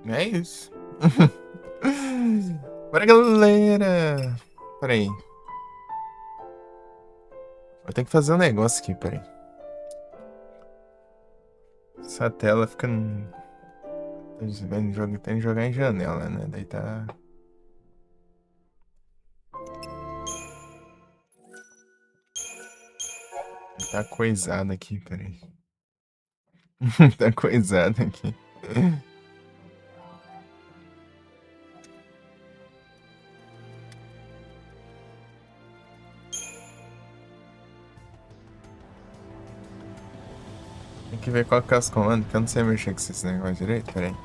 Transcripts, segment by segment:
É isso. Bora, galera! Peraí. Eu tenho que fazer um negócio aqui, peraí. Essa tela fica. Tem que jogar em janela, né? Daí tá. Tá coisado aqui, peraí. Tá coisado aqui. Tem que ver qual que é os comandos, que eu não sei mexer com esses negócios direito, peraí.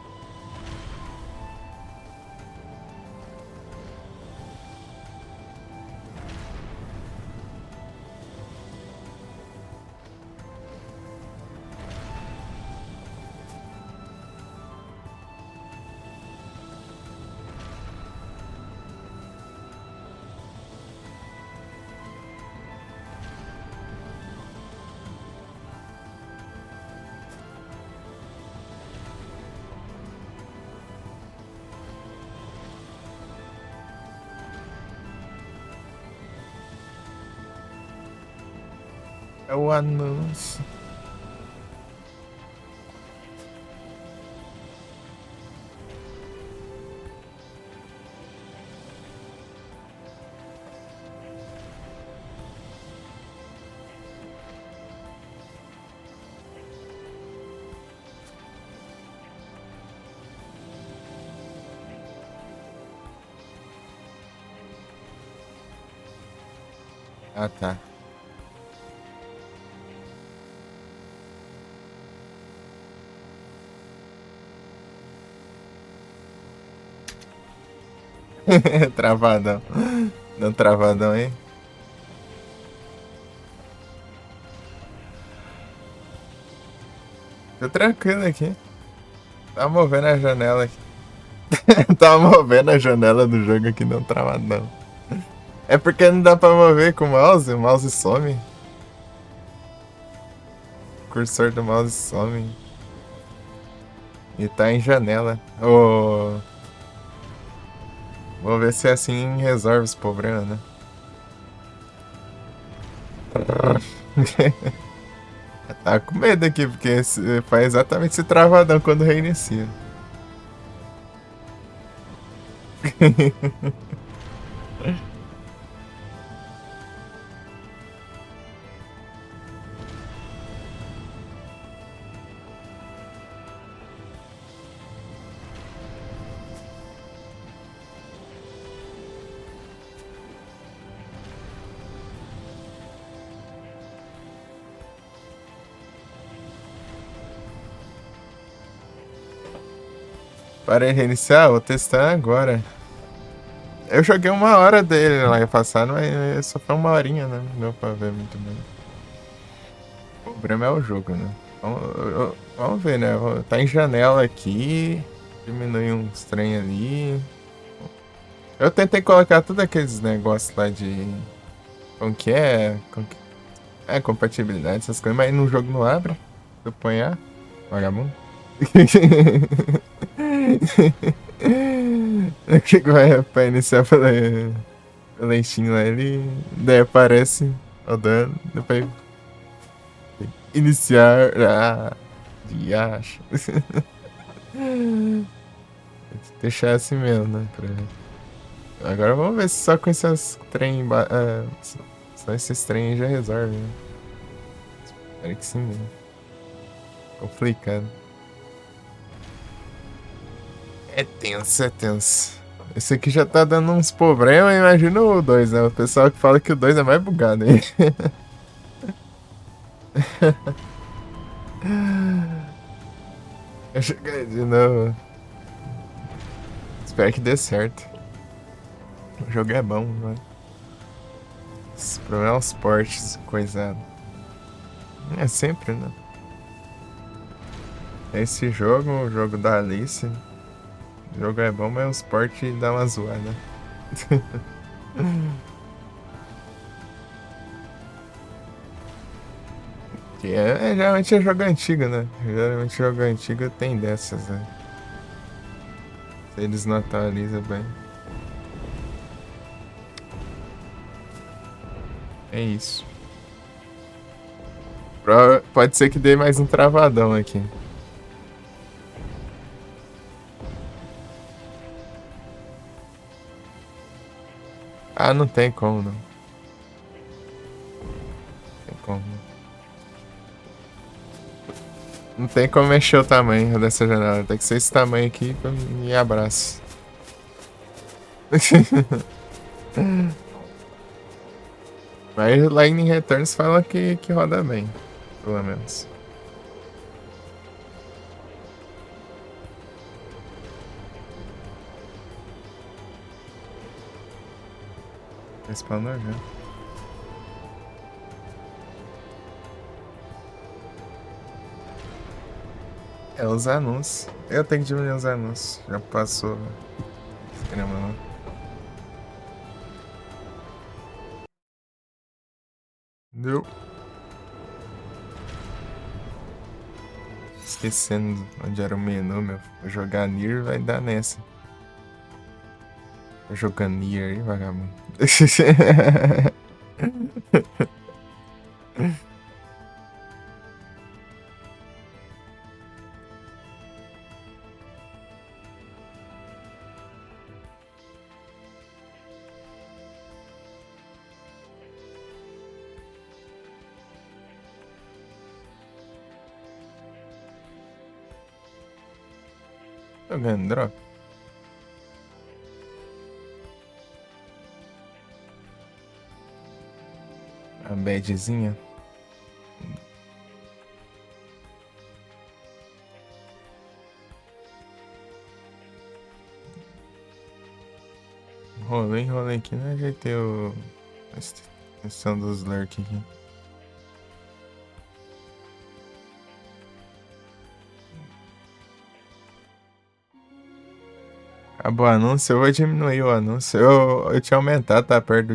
É o anúncio. Ah, tá. Travadão. Deu um travadão aí. Tô tranquilo aqui. Tá movendo a janela aqui. Tá movendo a janela do jogo aqui, não travadão. É porque não dá pra mover com o mouse some. O cursor do mouse some. E tá em janela. Vou ver se assim resolve esse problema, né? Tá com medo aqui, porque faz exatamente esse travadão quando reinicia. Para reiniciar, vou testar agora. Eu joguei 1 hora dele lá e passado, mas só foi 1 horinha, né? Não deu pra ver muito bem. O problema é o jogo, né? Vamos ver, né? Tá em janela aqui. Diminui uns trem ali. Eu tentei colocar todos aqueles negócios lá de. Como que é? É, compatibilidade, essas coisas, mas no jogo não abre. Se eu apanhar, vagabundo. O que que vai pra iniciar pela Steam lá? Ele daí aparece o dano, depois iniciar. Ah, diacho. Deixar assim mesmo, né? Agora vamos ver se só com esses trem. Só esses trem já resolve, né? Espero que sim, né? Complicado. É tenso, é tenso. Esse aqui já tá dando uns problemas, imagina o 2, né? O pessoal que fala que o 2 é mais bugado, hein? Eu joguei de novo. Espero que dê certo. O jogo é bom, mano. Esse problema é os portes, coisado. É sempre, né? Esse jogo, o jogo da Alice. O jogo é bom, mas os portes dá uma zoada. Que geralmente é jogo antigo, né? Geralmente jogo antigo tem dessas, né? Eles não atualizam bem. É isso. Pode ser que dê mais um travadão aqui. Ah, não tem como, não. Não tem como. Não tem como mexer o tamanho dessa janela. Tem que ser esse tamanho aqui e abraço. Mas Lightning Returns fala que roda bem, pelo menos. Respawnou já. É os anúncios. Eu tenho que diminuir os anúncios. Já passou. Caramba, não. Deu. Esquecendo onde era o menu, meu. Vou jogar Nier vai dar nessa. Tô jogando Nier aí, vagabundo. Tô ganhando drop. A badzinha. Rolei aqui, né? Ajeitei a questão dos lurk aqui. Acabou o anúncio, eu vou diminuir o anúncio. Eu tinha aumentado, tá perto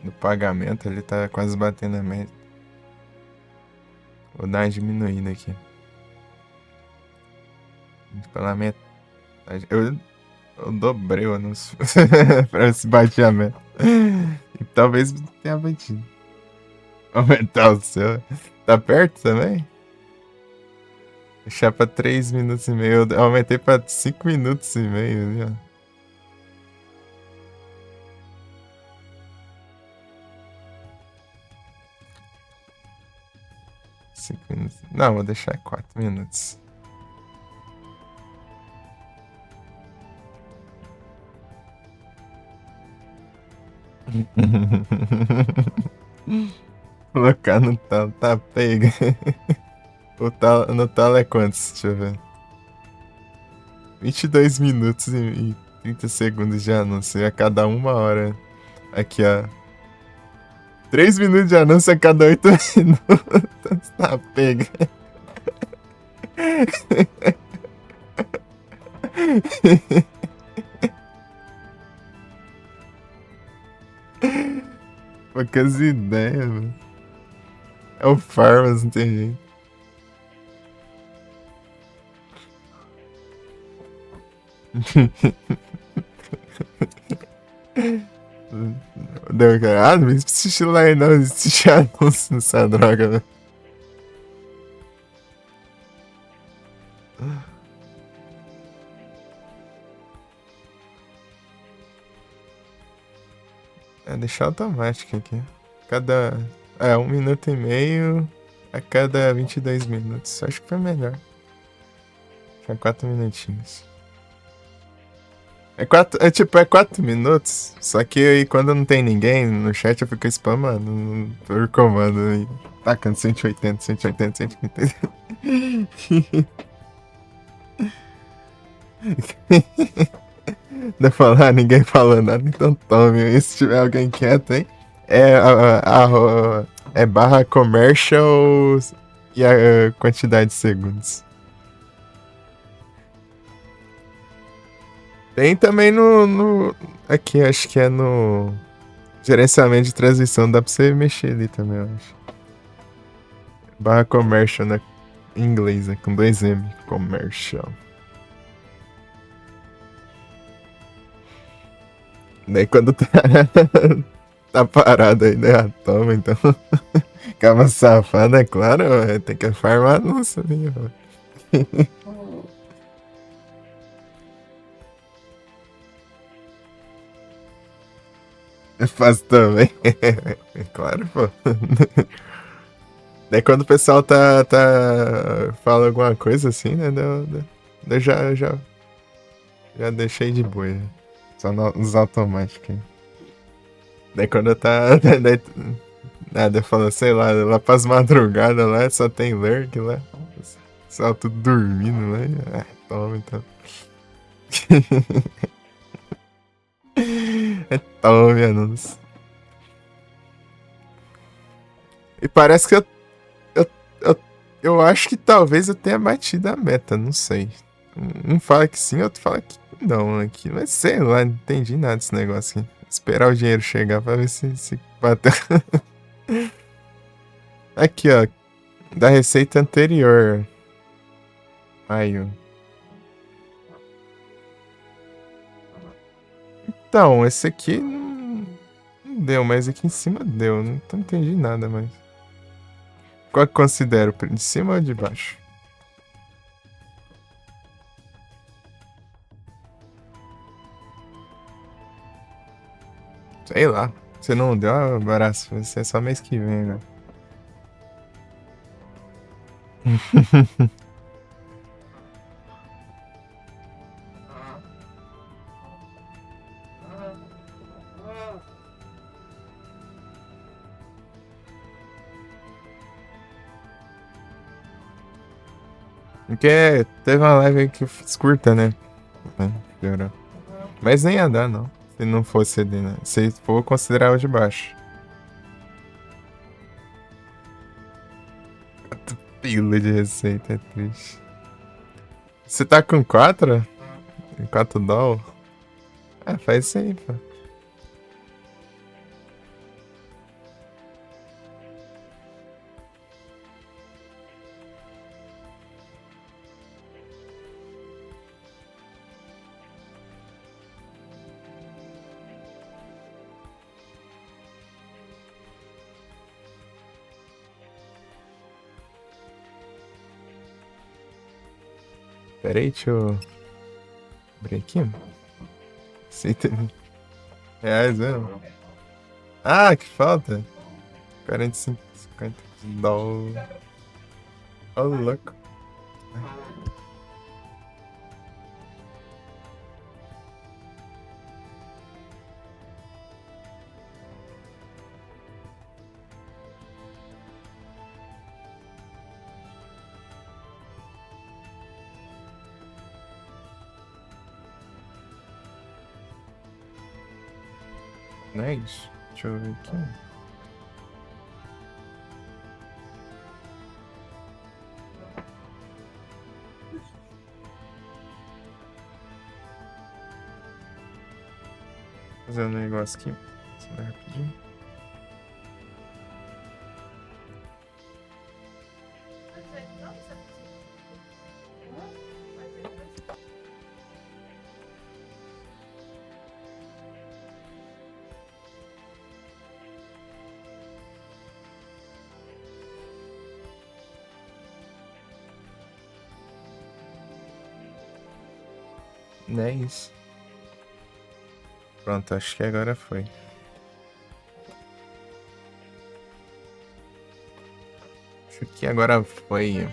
do pagamento, ele tá quase batendo a média. Vou dar uma diminuída aqui. Pela metade. Eu dobrei o anúncio pra esse bateamento. E talvez tenha batido. Aumentar o seu. Tá perto também? Deixar pra 3 minutos e meio. Eu aumentei pra 5 minutos e meio ali, ó. Minutos. Não, vou deixar 4 minutos. Colocar no talo, tá pega. No talo é quantos? Deixa eu ver. 22 minutos e 30 segundos de anúncio a cada 1 hora. Aqui, ó. 3 minutos de anúncio a cada 8 minutos. Tá pega. Poucas ideias, mano. É o Farmas, não tem jeito. Deu, cara. Ah, não existe lá aí, não. Existe anúncio nessa droga, velho. É deixar automático aqui. Cada. 1 minuto e meio a cada 22 minutos. Acho que foi melhor. Fica 4 minutinhos. É 4 minutos. Só que aí quando não tem ninguém no chat eu fico spamando por comando aí. Tacando 180, 180, 180. Não falar, ninguém falou nada, então tome. E se tiver alguém quieto, hein? É barra commercials e a quantidade de segundos. Tem também aqui, acho que é no gerenciamento de transmissão, dá pra você mexer ali também, eu acho. Barra commercial, né? Em inglês, né? Com 2 M. Commercial. Daí quando tá, tá parado aí, daí ela toma, então. Calma safada, é claro, tem que farmar anúncio ali, ó. Eu faço também. É claro, pô. Daí quando o pessoal fala alguma coisa assim, né? Eu já deixei de boa. Só nos automáticos. Daí quando tá. Daí, nada, fala, sei lá pras madrugadas lá, só tem lurk lá. Só tudo dormindo lá. Toma então. Tome anúncio. E parece que eu, eu, eu acho que talvez eu tenha batido a meta, não sei. Um fala que sim, outro fala que não aqui. Mas sei lá, não entendi nada desse negócio aqui. Esperar o dinheiro chegar pra ver se bateu. Aqui, ó. Da receita anterior. Aí, ó. Então, esse aqui não deu, mas aqui em cima deu. Não entendi nada mais. Qual que considero? De cima ou de baixo? Sei lá. Se não deu, abraço. Vai ser só mês que vem, né? Porque teve uma live aí que eu fiz curta, né? Piorou. Mas nem ia dar, não. Se não fosse ali, né? Se for considerar o de baixo. Pila de receita, é triste. Você tá com 4? 4 doll? Ah, faz isso aí, pô. Pera aí, deixa eu abrir aqui. Receita reais, mesmo. Ah, que falta. 45, 50 doll. Ô, louco. Não é isso? Deixa eu ver aqui. Fazer um negócio aqui. Só rapidinho. Não é isso. Pronto, acho que agora foi. Acho que agora foi.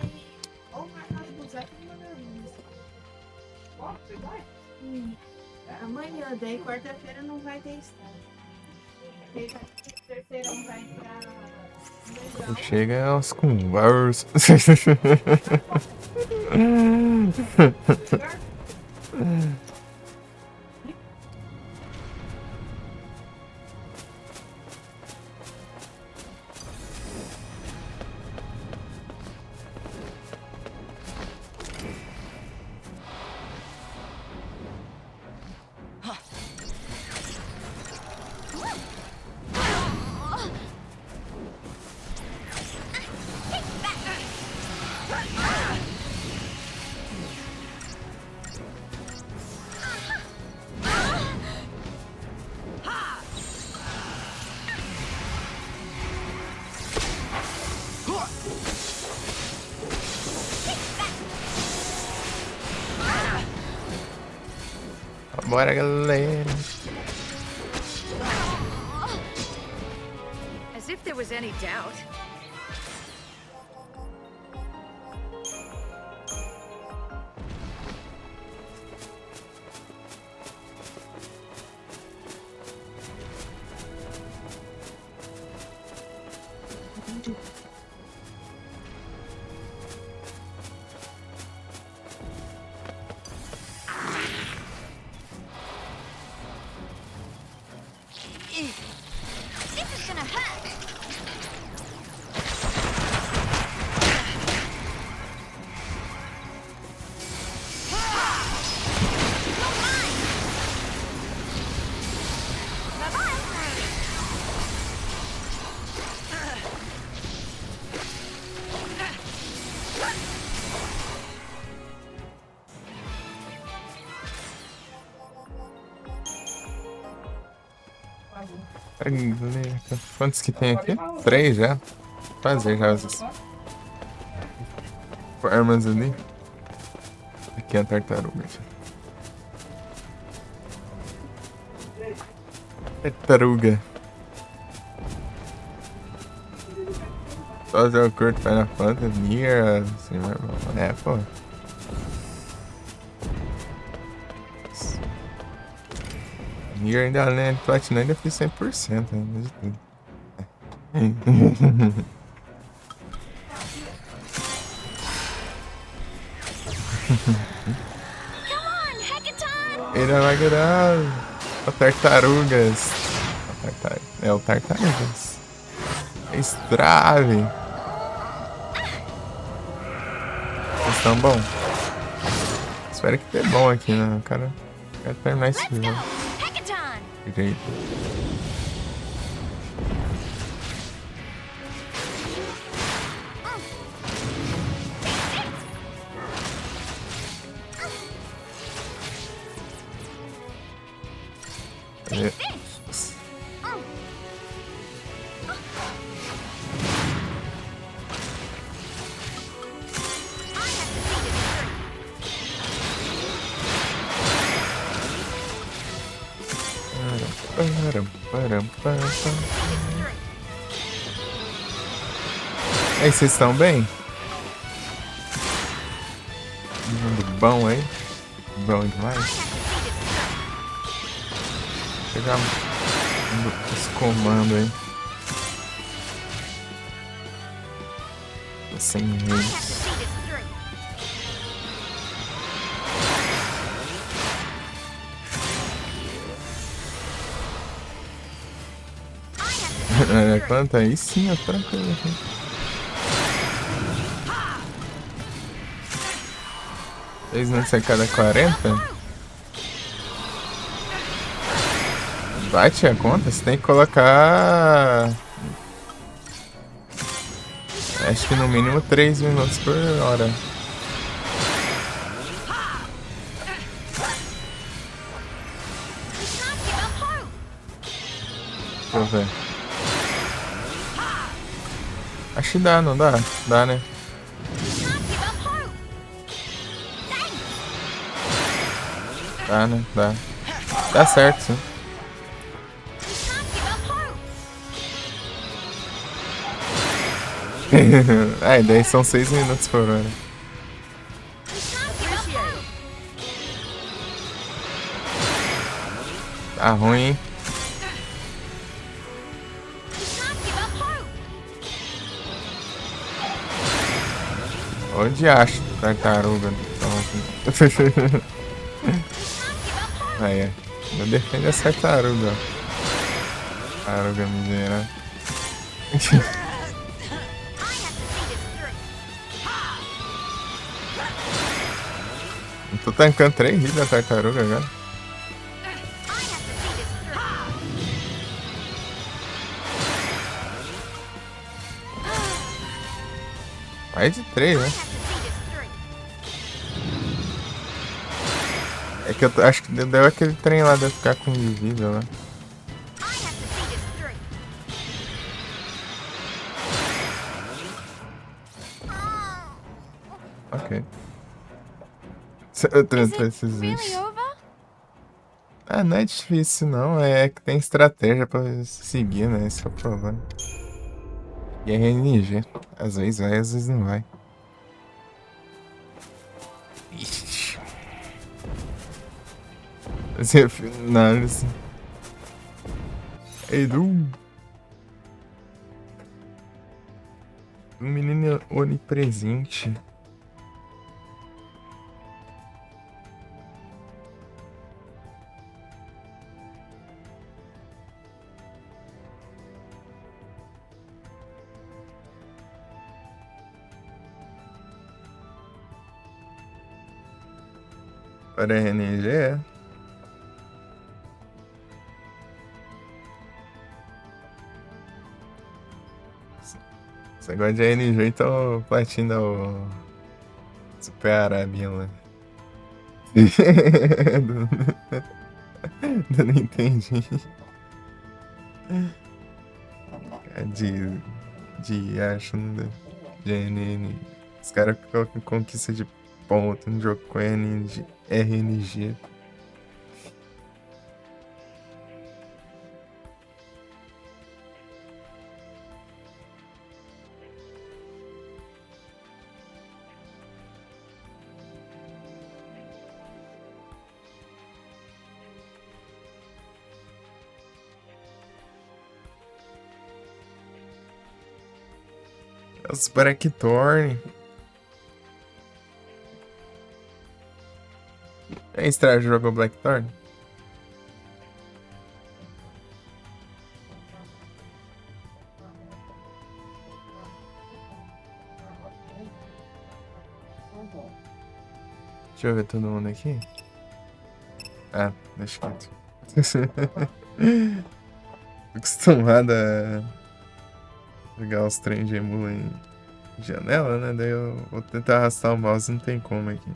Amanhã, daí quarta-feira não vai ter estágio. Terceirão vai entrar. Chega aos conversas. Bora, galera. As if there was any doubt. This is gonna hurt. Quantos que tem aqui? 3 já? Fazer já essas armas ali. Aqui é a tartaruga. Tartaruga. Só eu curto Final Fantasy, Nier, assim, é, pô. Nier ainda, né, Platinum ainda fiz 100%, ainda de tudo. Ele é magrado. O tartarugas. É o tartarugas. Estrave. Vocês estão bom? Espero que dê bom aqui, né? Cara, quero terminar esse jogo direito. Aí, vocês estão bem? Mundo bom aí? Bom demais. Pegar os comandos aí. Sem reis. Quanto aí sim, é tranquilo aqui. Seis minutos a cada 40? Bate a conta, você tem que colocar. Acho que no mínimo 3 minutos por hora. Deixa eu ver. Acho que dá, não dá? Dá, né? Dá, né? Dá. Dá certo, sim. Ai, daí são 6 minutos por hora. Tá ruim, hein? Onde acha tartaruga? Aí, é. Eu defendo essa tartaruga. Tartaruga miserável. Eu tô tancando 3 hits da tartaruga agora. Mais de 3, né? É que eu acho que deu aquele trem lá de ficar com invisível, né? Ok. Eu transfer esses bichos. Ah, não é difícil, não. É que tem estratégia pra seguir, né? Esse é o problema. E é RNG. Às vezes vai, às vezes não vai. Ixi. Você análise. Edu. Um menino onipresente. Para RNG, é. Você gosta de RNG, então platina o Super Arabia lá. Eu não entendi. É de acho de NN. Os caras colocam conquista de ponto no jogo com RNG. Os Blackthorn. É estranho, jogou Blackthorn? Deixa eu ver todo mundo aqui. Ah, deixa quieto. Tô acostumado a jogar os trem de emula em janela, né? Daí eu vou tentar arrastar o mouse, não tem como aqui.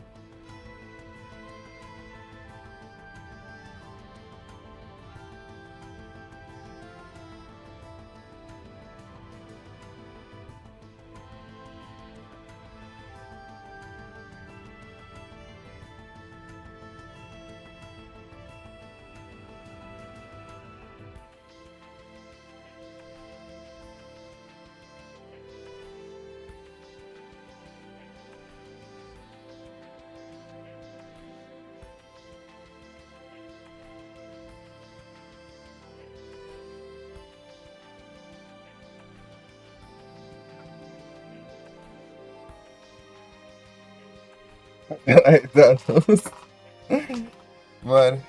Ai, dá não. Bora.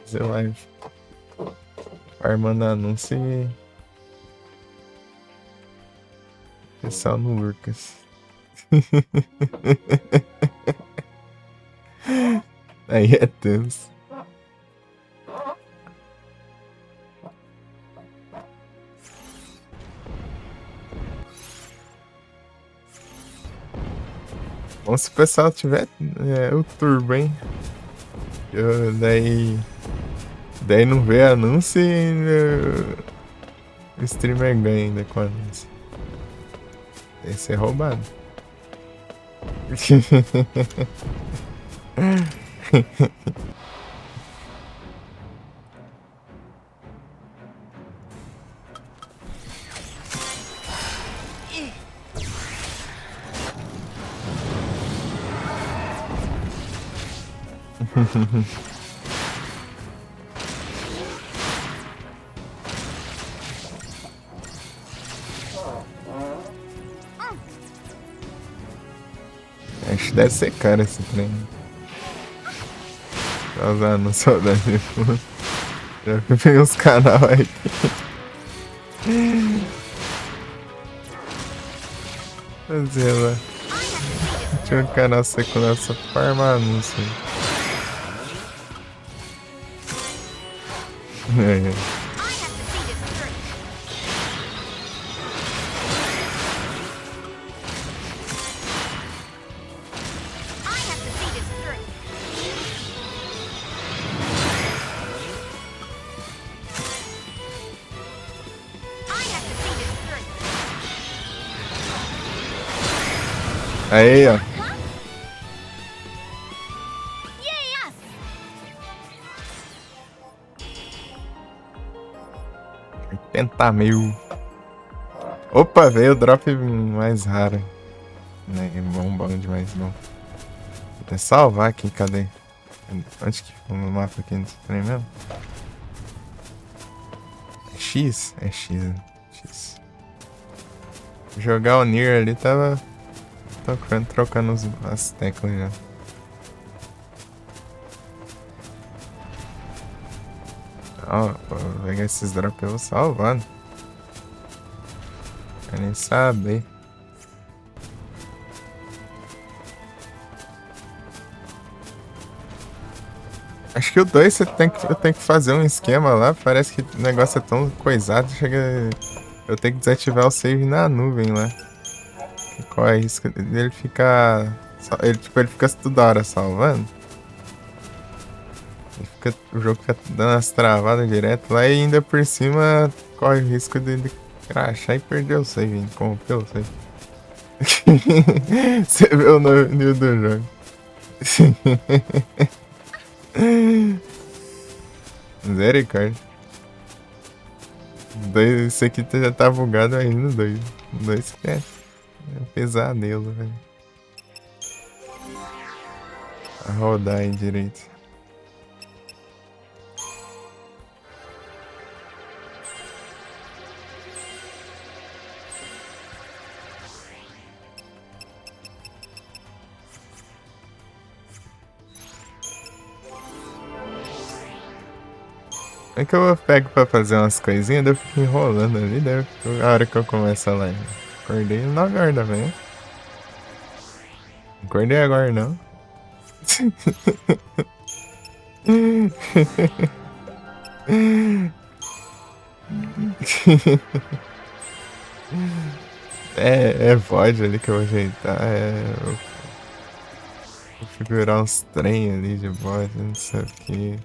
Fazer live. Farmando anúncio e. Pessoal no Lucas. Aí é tenso. Bom se o pessoal tiver o turbo, hein? Daí não vê anúncio e o streamer ganha ainda com anúncio. Deve ser roubado. Acho que deve ser caro esse trem. Tá usando saudade de fundo. Já peguei uns canal aí. Fazer lá. Tinha um canal secundário só pra farmar anúncio. É. Aí, ó. Yay, us! 80.000. Opa, veio o drop mais raro. Né, bom demais, bom. Vou até salvar aqui, cadê? Onde que ficou no mapa aqui nesse trem mesmo? É X? É X, né? X. Jogar o Nier ali tava trocando as teclas já. Ó, vou pegar esses drops eu vou salvando. Quero nem saber. Acho que o 2 eu tenho que fazer um esquema lá. Parece que o negócio é tão coisado. Eu tenho que desativar o save na nuvem lá. Que corre o risco dele ficar. Ele fica toda hora salvando. O jogo fica dando as travadas direto lá e ainda por cima corre o risco dele crashar e perder o save, corromper o save. Você vê o nível do jogo. Misericórdia. Esse aqui já tá bugado ainda, doido. Dois é um pesadelo, velho. A rodar aí direito. É que eu pego pra fazer umas coisinhas, daí eu fico enrolando ali, daí a hora que eu começo a live. Acordei 9 horas da manhã. Não acordei agora não. É VOD ali que eu vou ajeitar. Eu vou figurar uns trem ali de VOD, não sei o que.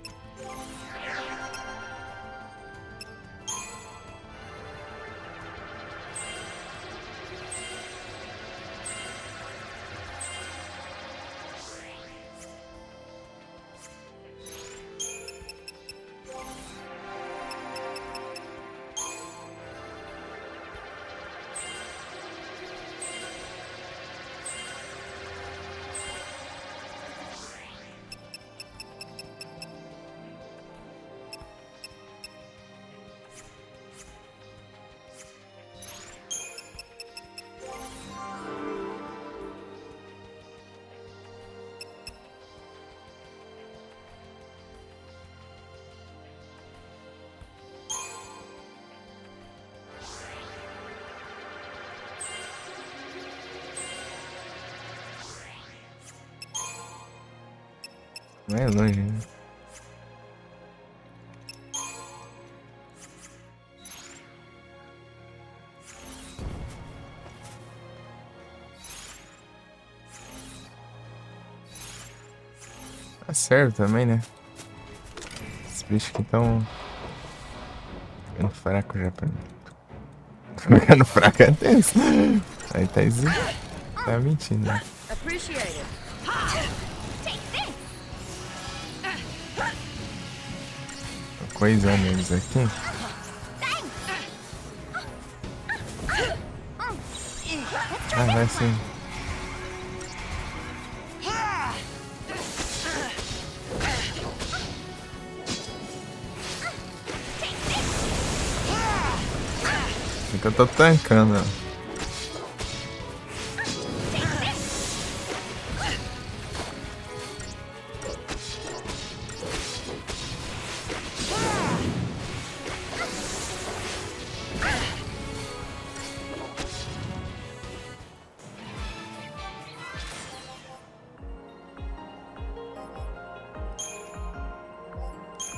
Não é longe, né? Tá certo também, né? Esses bichos que estão ficando fraco já pra mim. Ficando fraco é tenso. Aí tá mentindo, né? Appreciate it. Take this! Tô coisando eles aqui. Ah, vai sim. É que eu tô tancando, ó.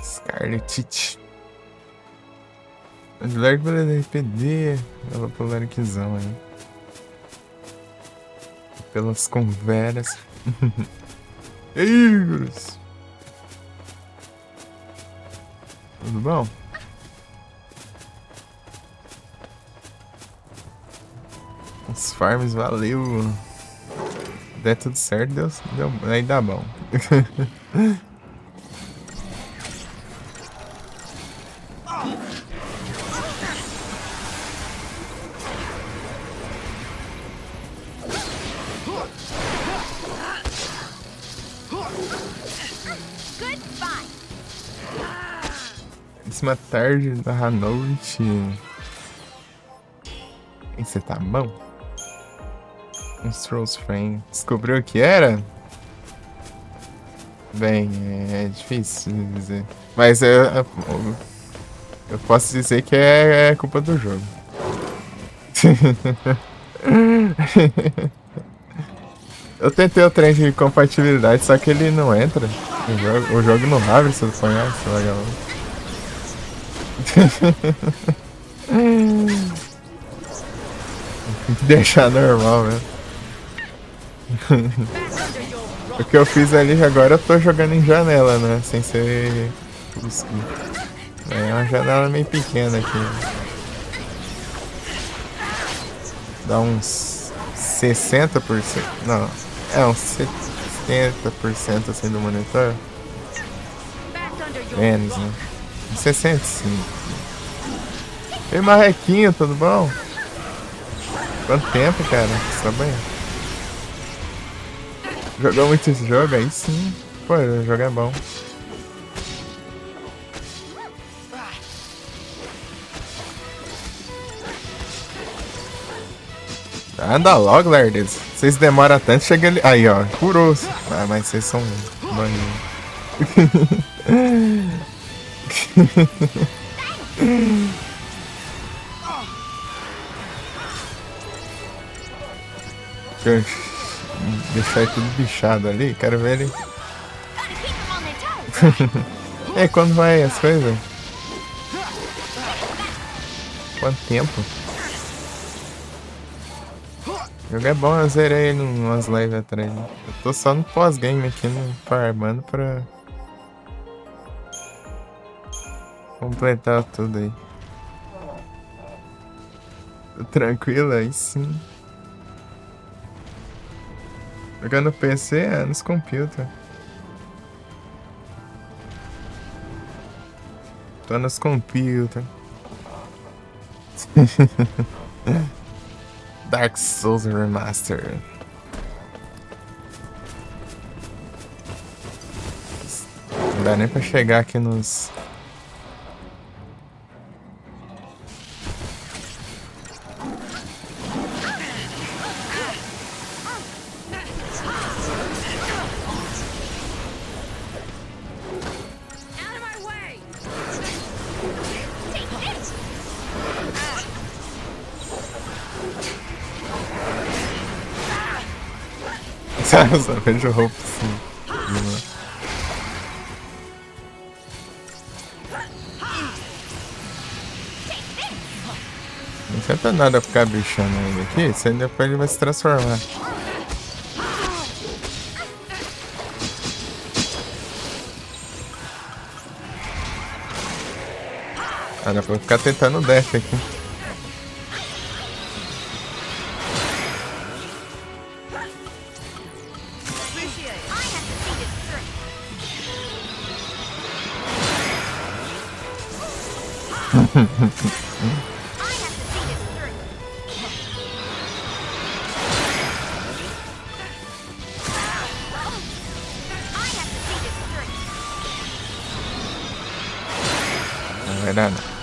Scarlet. Mas Lark pela RPD. Ela pro Larkzão aí. Pelas conversas. Igros. Tudo bom? Os farms, valeu. der tudo certo, aí dá bom. Goodbye. Décima tarde da noite. E você tá bom? Um Strolls Frame. Descobriu o que era? Bem, é difícil dizer. Mas eu posso dizer que é culpa do jogo. Eu tentei o trem de compatibilidade, só que ele não entra. O jogo não abre se eu sonhar, esse vagabundo. Tem que deixar normal mesmo. O que eu fiz ali agora, eu tô jogando em janela, né? Sem ser full screen. É uma janela meio pequena aqui. Dá uns 60%. Não, é uns 70% assim do monitor. Menos, né? Uns 65%. Ei, Marrequinho, tudo bom? Quanto tempo, cara? Tá bem? Jogou muito esse jogo? Aí sim. Pô, o jogo é bom. Anda logo, Lerdes. Vocês demoram tanto, chega ali. Aí, ó, curou. Ah, mas vocês são bandidos. Deixar ele tudo bichado ali. Quero ver ele. Gotta keep them on their toes. É, quando vai as coisas? Quanto tempo? O jogo é bom, eu zerei ele umas lives atrás. Eu tô só no pós-game aqui, farmando pra completar tudo aí. Tô tranquilo aí sim. Jogando no PC, é nos computers. Tô nos computers. Dark Souls Remaster. Não dá nem pra chegar aqui nos... Out of my way! Take this. Só vejo roupa assim. Não adianta nada ficar bichando ele aqui, senão depois ele vai se transformar. Ah, dá pra ficar tentando o dash aqui. I have to see this through. I have to see this through. I have to see this through. Não vai dar não.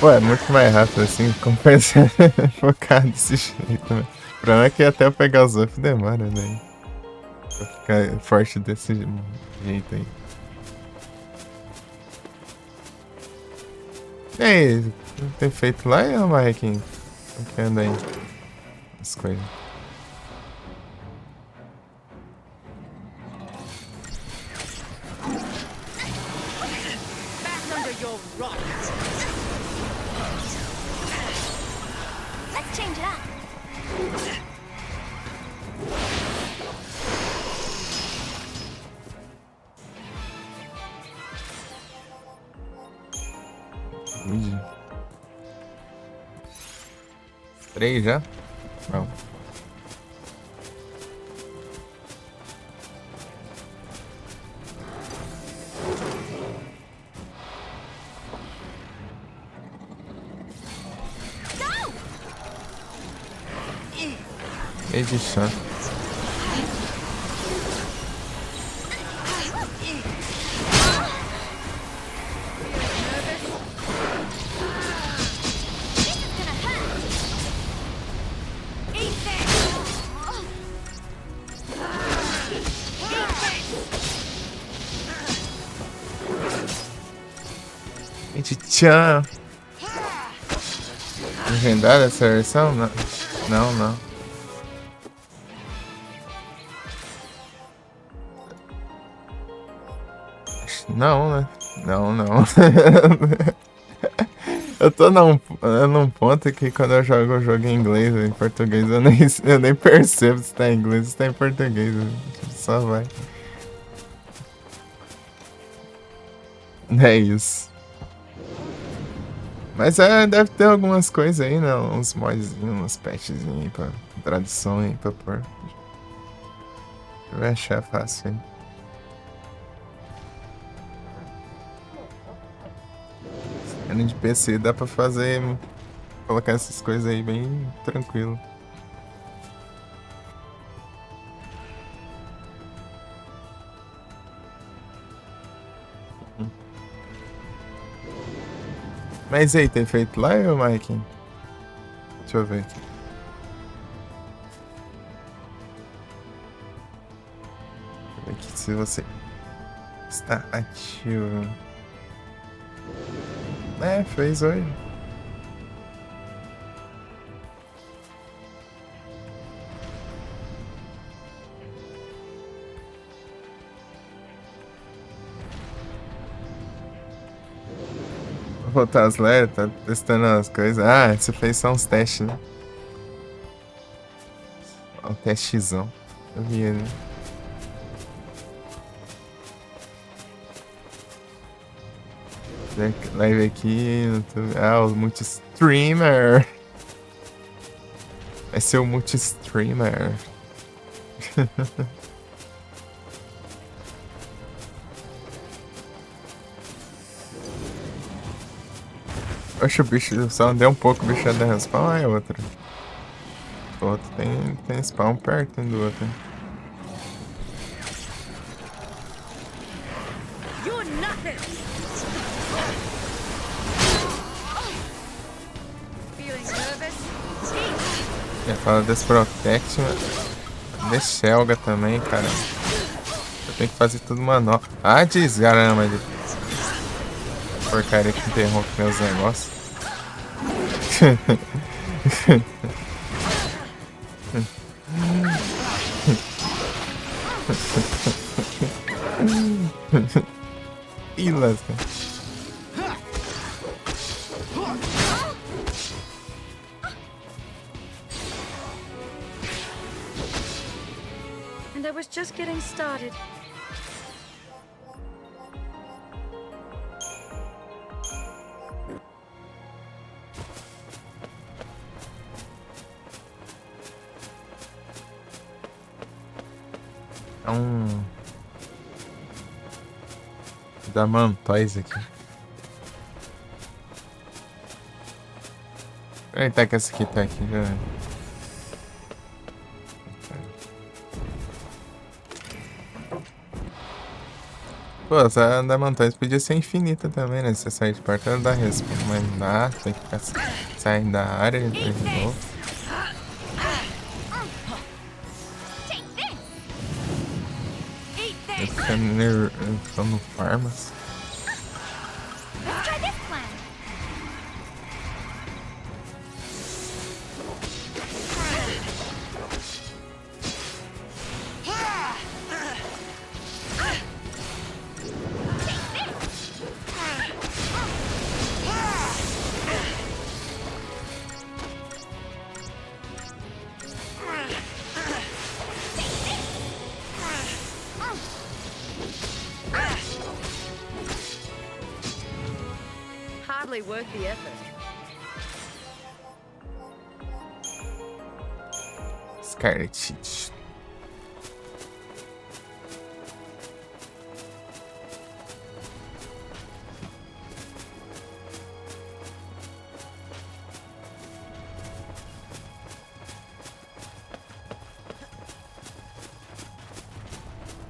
Pô, é muito mais rápido assim, compensa focar desse jeito, né? O problema é que até eu pegar os buffs demora, né? Pra ficar forte desse jeito aí. E aí, tem feito lá ou Marrequinho? O que anda aí? As coisas. Back under your rock! Let's change it up. Ui. 3 já? Não. Meio de chance. Gente, tchan! Legendada essa versão? Não. Não, não. Não, né? Não, não. Eu tô num ponto que quando eu jogo o jogo em inglês ou em português, eu nem percebo se tá em inglês ou se tá em português. Só vai. É isso. Mas deve ter algumas coisas aí, né? Uns modzinhos, uns patchzinhos aí pra tradução aí pra pôr. Vai achar fácil aí. De PC dá pra fazer, colocar essas coisas aí bem tranquilo. Mas aí, tem feito lá, Mike? Deixa eu ver aqui. Deixa eu ver aqui se você está ativo. É, fez hoje. Vou voltar as LED, tá testando as coisas. Ah, você fez só uns testes, né? Um testezão. Eu vi ele. Live aqui no YouTube. Ah, o multi-streamer. Vai ser o multi-streamer. Oxe, o bicho só andei um pouco, o bicho já deu spawn, é outra. O outro tem spawn perto do outro. You're nothing. Feeling nervous? Já fala desse Protection, desse Shelga também, cara. Eu tenho que fazer tudo manual. Ah, desgarama de porcaria que interrompe meus negócios. Ih, lasca. And I was just getting started. Da Mantoys aqui. Eita, que essa aqui tá aqui já. Pô, essa da Mantoys podia ser infinita também, né? Se você sair de perto, ela dá respawn, mas não dá, tem que ficar saindo da área e de novo. Eu tô no farmas. Let's try this plan. Hardly worth the effort. Scarlet City.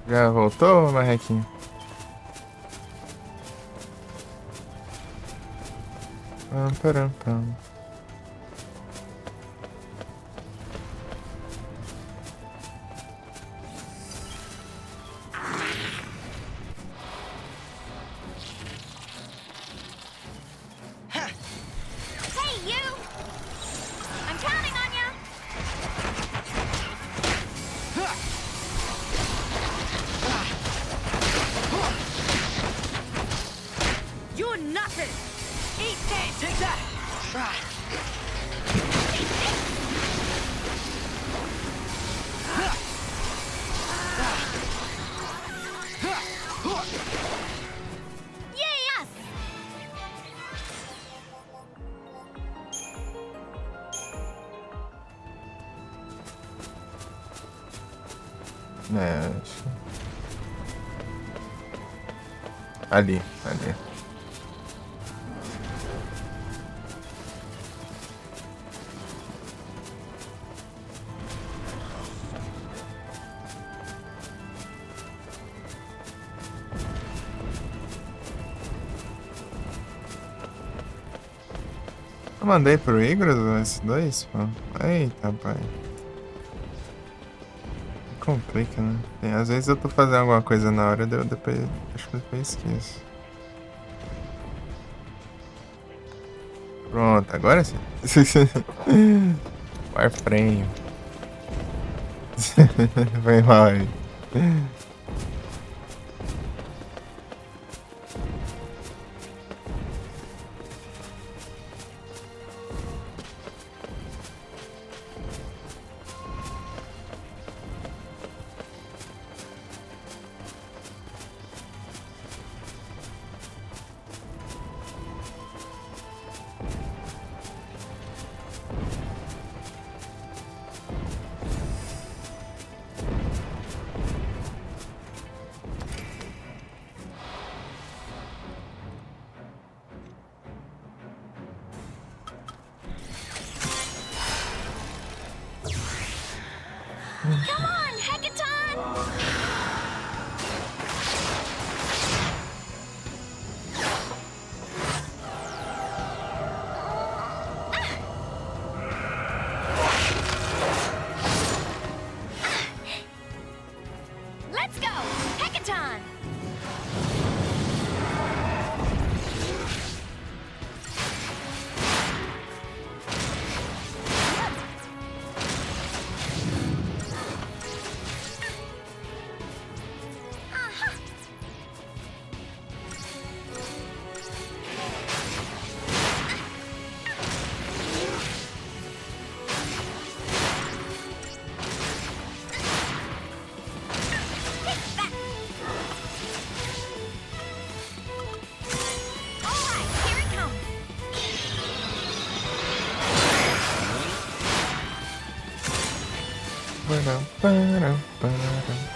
Já voltou, Marrequinho? Pam, param, pam. Hey, you! I'm counting on you! You're nothing. Eat this! Take that! Yes! É, acho... Ali, ali. Eu mandei pro Igor esses dois, pô. Eita, pai. Complica, né? Às vezes eu tô fazendo alguma coisa na hora, depois, acho que depois esqueço. Pronto, agora sim. Warframe. Foi mal aí. Come on, Hackathon! Let's go! Hackathon! Param, param, param, param.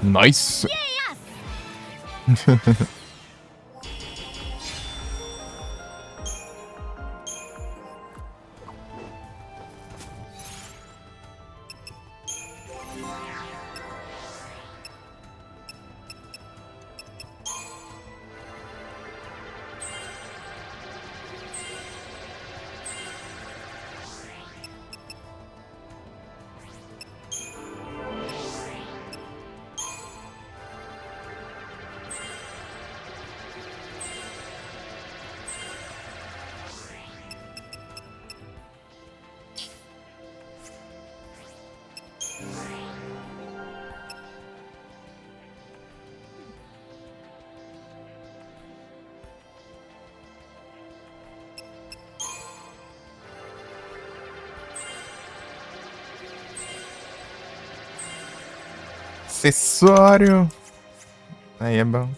Nice. Acessório. Aí é bom.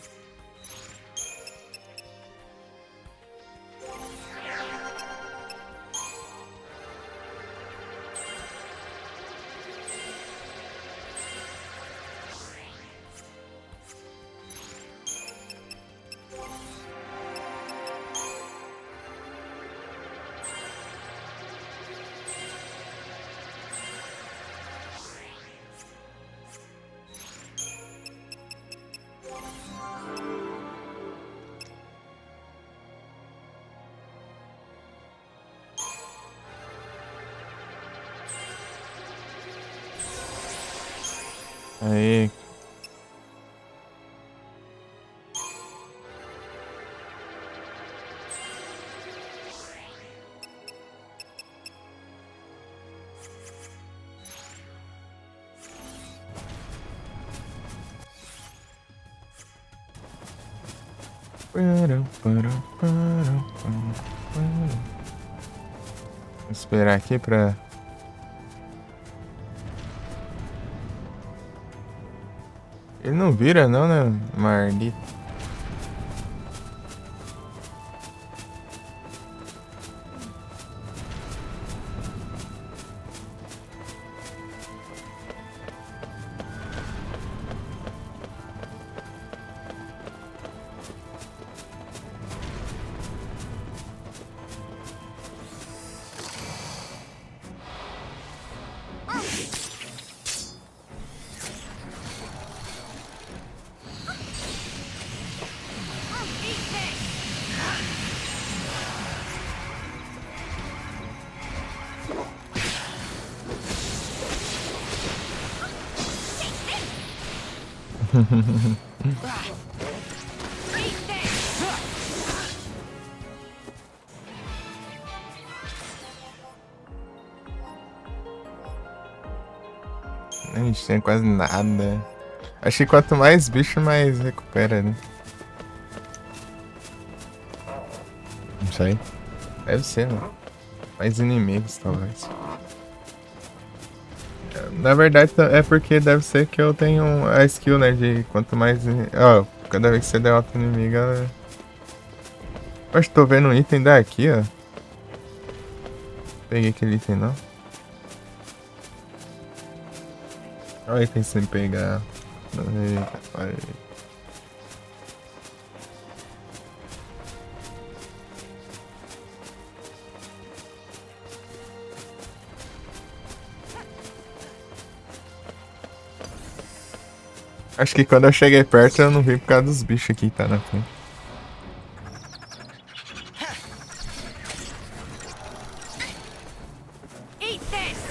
Aí. Vou esperar aqui pra... Ele não vira não, né, Marlito? A gente tem quase nada. Acho que quanto mais bicho, mais recupera, né? Não sei. Deve ser, né? Mais inimigos, talvez. Na verdade, é porque deve ser que eu tenho a skill, né? De quanto mais... Ó, cada vez que você derrota inimigo, ela... Acho que tô vendo um item daqui, ó. Peguei aquele item, não. Olha o item sem pegar. Eita, olha. Acho que quando eu cheguei perto eu não vi por causa dos bichos aqui que tá na frente. Eat this!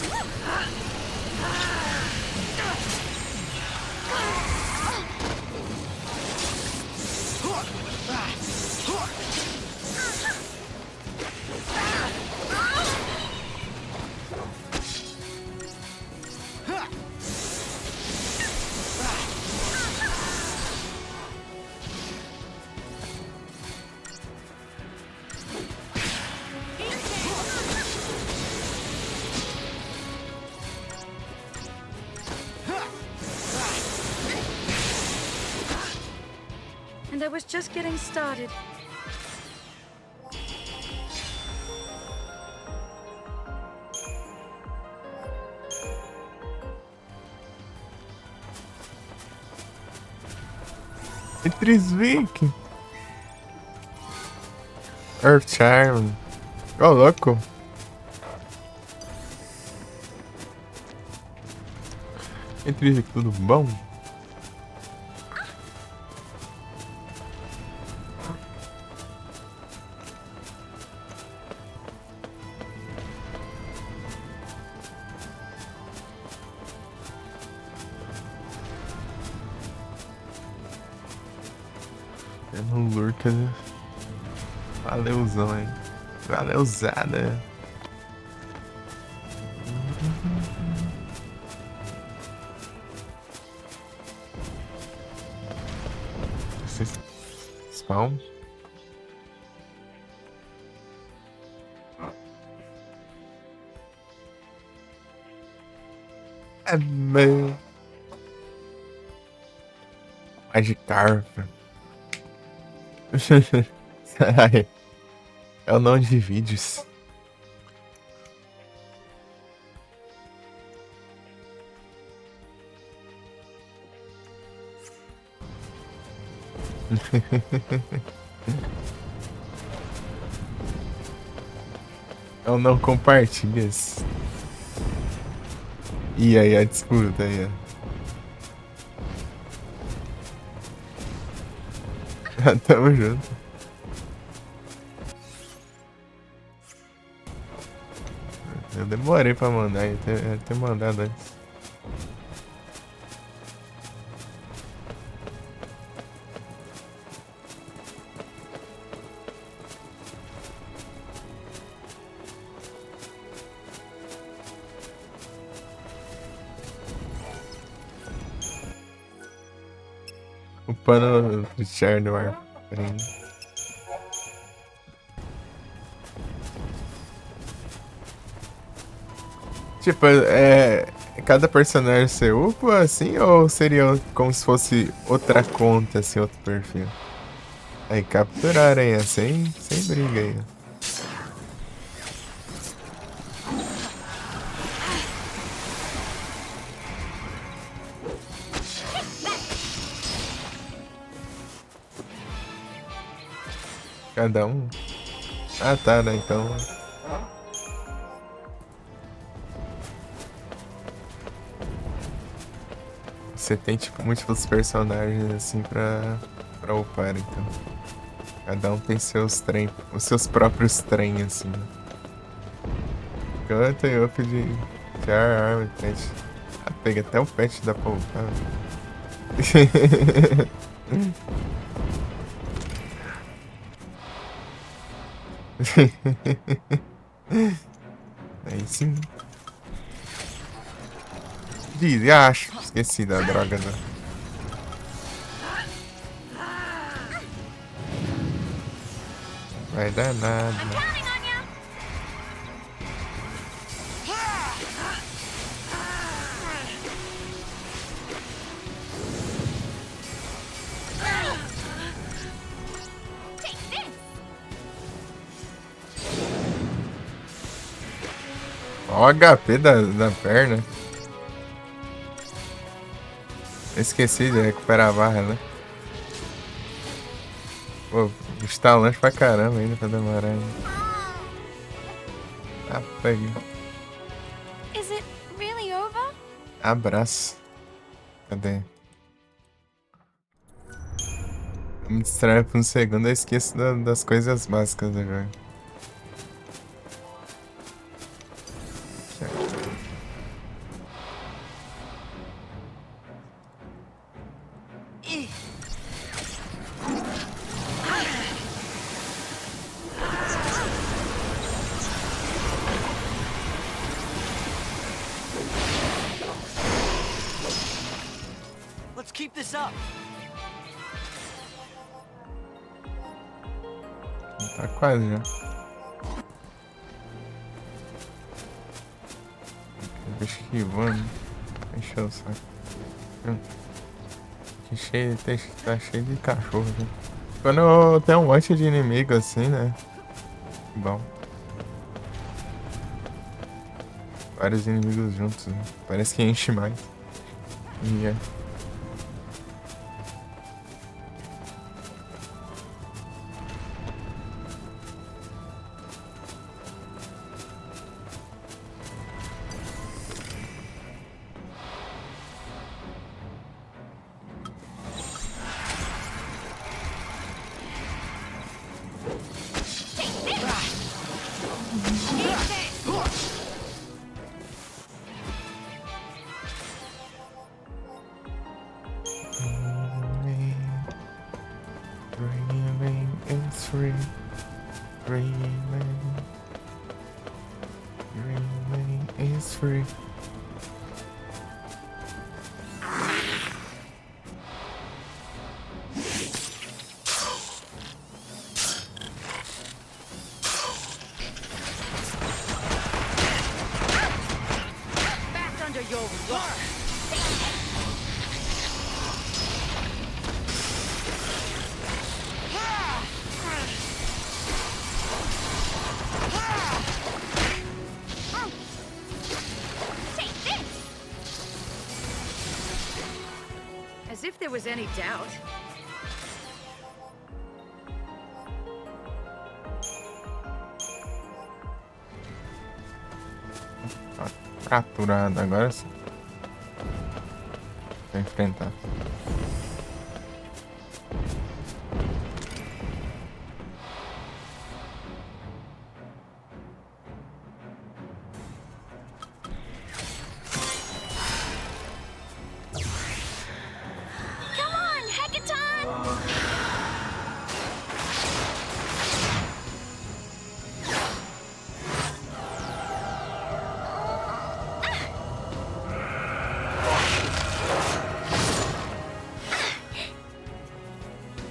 And I was just getting started. Trisvik. Earth Charm. Ô, louco. Trisvik, tudo bom? No Lurka. Valeuzão, hein? Valeuzada. Spawn. É meu. Magikarp. Ai, é o nome de vídeos. Eu não compartilhas. E aí, a disputa aí, ó. Tamo junto. Eu demorei pra mandar, eu ter mandado antes. O pano do Char no ar. Tipo, cada personagem ser upa assim, ou seria como se fosse outra conta, assim, outro perfil? Aí capturarem, sem briga aí. Cada um? Ah, tá, né? Então. Você tem, tipo, múltiplos personagens, assim, pra upar, então. Cada um tem seus trem, os seus próprios trem, assim. Eu tenho up de Arm, pet. Ah, pega até o pet da pra upar. Aí sim. Acho. Esqueci da droga, né? Vai dar nada. Counting on you. Take this. Ó o HP da perna. Esqueci de recuperar a barra, né? Pô, está longe pra caramba ainda pra demorar ainda. Ah, peguei. Is it really over? Abraço. Cadê? Eu me distraio por um segundo, eu esqueço das coisas básicas do jogo. Let's keep this up. Tá quase já. Esquivando. Encheu o saco. Tá cheio de cachorro, né? Quando eu tenho um monte de inimigo assim, né? Bom. Vários inimigos juntos, né? Parece que enche mais. E é. Dreaming is free. Dreaming is free. Back under your wrath. there was any doubt. Tá fraturado agora sim. Vou enfrentar. Come on, Hekaton!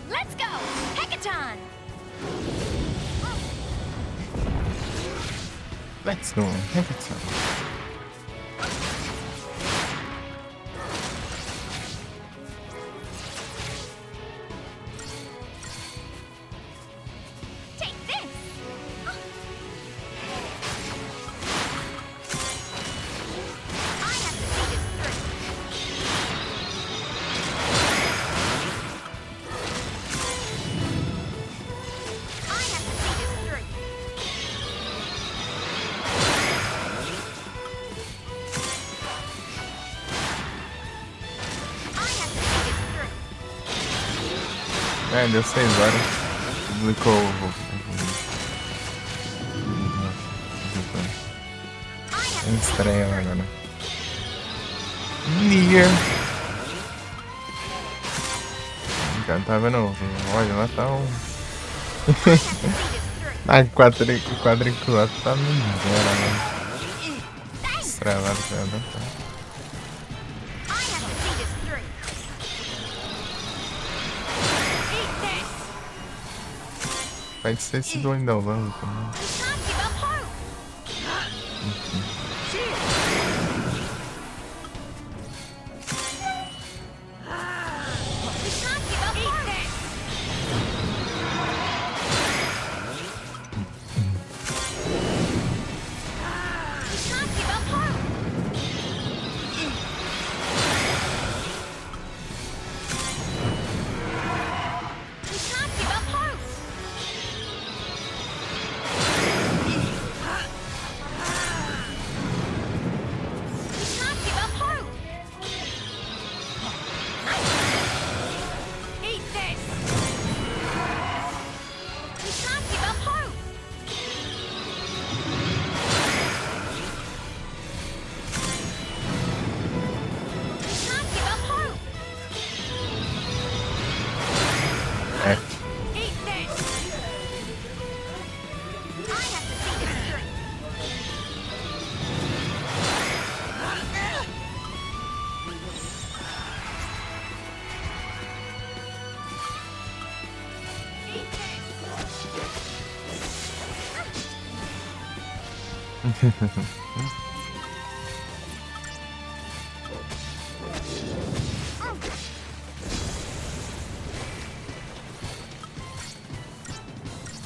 Let's go, Hekaton! Let's go. Hekaton. Take this! I have to see this through. I have to see this through. I have to see this through. É, deu 6 horas. Publicou I have estreia lá agora. Nier. Já tá vendo? Olha, lá tá um. to see this through. Ah, quadriculado tá miséria, né? Estrelado já não tá. I have to see this through. Eat this! Vai ser esse doidão lá também. We can't give up hope. We can't give up hope. We can't give up hope. We can't give up hope. We can't give up hope. Eat this! We can't give up hope. We can't give up hope. É. Eat this! I have to see this through. Eat this!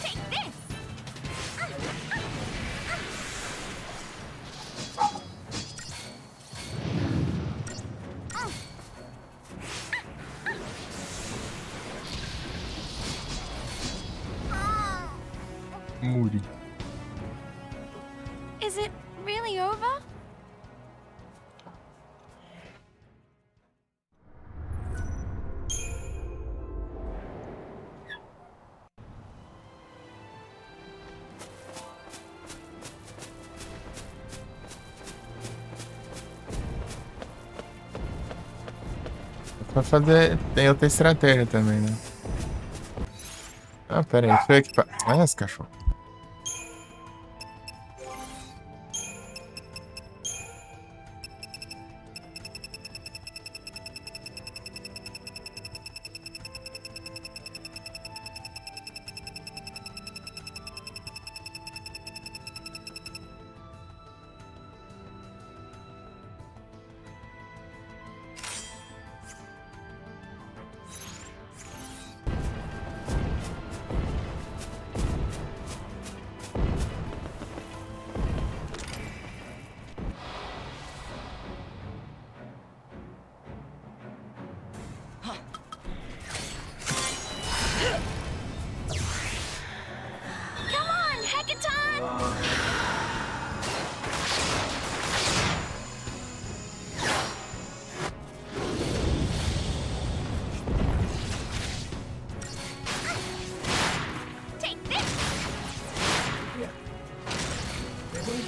Take this. Muri. Is it really over? Pra fazer. Tem outra estratégia também, né? Ah, pera aí. Deixa eu equipar. Olha esse cachorro.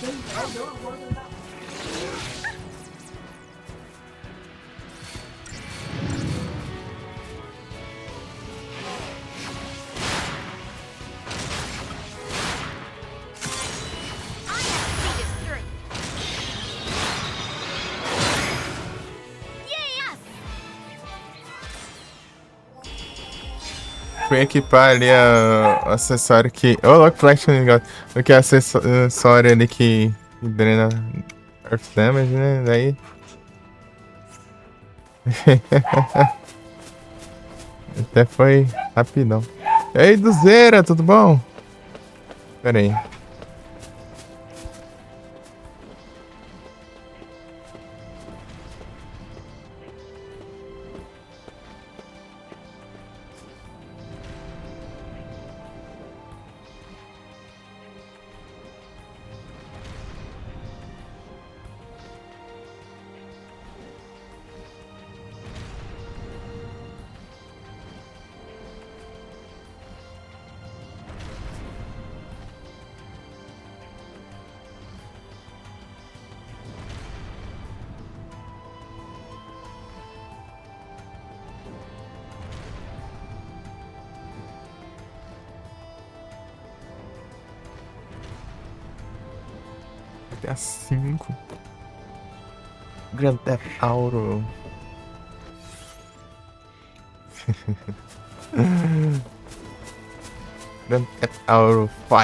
I have to see this through. Yes! Fui equipar ali o acessório que... Ô, louco, Flash negócio. O que é acessório ali que drena Earth Damage, né? Daí... Até foi rapidão. E aí, Duzeira, tudo bom? Pera aí. GTA 5. Grand Theft Auto. Grand Theft Auto 5.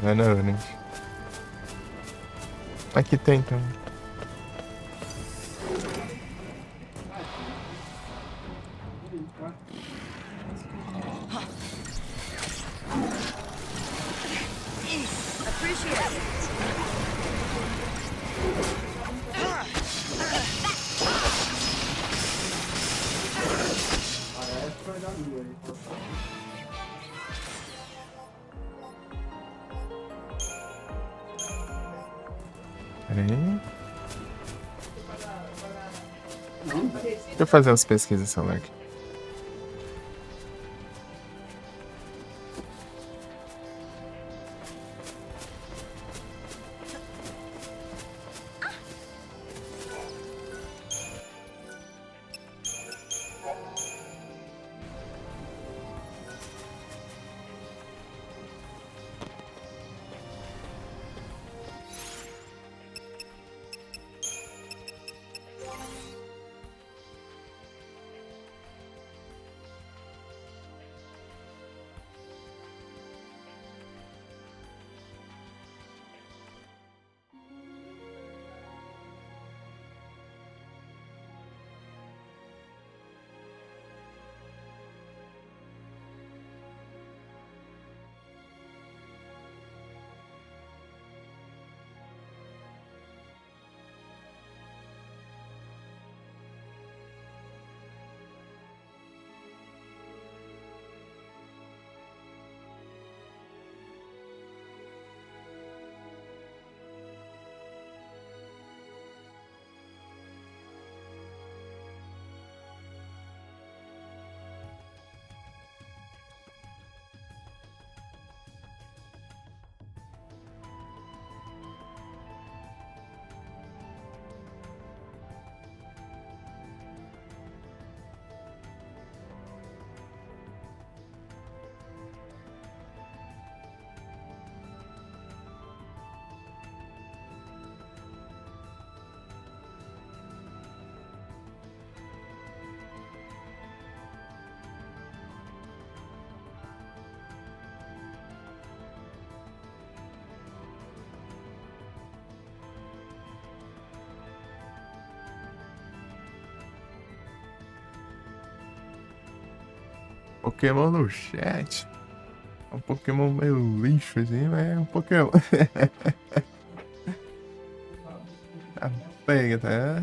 Não, né? Aqui tem então. Appreciate it. Pera aí. Deixa eu fazer umas pesquisas celular aqui. Pokémon no chat. É um Pokémon meio lixo assim, mas é um Pokémon. Tá pega, tá?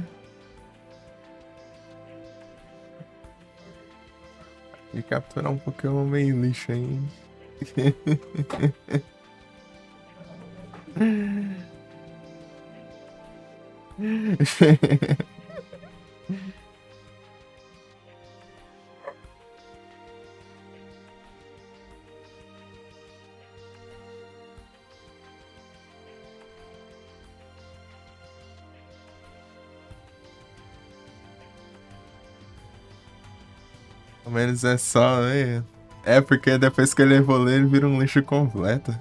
E capturar um Pokémon meio lixo aí. Pelo menos é só, né? É porque depois que ele evolui, ele vira um lixo completo.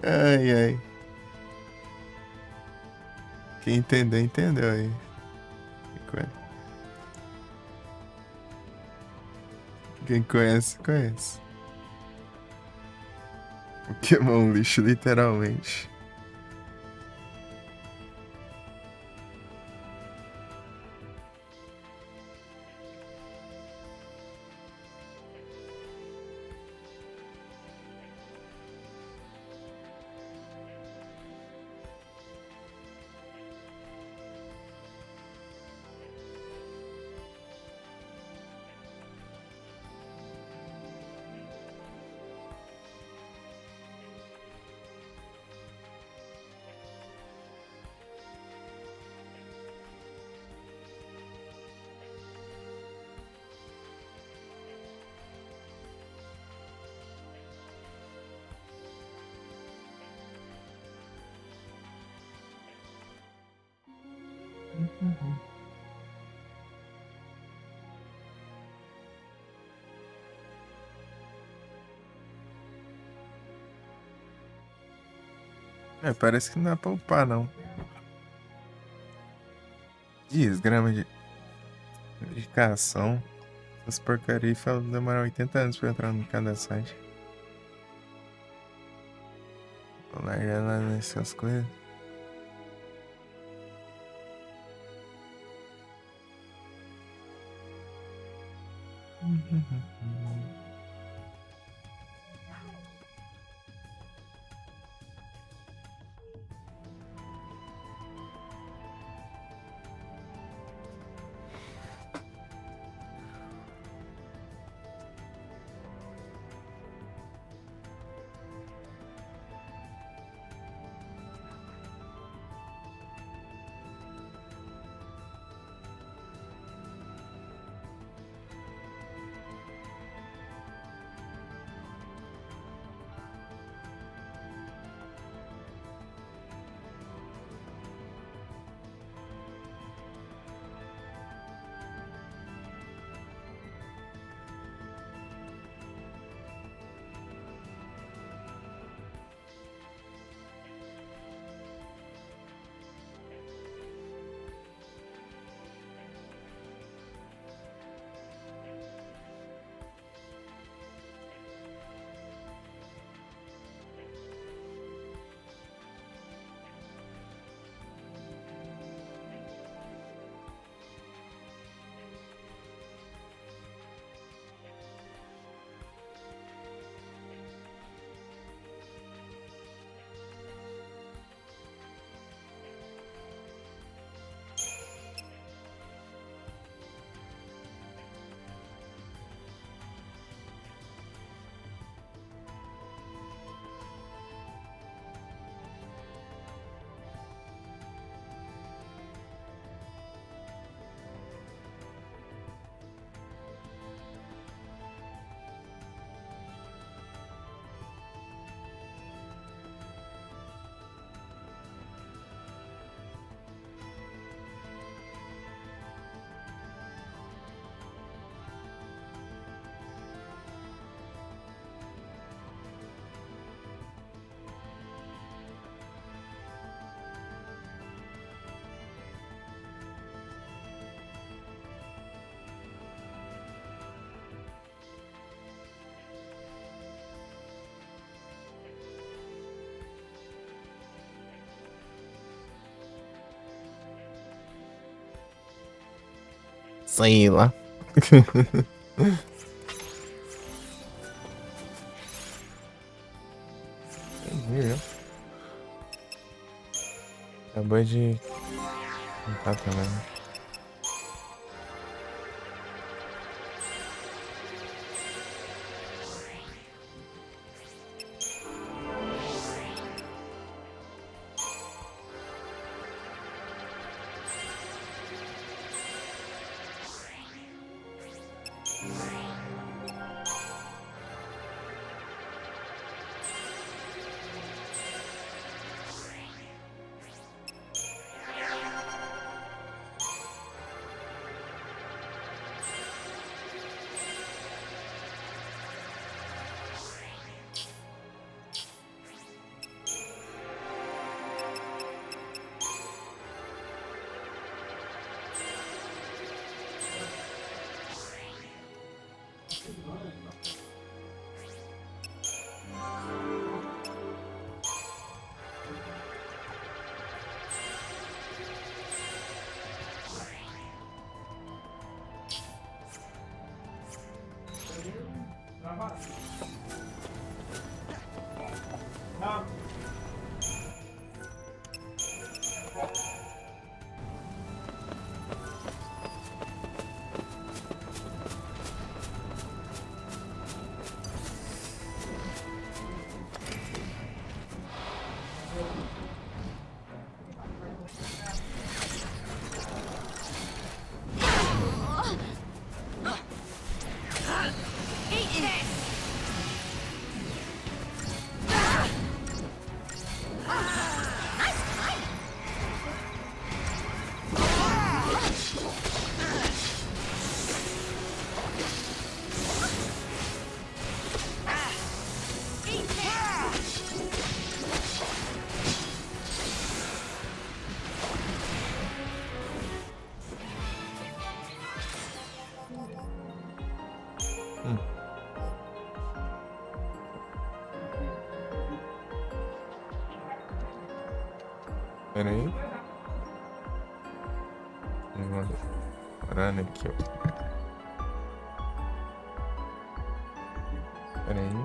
Ai, ai. Quem entendeu, entendeu aí. Quem conhece, conhece. Pokémon lixo, literalmente. É, parece que não dá pra upar, não. Desgrama de dedicação. Essas porcarias demoram 80 anos pra entrar no cada site. Vou largar lá nessas coisas. Sei lá. Acabou de contar também. Eat this! Pera aí. Vamos parar aqui, ó. Pera aí.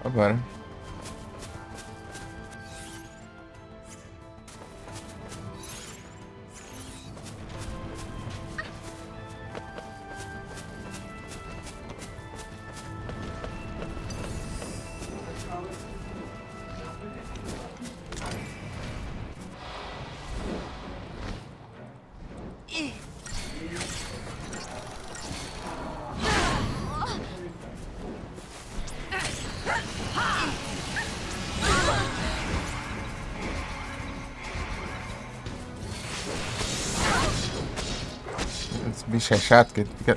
Bora. Esse bicho é chato, que ele fica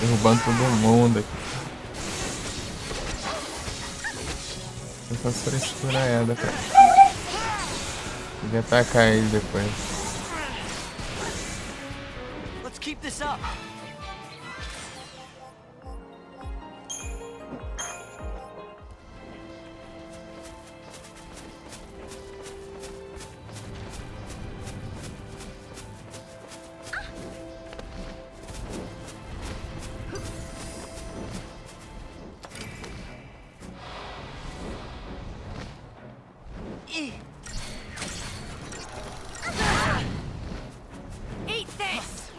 derrubando todo mundo aqui. Essa frescura é da cara. Podia atacar ele depois. Let's keep this up. Eat this!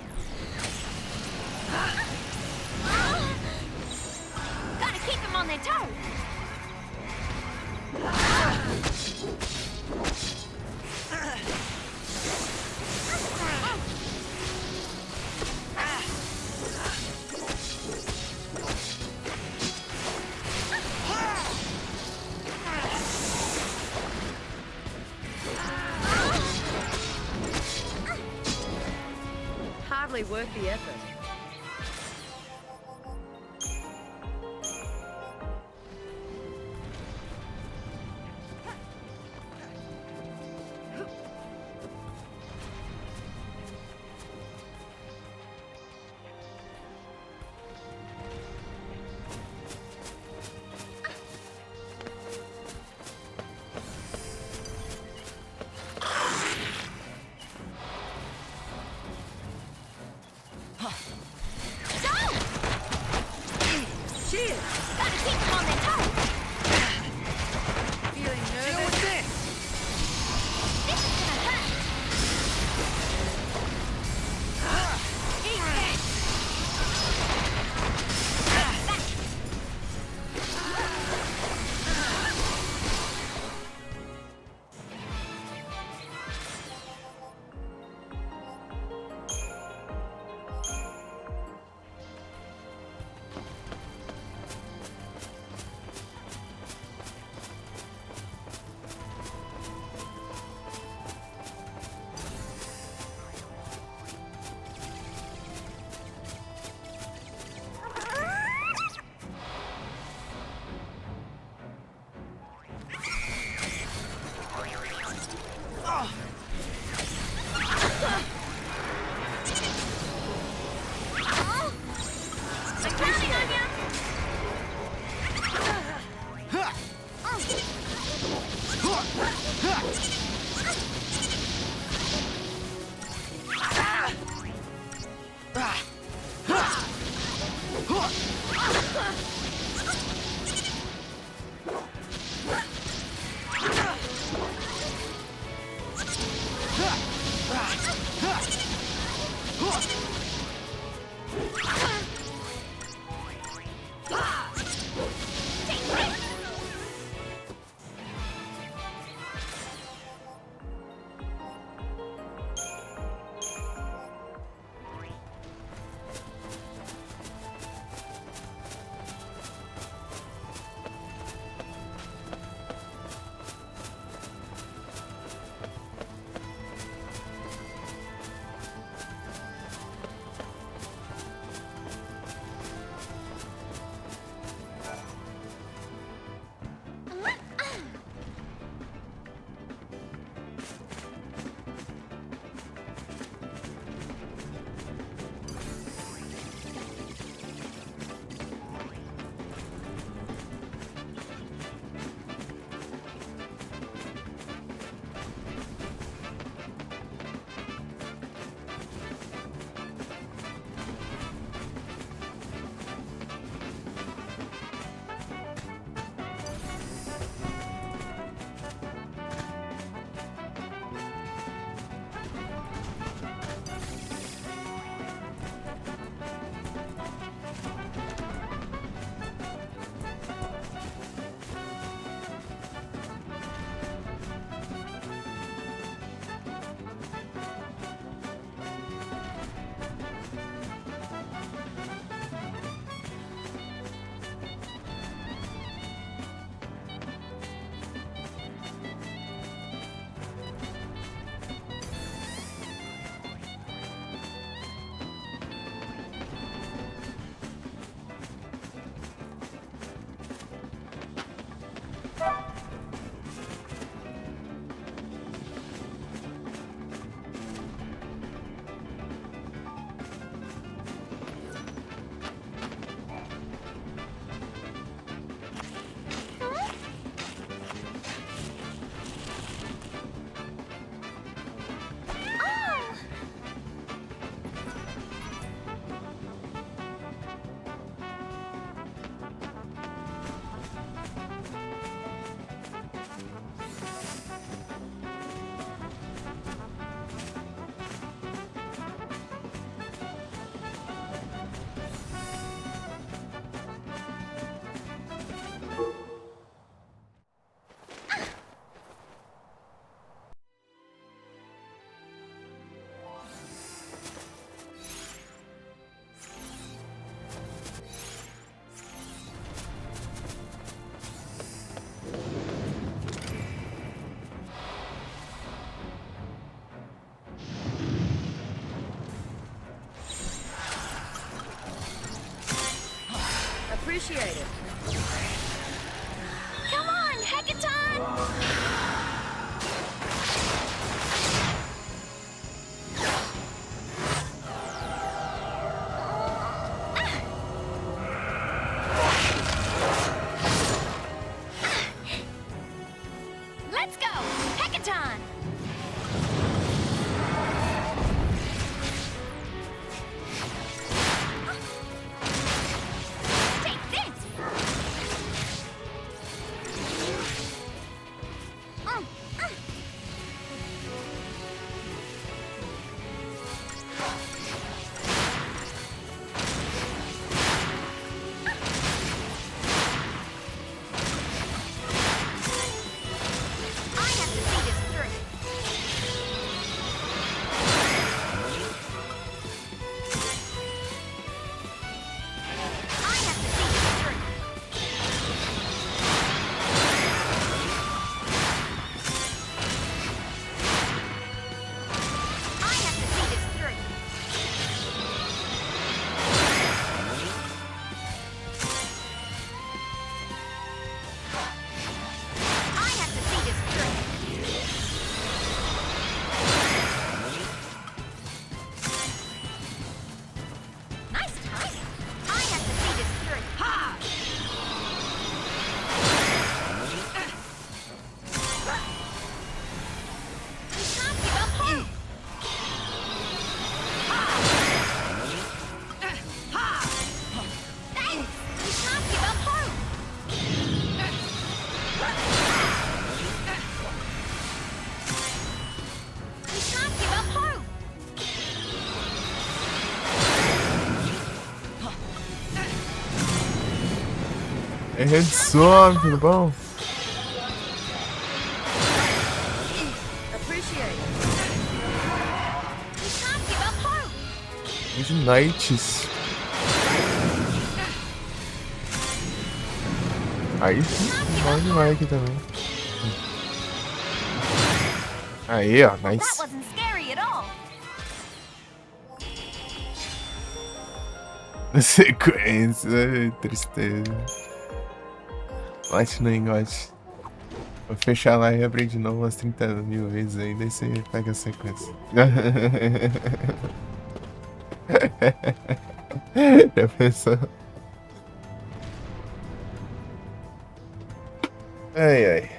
Gotta keep them on their toes. Hardly worth the effort. Cheers! Gotta keep them on their toes. Feeling Deal nervous? with this. This is gonna hurt. Eat this! I'm counting on you. Appreciate it. Come on, Hecaton! Let's go! Hecaton! Take this! I have to see this through. I have to see this through. I have to see this through. I have to see this through. Nice timing. I have to see this through. Ha! You can't give up hope. Thanks. You can't give up hope. You can't give up hope. É Redsome, tudo bom? Appreciate it. You can't give up hope. Ignites. Aí sim, pode like também. Aí, ó, That nice. wasn't scary at all. Sequência, tristeza. Bate no engote. Vou fechar lá e abrir de novo umas 30 mil vezes aí, daí você pega a sequência. Já pensou? Ai, ai.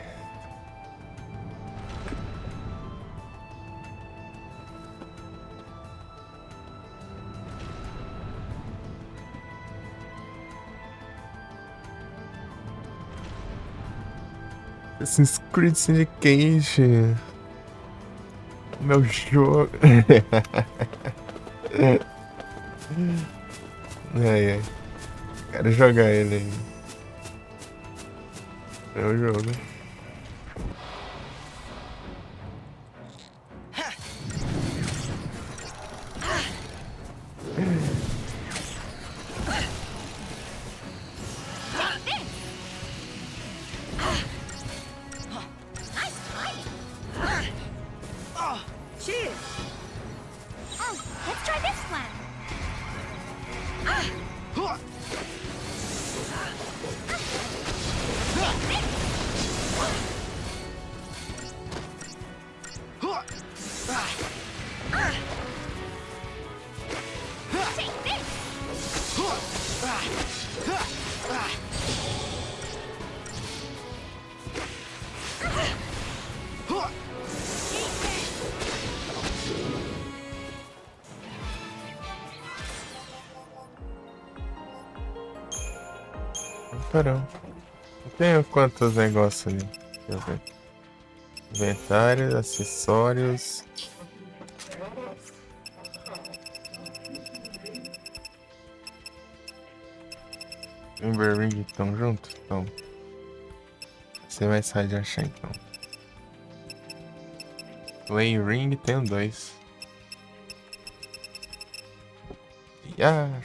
Assassin's Creed Syndicate. Meu jogo. Ai, ai. Quero jogar ele aí. Meu jogo. Take this. Nice timing. Cheers. Oh, let's try this one. Take this. Caramba. Eu tenho quantos negócios ali? Deixa eu ver. Inventário, acessórios. Ember Ring estão juntos? Então. Você vai sair de achar então. Play Ring tem 2. Yeah.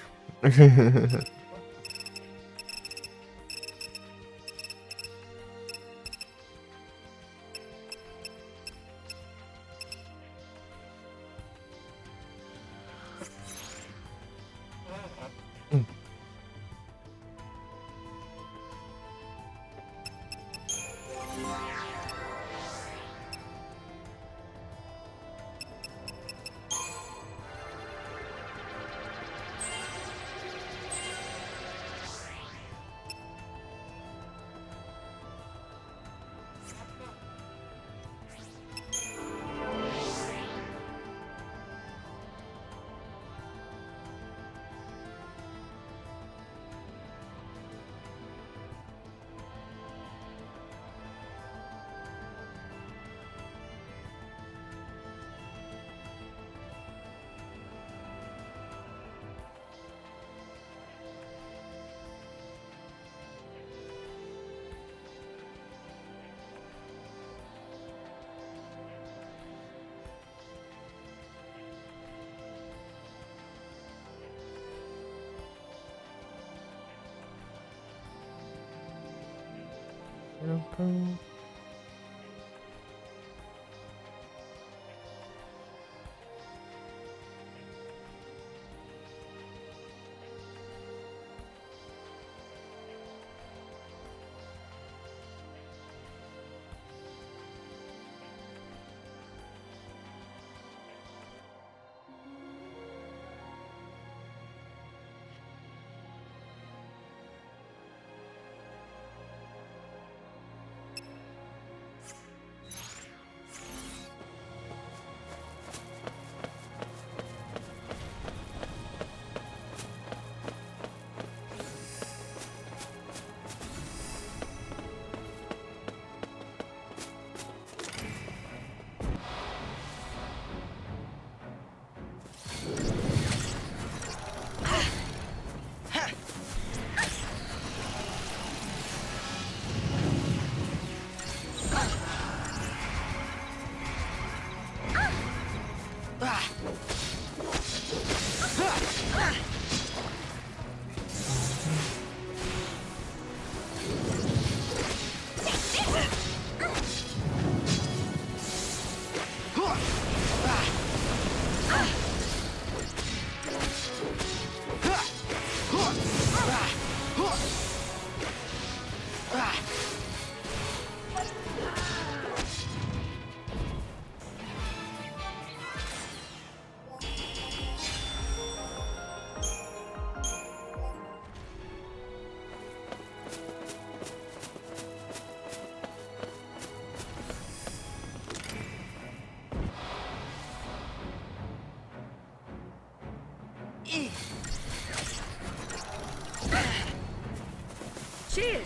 Cheers!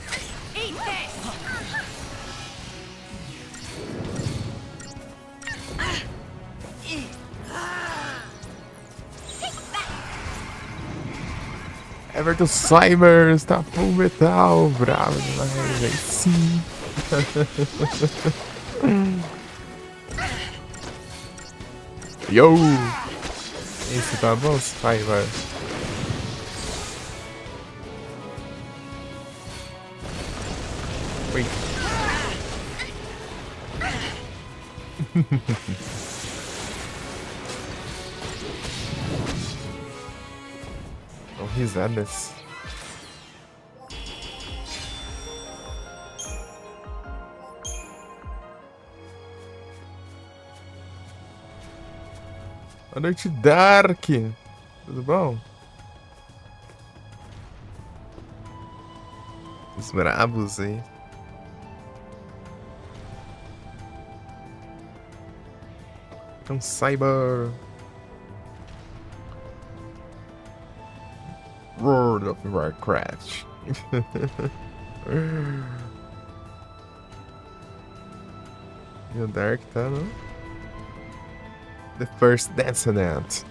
Eat this! Everton Cyber está full metal, bravo demais, velho. Sim. Yo! Esse tá bom, Cyber. Oi. São risadas. Boa noite, Dark. Tudo bom? Os brabos aí. Então, Cyber. World of Warcraft. E o Dark tá no The First Descendant.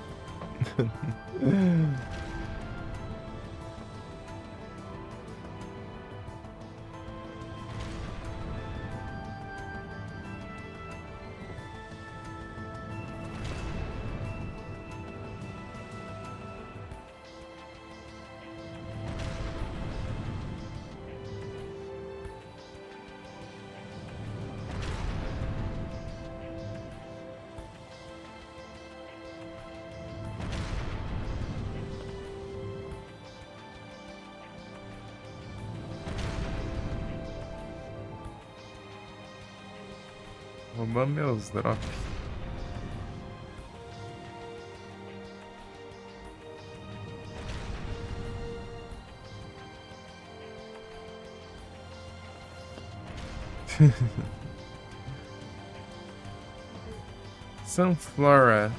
Roubando meus drops. Sunflora.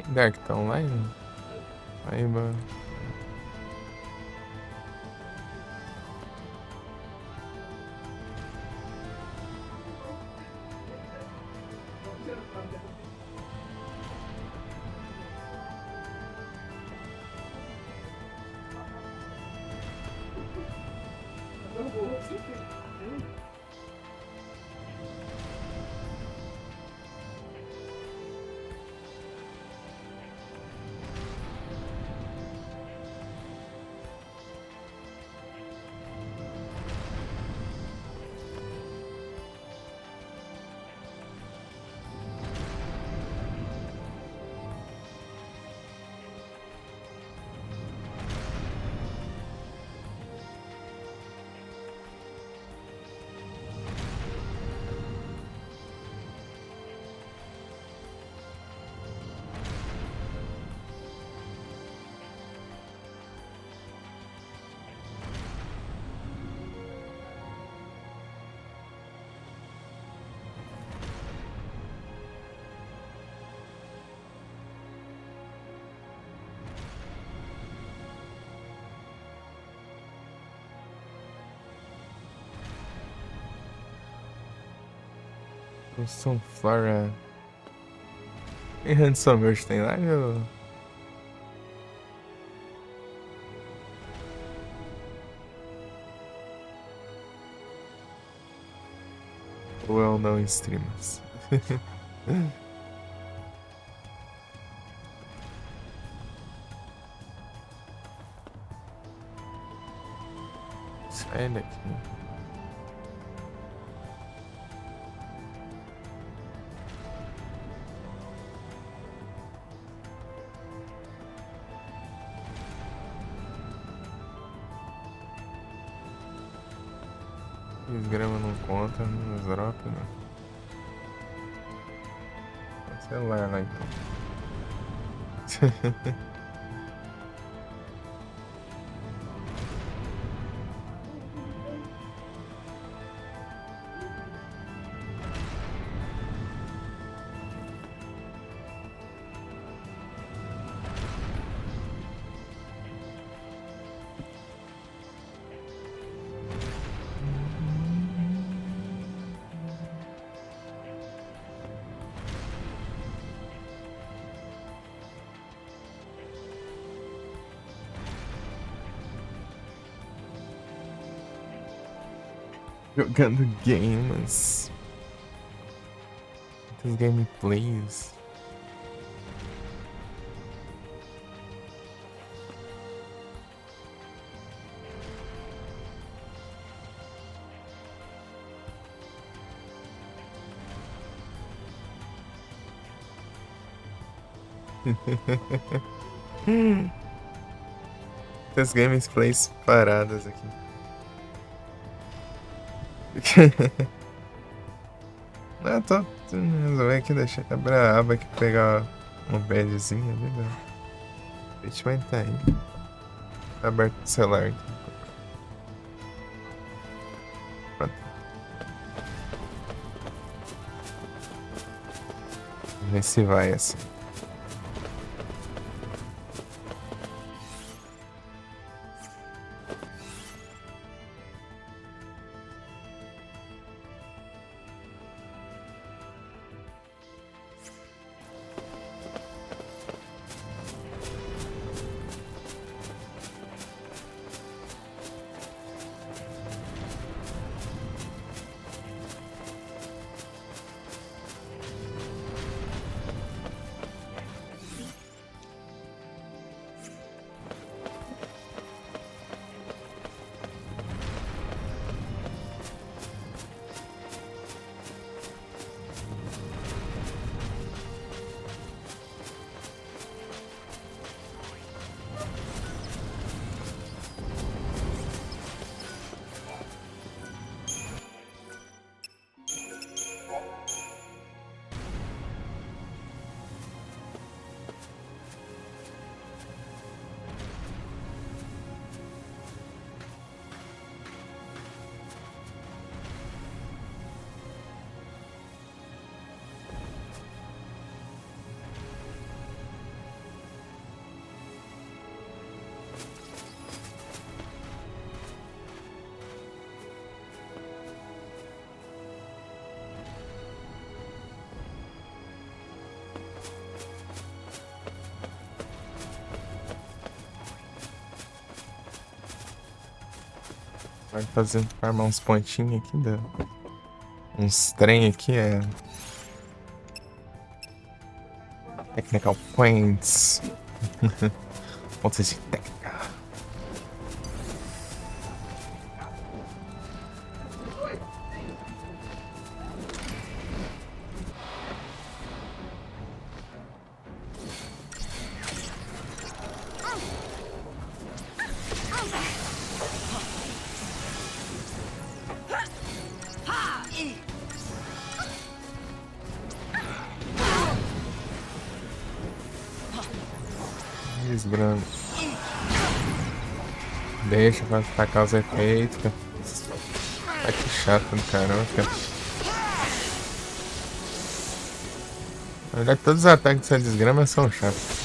Dark tá online? Aí, mano. O Sunflora. E Handsome Bird tem live ou... Ou eu não streamas? Sai daqui. Grama não conta, nos drop não. Celular lá então. Jogando games. Muitos gameplays. Muitas gameplays paradas aqui. Não, tô resolvendo aqui, deixa eu abrir a aba aqui, pegar uma badzinha ali, né? A gente vai estar aí. Tá aberto o celular. Pronto. Vamos ver se vai assim. Vai fazendo farmar uns pontinhos aqui, uns trem aqui, Technical Points. Pontos de técnica. Desgrama. Deixa pra atacar os efeitos. Ai, que chato do caramba, cara. Na verdade, todos os ataques dessa desgrama são chatos.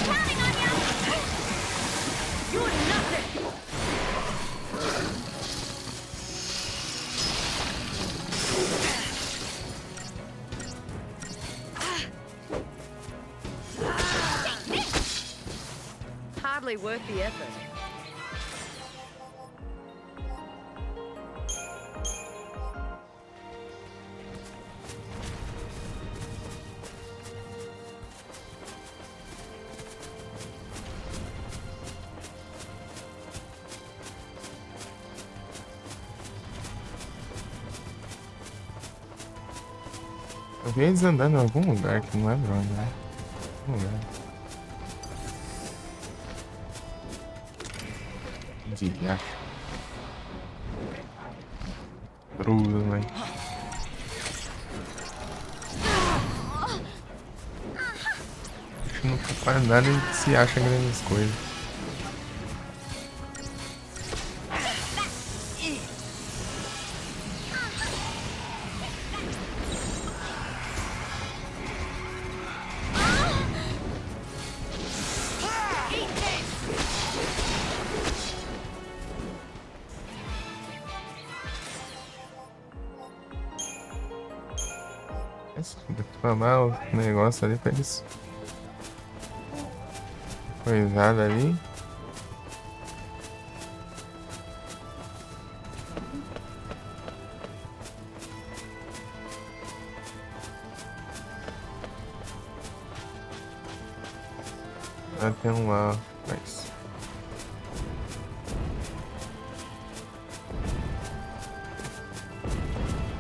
Counting on you! You're nothing! Hardly worth the effort. Eu vi eles andando em algum lugar que não lembro onde, né? Algum lugar. Diacho. Truda, mãe. Acho que nunca faz nada e se acha grandes coisas. Tomar o negócio ali pra eles. Coisada ali. Ah, tem um lá, mas...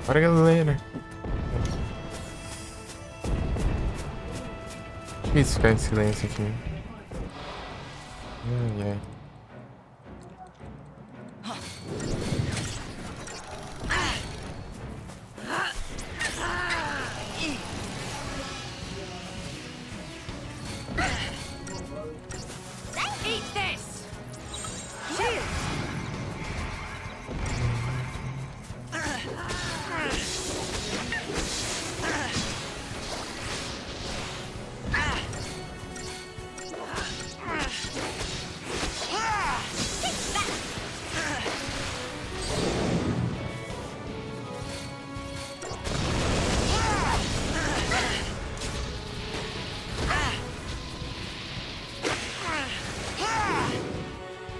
Bora, galera. Difícil ficar em silêncio aqui. Ai, ai. Eat this! Cheers!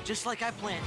Just like I planned.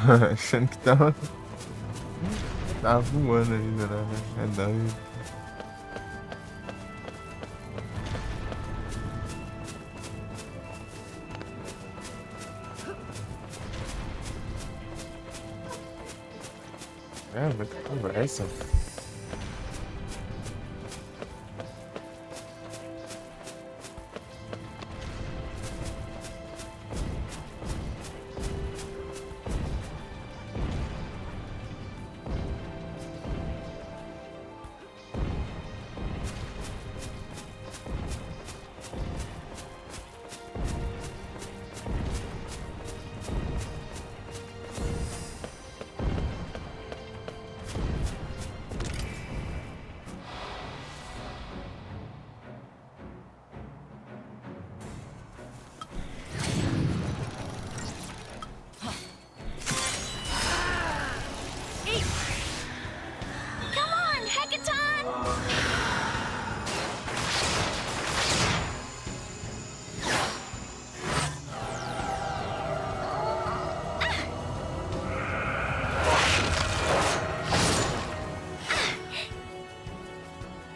Achando que tava voando ainda, né? É doido. É, muita conversa. Come on, Hecaton!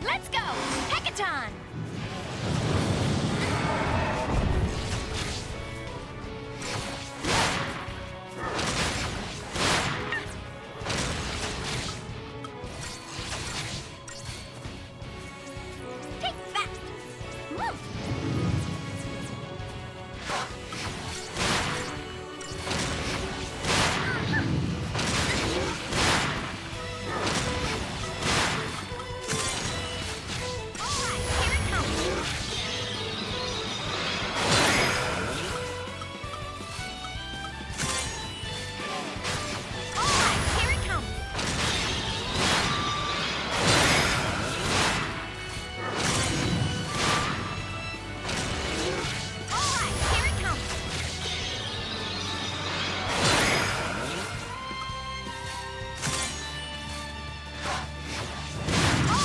Let's go, Hecaton! Take that! Woo! Alright, here it comes! Alright, here it comes! Alright, here it comes! Alright, here it comes!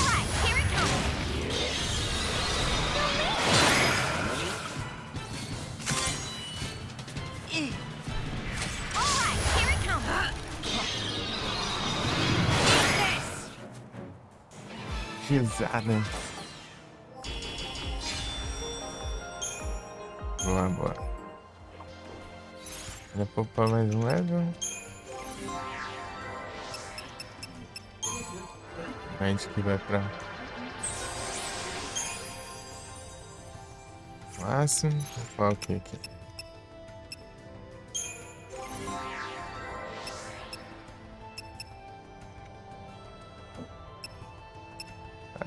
Alright, here it comes! Pisada. Boa, boa. Vou poupar mais um level. A gente que vai pra máximo. Vou falar o que aqui?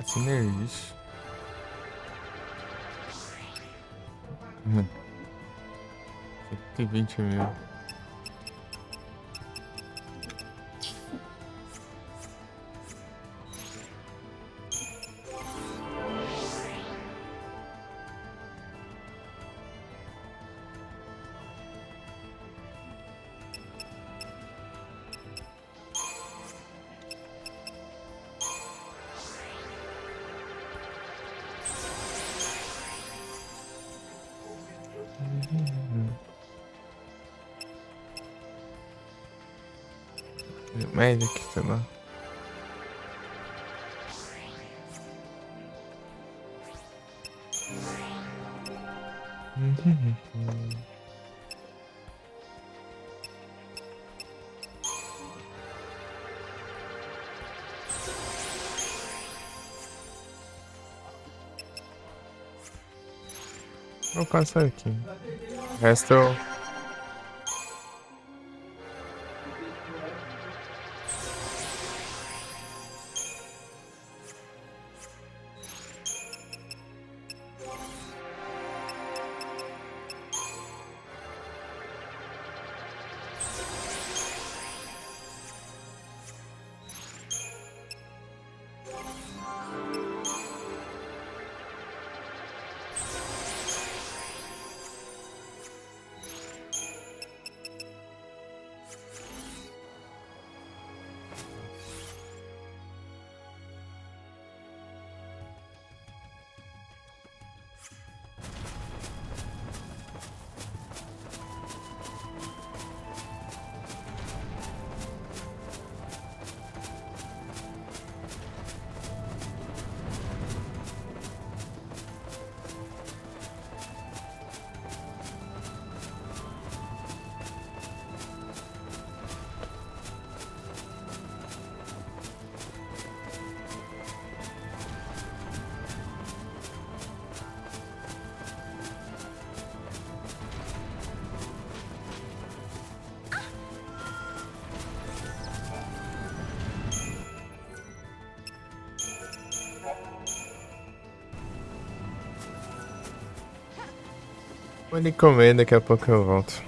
Sinergia. 120 mil. Mais aqui, sei lá. Vou passar aqui. O resto eu... Vou ali comer, daqui a pouco eu volto.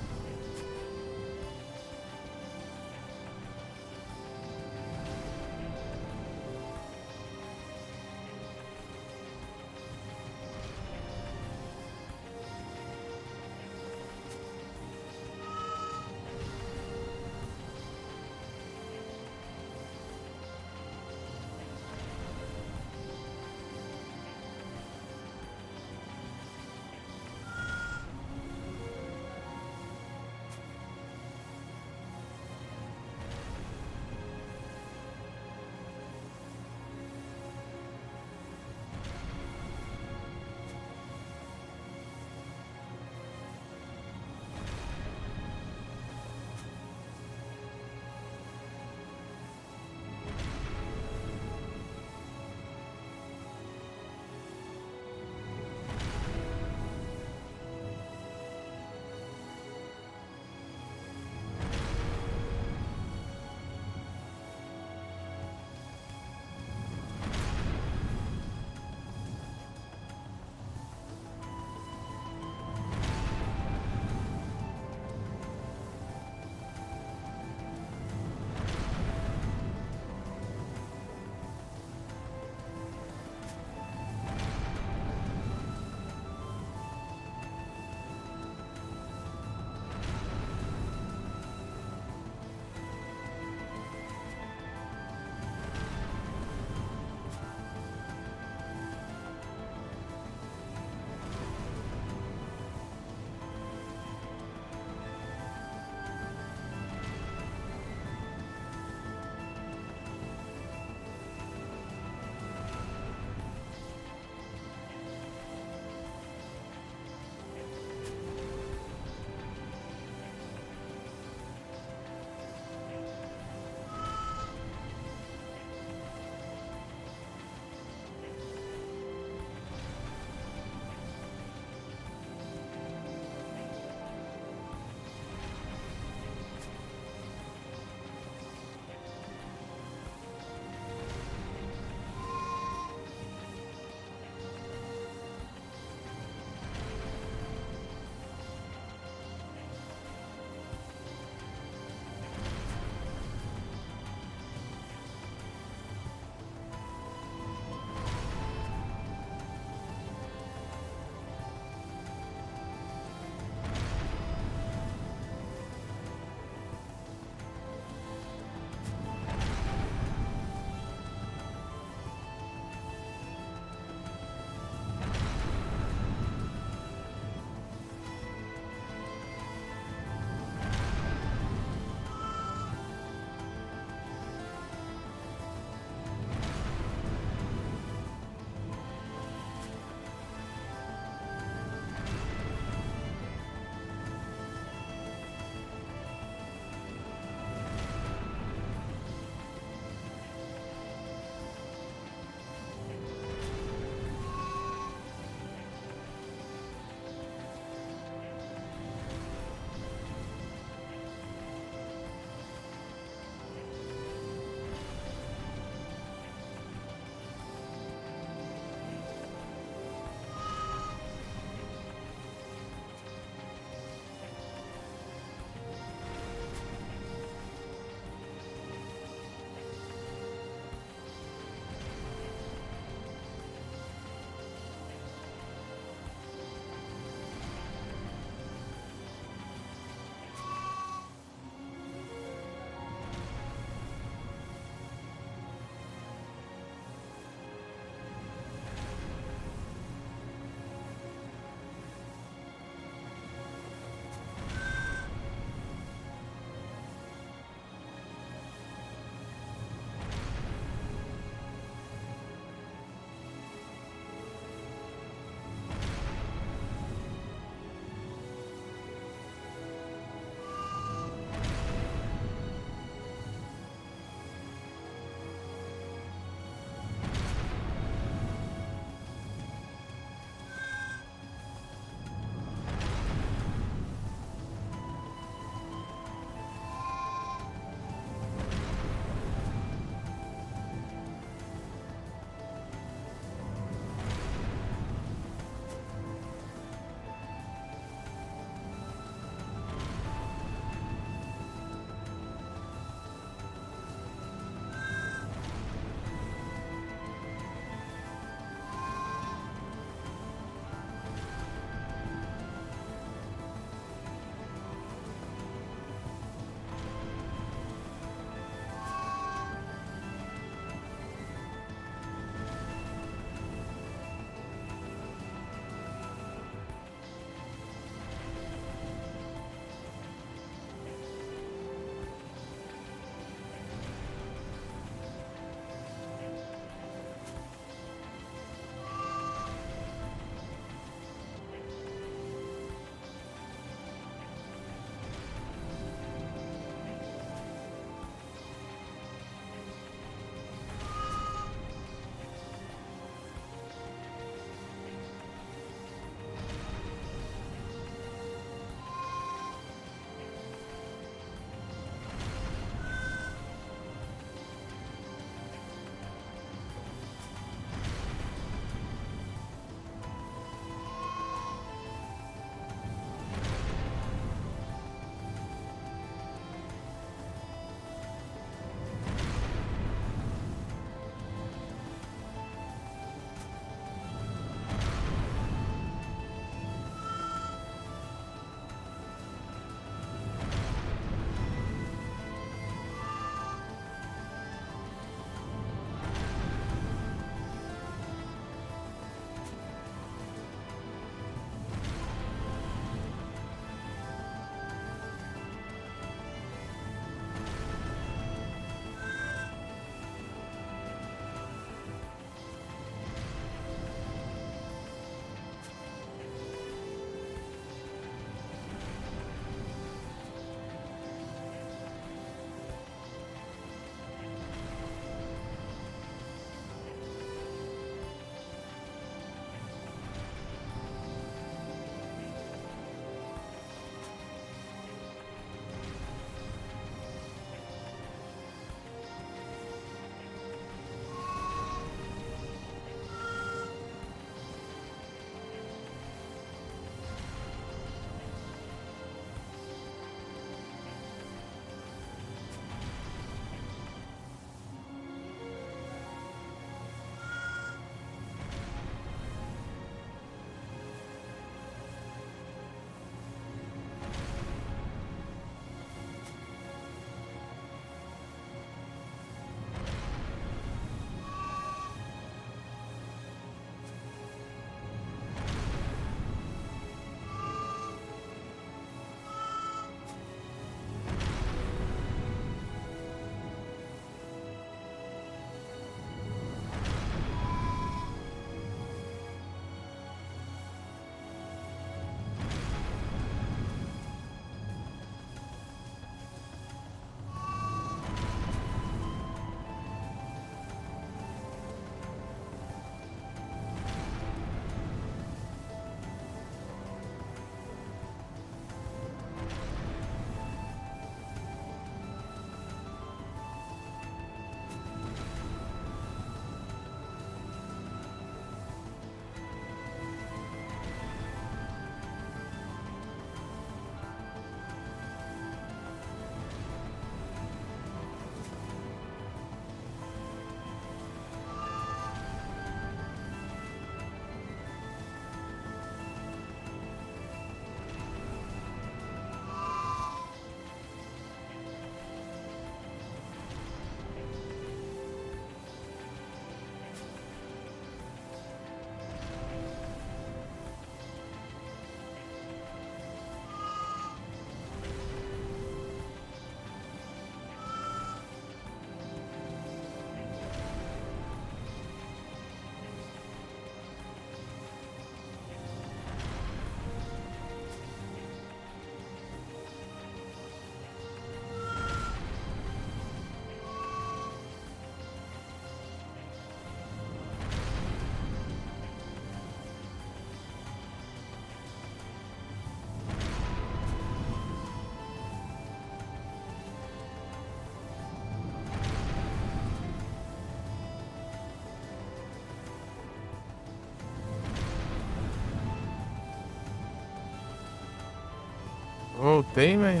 Voltei, mas...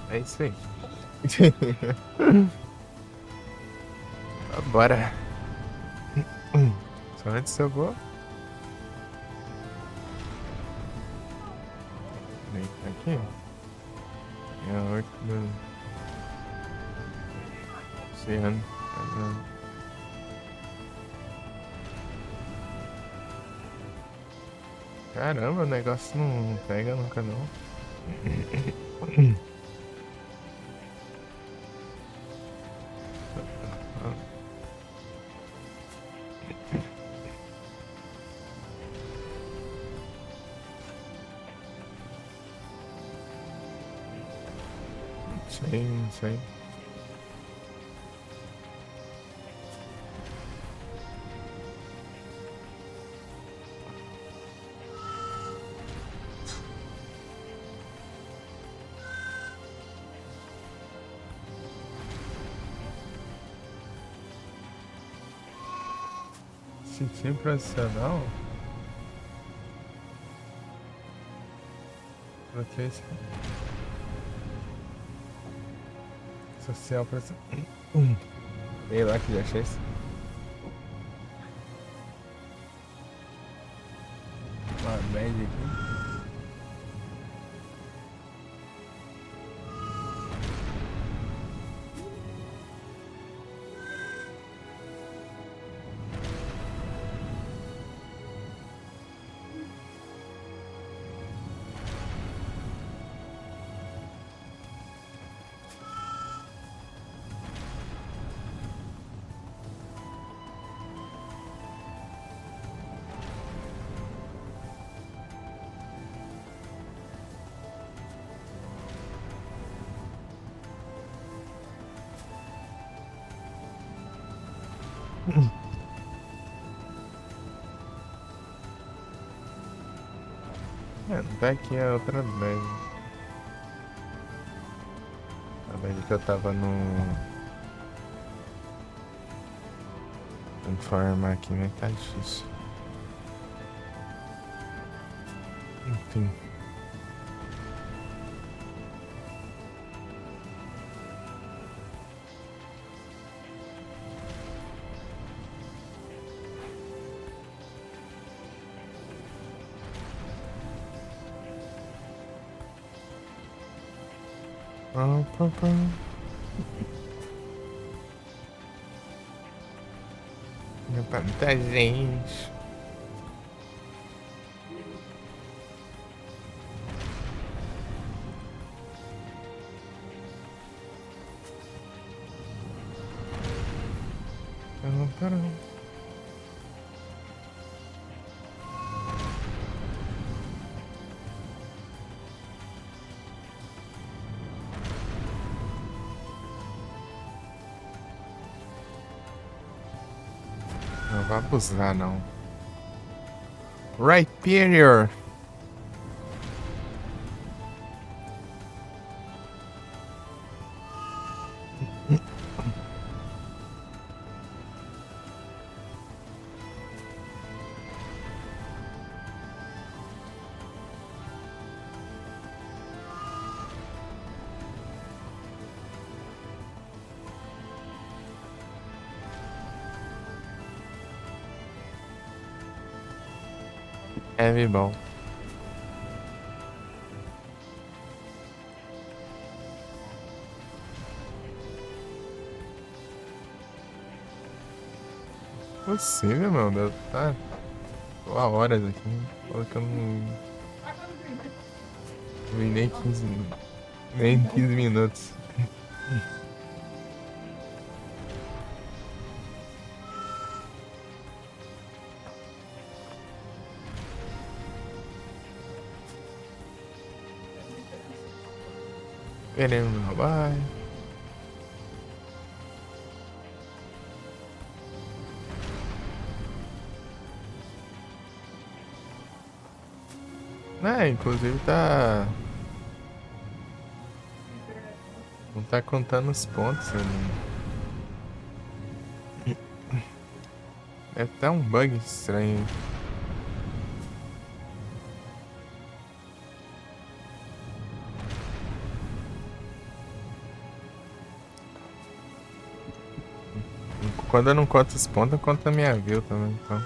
É isso aí. Bora. Só antes eu vou... Vem aqui. É a horta do... Oceano. Caramba, o negócio não pega nunca não. Não sei. Sistema profissional? O que é isso? Social profissional. Sei lá que já achei isso. Uma média aqui. Daqui é outra vez. A vez que eu tava no... Transformar aqui, mas tá difícil. Enfim. Vantagens. Não vai abusar, não. Rhyperior. Heavy ball. Possível, meu Deus. Tá. Tô há horas aqui. Fala que eu não vi nem 15 minutos. Nem 15 minutos. Querendo meu pai. Inclusive tá... Não tá contando os pontos ali. Deve estar um bug estranho. Quando eu não conto os pontos, eu conto a minha view também, então.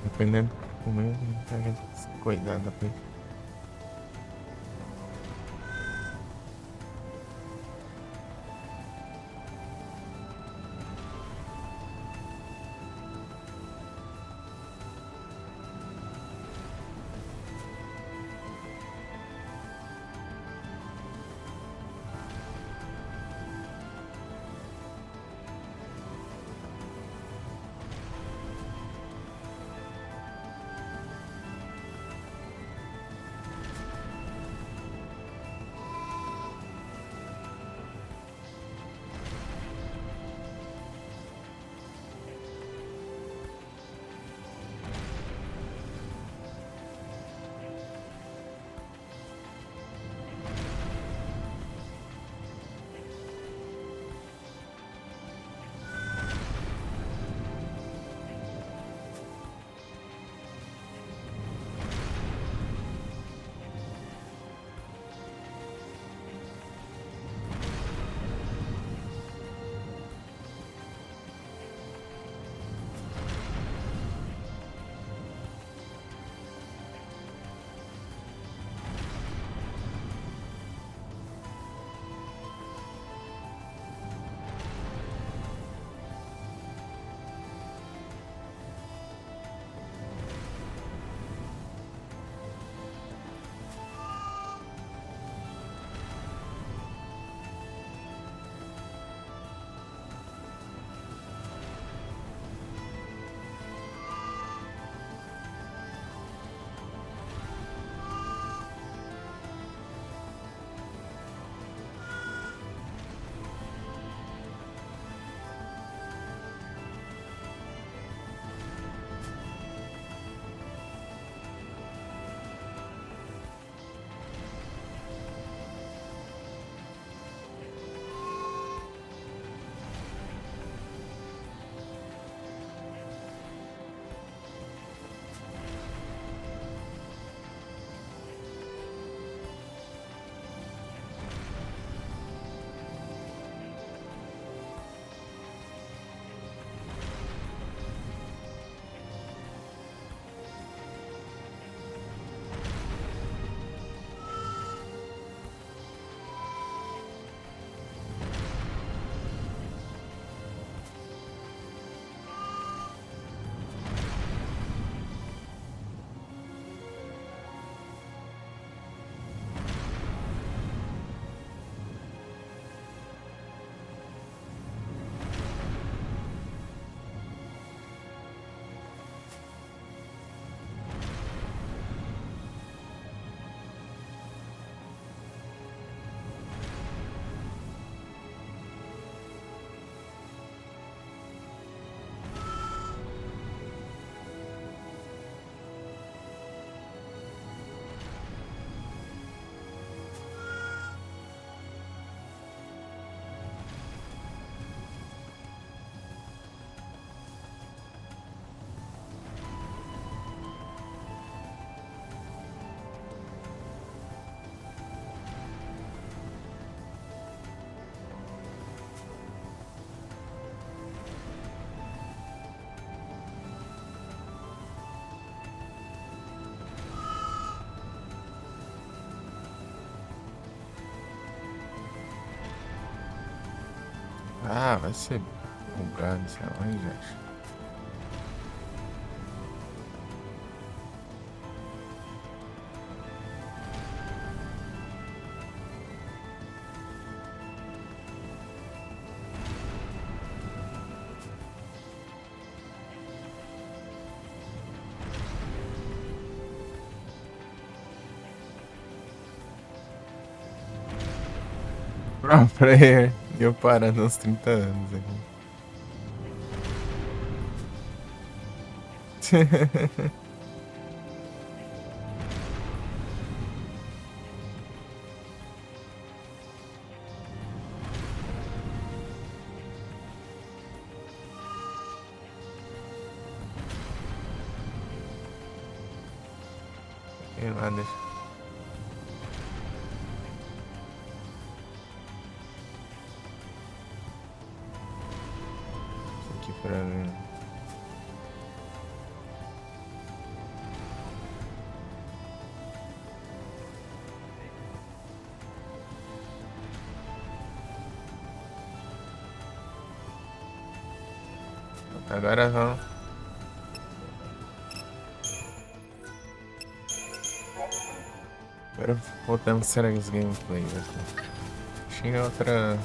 Dependendo do comer, a gente se cuidar da coisa. Ah, vai ser bugado, sei lá, gente. Pro player, e eu parando uns 30 anos aqui. Sei lá, deixa. Isso aqui pra ver. Agora vamos. Agora voltamos a ser as gameplays aqui. Tinha outra.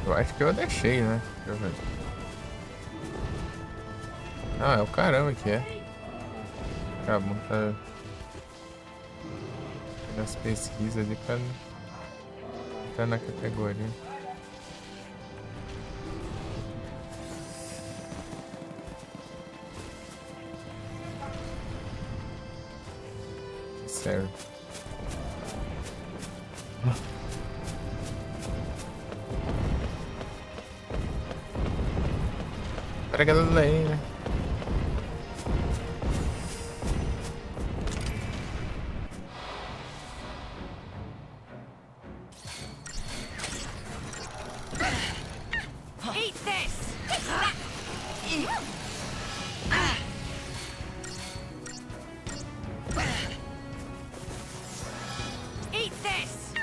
Eu acho que eu deixei, né? Deixa eu ver. Ah, é o caramba que é. Acabou, tá. Nas pesquisas ali pra. Tá na categoria. Sério. Pega tudo aí, né? Eat this! Eat this!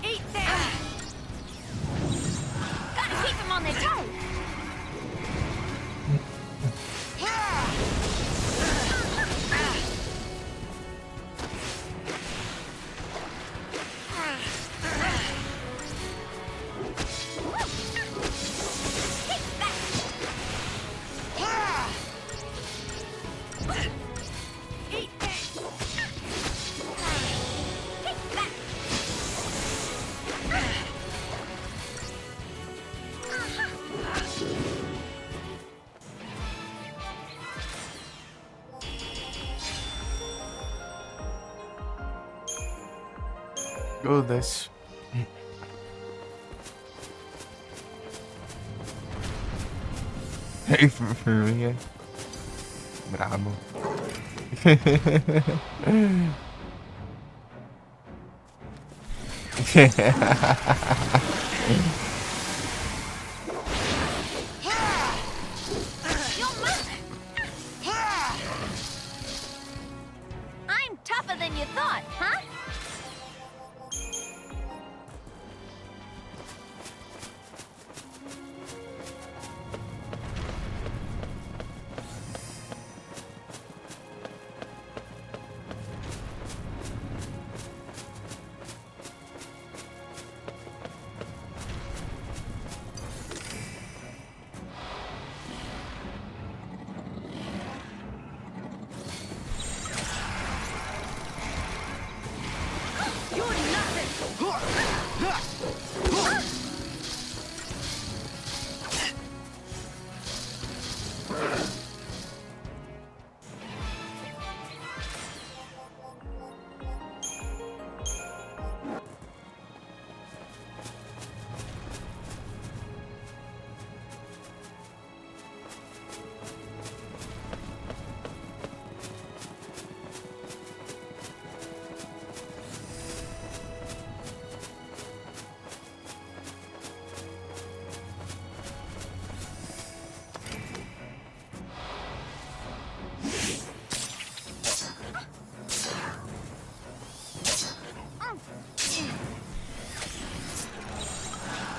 Eat this! Gotta keep them on their toes. Eat this! Todas. Ei, formiga. Brabo. I'm tougher than you thought, huh? You're nothing!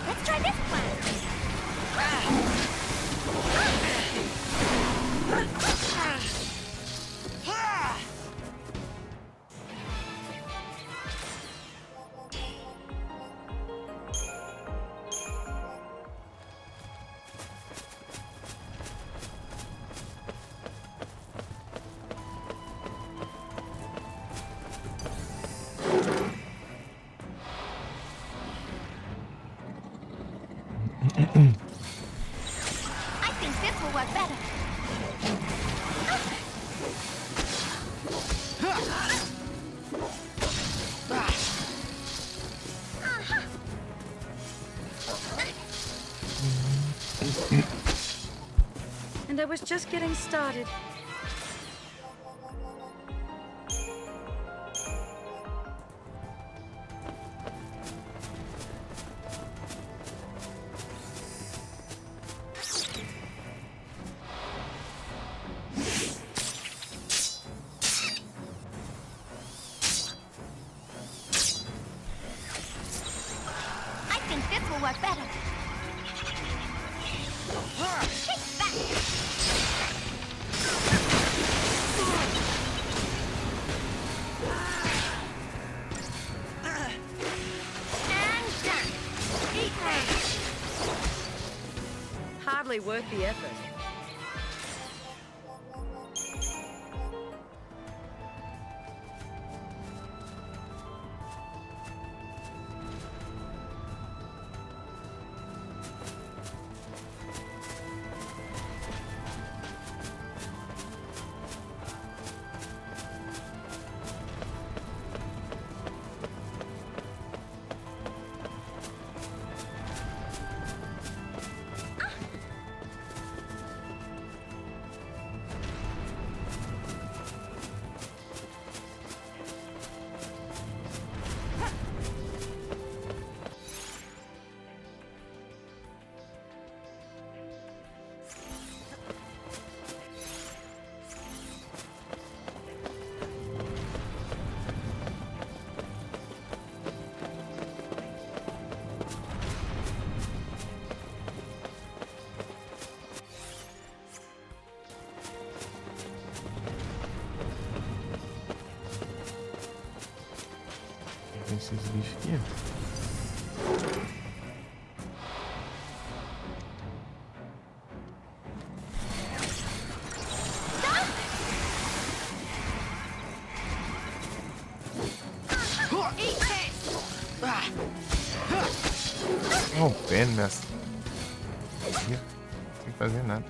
Let's try this plan. I think this will work better. And I was just getting started. I think this will work better. Take that! And done. Eat this! Hardly worth the effort. Esses bichos aqui. Eat this! Ó, o pé nessa. Sem fazer nada.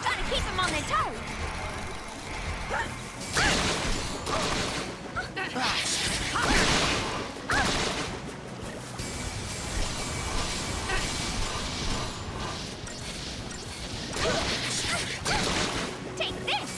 Gotta keep them on their toes. Take this.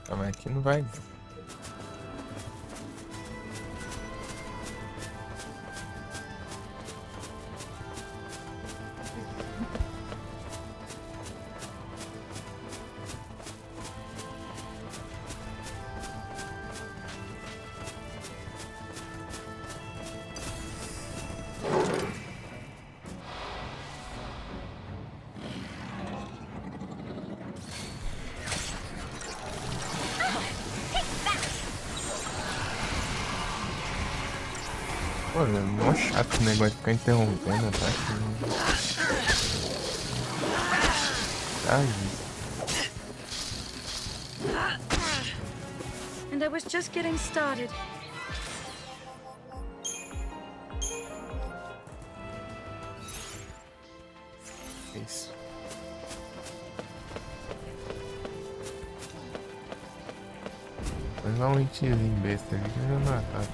Calma, aqui não vai. Pô, é mó chato esse negócio de ficar interrompendo, tá? Ai, And I was just getting started. isso. Mas dá um hitzinho besta ali que eu já não ataco.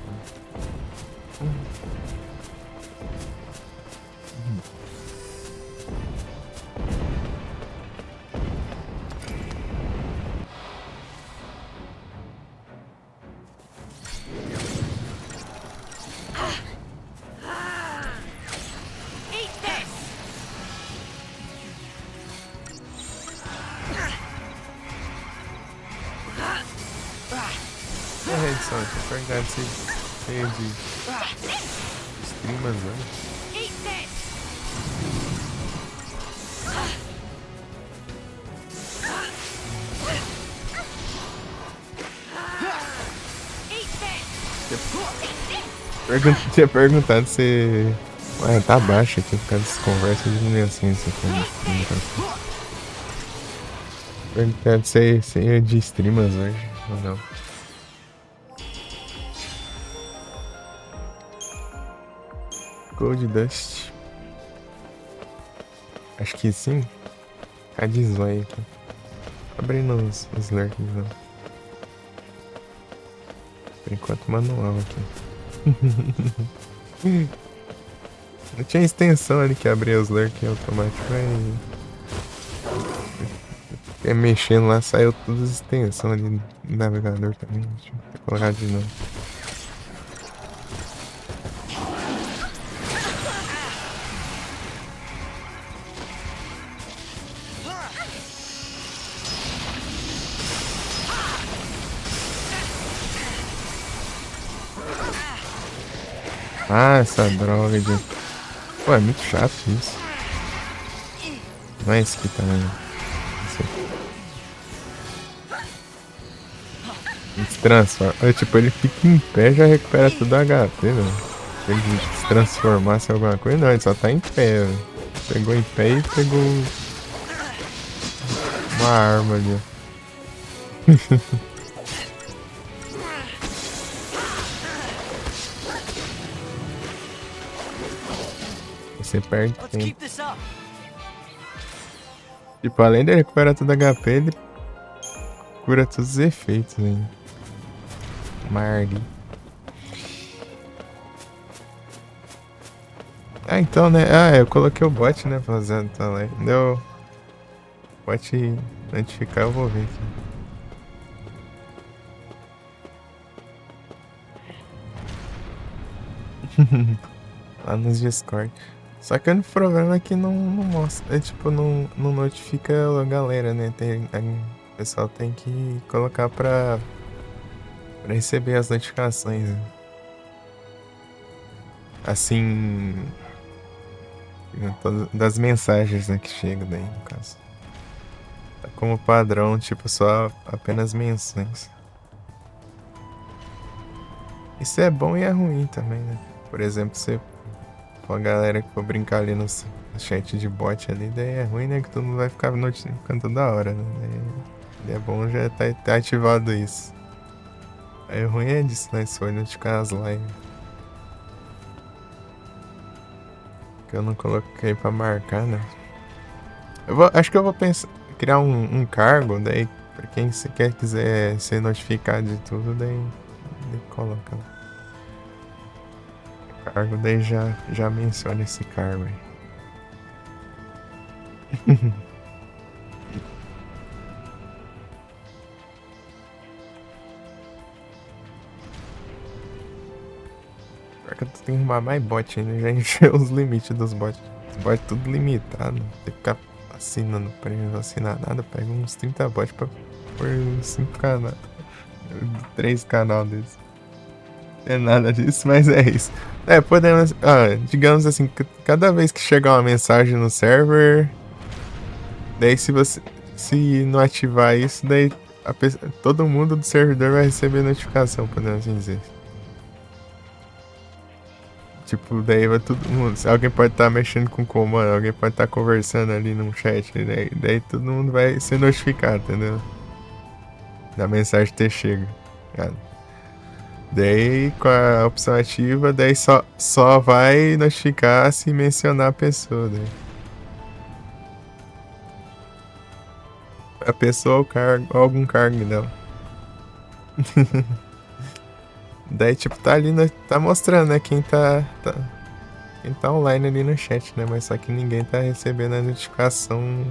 atenção, eu tinha perguntado se é de streamers, né? Eat this! Eat this! Tinha perguntado se... Ué, tá baixo aqui, por causa dessa conversa de assim, esse microfone. Perguntando se é de streamers hoje ou não. Gold Dust. Acho que sim. A de zóio aqui. Abrindo os lurks, não. Por enquanto, manual aqui. Não tinha extensão ali que abria os lurks automático. Aí... mexendo lá, saiu todas as extensões ali no navegador também. Deixa eu colocar de novo. Ah, essa droga de... Pô, é muito chato isso. Não é esse aqui também. Ele se transforma. Tipo, ele fica em pé e já recupera tudo HP, velho. Se ele se transformasse em alguma coisa, não, ele só tá em pé, velho. Pegou em pé e pegou uma arma ali, ó. Você perde Let's tempo. keep this up. Tipo, além de recuperar todo HP, ele cura todos os efeitos ainda. Marley. Ah, então, né? Ah, eu coloquei o bot, né? Fazendo tá lá. Deu. O bot notificar, eu vou ver aqui. Lá nos Discord. Só que o problema é que não mostra. É tipo, não notifica a galera, né? O pessoal tem que colocar pra receber as notificações. Né? Assim. Das mensagens, né? Que chegam daí, no caso. Tá como padrão, tipo, só apenas menções. Isso é bom e é ruim também, né? Por exemplo, você. Com a galera que for brincar ali no chat de bot ali, daí é ruim, né? Que todo mundo vai ficar notificando toda hora, né? Daí é bom já tá ativado isso. Aí o ruim é disso, né? Se for notificar as lives. Que eu não coloquei pra marcar, né? Acho que eu vou criar um cargo, daí pra quem quiser ser notificado de tudo, daí coloca lá. Cargo, daí já menciona esse cargo aí. Pior que eu tenho que arrumar mais bot ainda, já encheu os limites dos bots. Os bots tudo limitado, tem que ficar assinando pra não assinar nada, pega uns 30 bots pra pôr 5 canais. 3 canal desses. É nada disso, mas é isso. Podemos. Digamos assim, cada vez que chegar uma mensagem no server, daí se não ativar isso, daí todo mundo do servidor vai receber notificação, podemos assim dizer. Tipo, daí vai todo mundo. Se alguém pode estar mexendo com comando, alguém pode estar conversando ali num chat, daí todo mundo vai ser notificado, entendeu? Da mensagem ter chego. Daí, com a opção ativa, daí só vai notificar se mencionar a pessoa. Daí. A pessoa ou algum cargo dela. Daí, tipo, tá ali, tá mostrando, né, quem tá online ali no chat, né, mas só que ninguém tá recebendo a notificação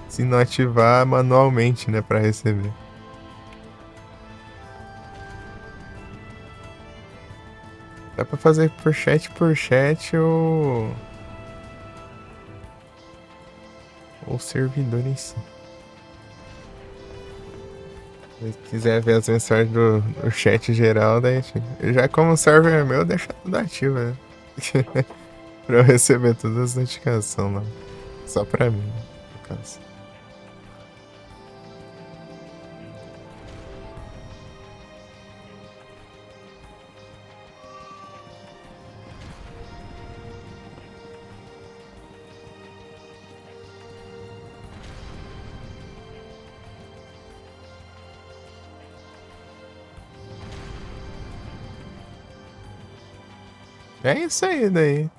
se não ativar manualmente, né, pra receber. Dá pra fazer por chat ou servidor em si. Se quiser ver as mensagens do chat geral, daí já como o server é meu, deixa tudo ativo, né? Pra eu receber todas as notificações lá. Só pra mim, no caso. É isso aí daí.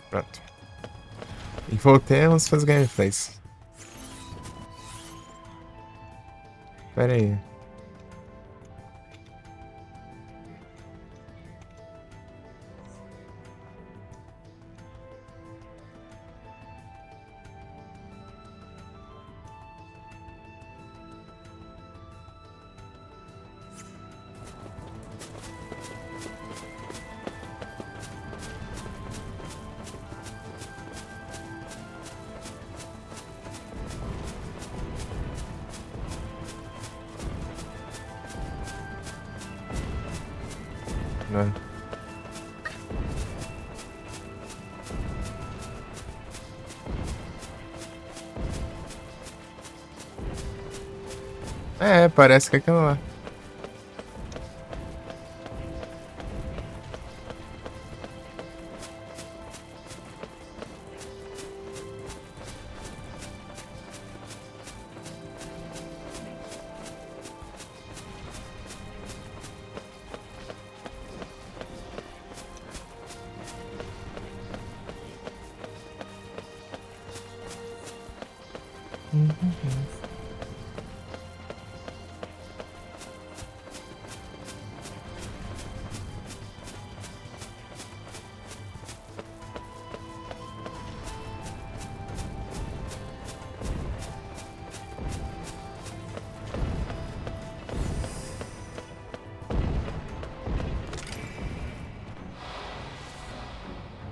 Pronto. E voltemos para as gameplays. Pera aí. Não. É, parece que é aquilo lá.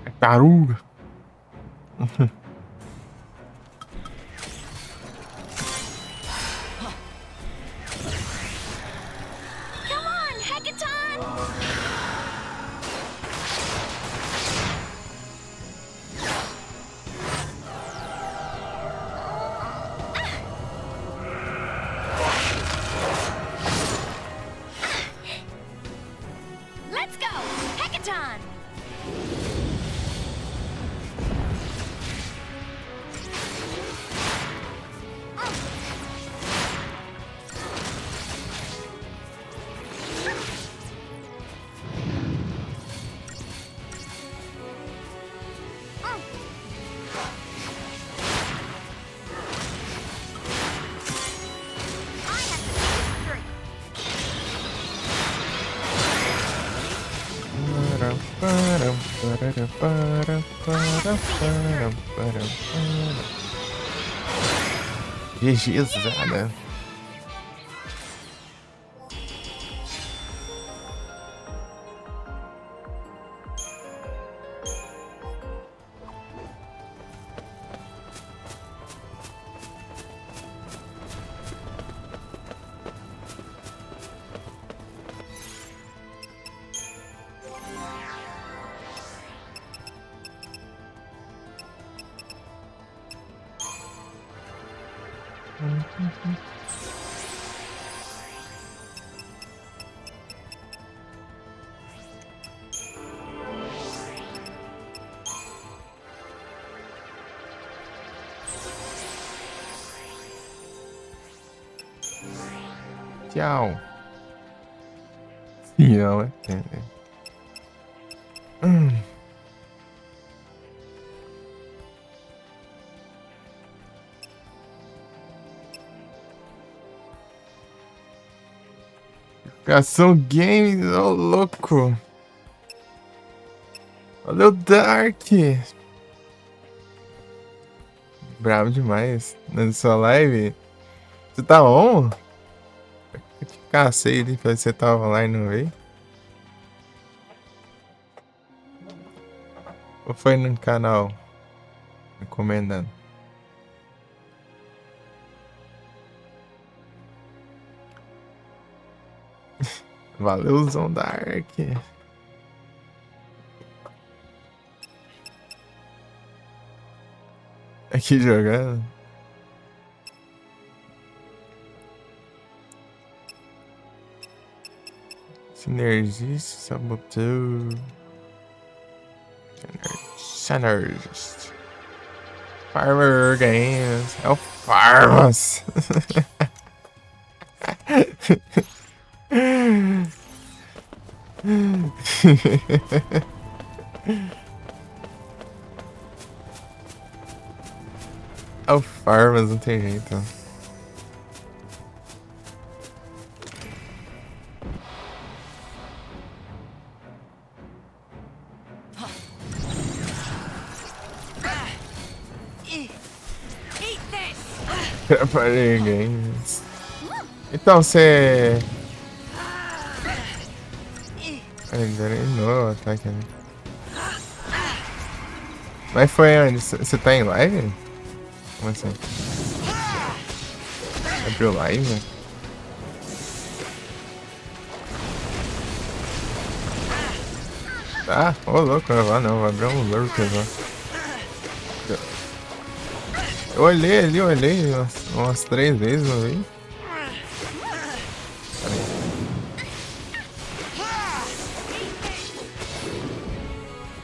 É taruga. Come on, Hackathon! Let's go! Hackathon! I have to see this through. GGzada. Tchau. Tchau, é. Ação Games, ô louco. Olha o Dark. Bravo demais. Na sua live. Você tá on? Eu te cacei ali pra você tava lá e não veio. Ou foi no canal? Recomendando. Valeuzão, Dark. Aqui jogando. Sinergist, saboteur. Synergist. Farmer Games. É o Farmas. É o Farmas, não tem jeito. Eat this! Farmer Games. Então você. Ele drenou o ataque ali. Mas foi onde? Você tá em live? Como assim? Abriu live? Ah, ô louco, não vai não, vai abrir um lurker lá. Eu olhei ali, umas 3 vezes, não vi.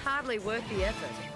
Hardly worth the effort.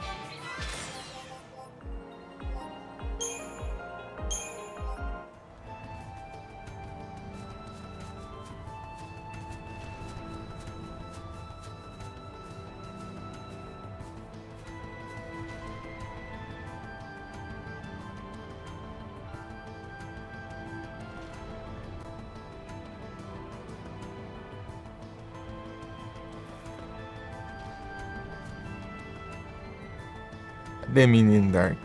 Cadê menino Dark?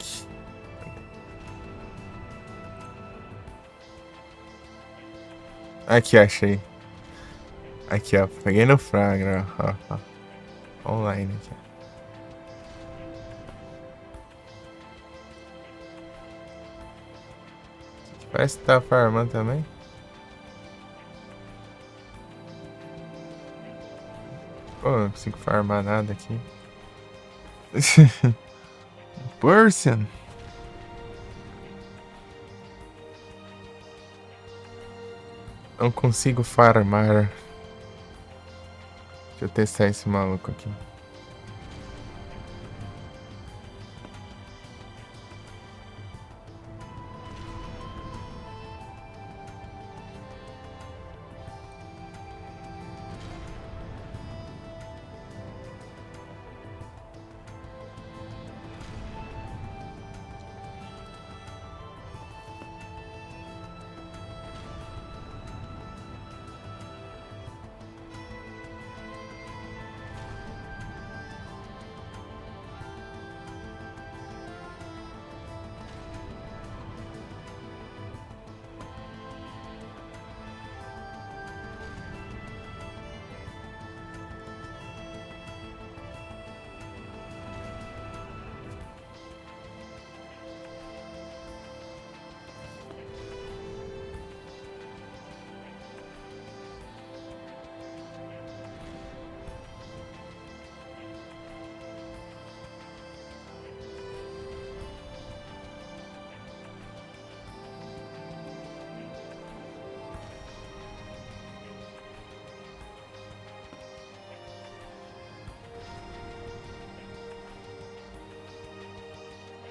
Aqui, achei. Aqui, ó. Peguei no Fragra, ó. Online aqui. Parece que tá farmando também. Pô, não consigo farmar nada aqui. Persian. Não consigo farmar. Deixa eu testar esse maluco aqui.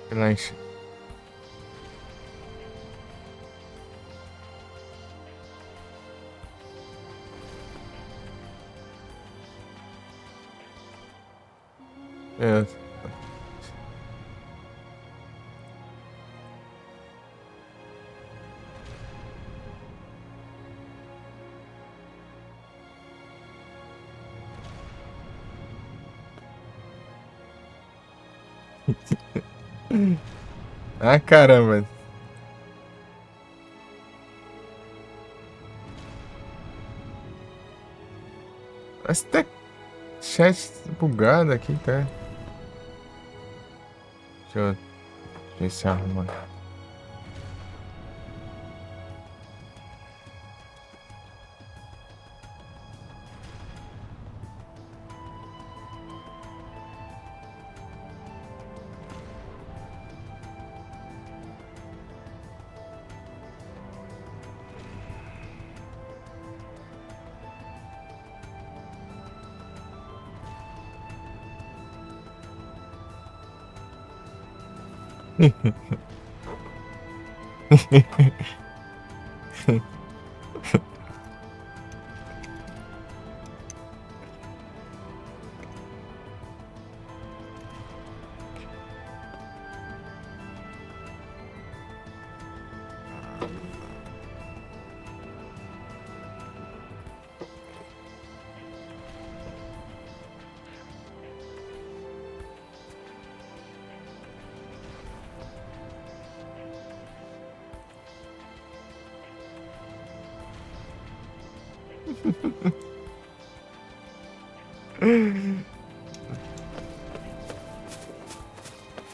Lanche. É. Ah, caramba. Mas tá chat bugado aqui, tá? Deixa eu ver se arruma.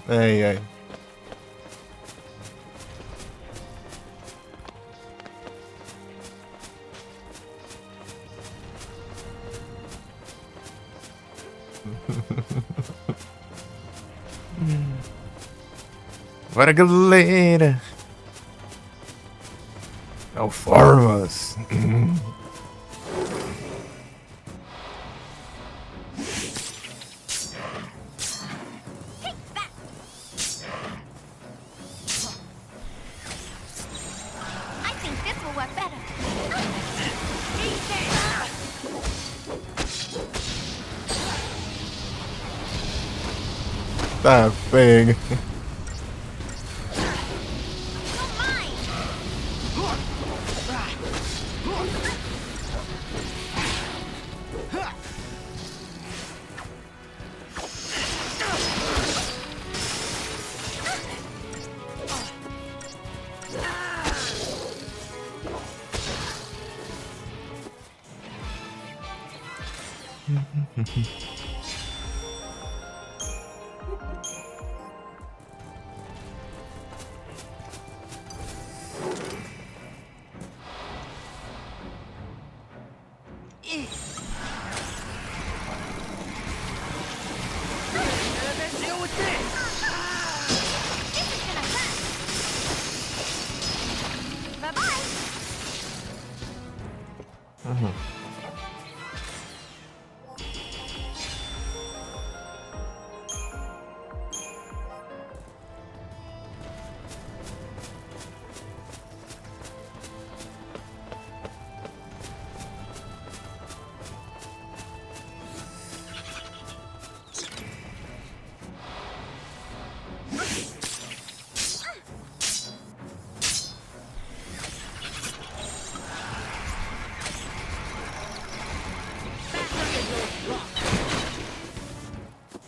Ai, ai. Bora, galera! Alformas! I think this will work better. Tá, pega. You're mine. Deal with this. This is gonna hurt. Bye-bye.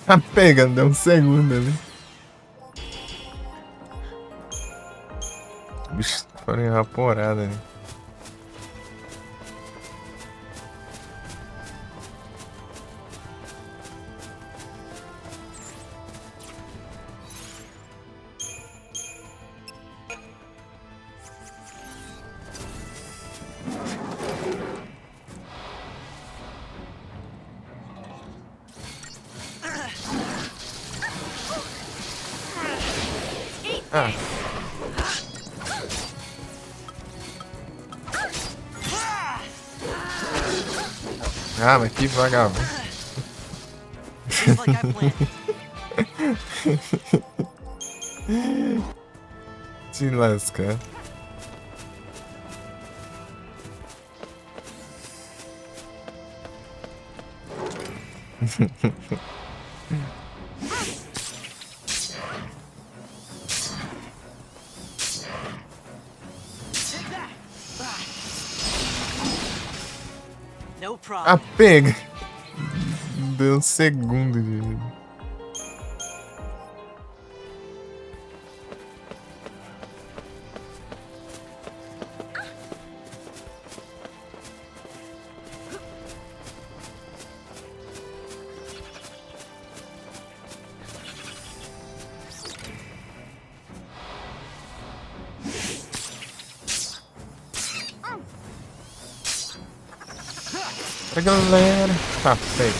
Tá pegando, deu um segundo ali. Bicho, foram evaporados ali. Ah. Ah, mas que vagabundo. Just like I planned. Se lascar. No Ah, problem. pega. Deu um segundo de vida. Pra galera. Tá feito.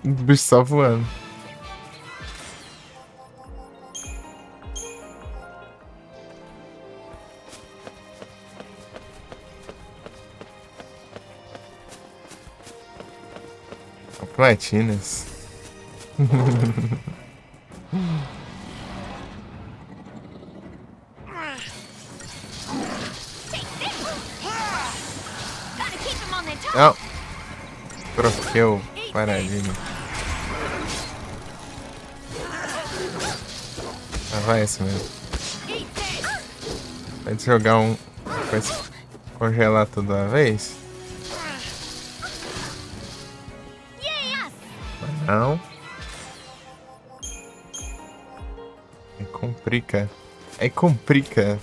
O bicho só voando. Platinas. Gotta keep him on their toes. Não. Troquei o paradigma. Ah, vai esse mesmo. Eat this. Pode jogar um. Pode congelar toda uma vez? Yes. Não. Aí complica. Aí complica.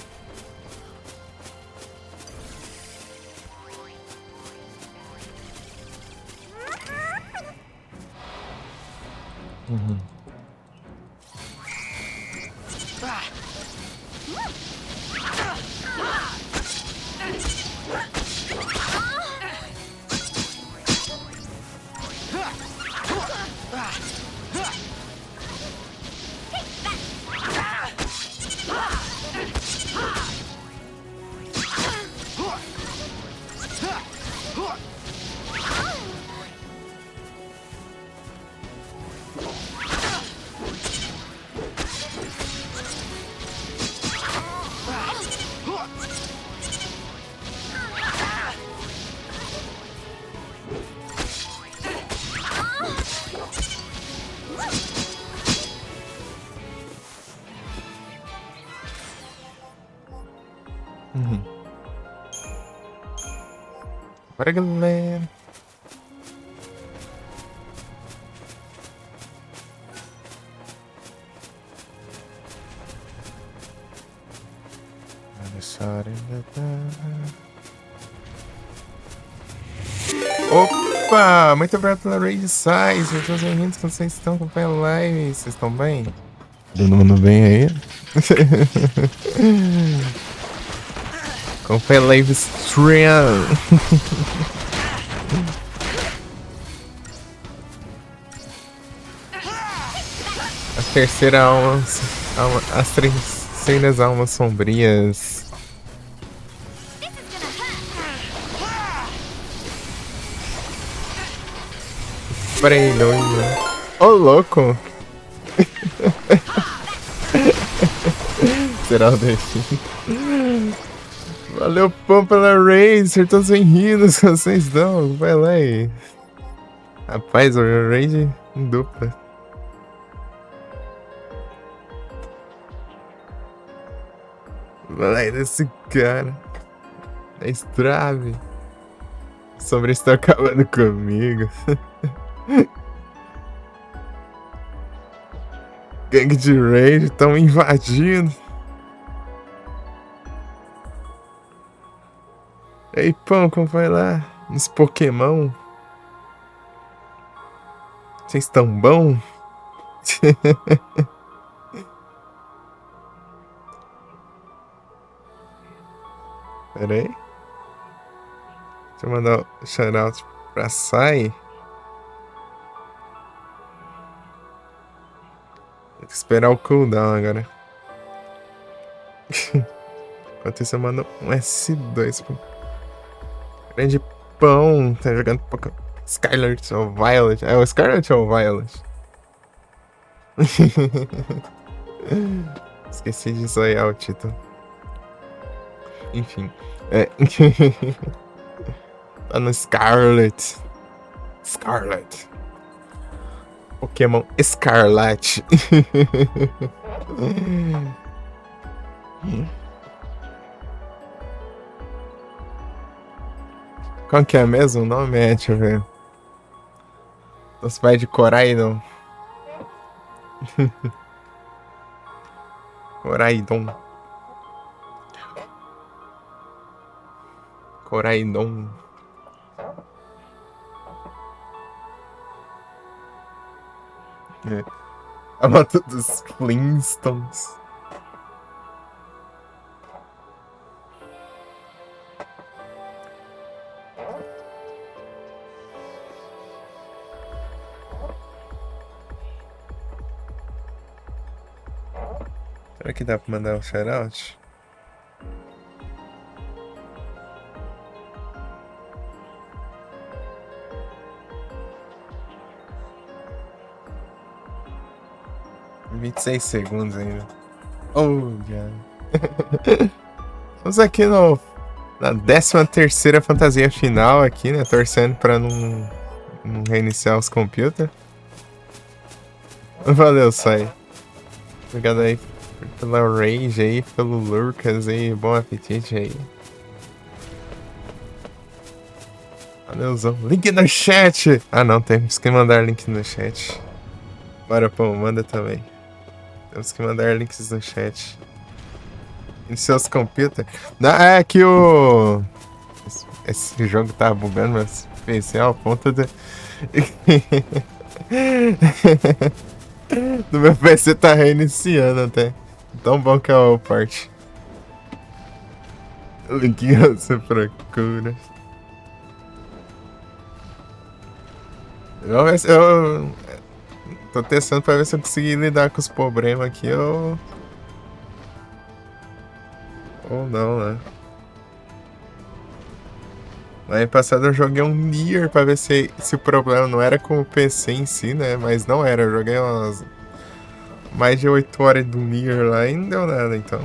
Bora, galera. Opa! Muito obrigado pela Raid Size. Eu tô bem-vindos quando vocês estão com a live. Vocês estão bem? Todo mundo bem aí? Com a live stream. A terceira alma, as terceiras almas sombrias. This is gonna hurt. Freilonha. Ô, louco! Será o destino? Valeu, pão, pela raid. Acertou bem-vindos. Vocês dão. Vai lá aí. Rapaz, o raid em dupla. Vai lá aí desse cara. É estrave. Sobre está acabando comigo. Gangue de raid estão invadindo. Ei, pão, como vai lá? Nos Pokémon? Vocês estão bom? Pera aí. Deixa eu mandar o shoutout pra Sai. Tem que esperar o cooldown agora. Enquanto isso eu mando um S2 pro grande pão. Tá jogando Pokémon. Scarlet ou Violet? É o Scarlet ou Violet? Esqueci de zoiar o título. Enfim. É. Tá no Scarlet. Scarlet. Pokémon Scarlet. Qual que é mesmo o nome? Deixa eu ver. Os pais de Coraidon. Coraidon. Coraidon. É. A moto dos Flintstones. Será que dá pra mandar um shoutout? $26 ainda. Oh, já. Estamos aqui na 13ª fantasia final aqui, né? Torcendo pra não reiniciar os computers. Valeu, Sai. Obrigado aí pela Rage aí, pelo Lucas aí. Bom apetite aí. Valeuzão. Link no chat! Ah não, temos que mandar link no chat. Bora, pô, manda também. Temos que mandar links no chat. Em seus computers. É que o... Esse jogo tá bugando meu PC ao ponto de... No meu PC tá reiniciando até. Tão bom que é o port. Link você procura. Eu tô testando pra ver se eu consegui lidar com os problemas aqui ou não, né? No ano passado eu joguei um Nier pra ver se o problema não era com o PC em si, né? Mas não era, eu joguei umas mais de 8 horas do Nier lá e não deu nada, então...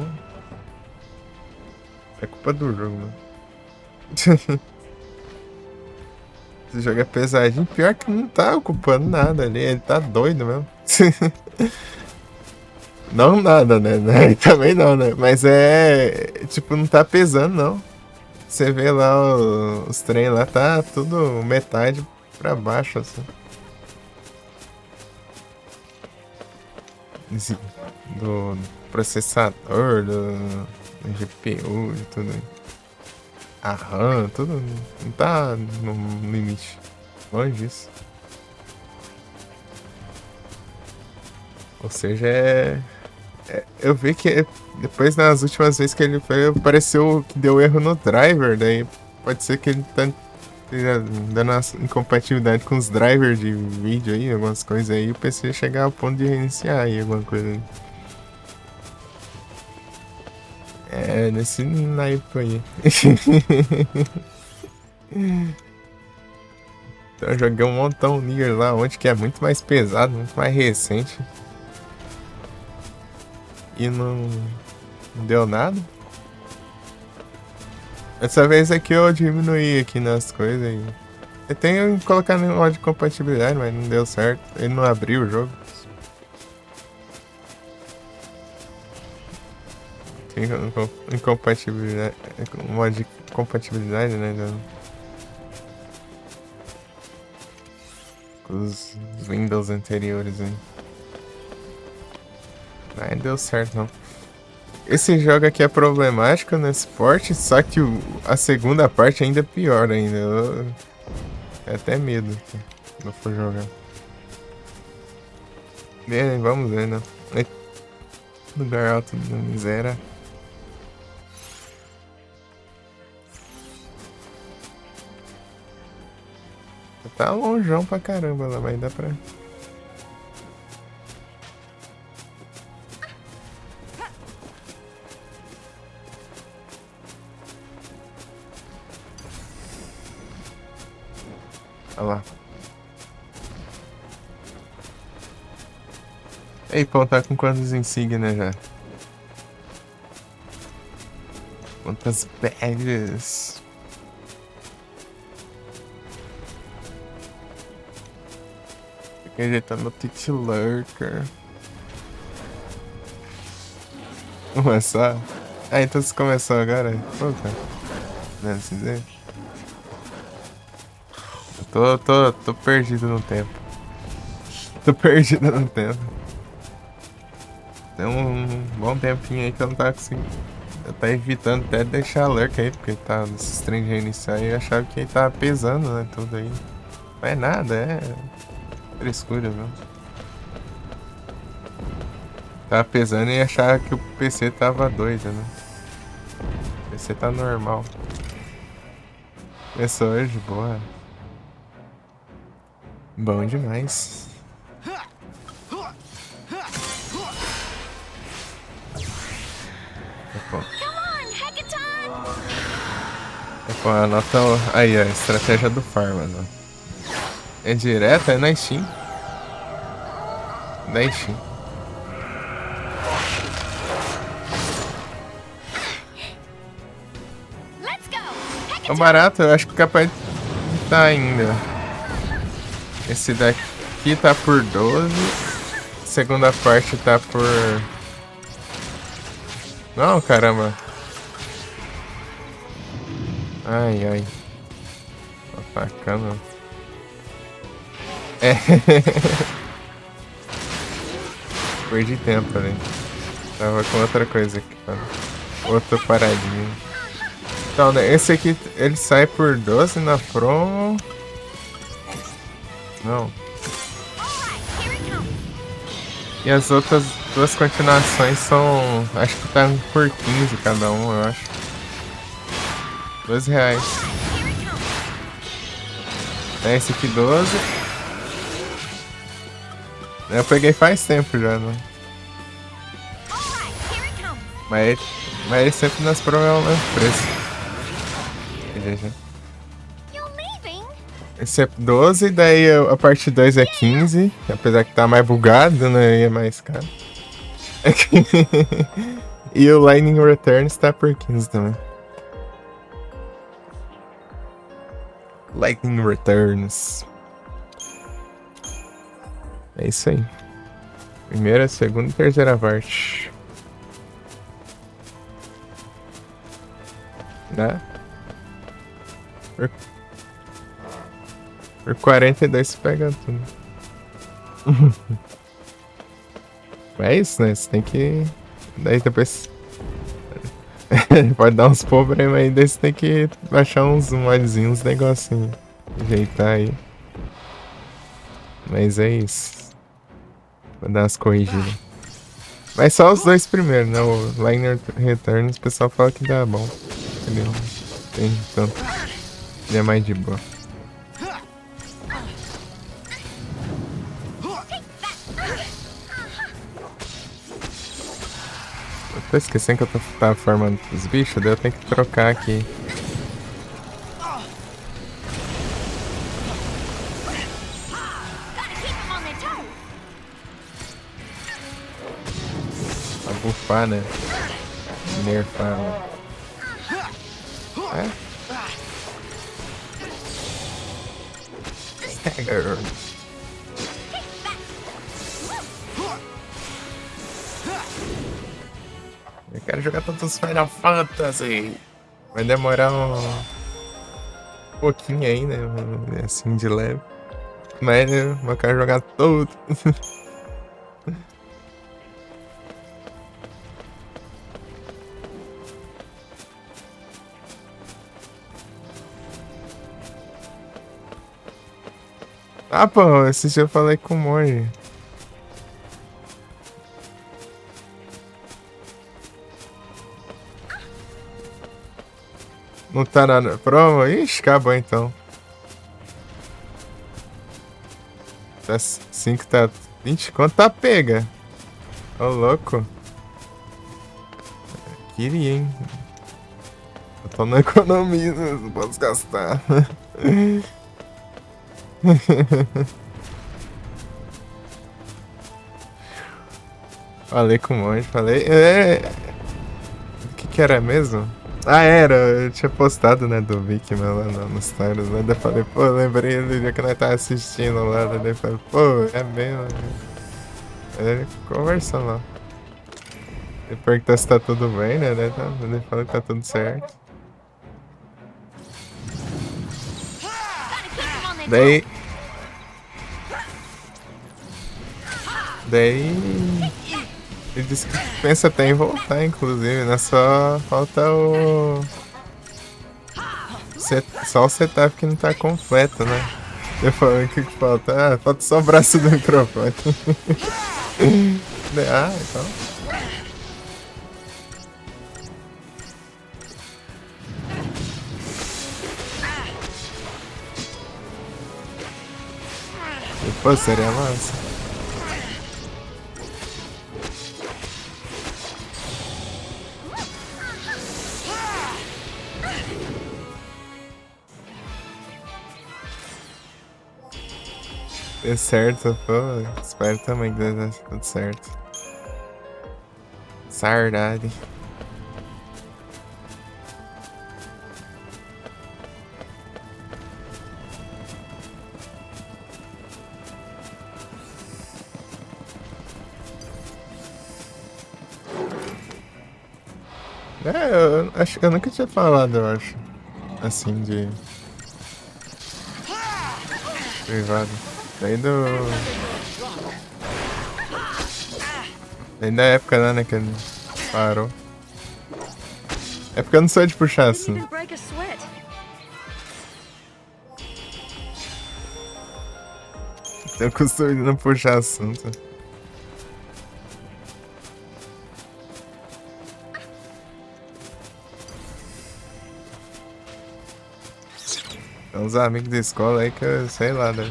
É culpa do jogo, né? Esse jogo é pesadinho, pior que não tá ocupando nada ali, ele tá doido mesmo. Não nada, né? Também não, né? Mas tipo, não tá pesando, não. Você vê lá os trem lá, tá tudo metade pra baixo, assim. Do processador, do GPU e tudo. A RAM, tudo não tá no limite. Longe disso. Ou seja, eu vi que depois nas últimas vezes que ele foi, pareceu que deu erro no driver, daí pode ser que ele tá dando uma incompatibilidade com os drivers de vídeo aí, algumas coisas aí, o PC chegar ao ponto de reiniciar aí, alguma coisa aí. É, nesse naipe aí. Então eu joguei um montão Nier lá, onde que é muito mais pesado, muito mais recente. E não deu nada. Dessa vez aqui eu diminuí aqui nas coisas. Eu tenho que colocar no modo de compatibilidade, mas não deu certo. Ele não abriu o jogo. Tem incompatibilidade. Modo de compatibilidade, né? Com os Windows anteriores aí. Não deu certo não. Esse jogo aqui é problemático nesse port, só que a segunda parte ainda é pior ainda. É até medo que eu for jogar. Bem, vamos ver, né? Lugar alto da miséria. Tá longeão pra caramba lá, mas dá pra... Olha lá. Ei, pô, tá com quantas insígnias já? Quantas badges? Fica ajeitando o Titi Lurker. Começar? Ah, então você começou agora? Pô, cara. Não é assim dizer? Tô perdido no tempo. Tô perdido no tempo. Tem um bom tempinho aí que eu não tava conseguindo. Eu tava evitando até deixar lurk aí, porque tá nesses trem de reiniciar e eu achava que ele tava pesando, né? Tudo aí. Mas nada, é frescura, viu? Tava pesando e achava que o PC tava doido, né? O PC tá normal. Começou hoje, boa. Bom demais. Pô, anota aí, a estratégia do Farmas, ó. É direta, é na Steam. Na Steam. Let's go. Heck É barato, eu acho que capaz de tá ainda. Esse daqui tá por 12. Segunda parte tá por... Não, caramba. Ai, ai. Tô atacando. É. Perdi tempo ali. Tava com outra coisa aqui, cara. Outra paradinha. Então, né, esse aqui, ele sai por 12 na promo. Não. E as outras duas continuações são... Acho que tá por 15 cada um, eu acho. R$2. Esse aqui 12. Eu peguei faz tempo já, né? Mas sempre nas promos é o mesmo preço. Esse é 12, daí a parte 2 é 15. Apesar que tá mais bugado, né? E é mais caro. E o Lightning Returns tá por 15 também. Lightning Returns. É isso aí. Primeira, segunda e terceira parte. Né? Por 42 você pega tudo. É isso, né? Você tem que... Daí depois... Pode dar uns problemas aí, daí você tem que baixar uns modzinhos, uns negocinhos. Ajeitar aí. Mas é isso. Vou dar umas corrigidas. Mas só os dois primeiros, né? O Lightning Returns, o pessoal fala que dá bom. Ele não tem tanto. Ele é mais de boa. Eu tô esquecendo que eu tava formando os bichos, daí eu tenho que trocar aqui. Pra bufar, né? Nerfar, né? É? Stagger. Eu quero jogar todos os Final Fantasy. Vai demorar um pouquinho aí, né? Assim, de leve. Mas eu quero jogar tudo. Ah, pô, esse dia eu falei com o Monge. Não tá na promo? Ixi, acabou então. Tá 5, tá 20. Quanto tá pega? Ô, louco. Queria, hein? Eu tô na economia, não posso gastar. Falei com o Monge, falei. O que era mesmo? Ah, era, eu tinha postado, né, do Vic lá nos stories, né? Daí eu falei, pô, lembrei do dia que nós tava assistindo lá, daí eu falei, pô, é mesmo. Ele conversando lá. Ele perguntou se tá tudo bem, né? Ele falou que tá tudo certo. Daí. Ele disse que pensa até em voltar, inclusive, né? Só falta o... Só o setup que não tá completo, né? Eu falei que falta... Ah, falta só o braço do microfone. Ah, então... Pô, seria massa. dê certo, pô. Espero também que dê tudo certo. Saudade. Eu acho que eu nunca tinha falado, eu acho. Assim, de privado. Daí do. Daí da época lá, né, que ele parou. É porque eu não sou de puxar Didn't assim. even break a sweat. Eu costumo não puxar assunto. Tem uns amigos da escola aí que eu sei lá, né?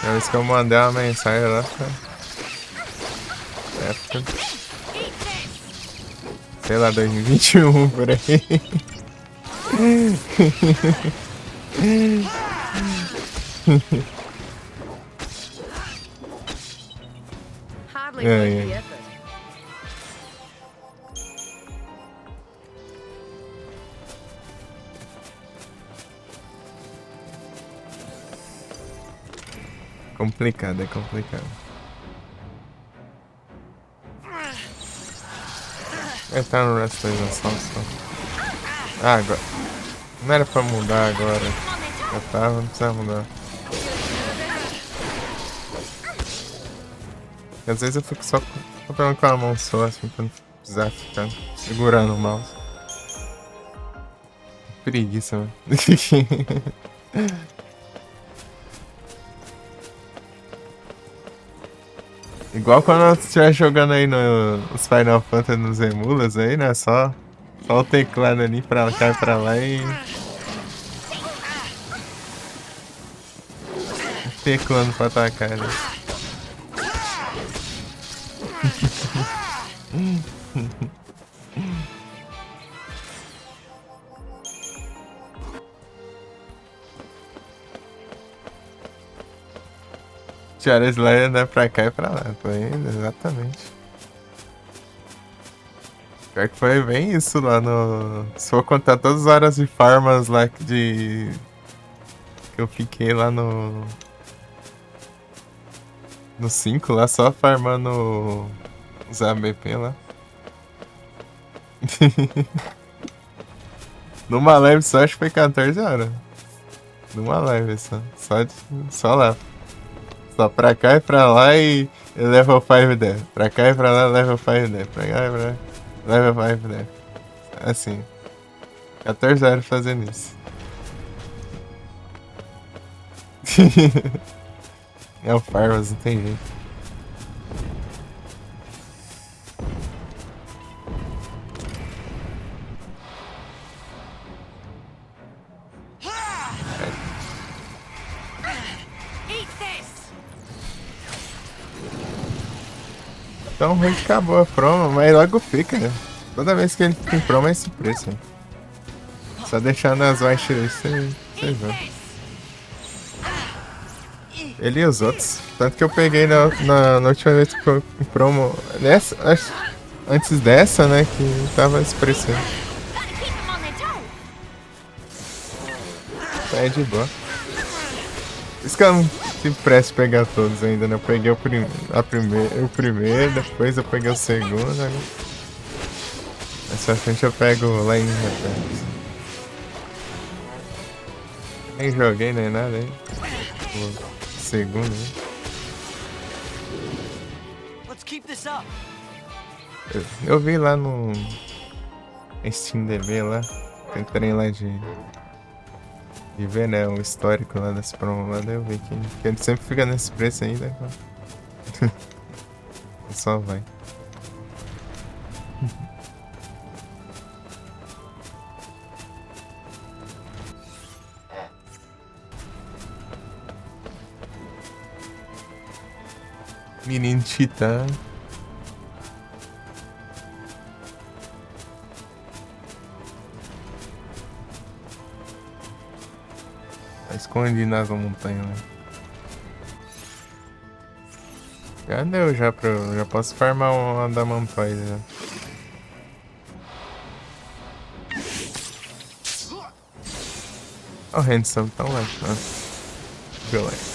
Uma vez que eu mandei uma mensagem lá, época, sei lá, 2021 por aí. Hardly Yeah, worth yeah. the effort. Complicado, é complicado. Entrar no rastreirização só. Ah, agora. Não era pra mudar agora. Já tava, não precisa mudar. Porque às vezes eu fico só comprando com a mão só, assim, pra não precisar ficar segurando o mouse. Preguiça, mano. Igual quando eu estiver jogando aí nos Final Fantasy nos emulas aí, né? Só o teclado ali pra cá e pra lá e. Teclando pra atacar, né? Tiara Slayer andar pra cá e pra lá, tô indo, exatamente. Pior que foi bem isso lá no. Se for contar todas as horas de farmas lá que eu fiquei lá no. No 5 lá, só farmando os ABP lá. Numa live só, acho que foi 14 horas. Numa live só. Só lá. Só pra cá e pra lá e level 5 death. Pra cá e pra lá, level 5 death. Pra cá e pra lá, level 5 death. Assim. 14 horas fazendo isso. É o Farmas, não tem jeito. Eat this! Tão ruim que acabou a promo, mas logo fica. Toda vez que ele fica em promo é esse preço. Só deixando as whitelists, vocês vão. Ele e os outros. Tanto que eu peguei na última vez que foi em promo. Antes dessa, né? Que tava esse preço. Gotta keep them on their toes! É de boa. Por isso que eu não tive pressa de pegar todos ainda, né? Eu peguei o primeiro, depois eu peguei o segundo. Né? Mais pra frente eu pego lá em Reverso. Nem joguei nem nada aí. O segundo, né? Let's keep this up. Eu vi lá no SteamDB lá. Entrei lá de ver, né, o histórico lá das promos lá, daí eu vi que ele sempre fica nesse preço ainda. Só vai. Menino Titã. Tá escondido nas montanhas, né? Já deu, já posso farmar uma Adamantoise já. Ó, o Handsome tão lá. Beleza.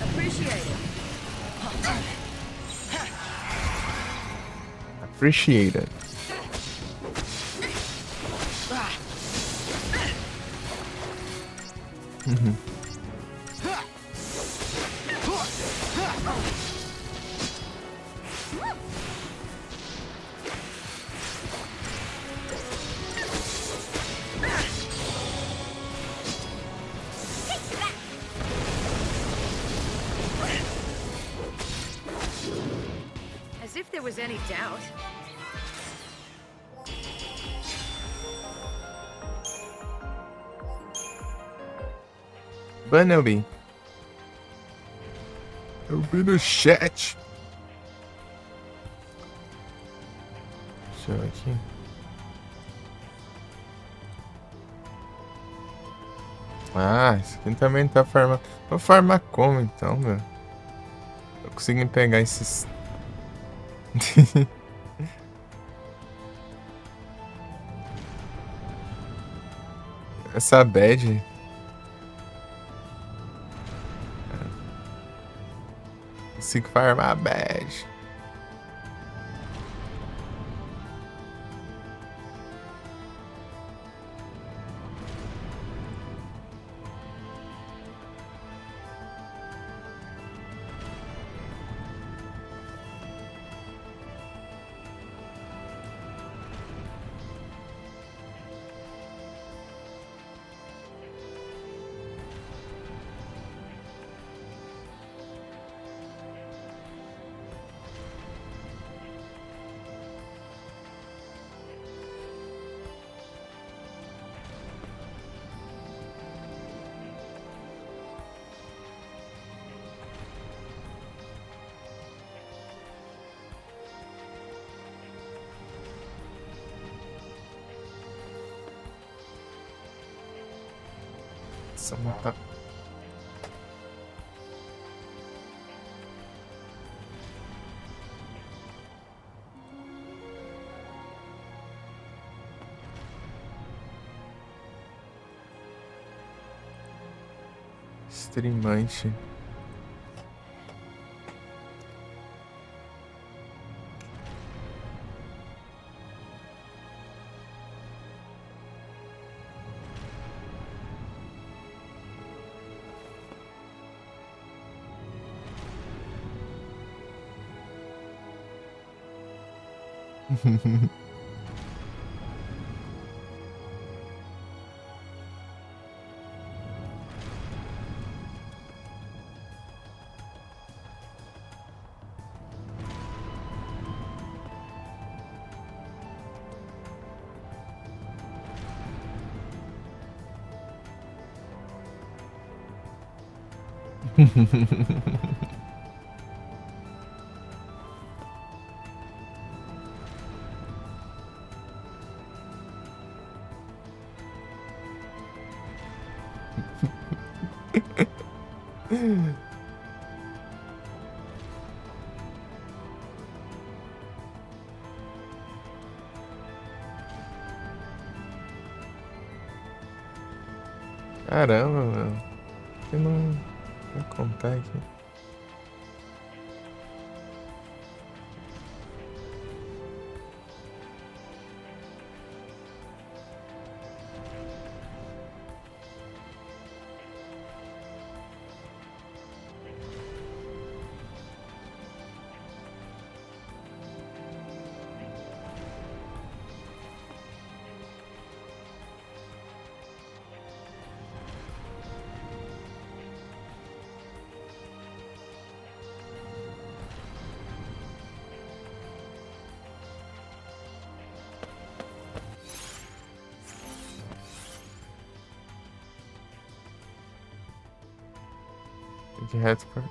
Appreciate it. Appreciate it. As if there was any doubt. Bunnelby. Eu vi no chat. Deixa eu ver aqui. Ah, esse aqui também tá farmando. Vou farmar como então, meu? Tô conseguindo pegar esses. Essa bad. Consigo farmar bad. Essa mata. Streamante. Caramba, mano. Eu não vou contar aqui. De reto pra...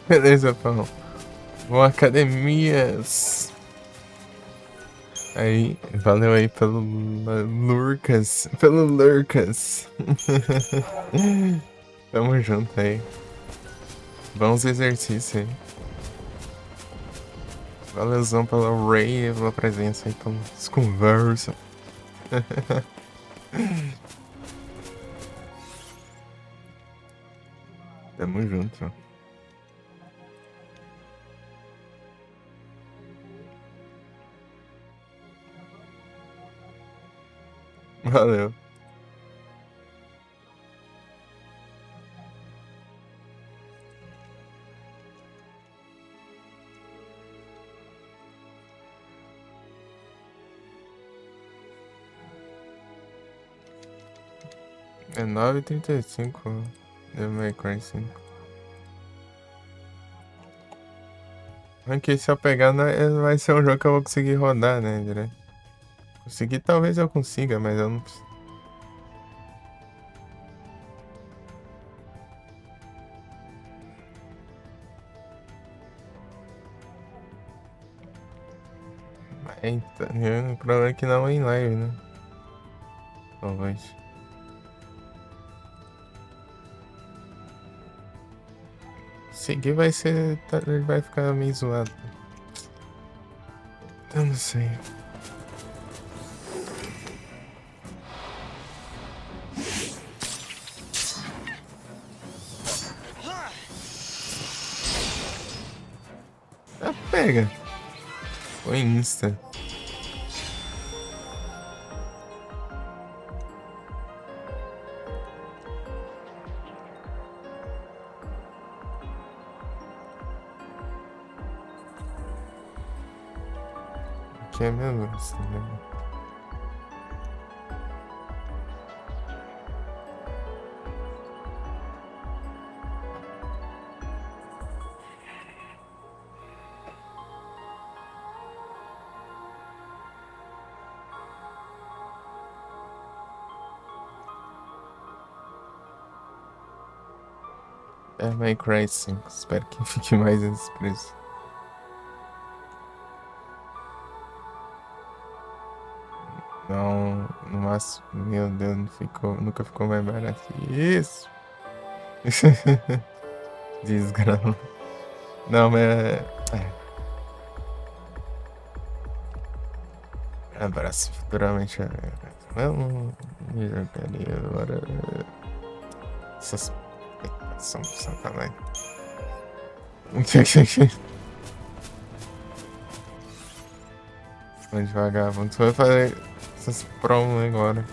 Beleza, Paulo. Vou academias. Aí, valeu aí pelo Lurcas. Pelo Lurcas. Tamo junto aí. Bons exercícios aí. Valeuzão pela Ray, pela presença aí, pelas conversas. Tamo junto. Valeu. É 9h35, Devil May Cry 5. Aqui, se eu pegar, vai ser um jogo que eu vou conseguir rodar, né, direto. Conseguir, talvez eu consiga, mas eu não... Eita, o problema é que não é em live, né? Talvez. Seguir vai ser... Ele vai ficar meio zoado. Eu não sei. Ah, pega. Foi insta. Aqui é mesmo assim, né? É May Cry 5, espero que fique mais esse preço. Não, no máximo, meu Deus, não ficou, nunca ficou mais barato que isso. Desgrama. Não, mas abraço futuramente. Eu não me jogaria agora. Essas são sacanagem. Vamos devagar, vamos vai fazer essas promos agora.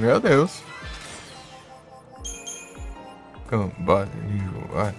Meu Deus. Cambada, vai.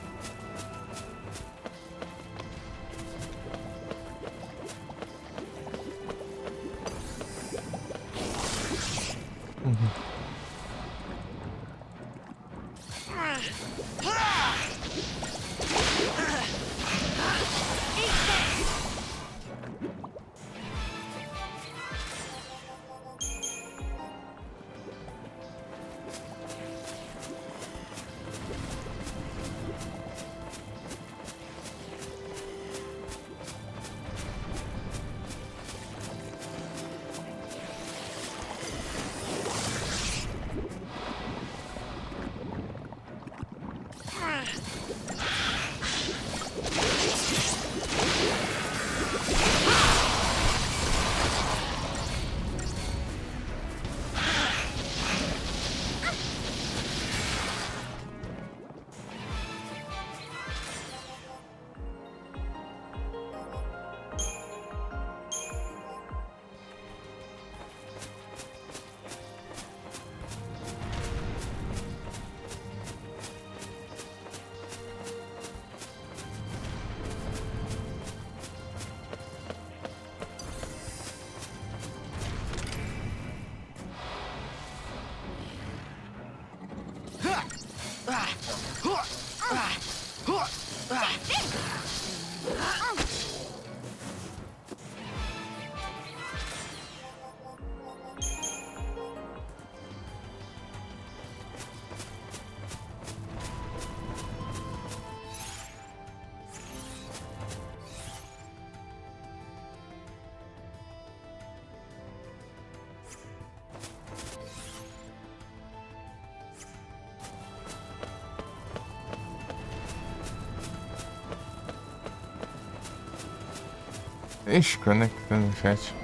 Ixi, conectando o chat.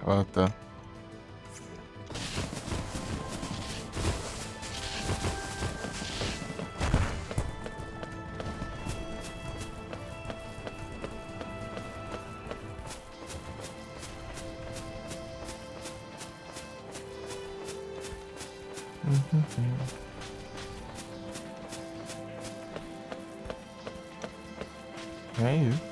Volta. É isso.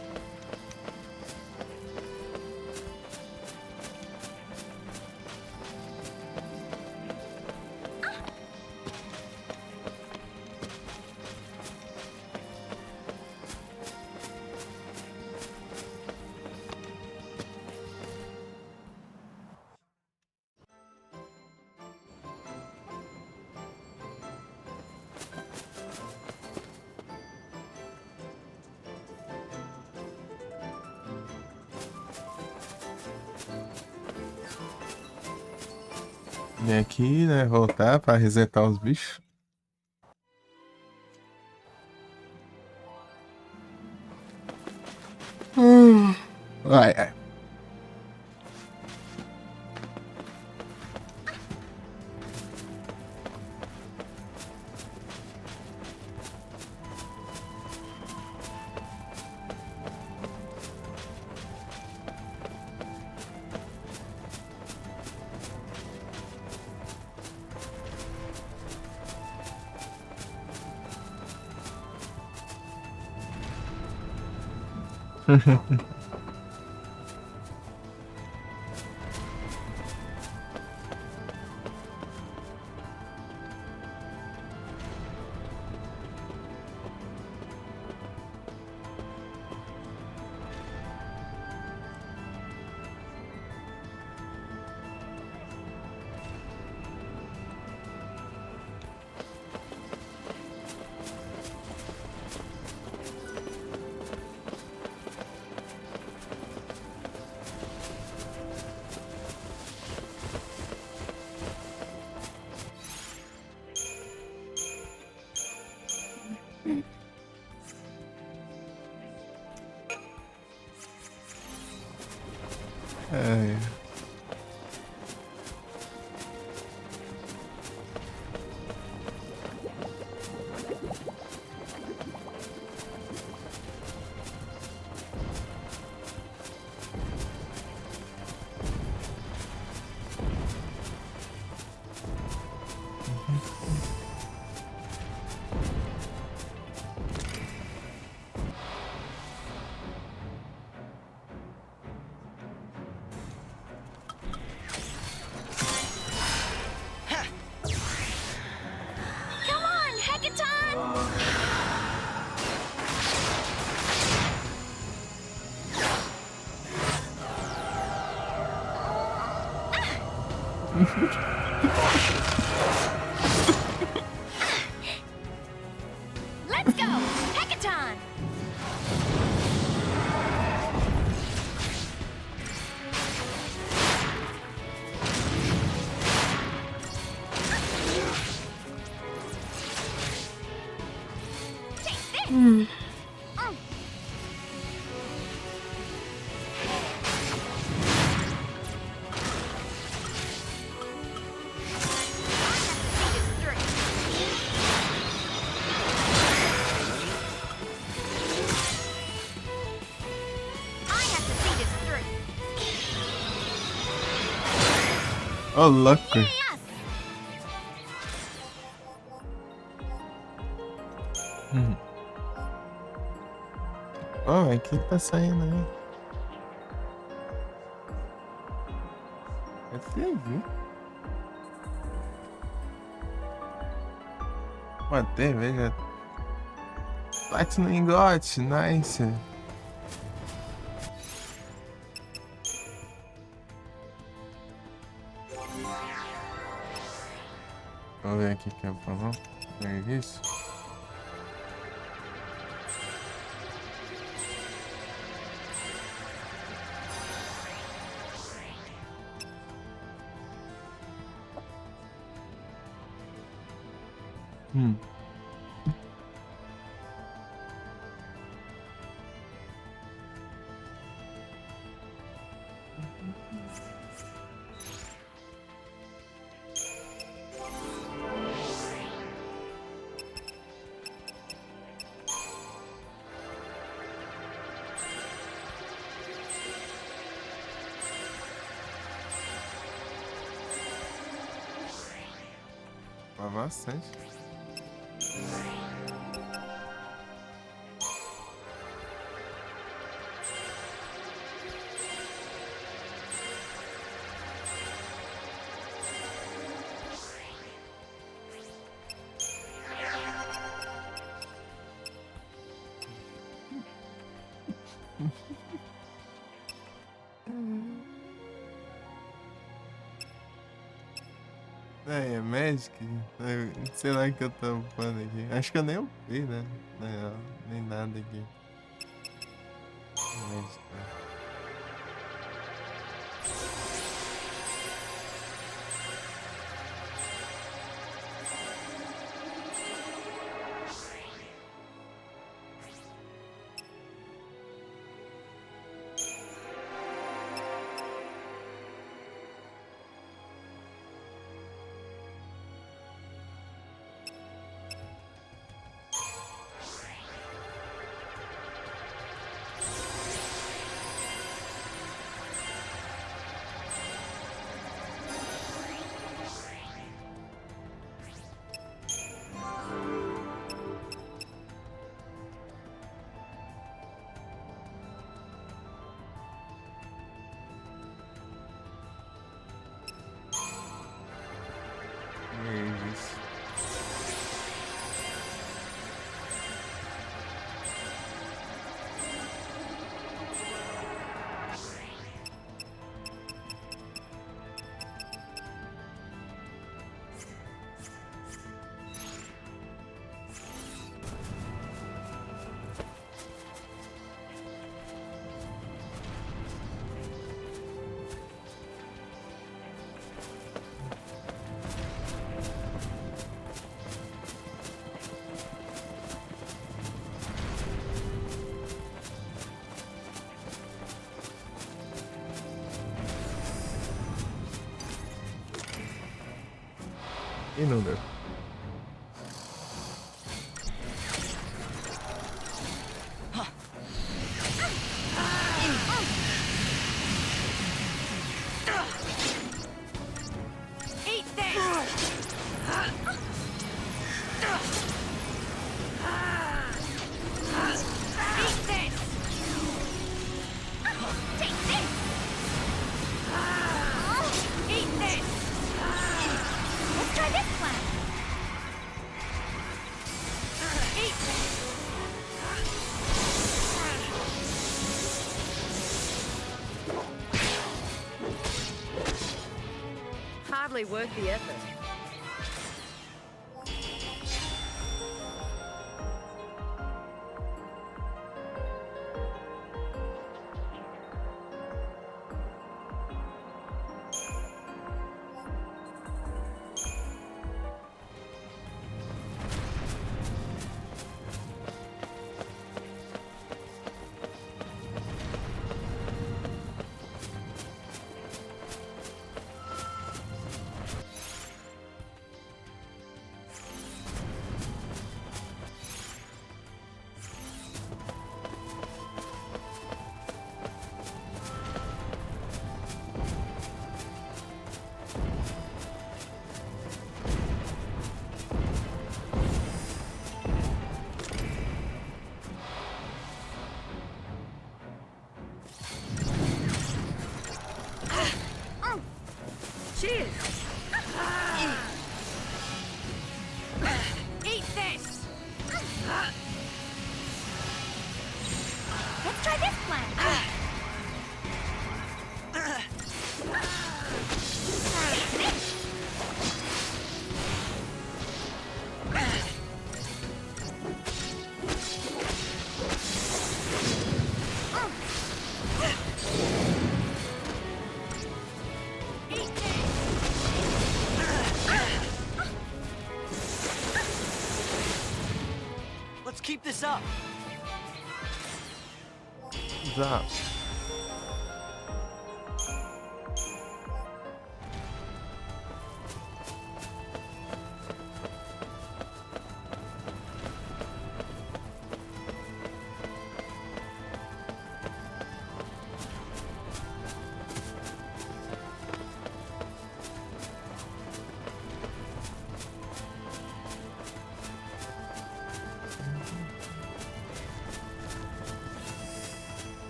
Vem aqui, né? Voltar pra resetar os bichos. Ai, ai. Ai. Let's go! Hackathon! Take this! Ô, louco. Ó, o que tá saindo aí? É TV. Uma TV já. Bate no engote, nice. Vamos ver aqui que é bom. É isso? Bastante. É Magic? Sei lá o que eu tô falando aqui. Acho que eu nem ouvi, né? Nem nada aqui. Magic, né? Isso. E não deu. Let's try this plan. Totally worth the effort. Cheers! Eat this! Let's try this plan. Let's keep this up. Zap.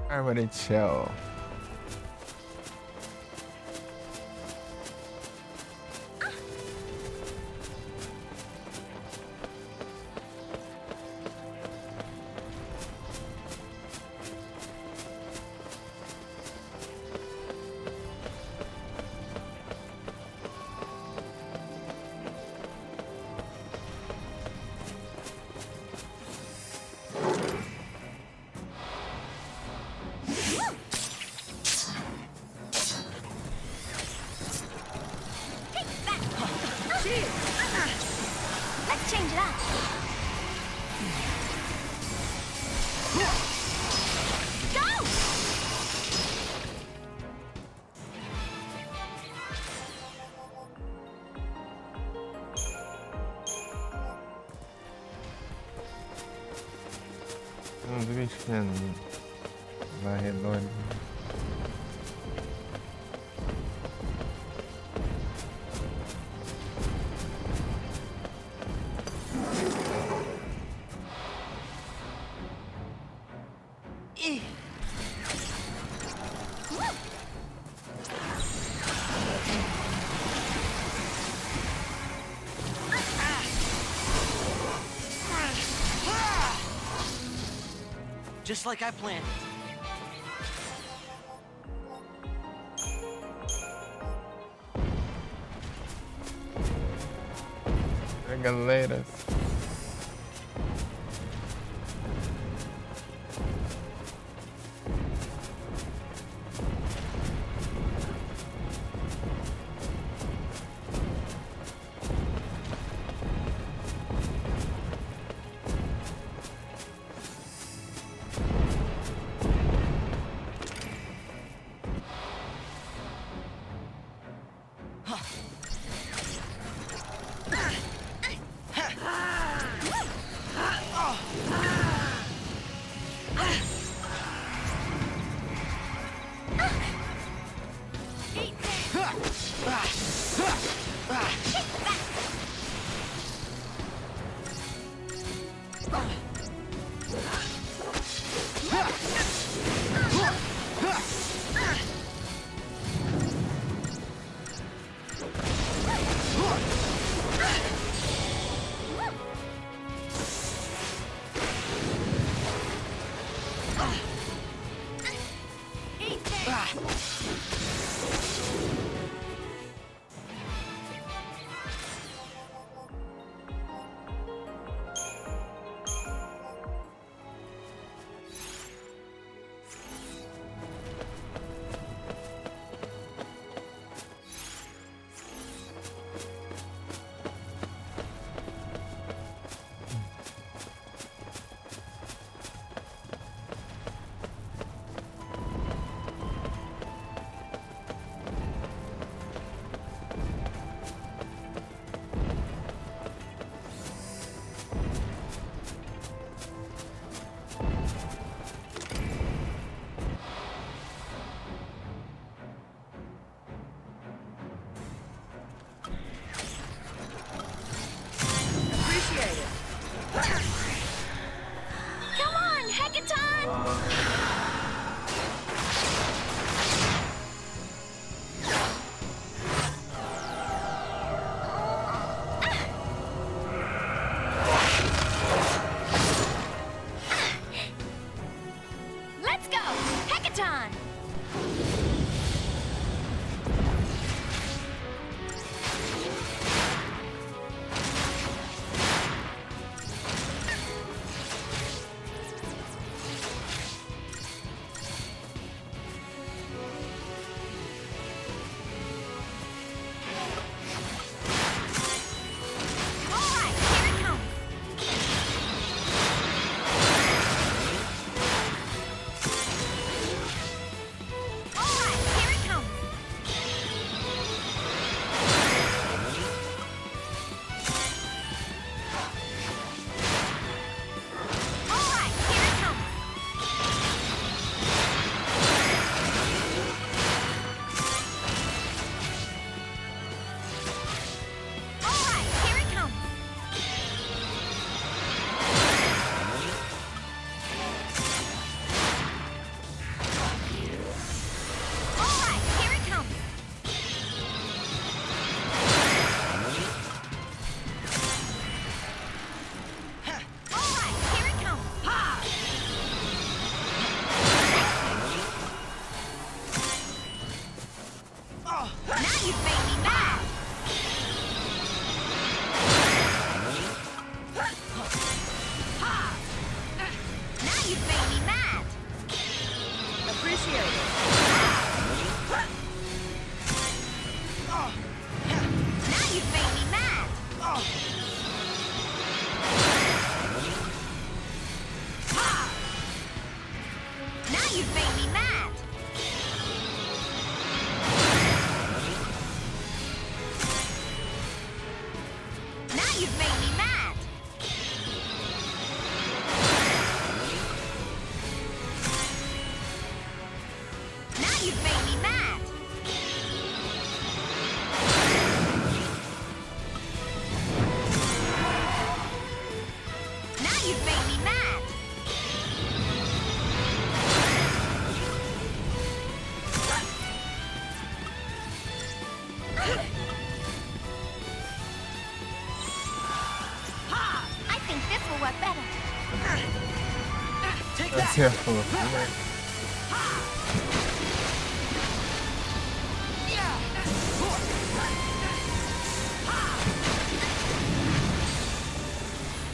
I'm gonna chill. Let's change it up. Go! Uns mexicando. Varredores. Just like I planned. Galeiras. Appreciate it. Come on, Hekaton! Let's go! Hekaton! Alright, here it comes! Alright, here it comes! Alright, here it comes! Alright, here it comes! Alright, here it comes! Alright, here it comes! Now you've made me mad! Now you've made me mad! Appreciate it. Now you've made me mad! Now you've made me mad! Now you've made me mad! Now you've made me mad! Now you've made me mad! I think this will work better. Take That's that! it.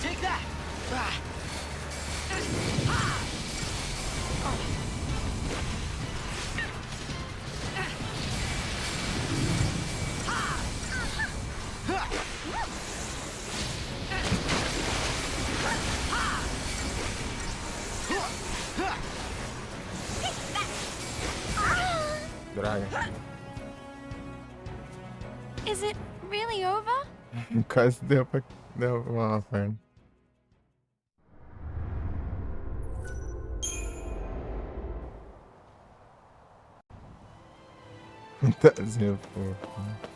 Take that! Droga. Is it really over? Quase deu pra derrubar uma perna. Fantasia fofa.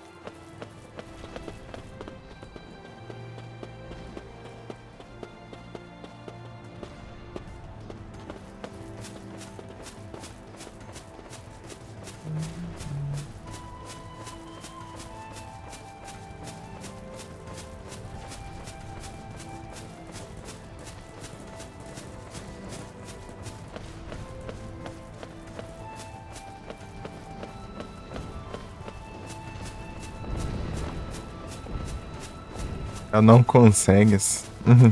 Eu não consegues. Uhum.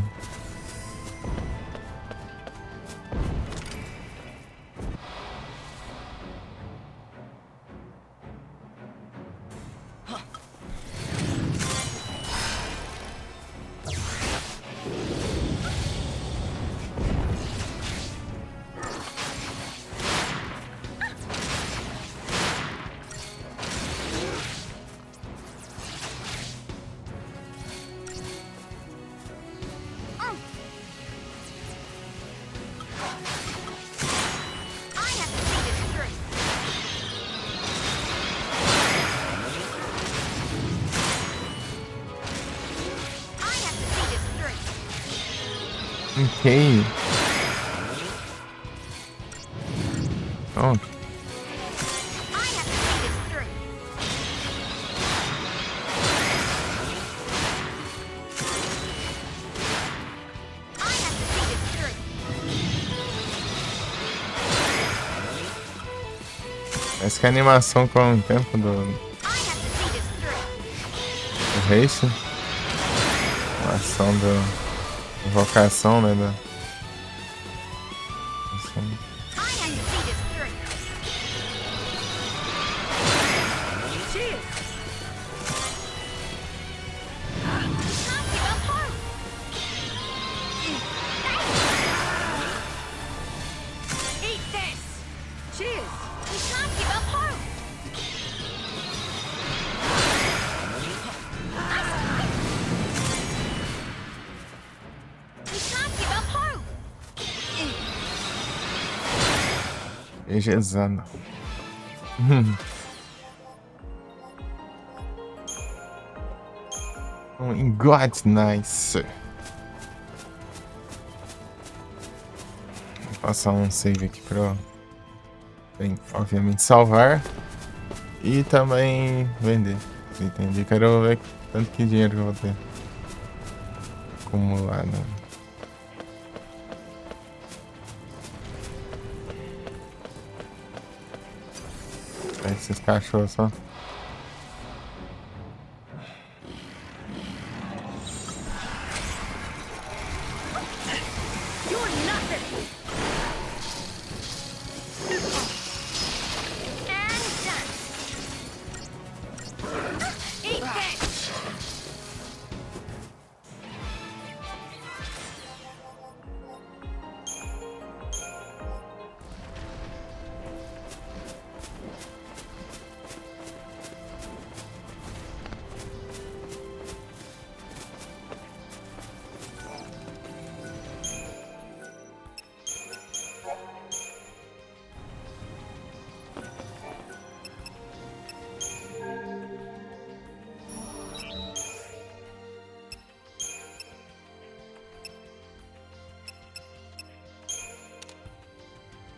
I have to see this through. I have to see this through. Ok. Pronto. I have to see this through. I have to see this through. Parece que a animação com o tempo do I have to see this through. race. A ação da invocação, né? Da... ação. I have to see this through. Cheers. Can't give up hope. Eat this. Cheers. We can't give up hope. We can't give up hope. Egesando. God, nice. Vou passar um save aqui pra, bem, obviamente, salvar e também vender. Entendi. Quero ver tanto que dinheiro que eu vou ter acumulado. Esses cachorros só. You're nothing. And done. Eat this.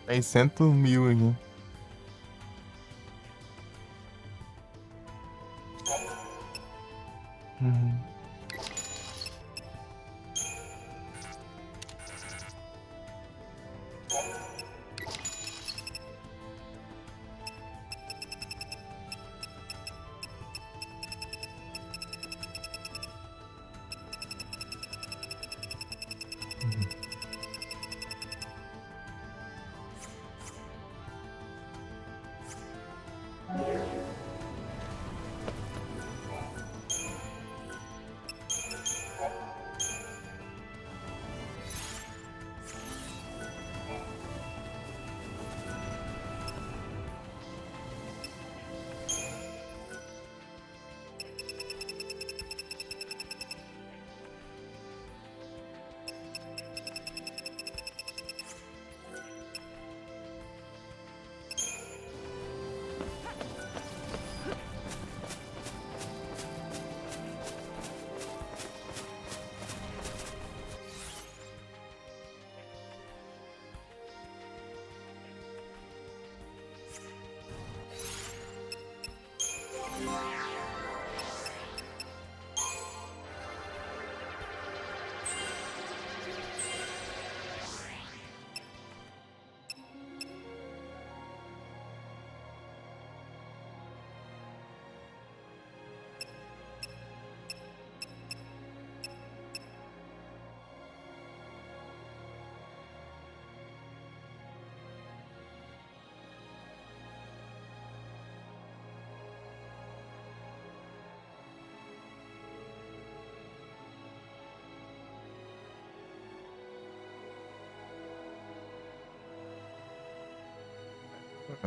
Tem 100.000 aqui.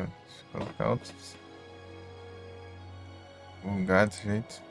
Deixa eu colocar outros. Bugado desse jeito.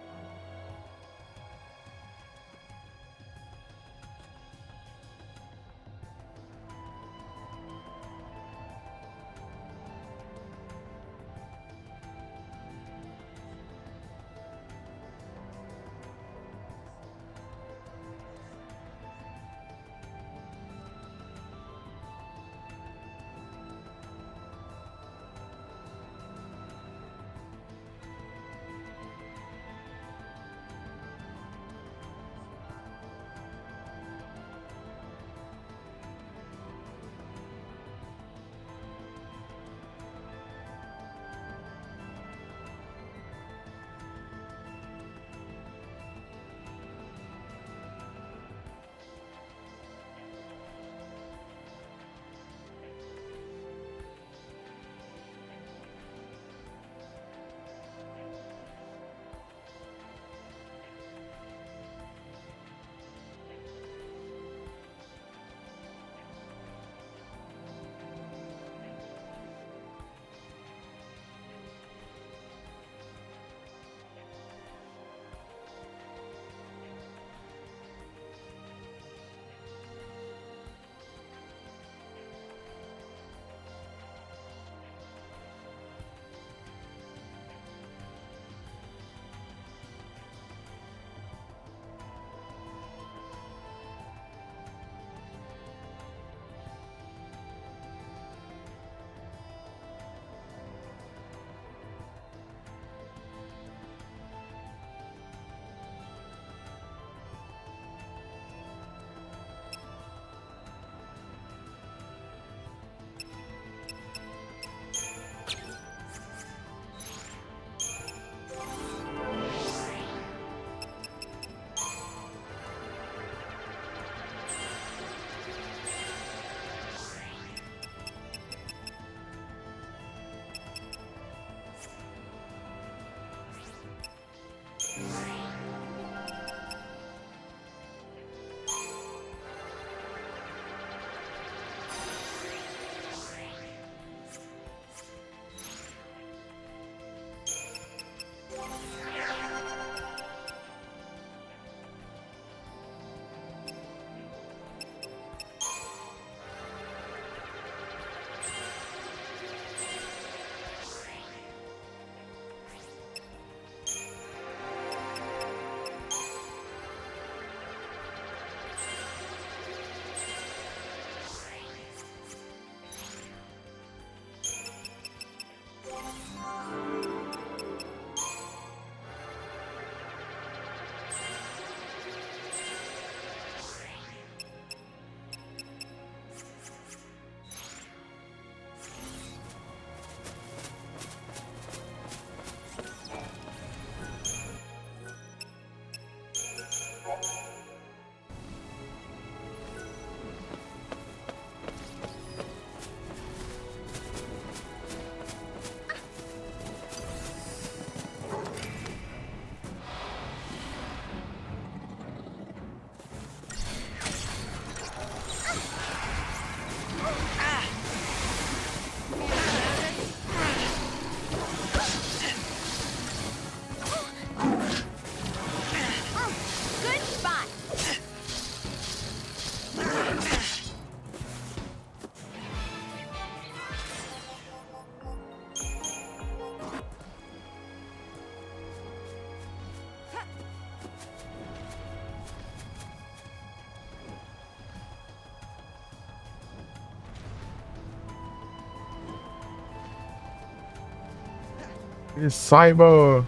E saiba!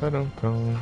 Pum.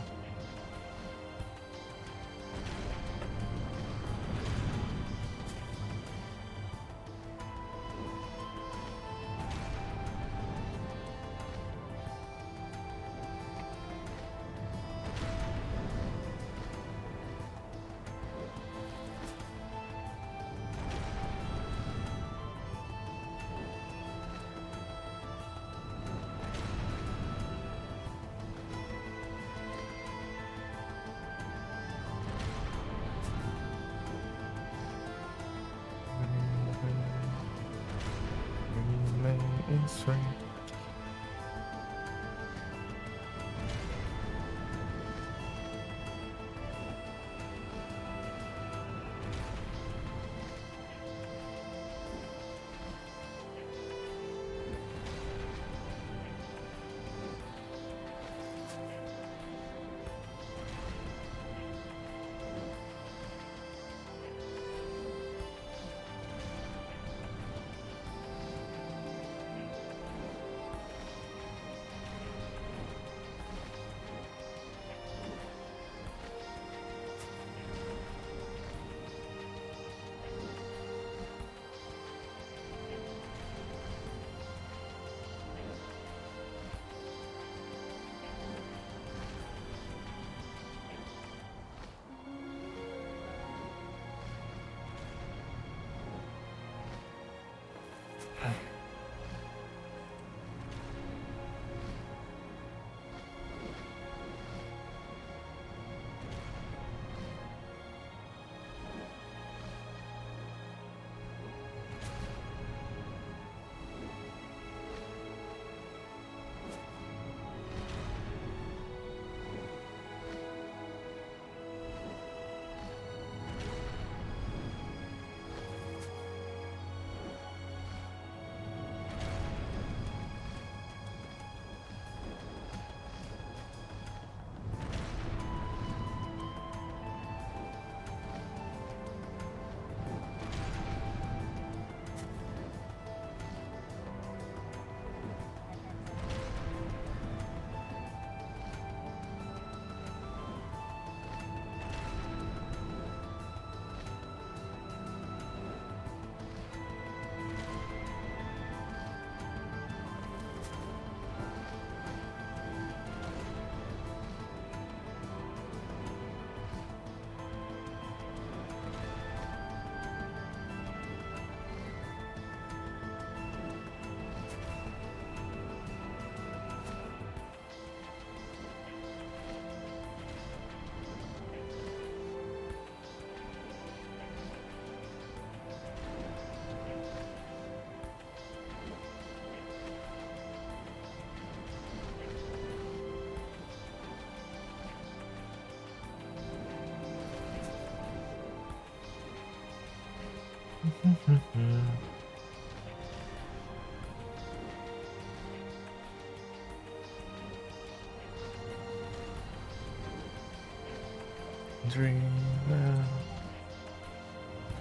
Dreamer.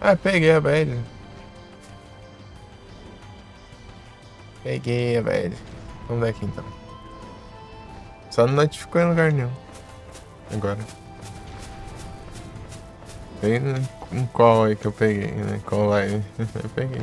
Ah, peguei a velha. Peguei a velha. Vamos ver aqui então. Só não notificou em lugar nenhum. Agora. Tem um qual aí que eu peguei, né? Qual live? Eu peguei.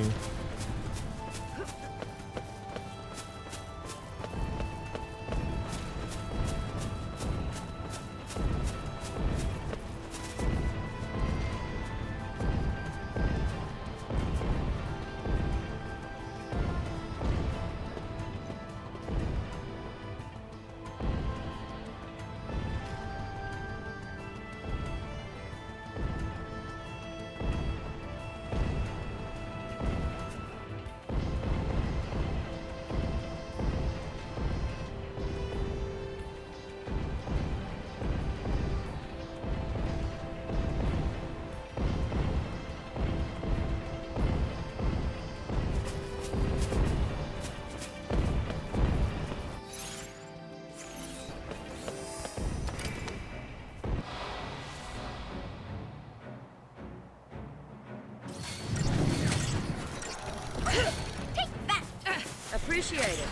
Appreciate it.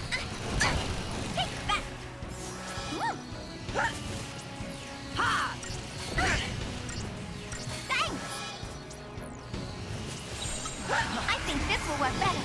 Take that. will work better.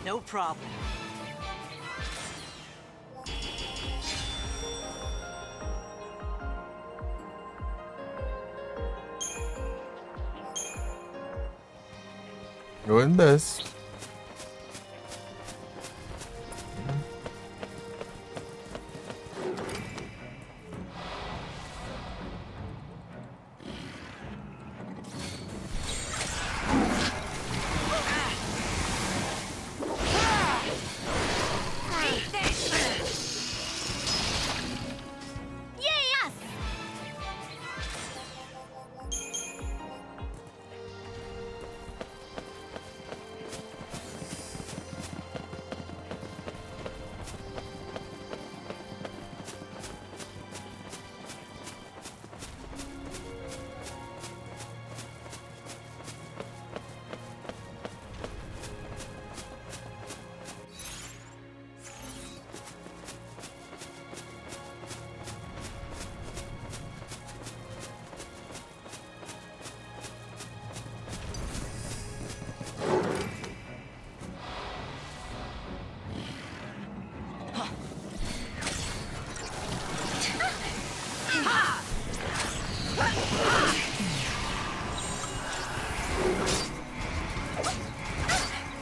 No problem. Doing this. Eat this! Yes!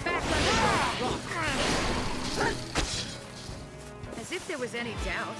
Back under the rock. As if there was any doubt.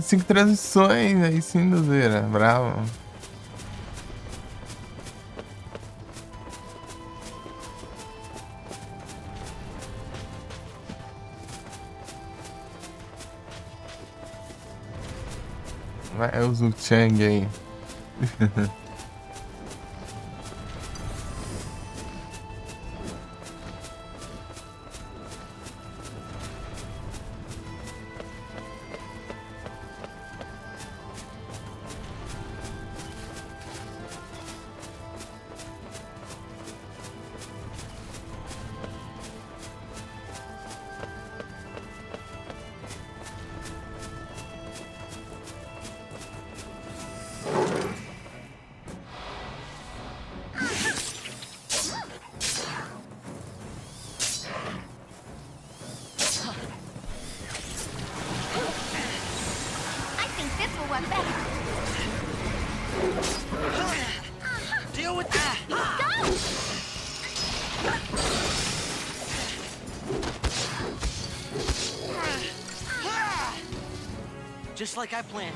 5 transições, aí sim, dozeira. Bravo. Vai, usa o Chang aí. I think this will work better. Deal with that. Just like I planned.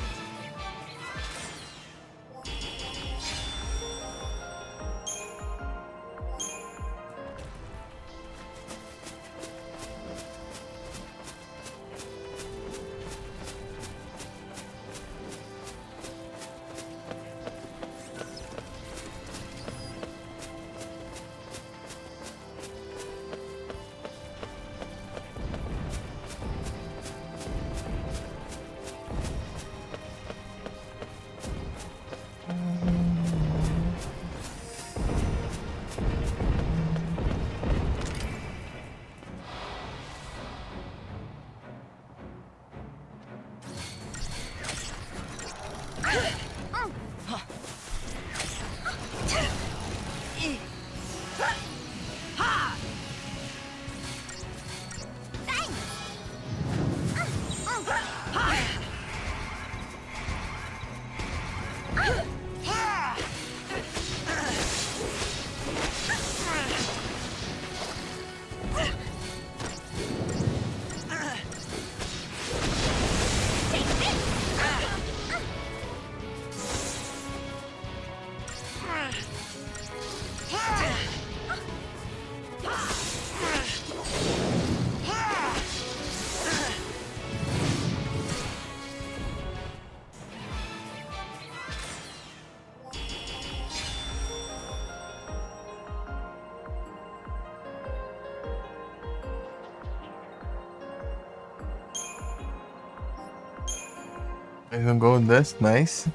Mais um Gold Dust, nice.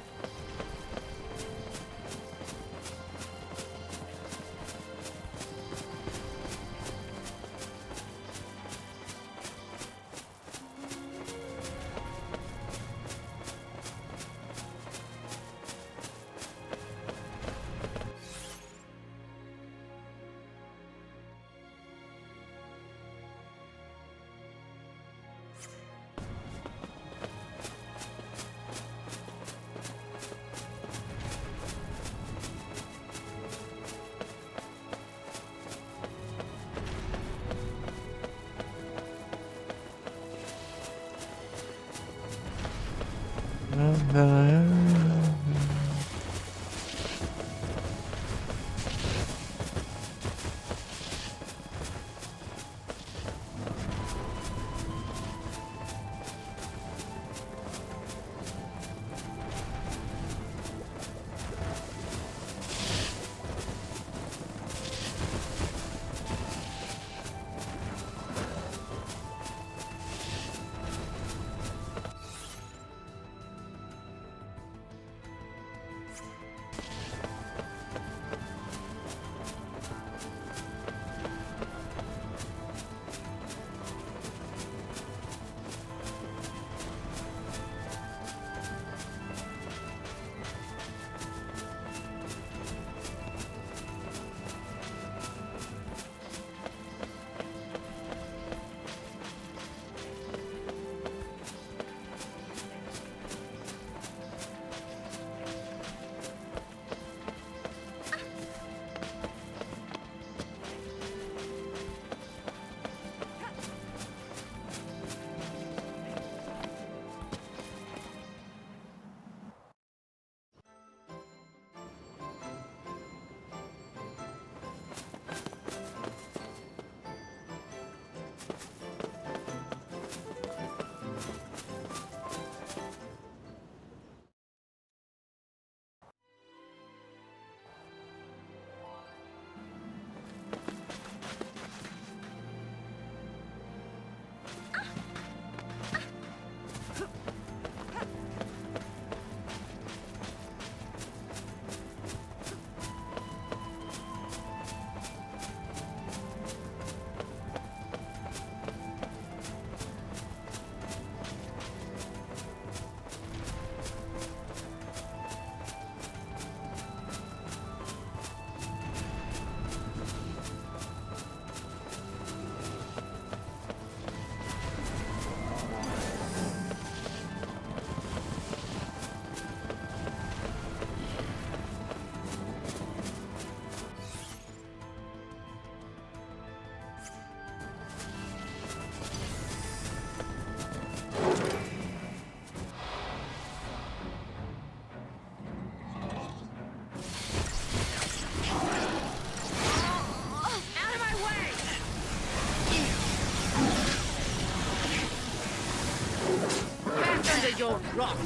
more rock.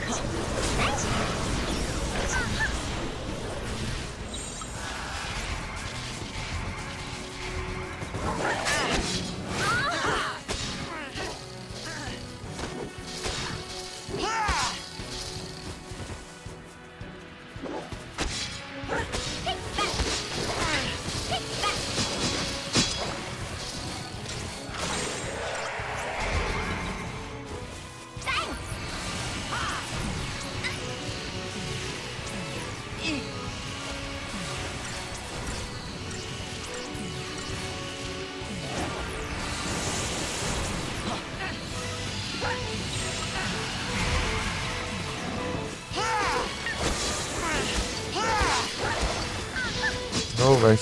Oh, velho.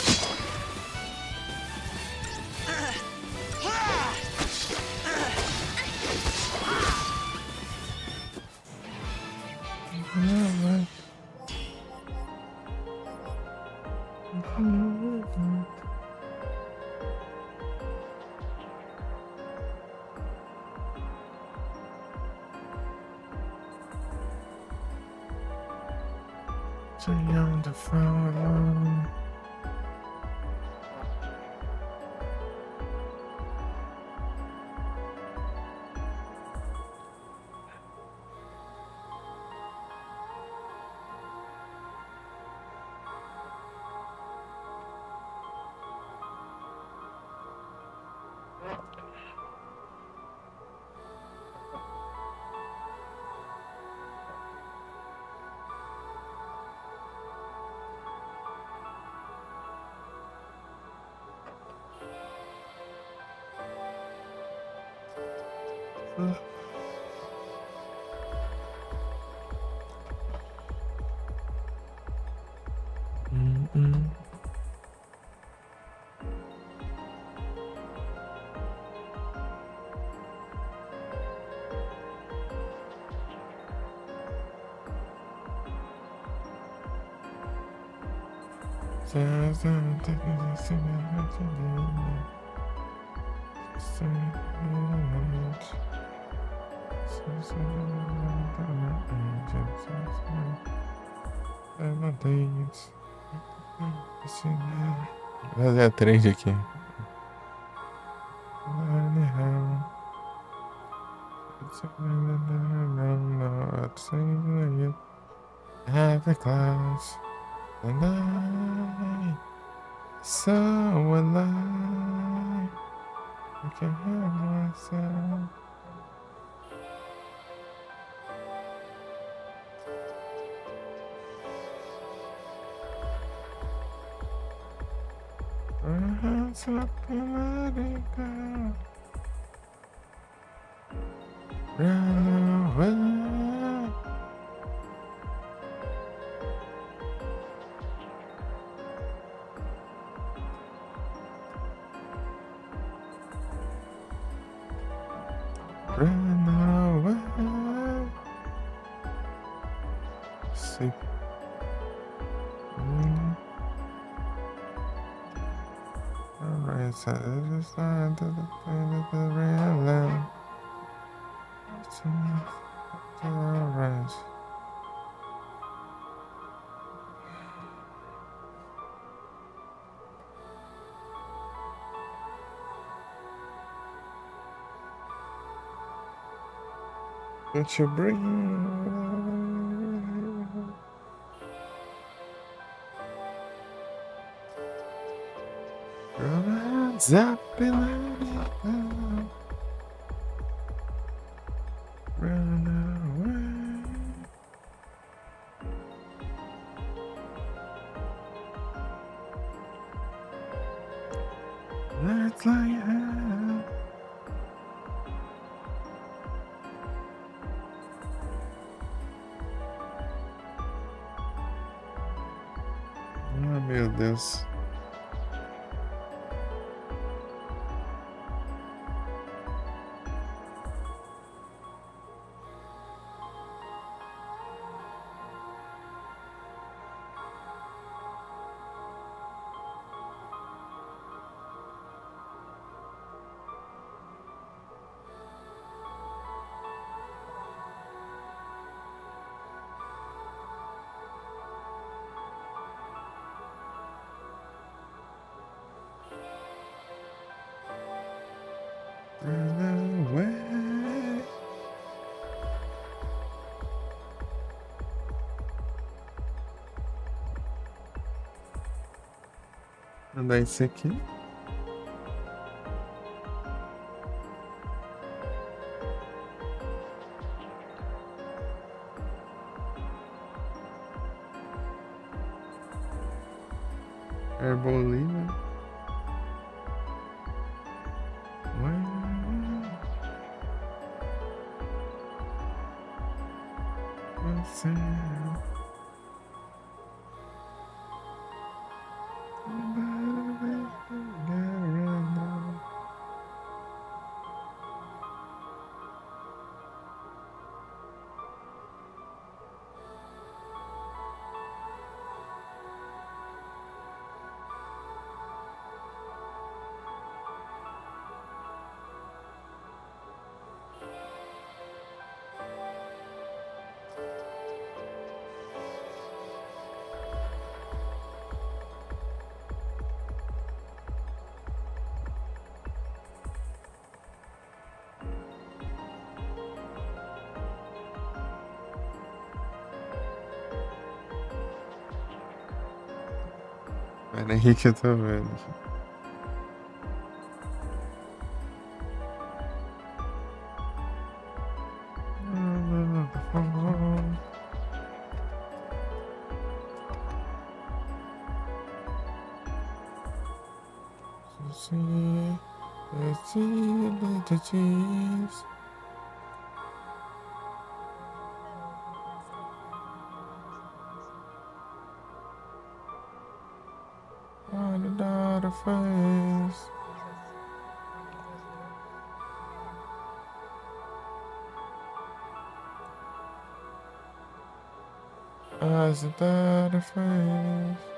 So young to fall. Vou fazer a trade aqui. Have the clouds and I so alive. I can hear myself. Hands up and let it go. Run away. Run away. Sleep. Alright, so this is not to the point of the real land. To our rest. What you bring? Romance up and let it go. Run away. Let's light up. Oh, meu Deus. Mandar esse aqui. Herbolina. Você. Pera aí que eu tô vendo. Por favor. On another face. As another face.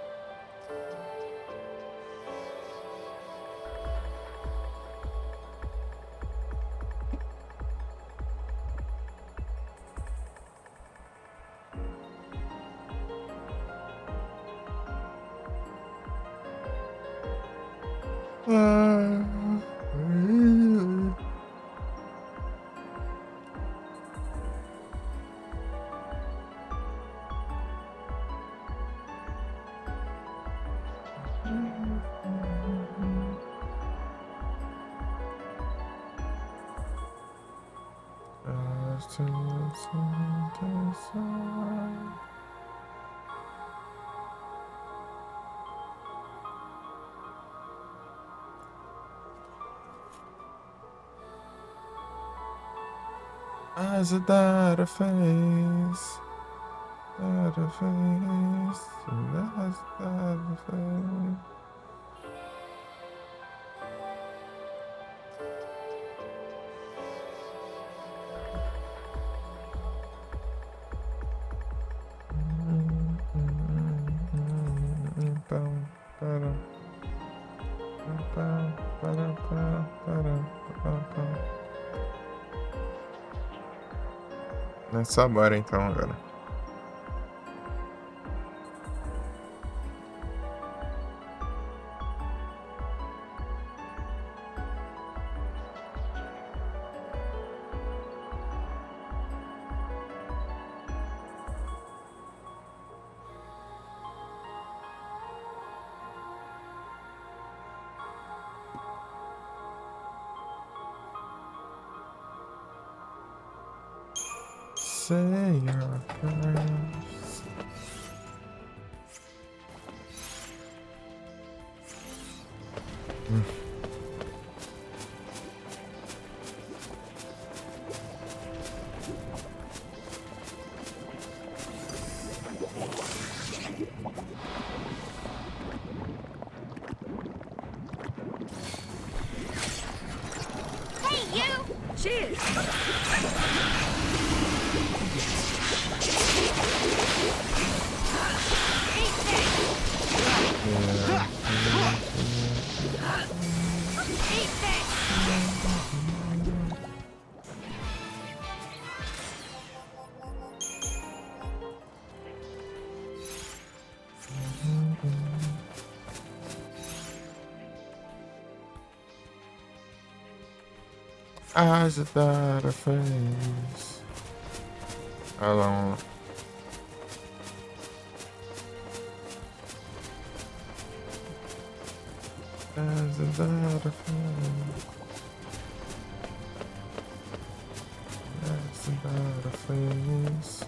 As a daughter face, daughter face, as a daughter face. É só bora então agora. Say your prayers. Hey, you! Cheers! Eat this! As a daughter face. Olha lá, vamos lá. As a butterfly. As a butterflies.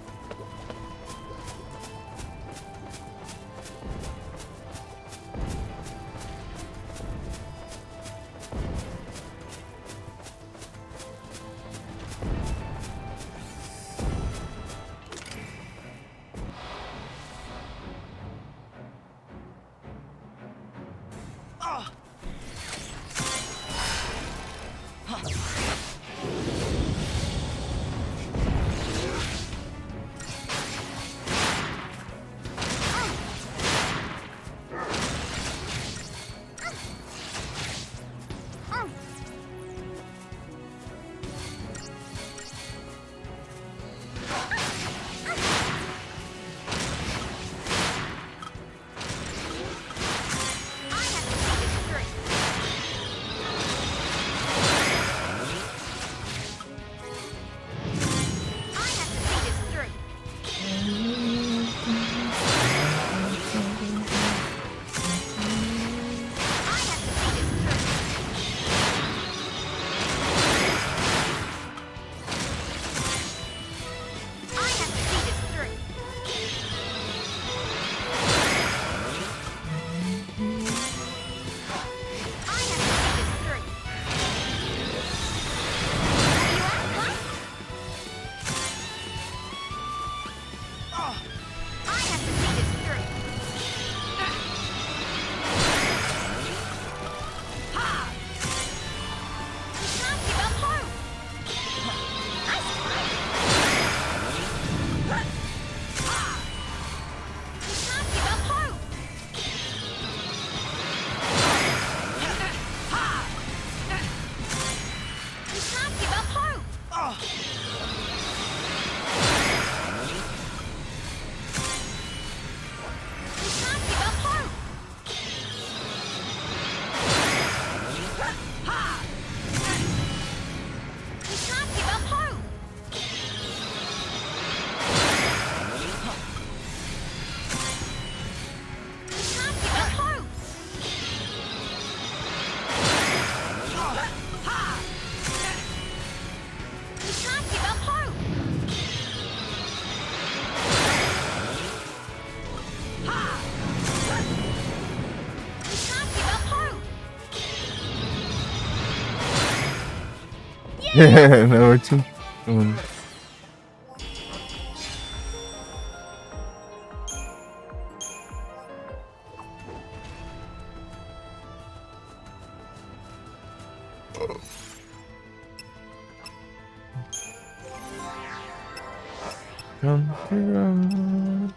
No, it's come through.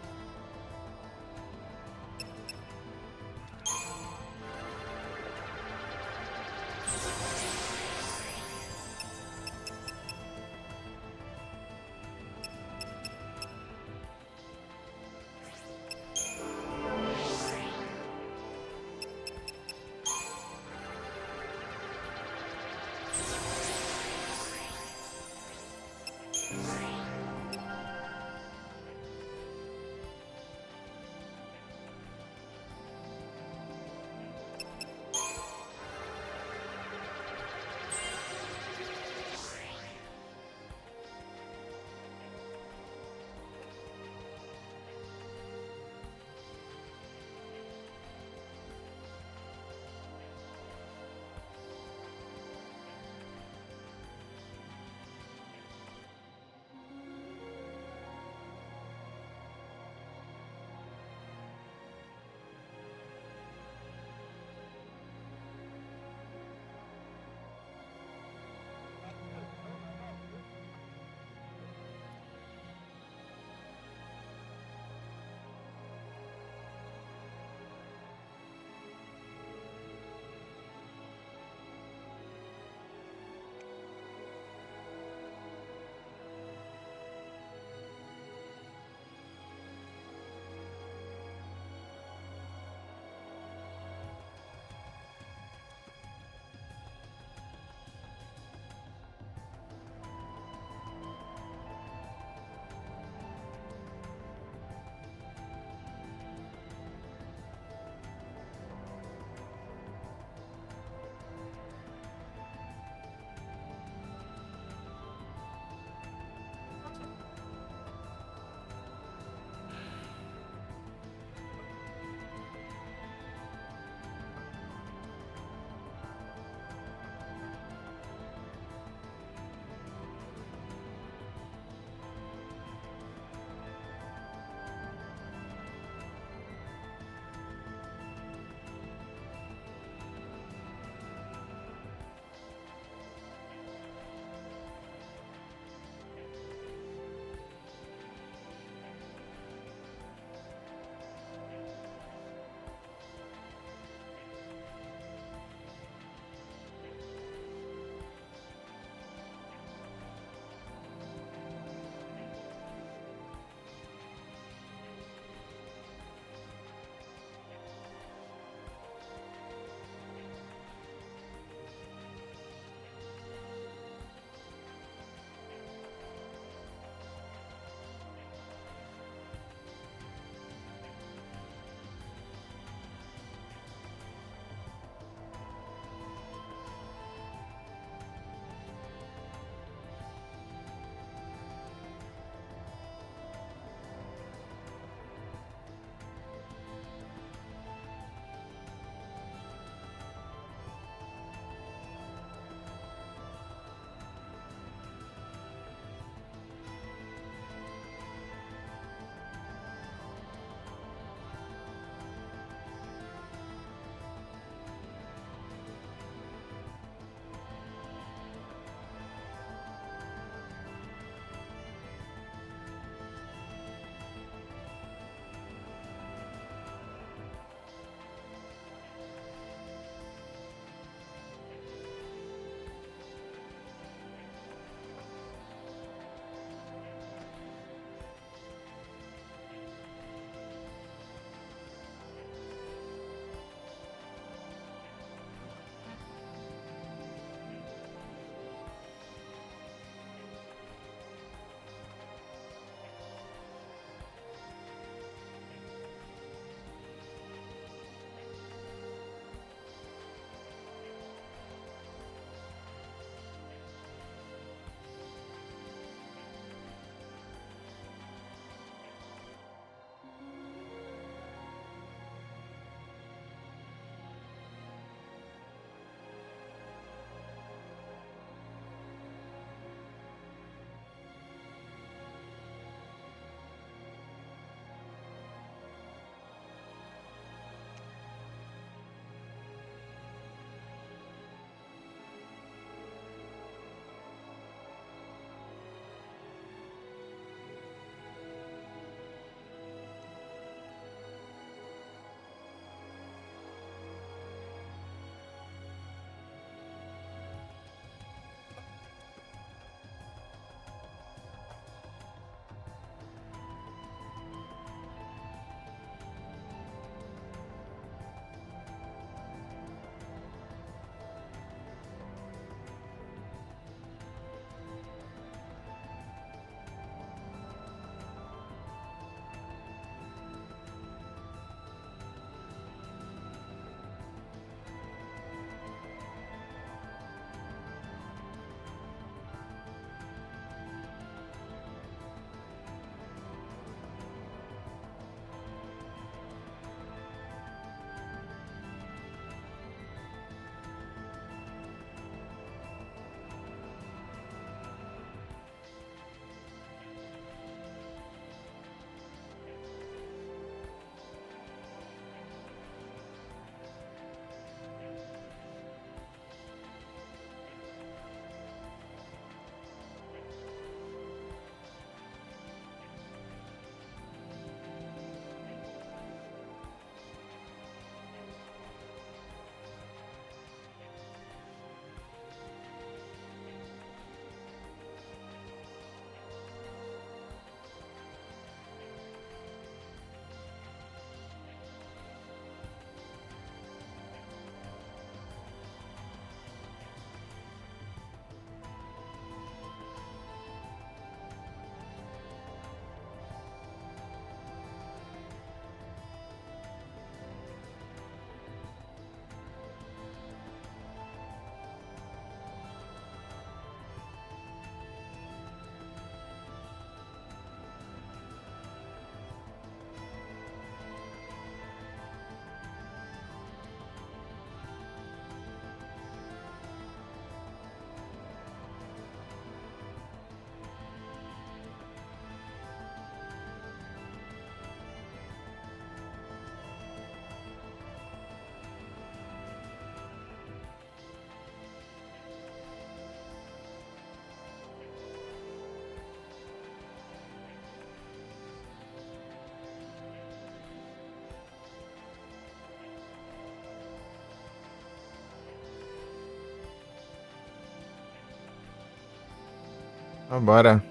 Vambora.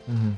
Uhum.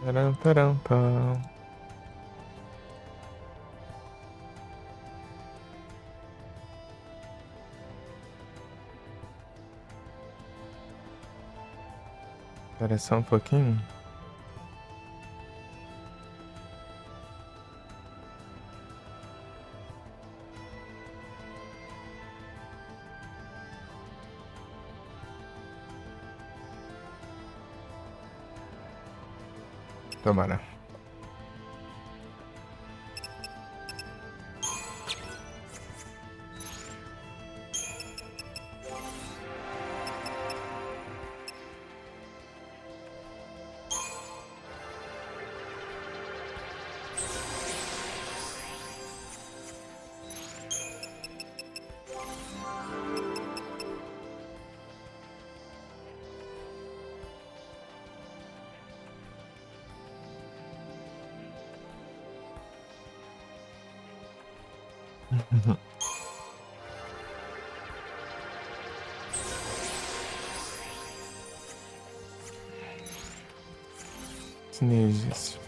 Taram, taram, pam. Espera só um pouquinho. Tomara. Sinergias.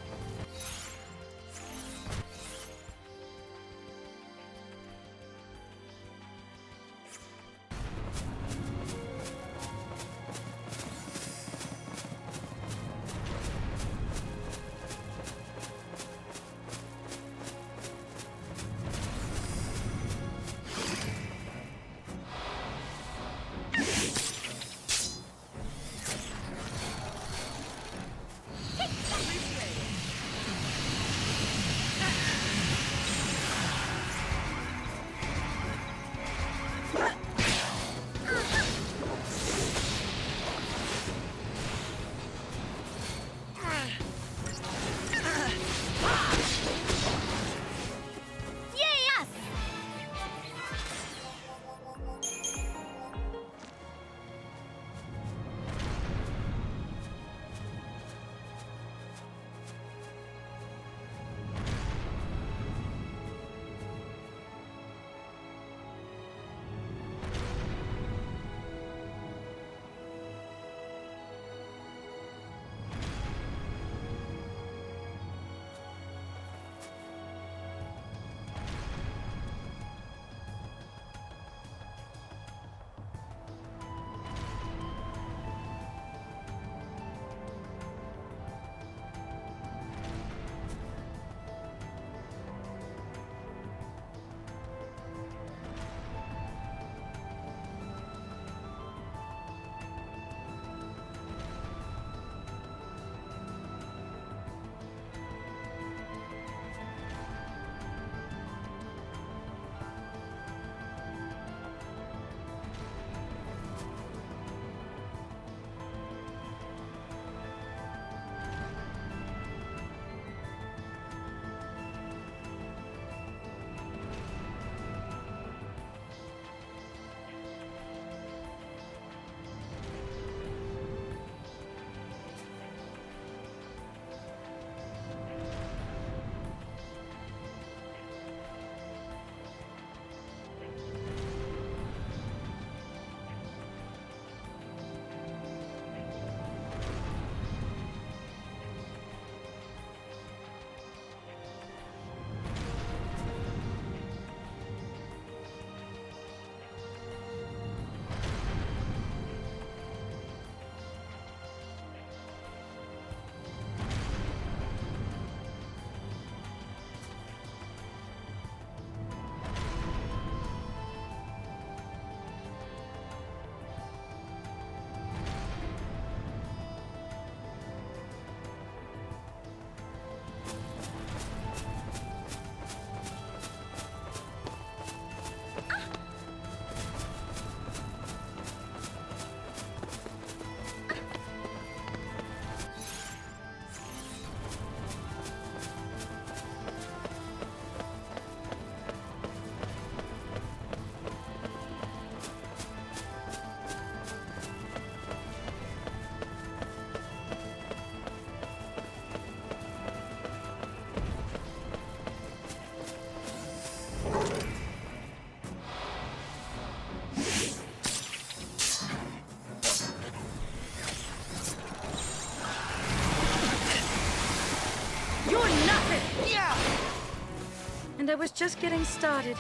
I was just getting started.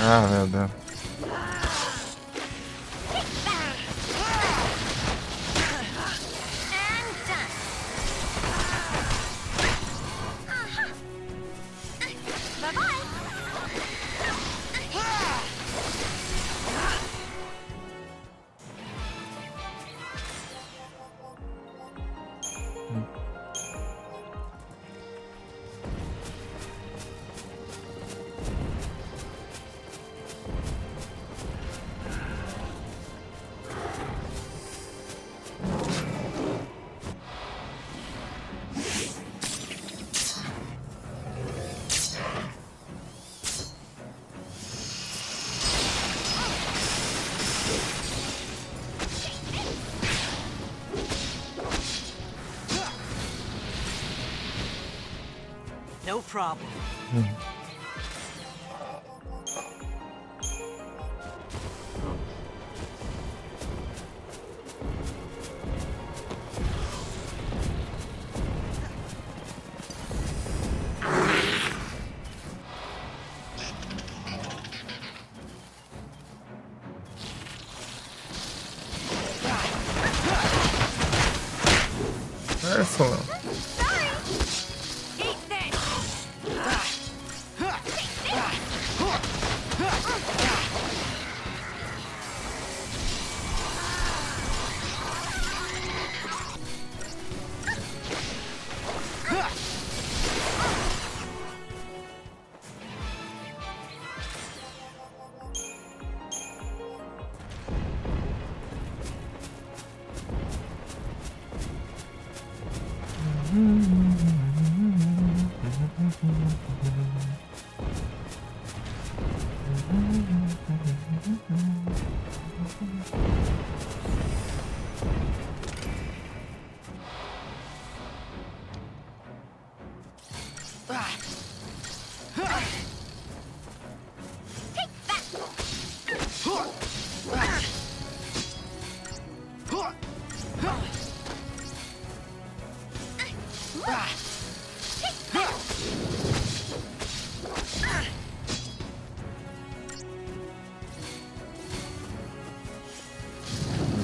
Ah, meu Deus. No problem. Excellent.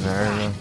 Merda.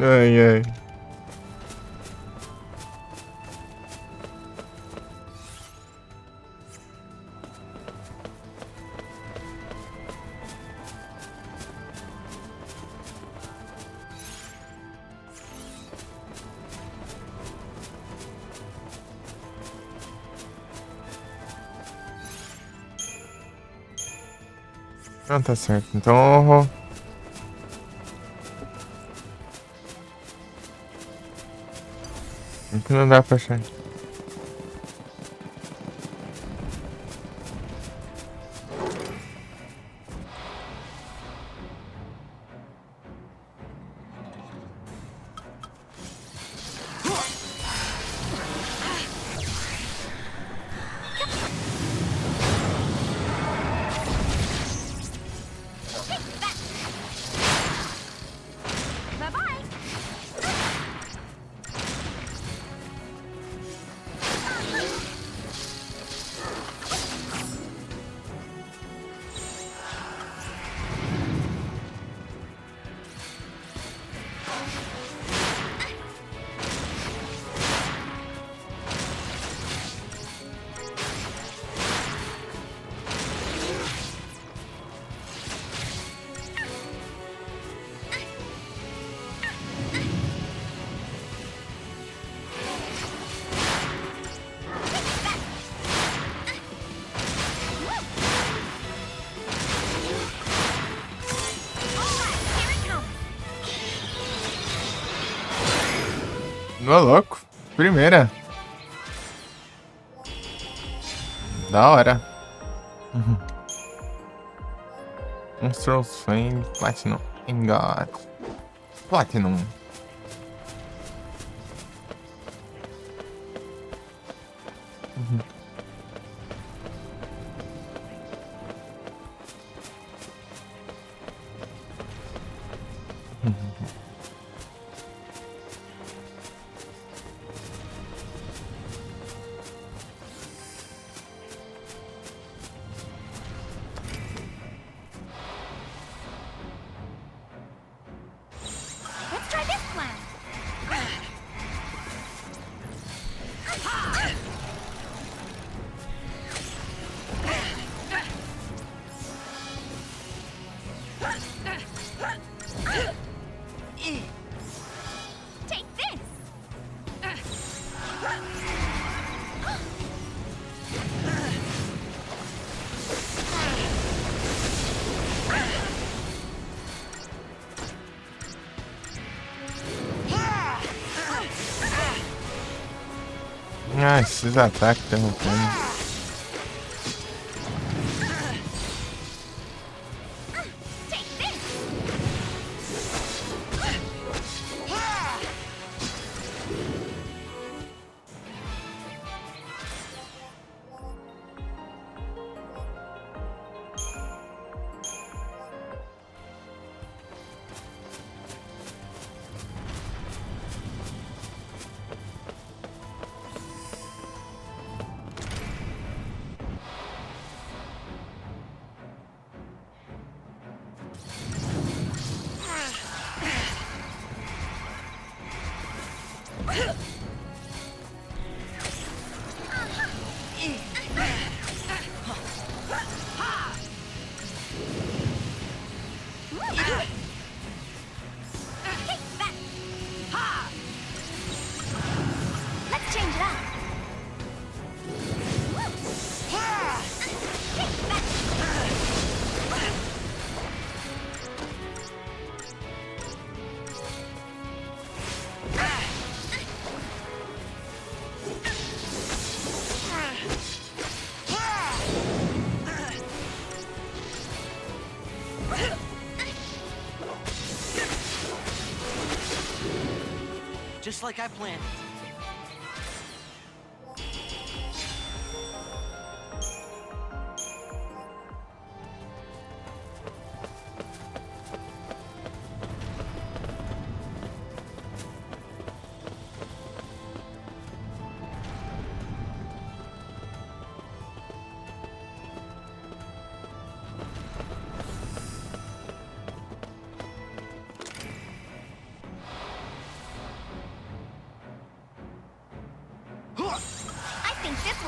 Ai, ai. Não, tá certo. Então, não dá pra achar. Bye-bye. Ô, louco. Primeira. Da hora. Monstrous Flame Platinum Ingot. Platinum. Let's try this plan. Take this. Ah, esses ataques interrompendo. Take this. Let's change it up. Just like I planned.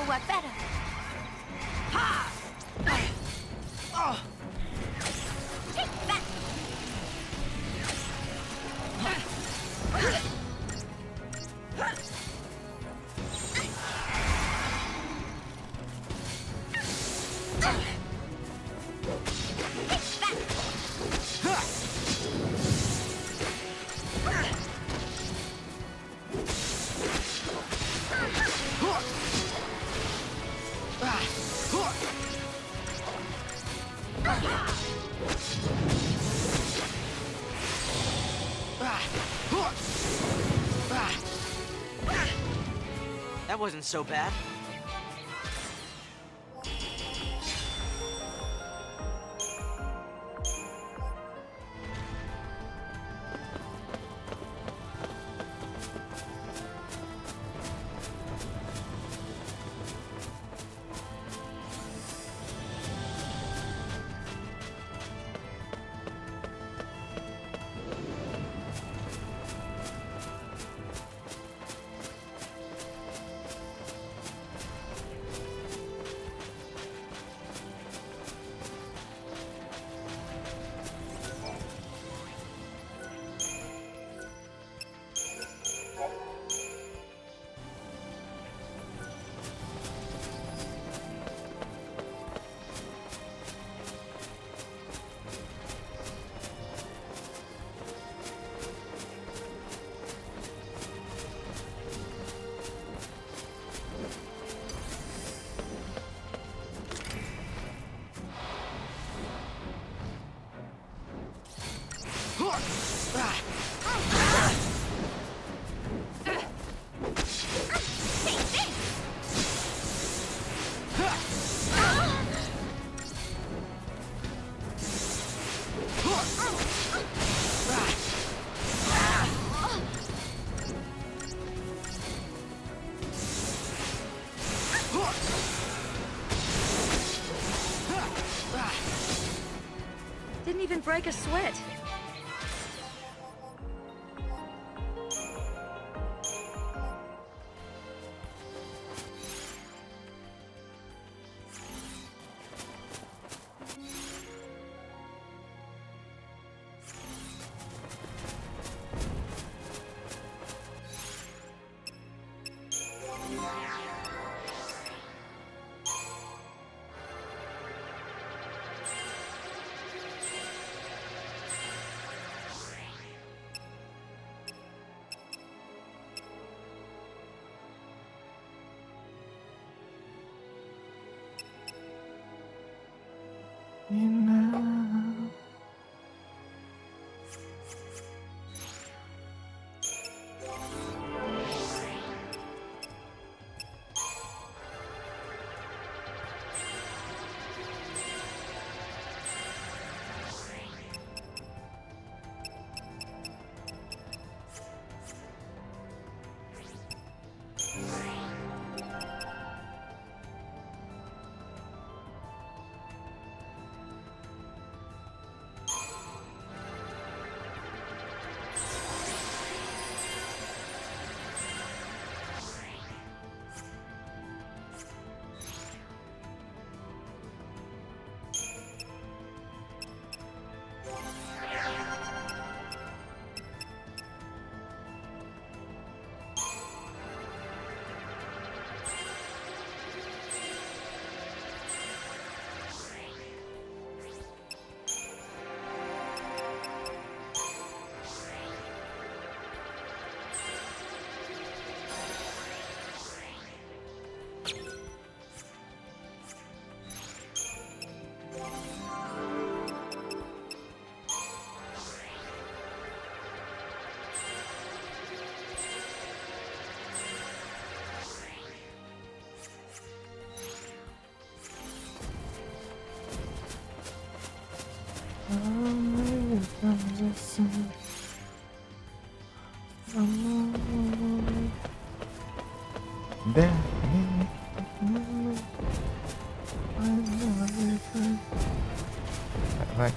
never work better. Take that! That wasn't so bad. Didn't even break a sweat. Vai.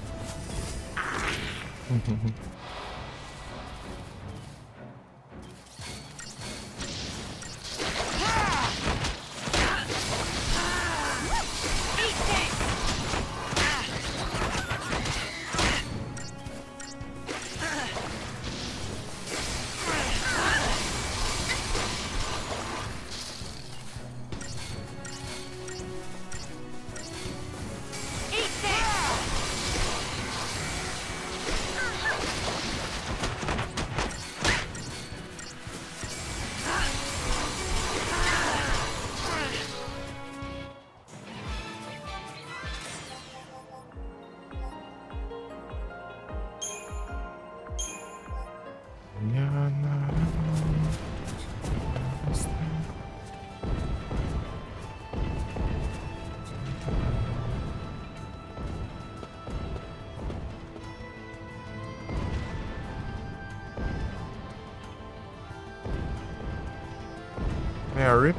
May I rip?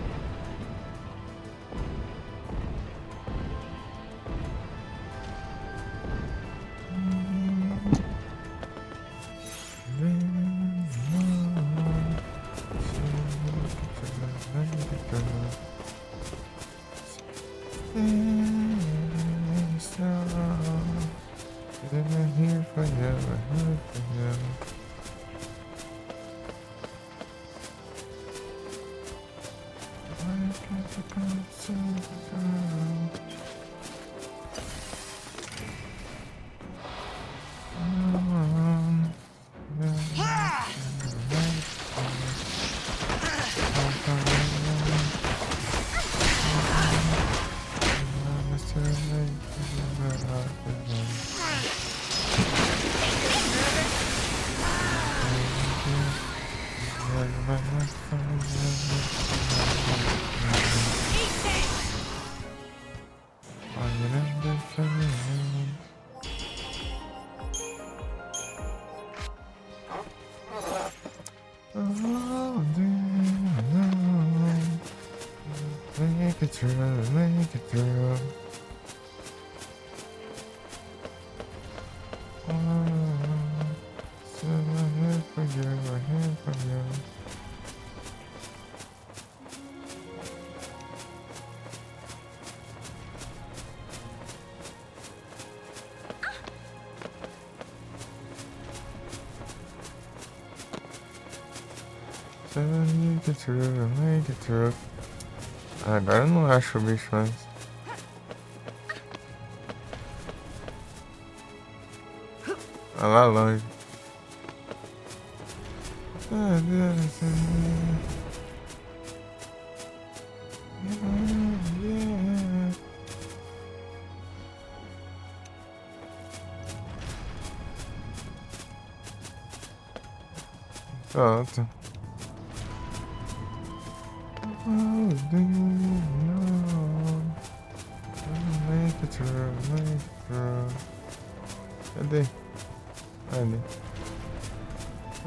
Here for you, here for you. Make it through, make it through. So I'm here for you, I'm here for you. So make it through, make it through. Agora eu não acho o bicho mais. Olha lá longe. Pronto. Oh, do you know? Make it through, make it through. Cadê? Ali.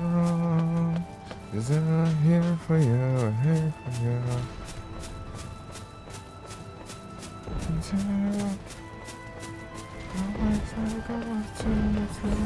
Oh, 'cause I'm here for you, here for you. Until always I go to the floor.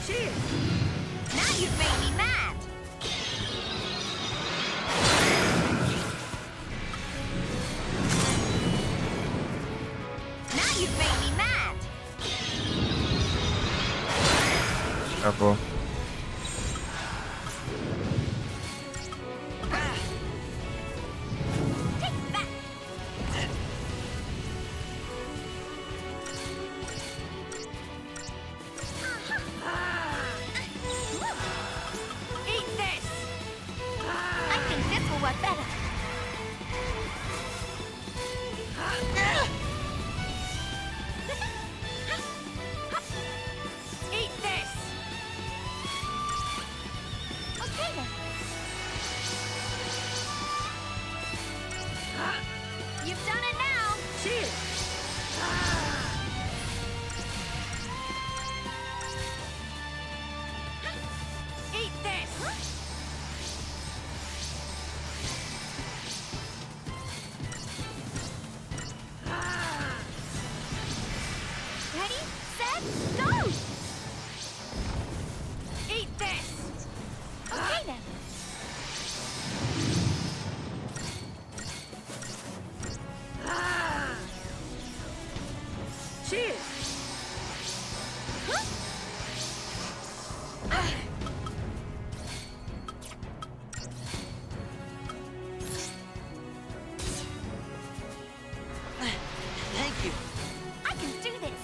Cheers! You've made me mad. Acabou. Take that. Eat this. I think this will work better. Eat this. Okay then. You've done it now. Cheers. Eat this. Ready, set, go! Eat this! Okay then. Cheers! Thank you. I can do this!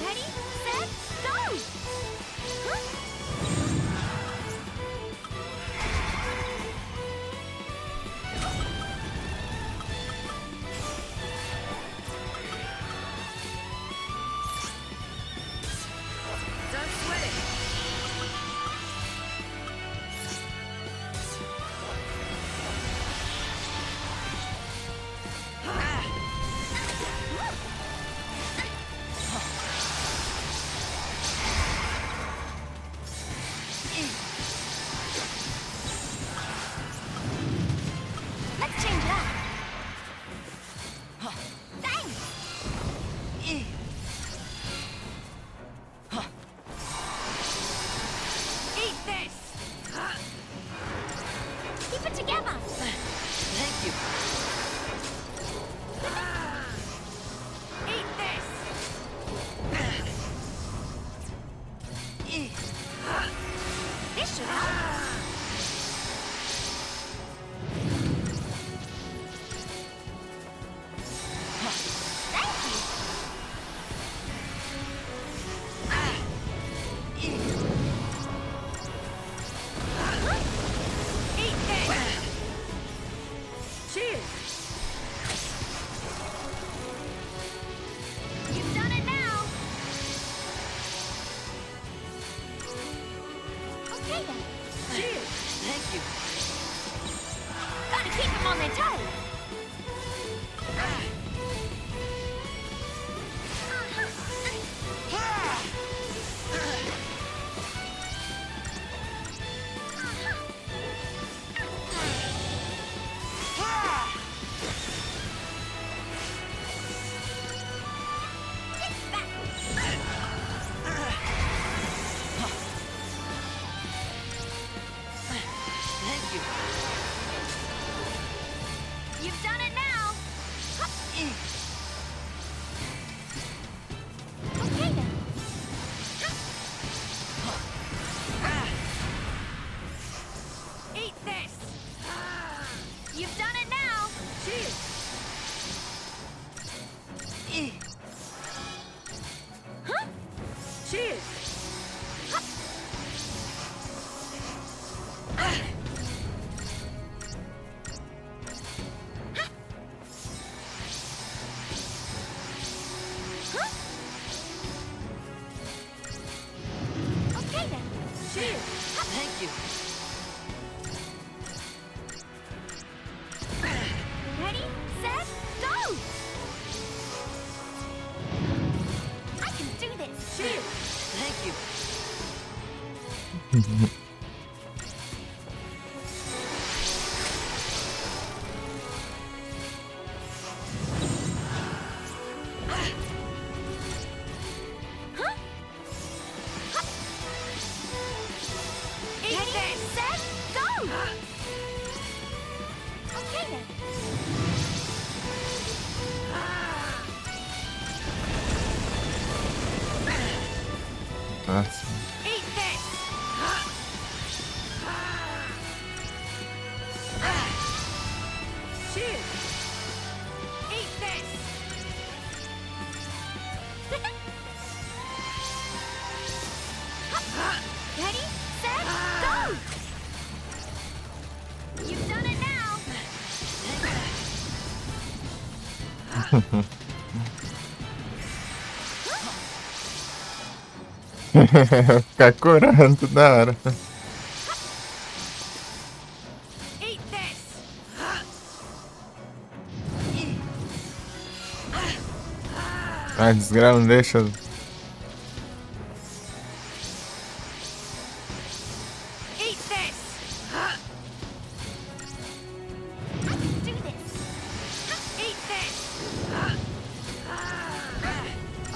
Ready, set, go! Don't sweat it. you. Ready, set, go! Okay then. Nossa. Eat this! Cheers! Eat this! Ready, set, go! You've done it now! Ficar curando toda hora. Eat this! Ah, desgrama, não deixa. Eat this! I can do this! Eat this!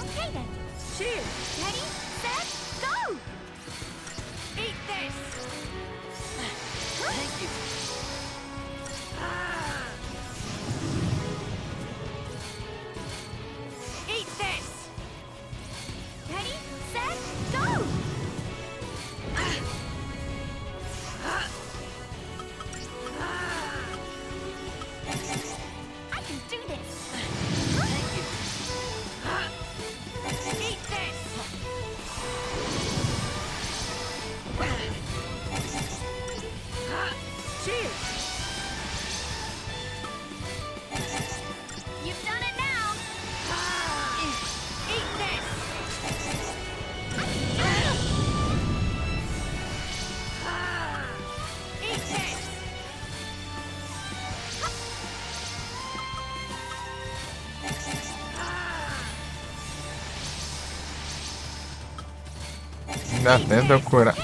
Okay then. Cheers! Ready, set, go! Eat this! Thank you. Eat this! Ready, set, go! I can do this! Thank you. Eat this! Cheers! You've done it now! Eat this! Eat this! Dá tempo de eu curar.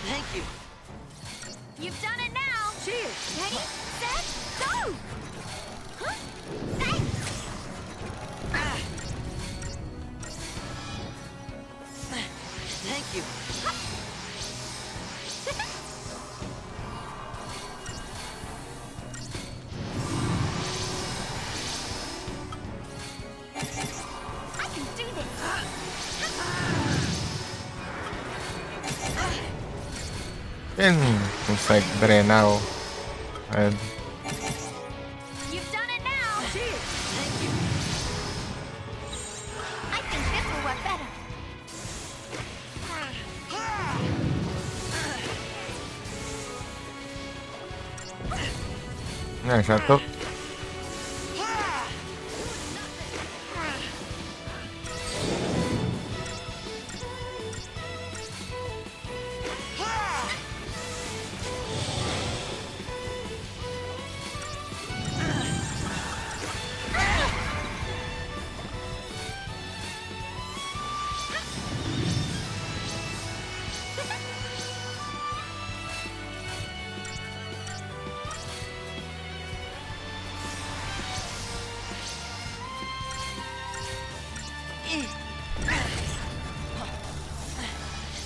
Thank you. You've done it now! Cheers! Ready, set, go! Huh? Thanks! Thank you. I can do this! Ele não consegue drenar o. You've done it now! Cheers! Thank you. I think this will work better. Já tô.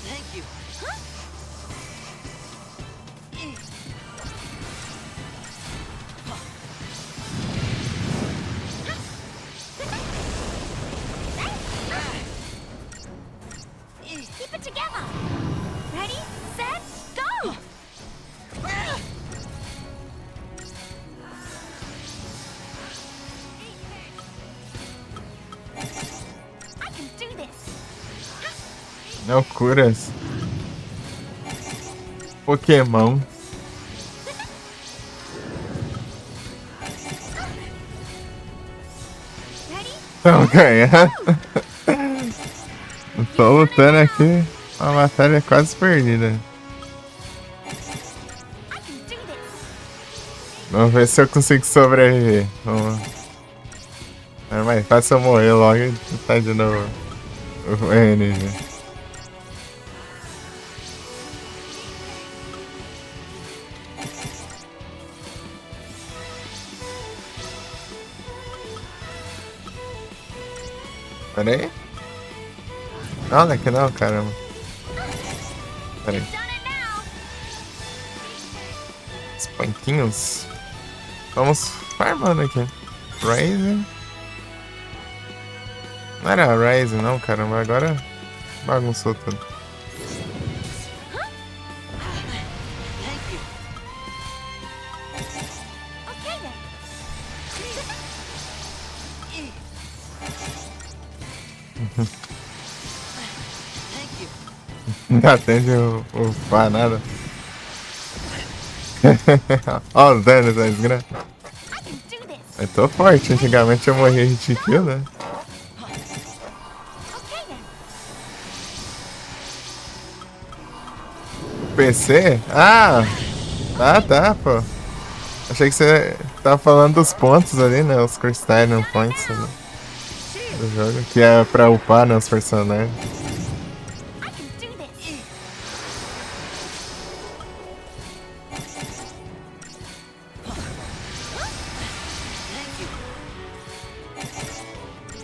Thank you. Keep it together! Ready, set, go! I can do this! Não curas. Pokémon. Ready, Estão ganhando. Tô lutando aqui. Uma batalha quase perdida. I can do this! Vamos ver se eu consigo sobreviver. Vamos. É mais fácil eu morrer logo e tá de novo o energia. Pera aí. Não, daqui não, caramba. Pera aí. Done it now. Os panquinhos. Vamos farmando aqui. Rising. Não era Rising não, caramba. Agora bagunçou tudo. Thank you. Okay then. Thank you. Não atende o pá nada. Olha o dano da desgraça. I can do this. Eu tô forte. Antigamente eu morria de kill, né? Okay then. PC? Ah! Tá, pô. Achei que você tava falando dos pontos ali, né? Os Crystallian Points né? Do jogo. Que é pra upar, né? Os personagens. I can do this. Thank you.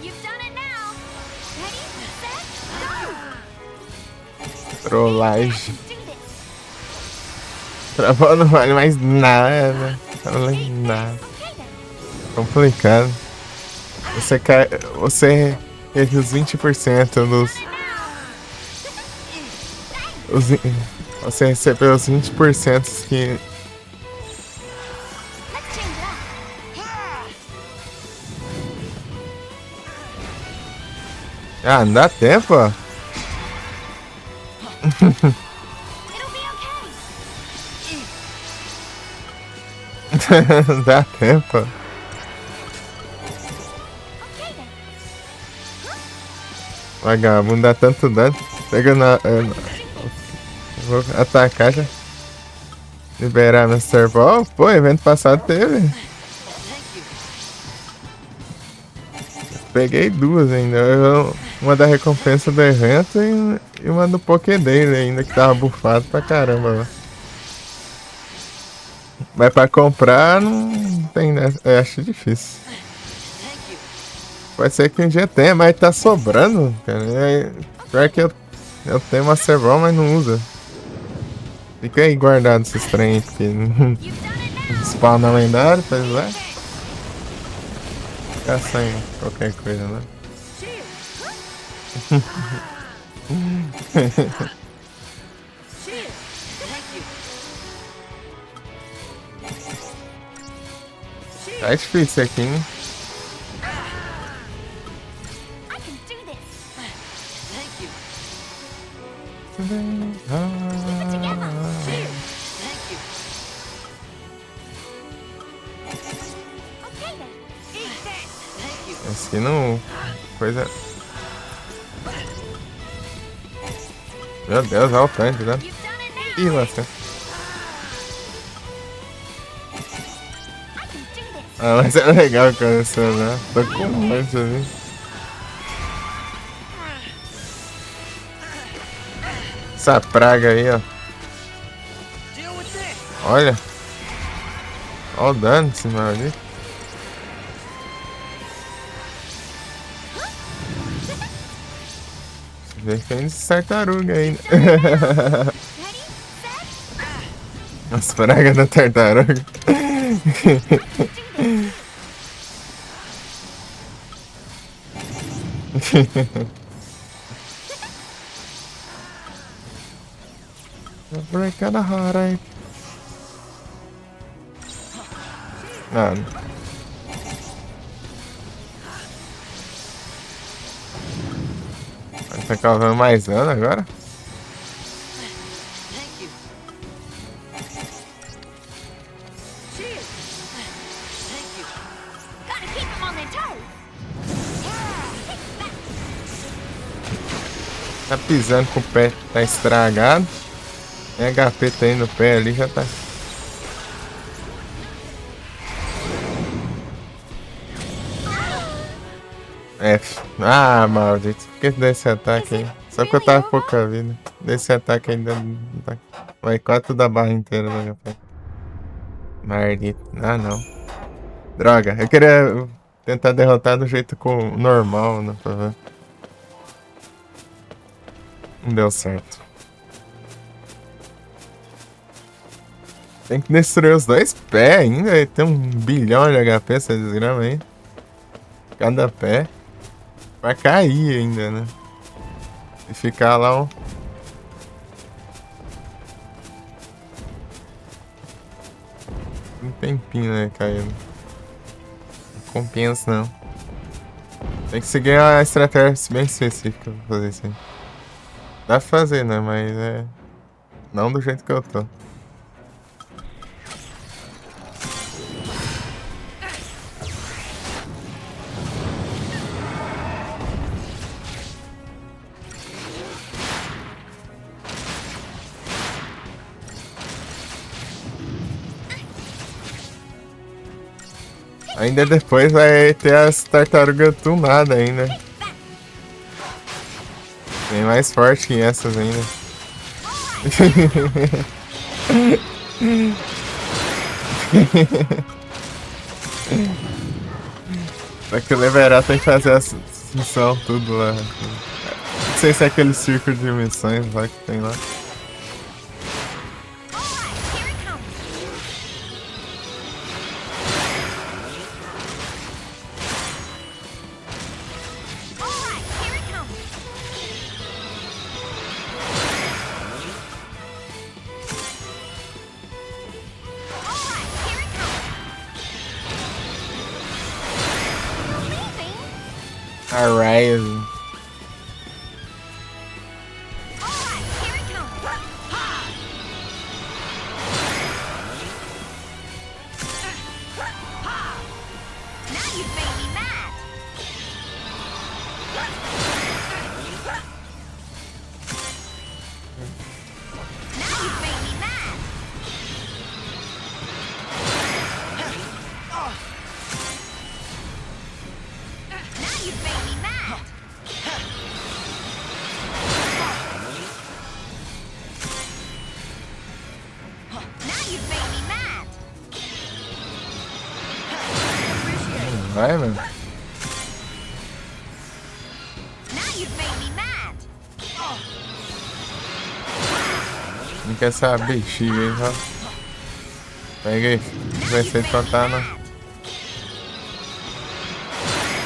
You've done it now. Ready, set, go. Trollagem. Do this. Travou não vale mais nada. Não vale nada. Okay then. Complicado. Você cai. Você teve os 20% dos. Você recebeu os 20% que. Let's change it up. Ah, não dá tempo, ó. It'll be okay. Não dá tempo. Okay then. Vagabundo dá tanto dano. Pega na. Vou atacar já. Liberar Master Ball. Pô, evento passado teve. Thank you. Peguei duas ainda. Uma da recompensa do evento e uma do Poké dele ainda, que tava bufado pra caramba lá. Mas pra comprar não tem, né? Eu acho difícil. Thank you. Pode ser que um dia tenha, mas tá sobrando, cara. Pior que eu tenho Master Ball, mas não usa. Fica aí guardado esses trem aí, porque não You've done it now. spawna lendário, tá ligado? Ficar sem qualquer coisa, né? Thank you. Tá difícil aqui, hein? I can do this. Thank you. Together. Thank you. Okay then. Eat this. Thank you. Esse aqui não. Coisa. Meu Deus, olha o tanque, né? You've done it now. Ih, lasca. I can do this. Ah, mas é legal começando, né? Tô com um monte ali. Essa praga aí, ó. Deal with this. Olha. Olha o dano desse maldito. Defende esse tartaruga aí. Ready, set, As pragas da tartaruga. Break the heart, right? Ah. Tá causando mais dano agora? Thank you. Thank you. gotta keep them on their toes. Tá pisando com o pé, tá estragado. Tem HP tá aí no pé ali, já tá. F. Ah, maldito. Por que deu esse ataque aí? Só que eu tava com pouca vida. Desse ataque ainda não tá. Vai 4 da barra inteira do HP. Maldito. Ah, não. Droga. Eu queria tentar derrotar do jeito normal, né? Pra ver. Não deu certo. Tem que destruir os 2 pés ainda. E tem 1 bilhão de HP essa desgrama aí. Cada pé. Vai cair ainda, né? E ficar lá um tempinho, né? Caindo. Não compensa, não. Tem que seguir uma estratégia bem específica pra fazer isso aí. Dá pra fazer, né? Mas é. Não do jeito que eu tô. Ainda depois vai ter as tartarugas tunadas ainda. Bem mais forte que essas ainda. Só que o Leverá tem que fazer as missões tudo lá. Não sei se é aquele círculo de missões lá que tem lá. Arise. Vai, mano. Não quer essa bexiga aí, ó. Peguei. Vai ser plantar na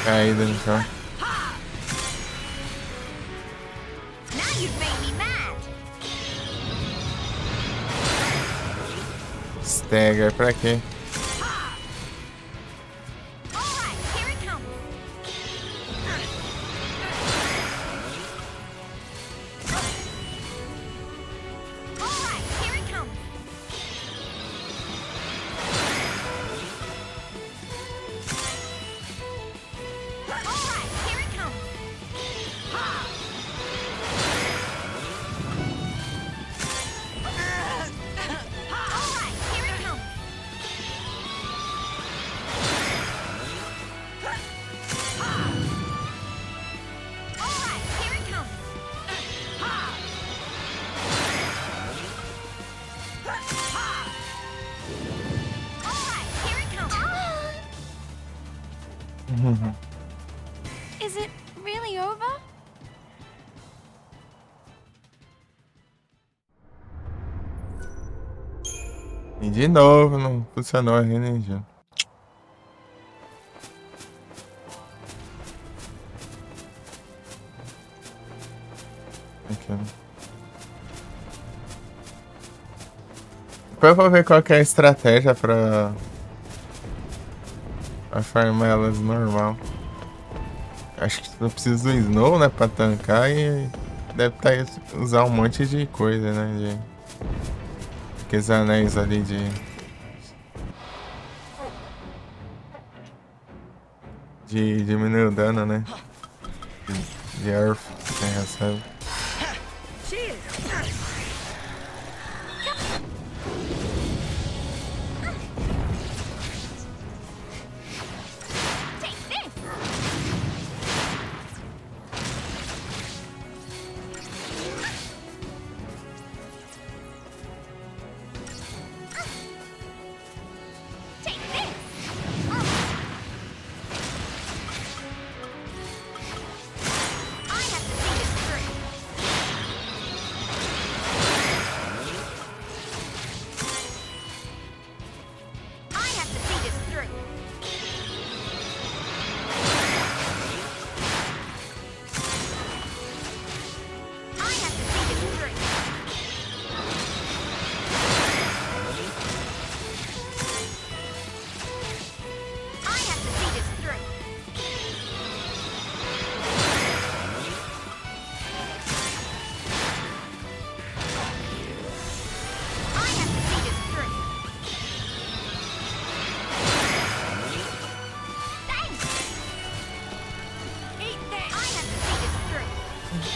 caída no chão. Stagger pra quê? Is it really over? E de novo não funcionou a energia. Aqui, né? Depois eu vou ver qual que é a estratégia pra farmar elas normal. Acho que eu preciso do Snow, né, pra tancar e deve usar um monte de coisa, né, aqueles anéis ali de diminuir o dano, né, de Earth que você recebe.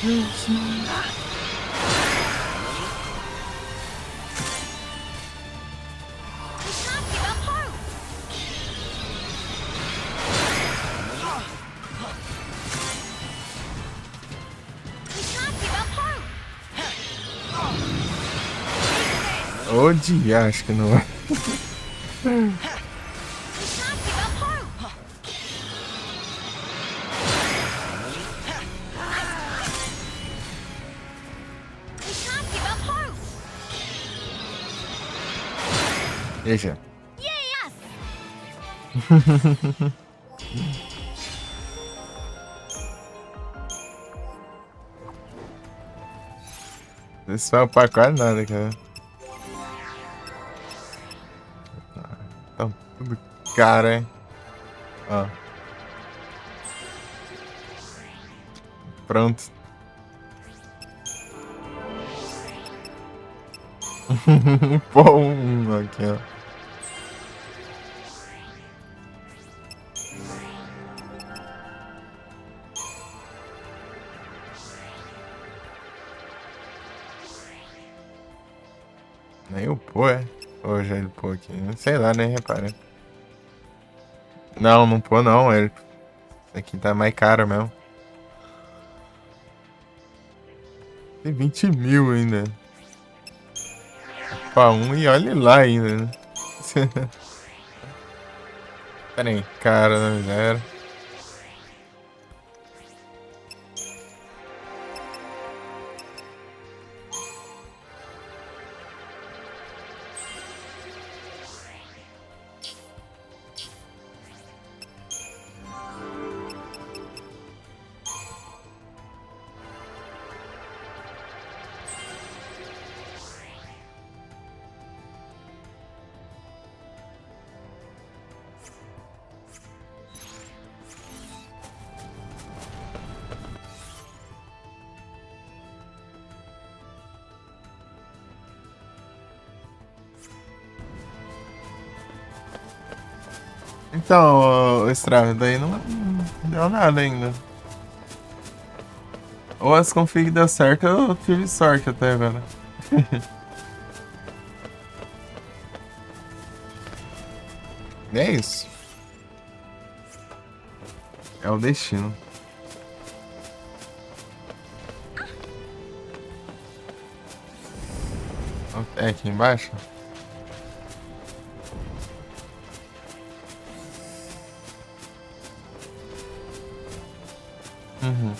We can't give up hope. We can't give up hope. Ô, acho que não é. We can't give up hope. We can't give up hope. Deixa. Yay us! Isso vai upar quase nada, cara. Tá tudo caro, hein? Ó. Pronto. Pô, aqui, ó. Nem o pô, é? Ou já ele pô aqui? Sei lá, nem repara. Não, não pô não. Ele... Esse aqui tá mais caro mesmo. Tem 20 mil ainda. Pra um e olha lá ainda, né? Pera aí, cara, não já era. Então, o Strava, daí não deu nada ainda. Ou as config deu certo, eu tive sorte até agora. E é isso. É o destino. É aqui embaixo? Uhum.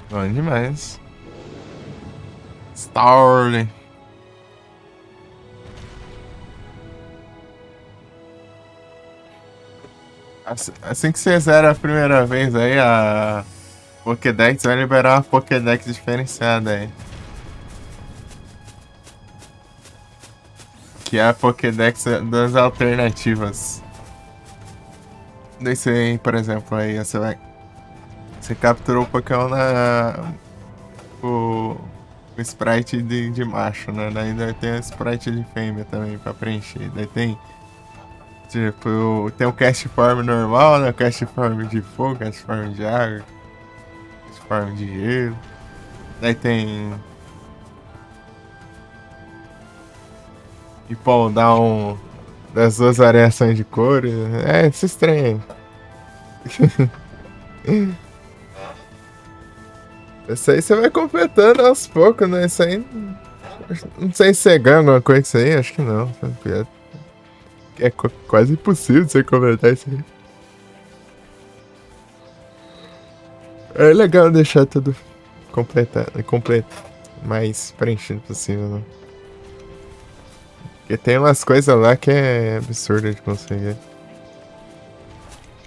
Bom demais. Starling. Assim que você zera a primeira vez aí, a Pokédex vai liberar uma Pokédex diferenciada aí. Que é a Pokédex das alternativas. Desse aí, por exemplo, aí você vai... Você capturou o Pokémon o sprite de macho, né? Daí tem o sprite de fêmea também pra preencher. Daí tem... Tipo, tem o cast form normal, né? O cast form de fogo, cast form de água, cast form de gelo. Daí tem... E pull down das duas variações de cores. É, esse estranho. Isso aí você vai completando aos poucos, né? Isso aí... Não sei se você ganha alguma coisa com isso aí, acho que não. É quase impossível você completar isso aí. É legal deixar tudo completo, mais preenchido possível, né? Porque tem umas coisas lá que é absurdo de conseguir.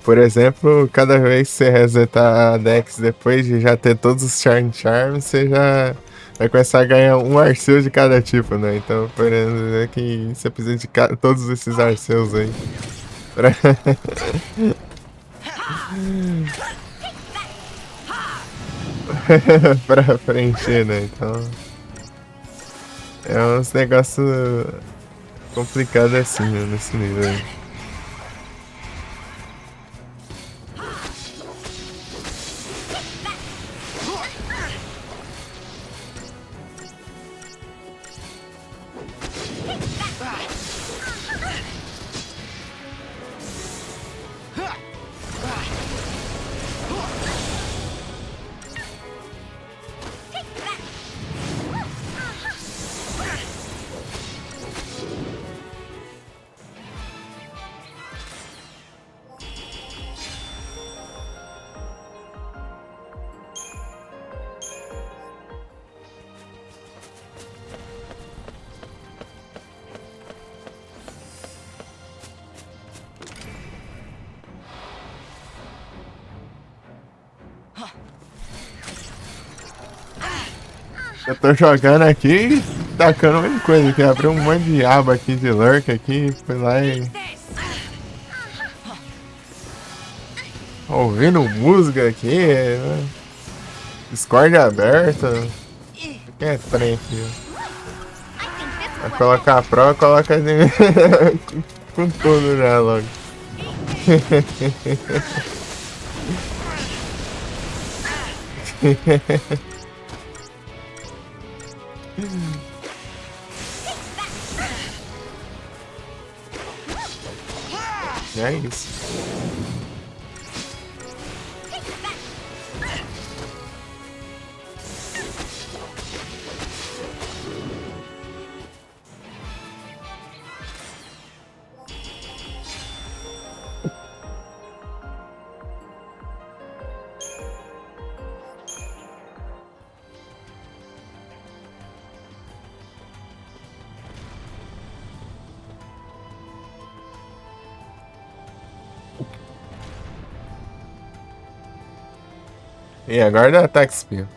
Por exemplo, cada vez que você resetar a Dex depois de já ter todos os Charms, você já vai começar a ganhar um Arceu de cada tipo, né? Então, por exemplo, que você precisa de todos esses Arceus aí. Pra... pra preencher, né? Então. É uns negócios complicados assim, né? Nesse nível aí. Eu tô jogando aqui, tacando a mesma coisa aqui. Abriu um monte de aba aqui de lurk aqui, fui lá e... ouvindo música aqui, né? Discord aberto. Que é trem aqui, ó. Vai colocar a prova, coloca com tudo já logo. É isso. E agora dá ataque espinho.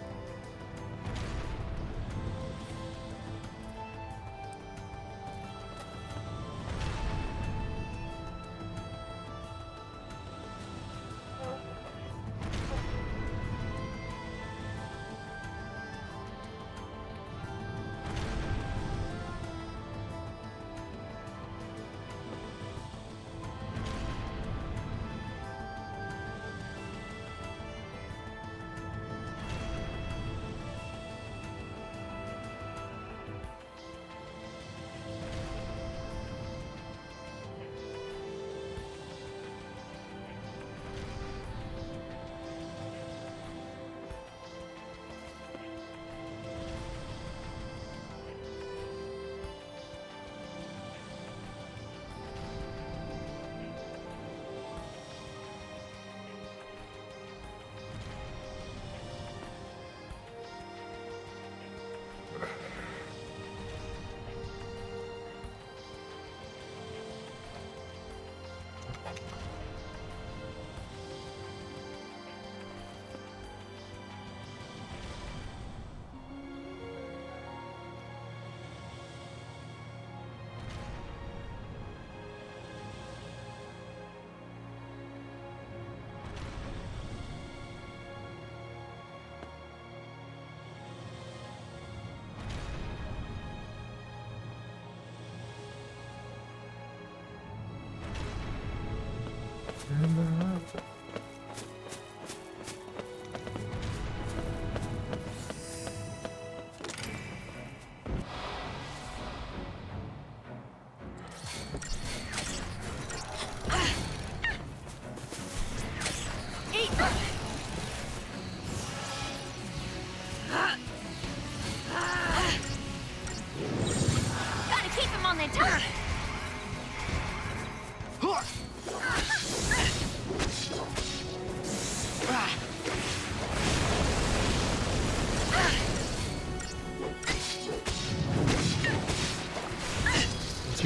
Gotta keep him on their toes.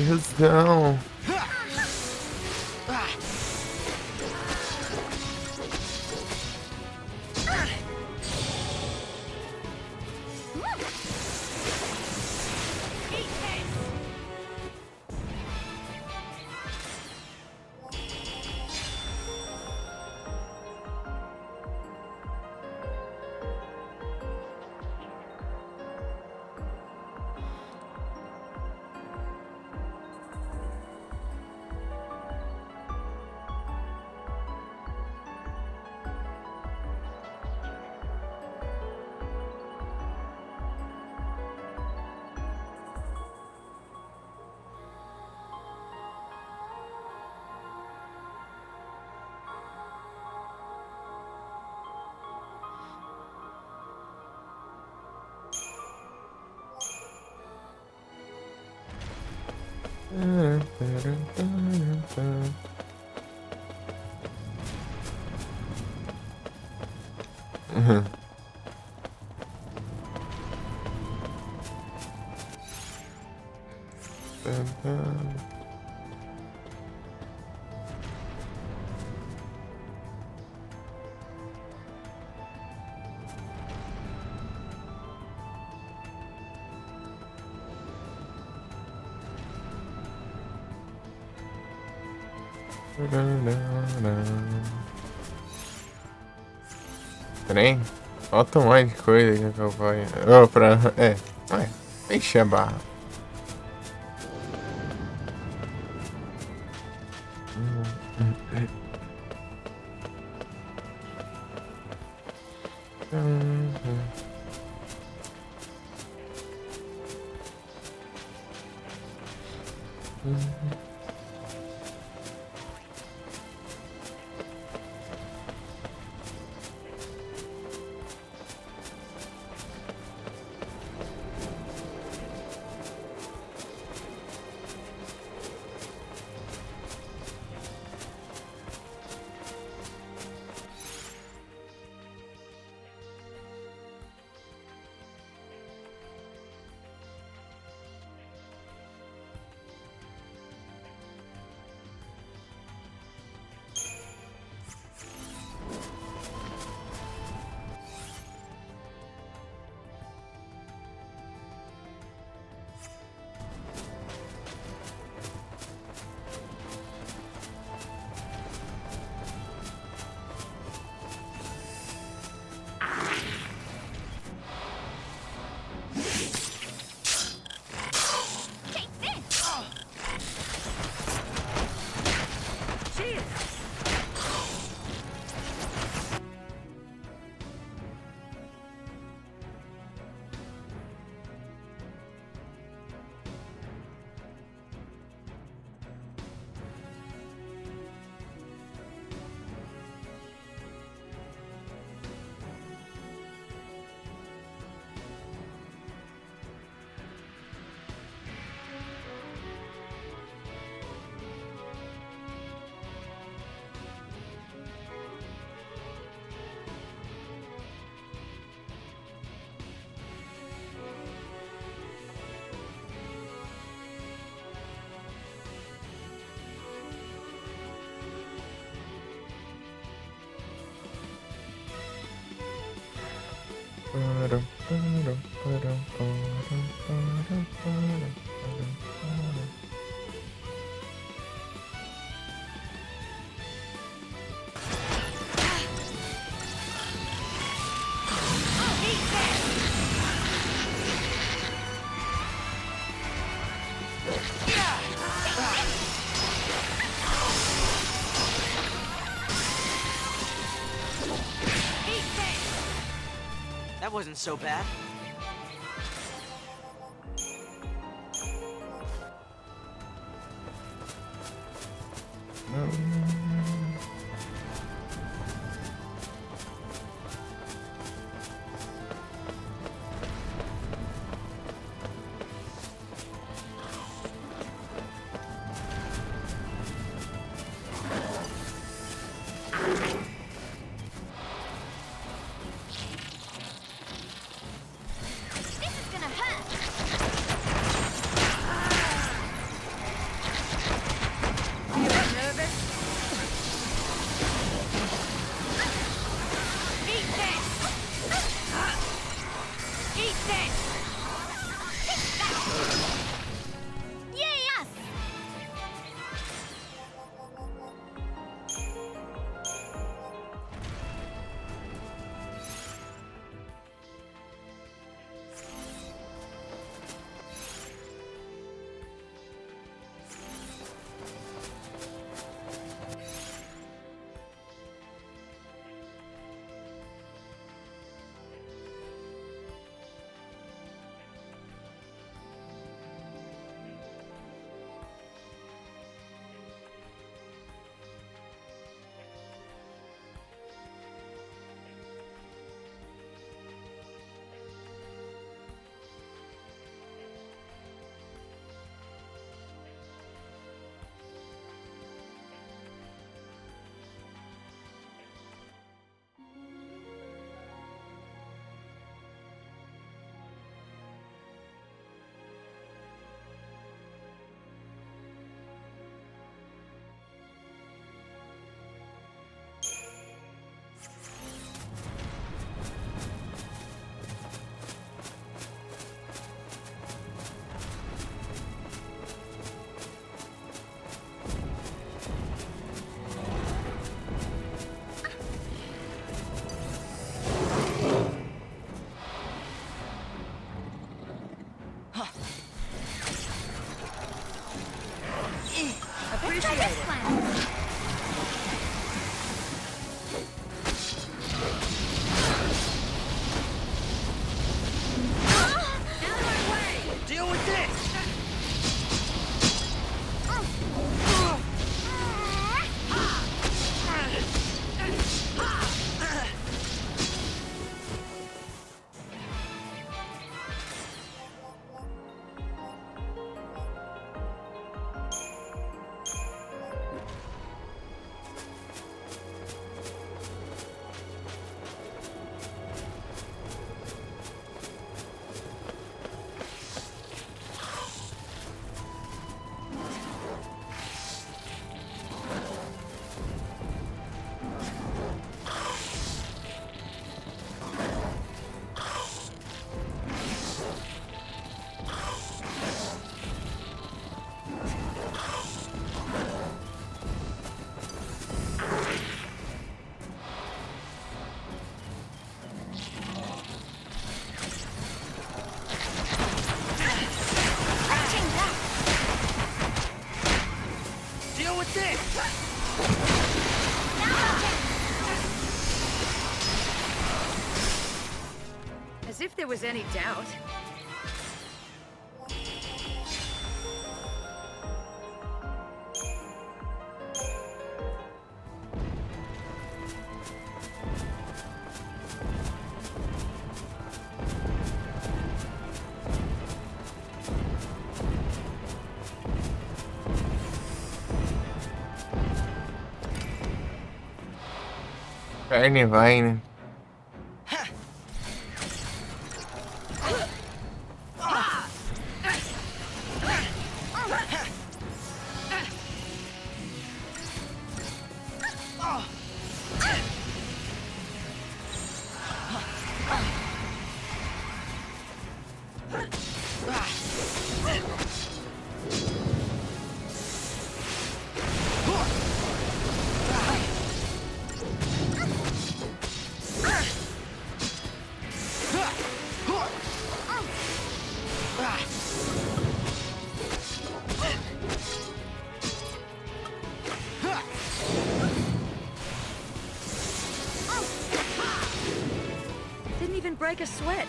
Tiozão. Trem? Falta um monte de coisa que eu vou. Oh, pra. É. Vai. Enche a barra. That wasn't so bad. This is gonna hurt. appreciate this it. one. Out of my way! Deal with this! Deal with this! As if there was any doubt. Carne vai, né? Didn't even break a sweat.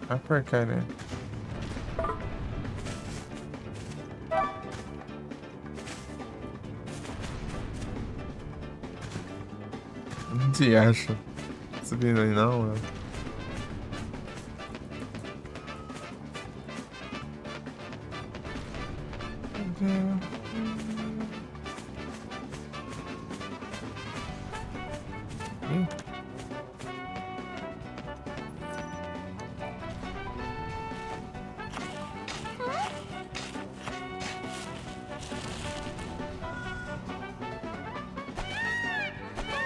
A porcaria. Não te acha. Subindo aí não, mano.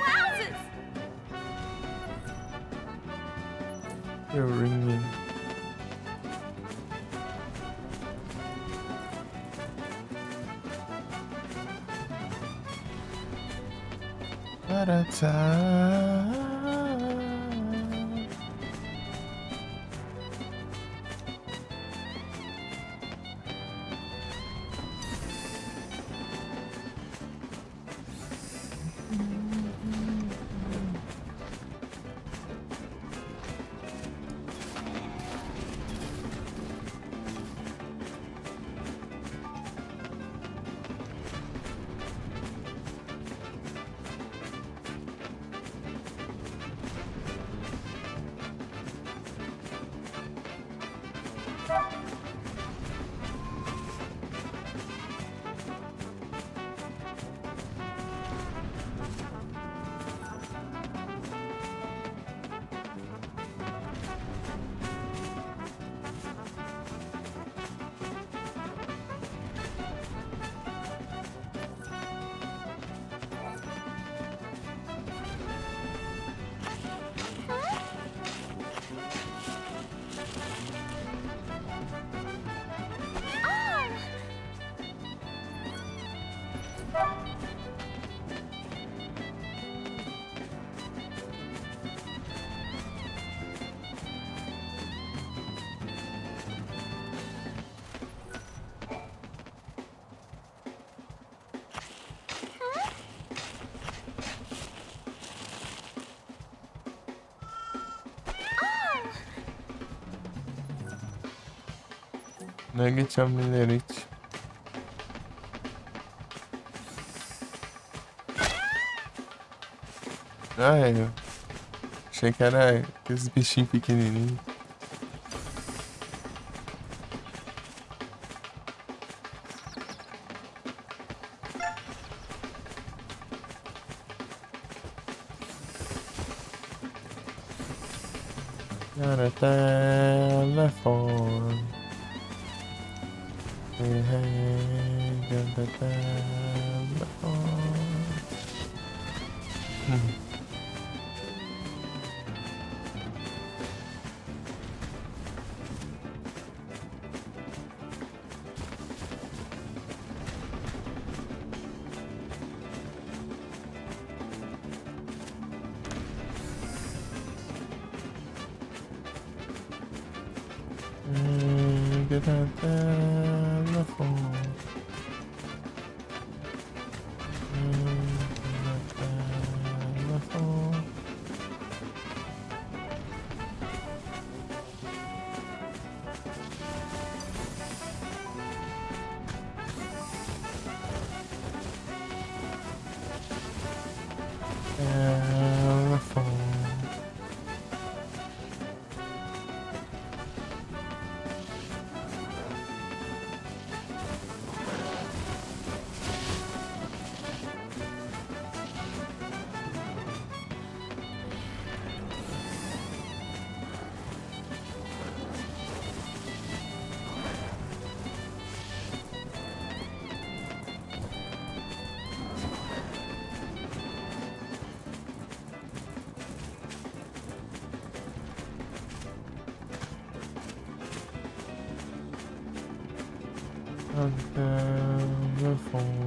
Wowzers! You're ringing. Nugget Amulerite. Ai, achei que era aqueles bichinhos pequenininhos. Got a telephone. Hey, hey, got the telephone. Get a telephone. Telephone. Telephone. Telephone.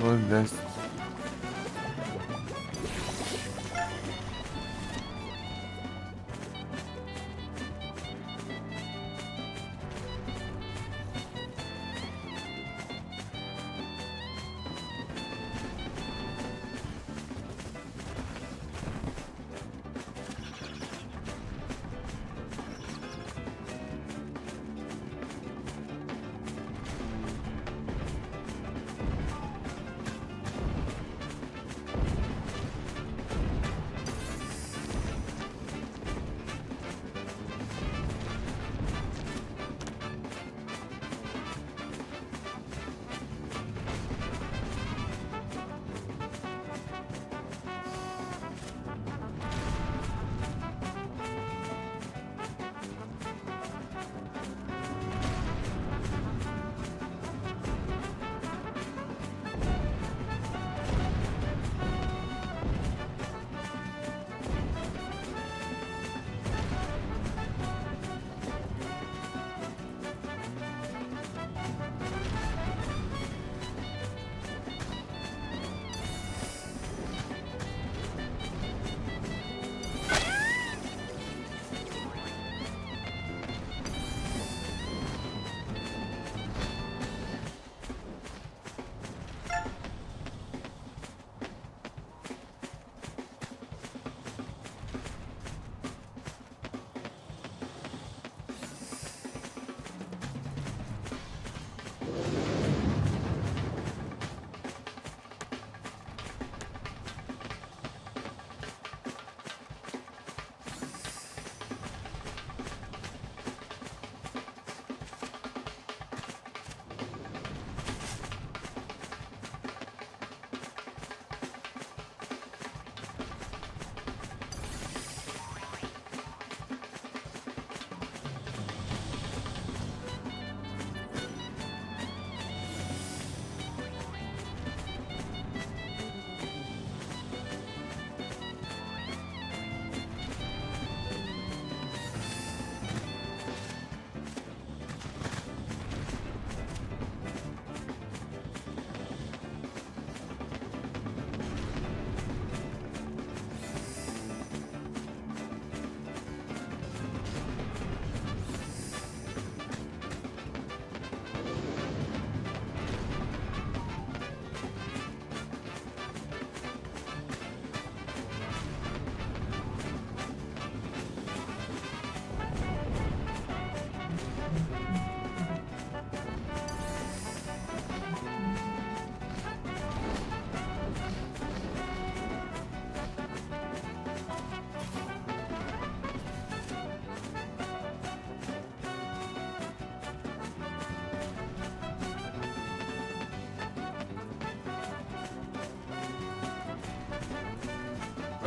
Foda-se.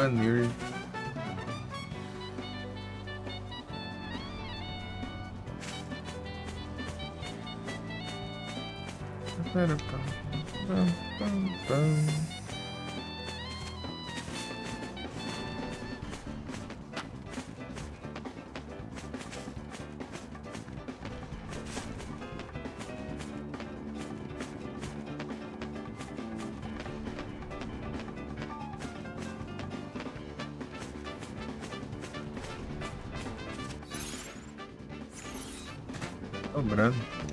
Maneiro. Pera, pam, pam, pam. Sobrando.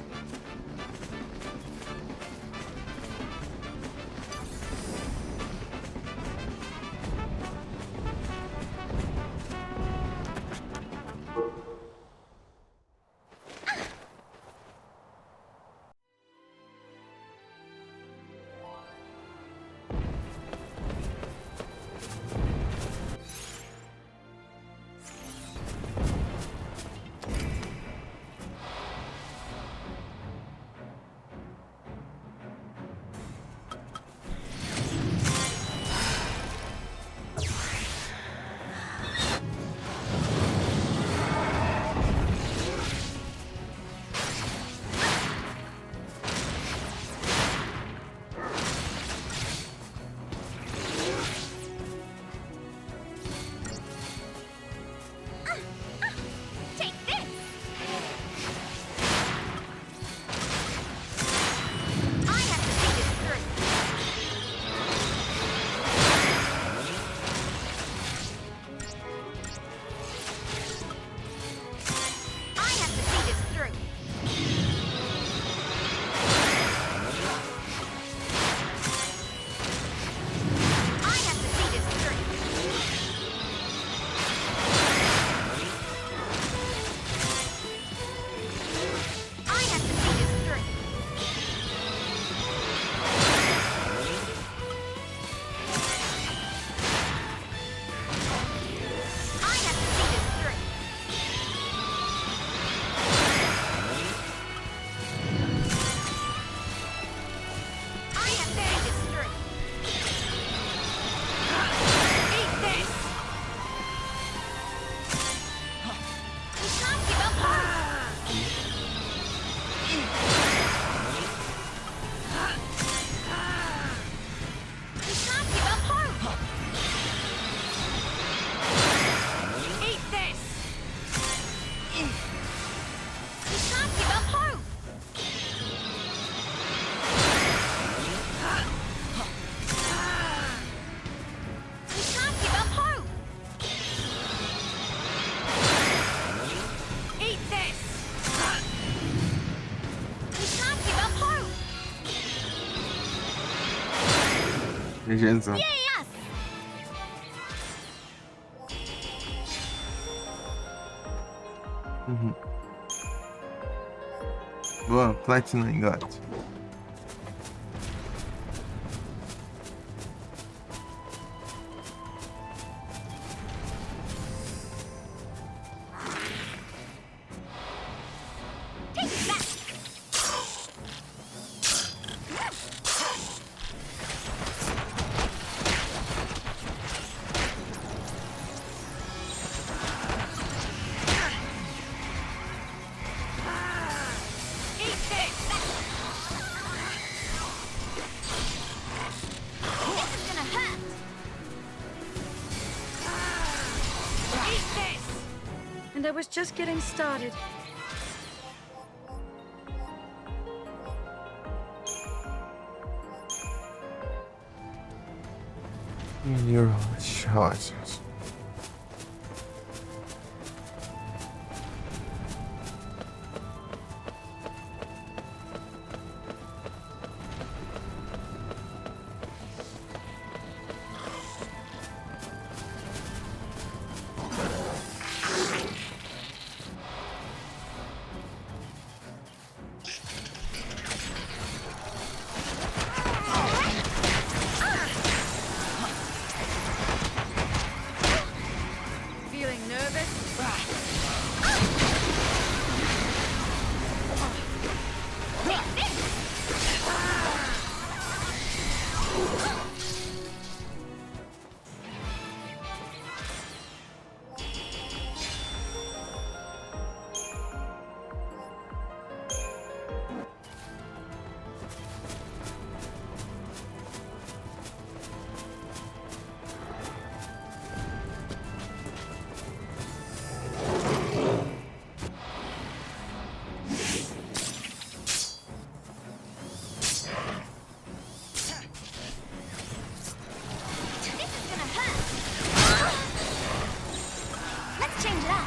Jesus. Yes! Boa, Platinum God. And I was just getting started. Your choices. Feeling nervous? Let's change it up.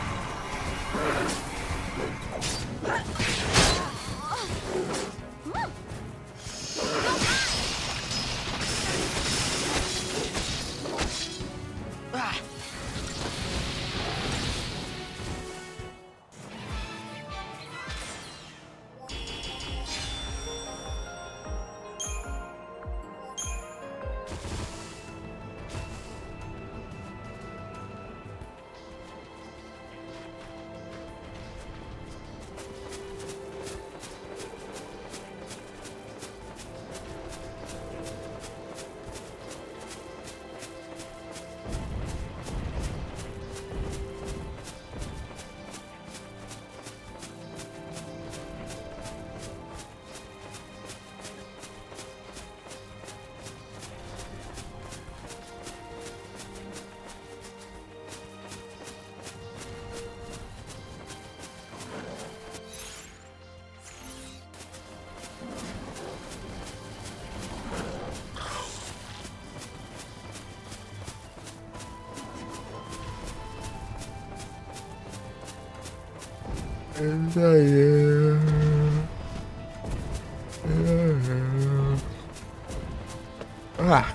And I am. Ah.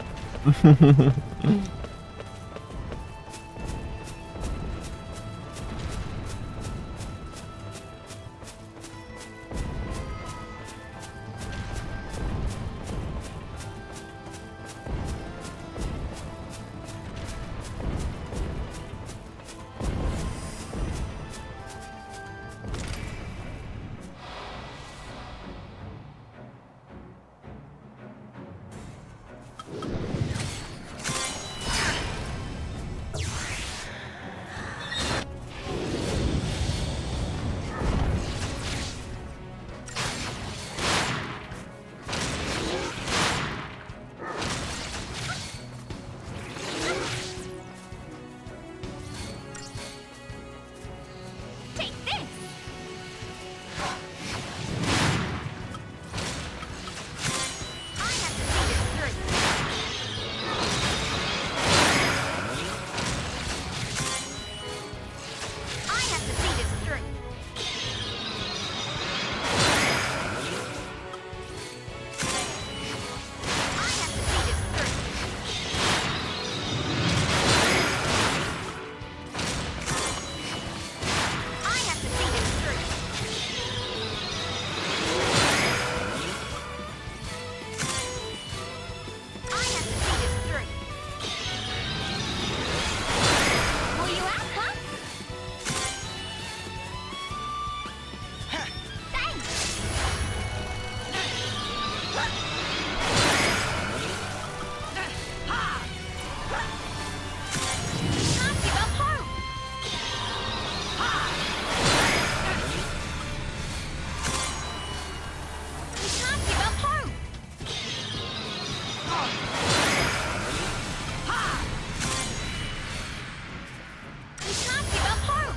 We can't give up hope.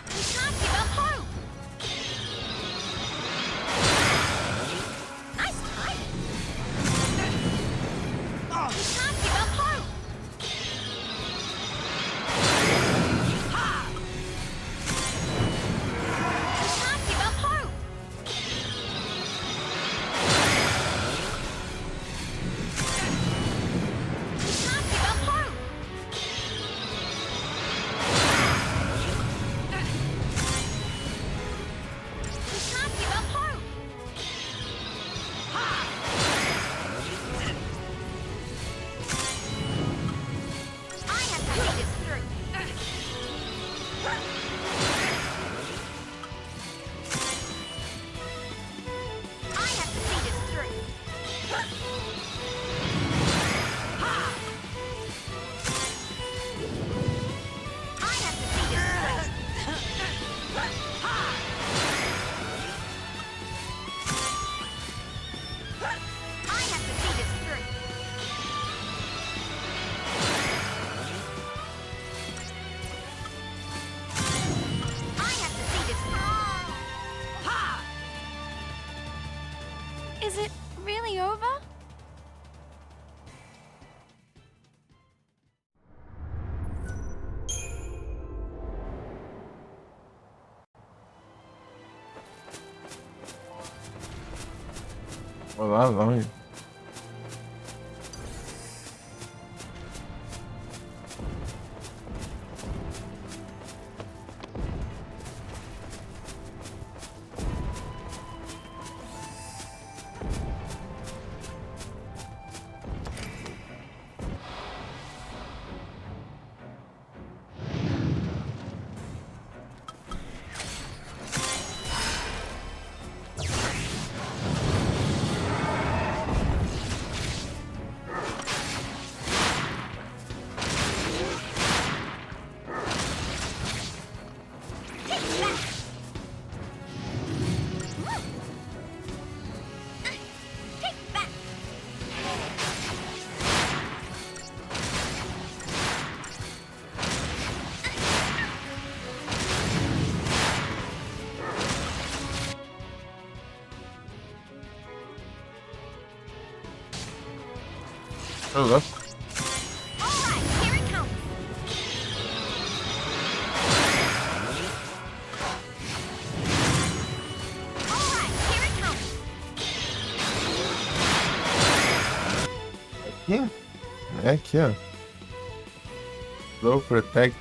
We can't give up hope. Nice timing. We can't give up hope. We can't give up hope. We can't give up hope. We can't give up hope. I have to see this through. I have to see this through. I have to see this through. I have to see this through. I have to see this through. Is it really over? Olá, longe. Take that! Oh, look. Alright, here it comes. Alright, here it comes. Aqui? É aqui, ó. Low Protect.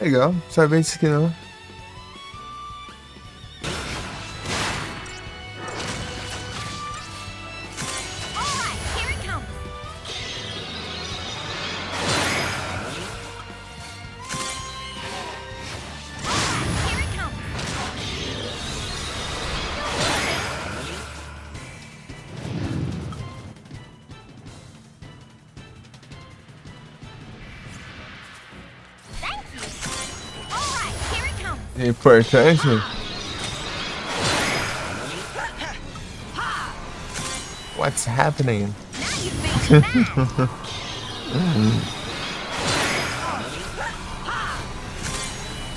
Legal, sabia disso aqui não. Alright, here it comes. Alright, here it comes. Thank you. Alright, here it comes. Importante. What's happening? Now you've made me mad.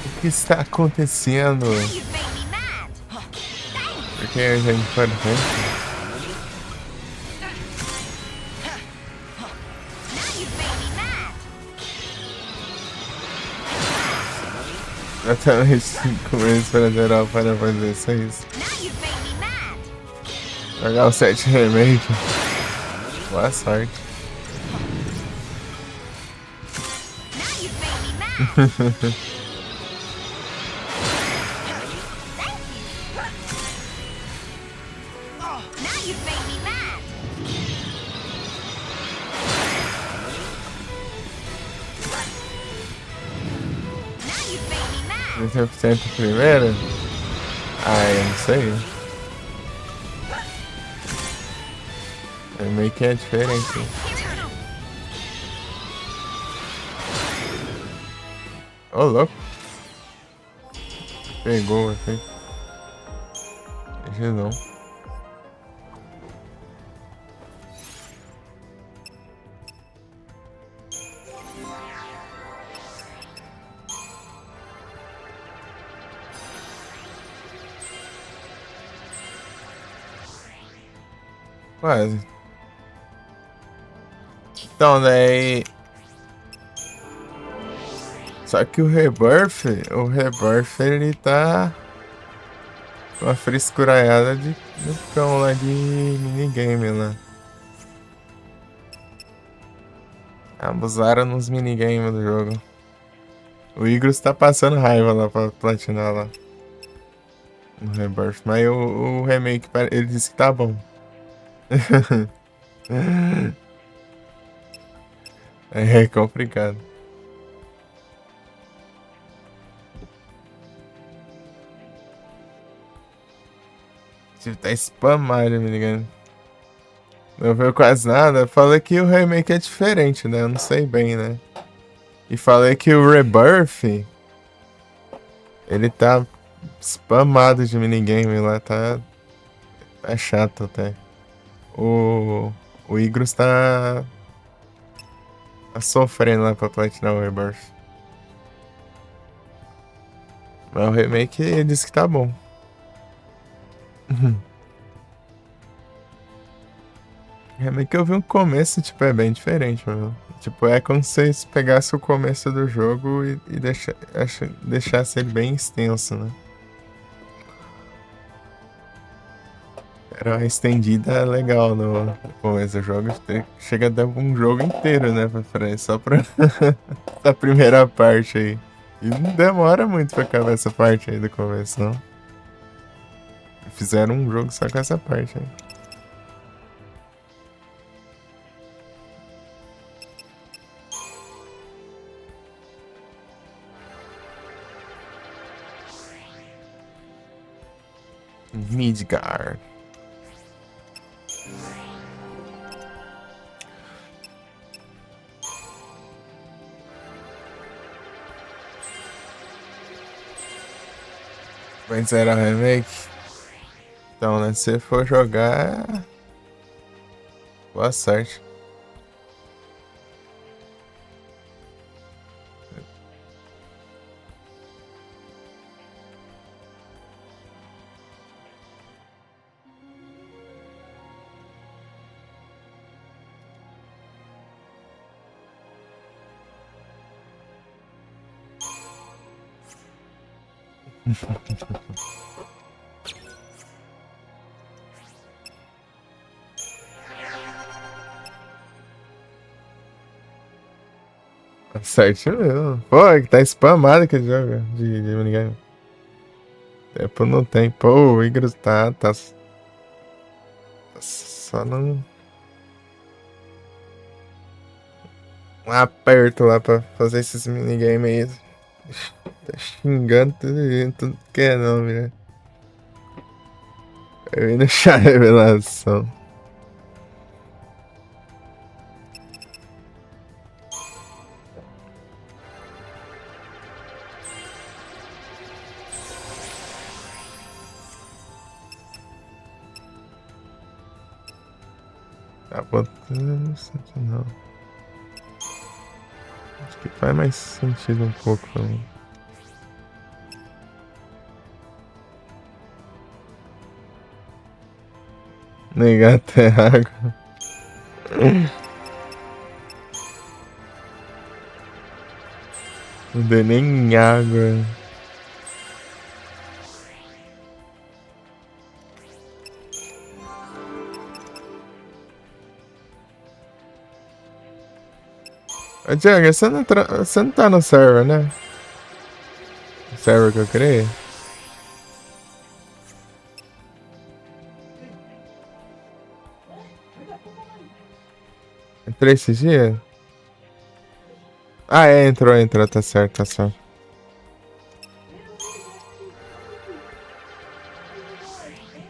O que está acontecendo? Now you've made me mad. Thanks. Porque é importante. Now you've made me mad. Exatamente 5 meses para zerar o Final Fantasy 16. Now you've made me mad. Jogar o 7 Remake. Boa sorte. Now you've made me mad. Thank you. Now you've made me mad. Now you've made me mad. 30% primeiro? Ah, eu não sei. É meio que é diferente. Here it comes. Ô, louco. Pegou aqui. Deixa não. Quase. Então, daí... Só que o Rebirth, ele tá... Uma frescuraiada de do cão lá de minigame lá. Abusaram nos minigames do jogo. O Igros tá passando raiva lá pra platinar lá. No Rebirth. Mas o remake, ele disse que tá bom. É complicado. Tipo, tá spamado, me ligando. Não viu quase nada. Falei que o remake é diferente, né? Eu não sei bem, né? E falei que o Rebirth, ele tá spamado de minigame lá, tá chato até. O Igros tá sofrendo lá pra platinar o Rebirth. Mas o remake ele disse que tá bom. Remake eu vi um começo, tipo, é bem diferente, mano. Tipo, é como se você pegasse o começo do jogo e deixasse ele bem extenso, né? Era uma estendida legal no começo do jogo. Chega a dar um jogo inteiro, né? Só pra essa primeira parte aí. E não demora muito pra acabar essa parte aí do começo, não. Fizeram um jogo só com essa parte aí. Midgar. Vai zerar o remake? Então, né? Se você for jogar... Boa sorte. Certinho mesmo. Pô, é que tá spamado aquele jogo de minigame. Tempo não tem. Pô, o Igros tá só num... Um aperto lá pra fazer esses minigames aí. Tá xingando tudo que é nome, né? Eu ia deixar a revelação. Tá botando sentinel. Acho que faz mais sentido um pouco pra mim. Negar até água. Não deu nem água. Ô, Diego, você não tá no server, né? O server que eu criei? Entrei esses dias? Ah, é, entrou, tá certo, tá certo.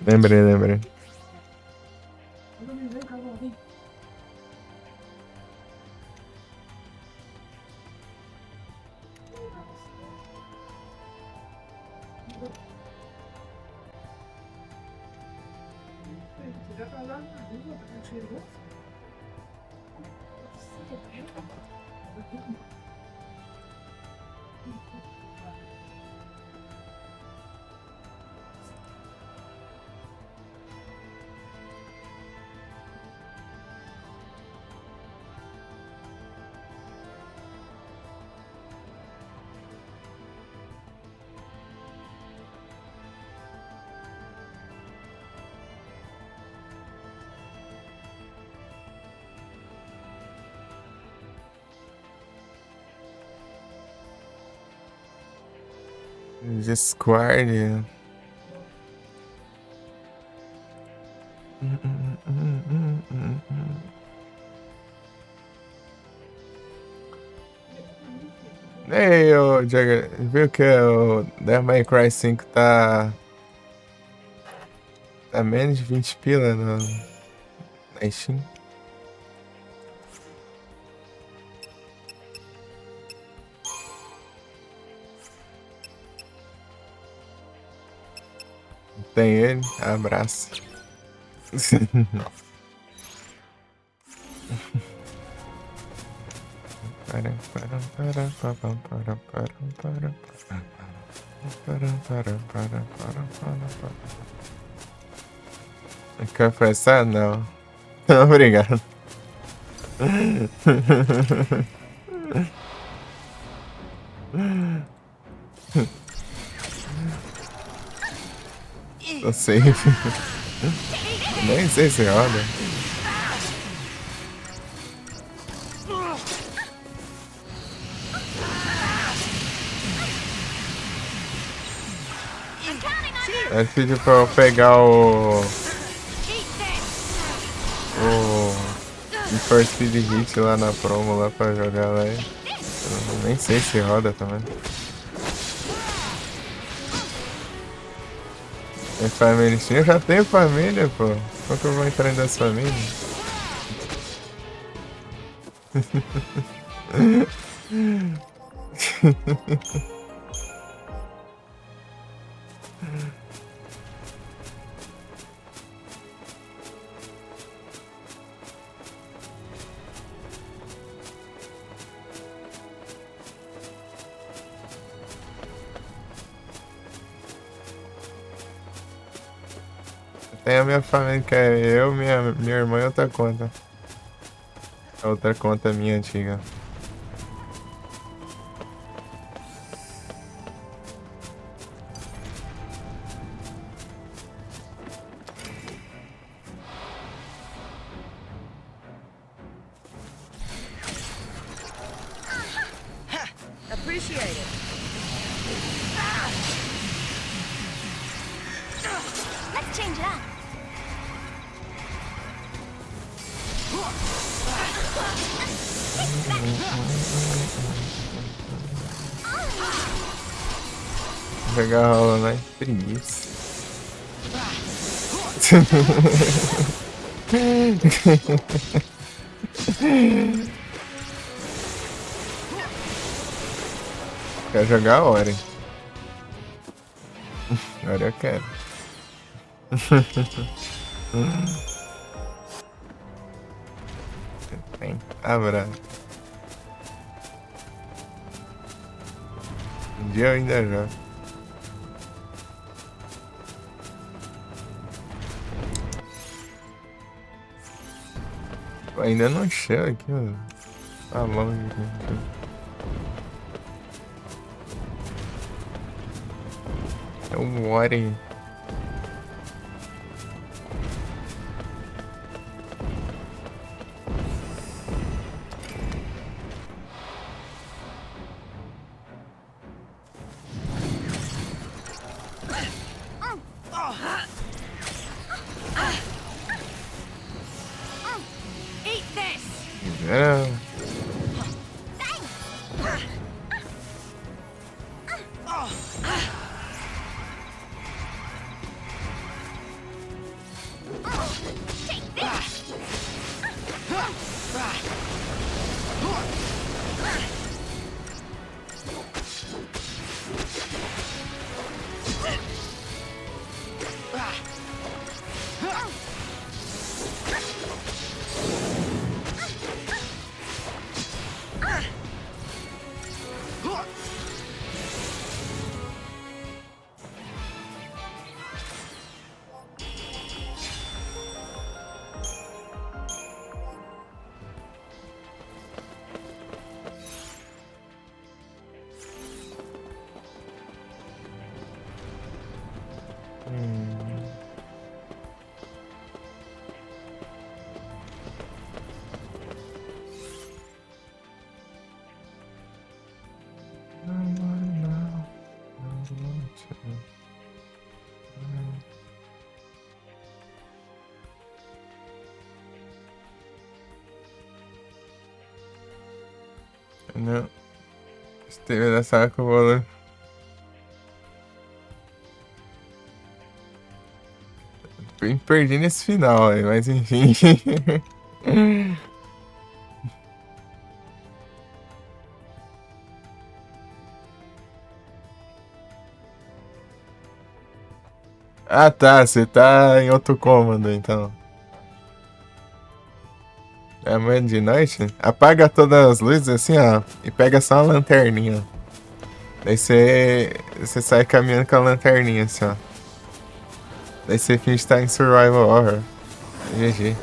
Lembrei. Discord. Ei, ô, Jagger, viu que o Devil May Cry 5 tá menos de 20 pila na Steam? Tem ele? Abraço. Quer começar? Não. Não, obrigado. Tô safe. Nem sei se roda. Ele pediu pra eu pegar o First Speed Hit lá na promo lá pra jogar lá. Eu nem sei se roda também. É família Steam? Eu já tenho família, pô. Como que eu vou entrar nessa família? Tem a minha família, que é eu, minha irmã e outra conta. A outra conta é minha antiga. Appreciate it. Let's change it up. Jogar rola, né? Preguiça. Quer jogar Ori? Agora eu quero. Tem. Abraço. Um dia eu ainda jogo. Ainda não chega aqui, mano. Tá longe aqui. É um Ori. Eat this. É. Não. Esteve da saca o volume. Perdi nesse final aí, mas enfim. Ah tá, você tá em outro cômodo então. É amanhã de noite? Apaga todas as luzes assim, ó, e pega só uma lanterninha. Daí você sai caminhando com a lanterninha assim, ó. Daí você finge estar em Survival Horror. GG.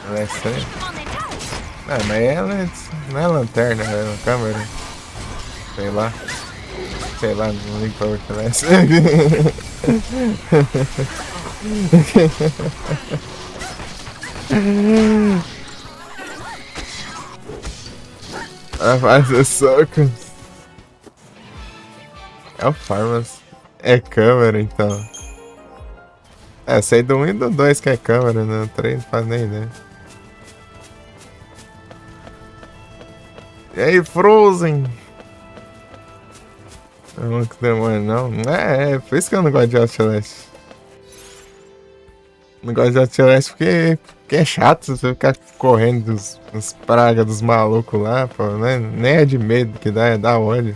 Não é sério? Come on then, go! Ah, mas ela não é lanterna, é uma câmera. Sei lá. Sei lá, não ligo pra outra nessa. Ah, faz os socos. É o Farmas. É câmera então. É, sei do 1 e do 2 que é câmera, né? O 3 não faz nem ideia. E aí, Frozen? Não que demônio, não. É por isso que eu não gosto de Outlast. Não gosto de Outlast porque é chato você ficar correndo dos pragas dos malucos lá, pô, né? Nem é de medo que dá, é da ódio.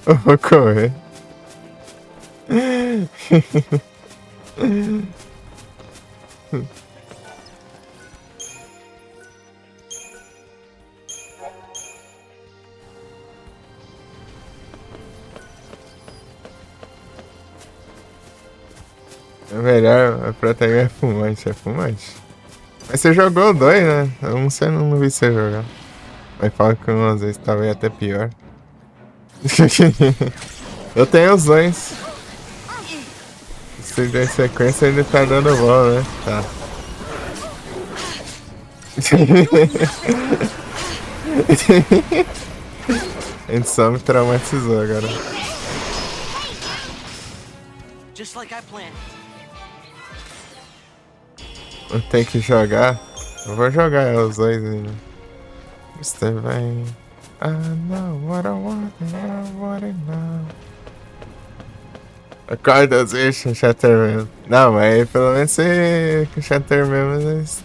Eu vou correr. É melhor pra pegar é fumante, é fumante. Mas você jogou o 2, né? Um você não vi você jogar. Mas fala que às vezes talvez até pior. Eu tenho os dois. Se der sequência ele tá dando bom, né? Tá. A gente só me traumatizou agora. Just like I planned. Eu tenho que jogar. Eu vou jogar os dois ainda. Mr. Vane. I know what I want and I want it now. Acorda, deixa, Shatter mesmo. Não, mas aí pelo menos você com Shatter mesmo. Eles...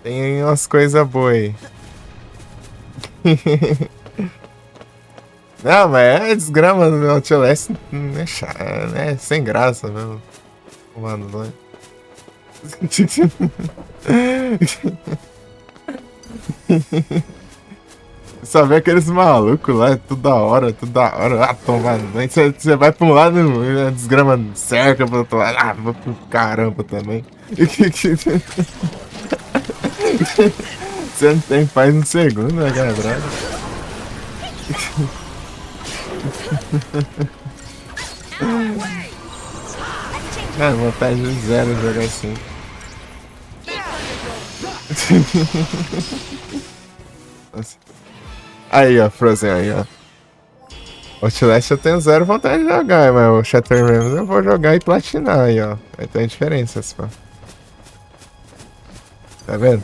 Tem umas coisas boas aí. Não, mas é desgrama do Outlast. É chato, é sem graça mesmo. Mano, não é? Só vê aqueles malucos lá, tudo da hora, tudo da hora. Ah, tomando. Você vai pra um lado, a desgrama cerca pro outro lado. Ah, vou pro caramba também. Você não tem paz um segundo, né, cara? Ah, vontade de zero jogar assim. Nossa. Aí, ó, Frozen aí, ó. Outlast eu tenho zero vontade de jogar, mas o Shatter Memories eu vou jogar e platinar aí, ó. Vai ter diferença, pô. Tá vendo?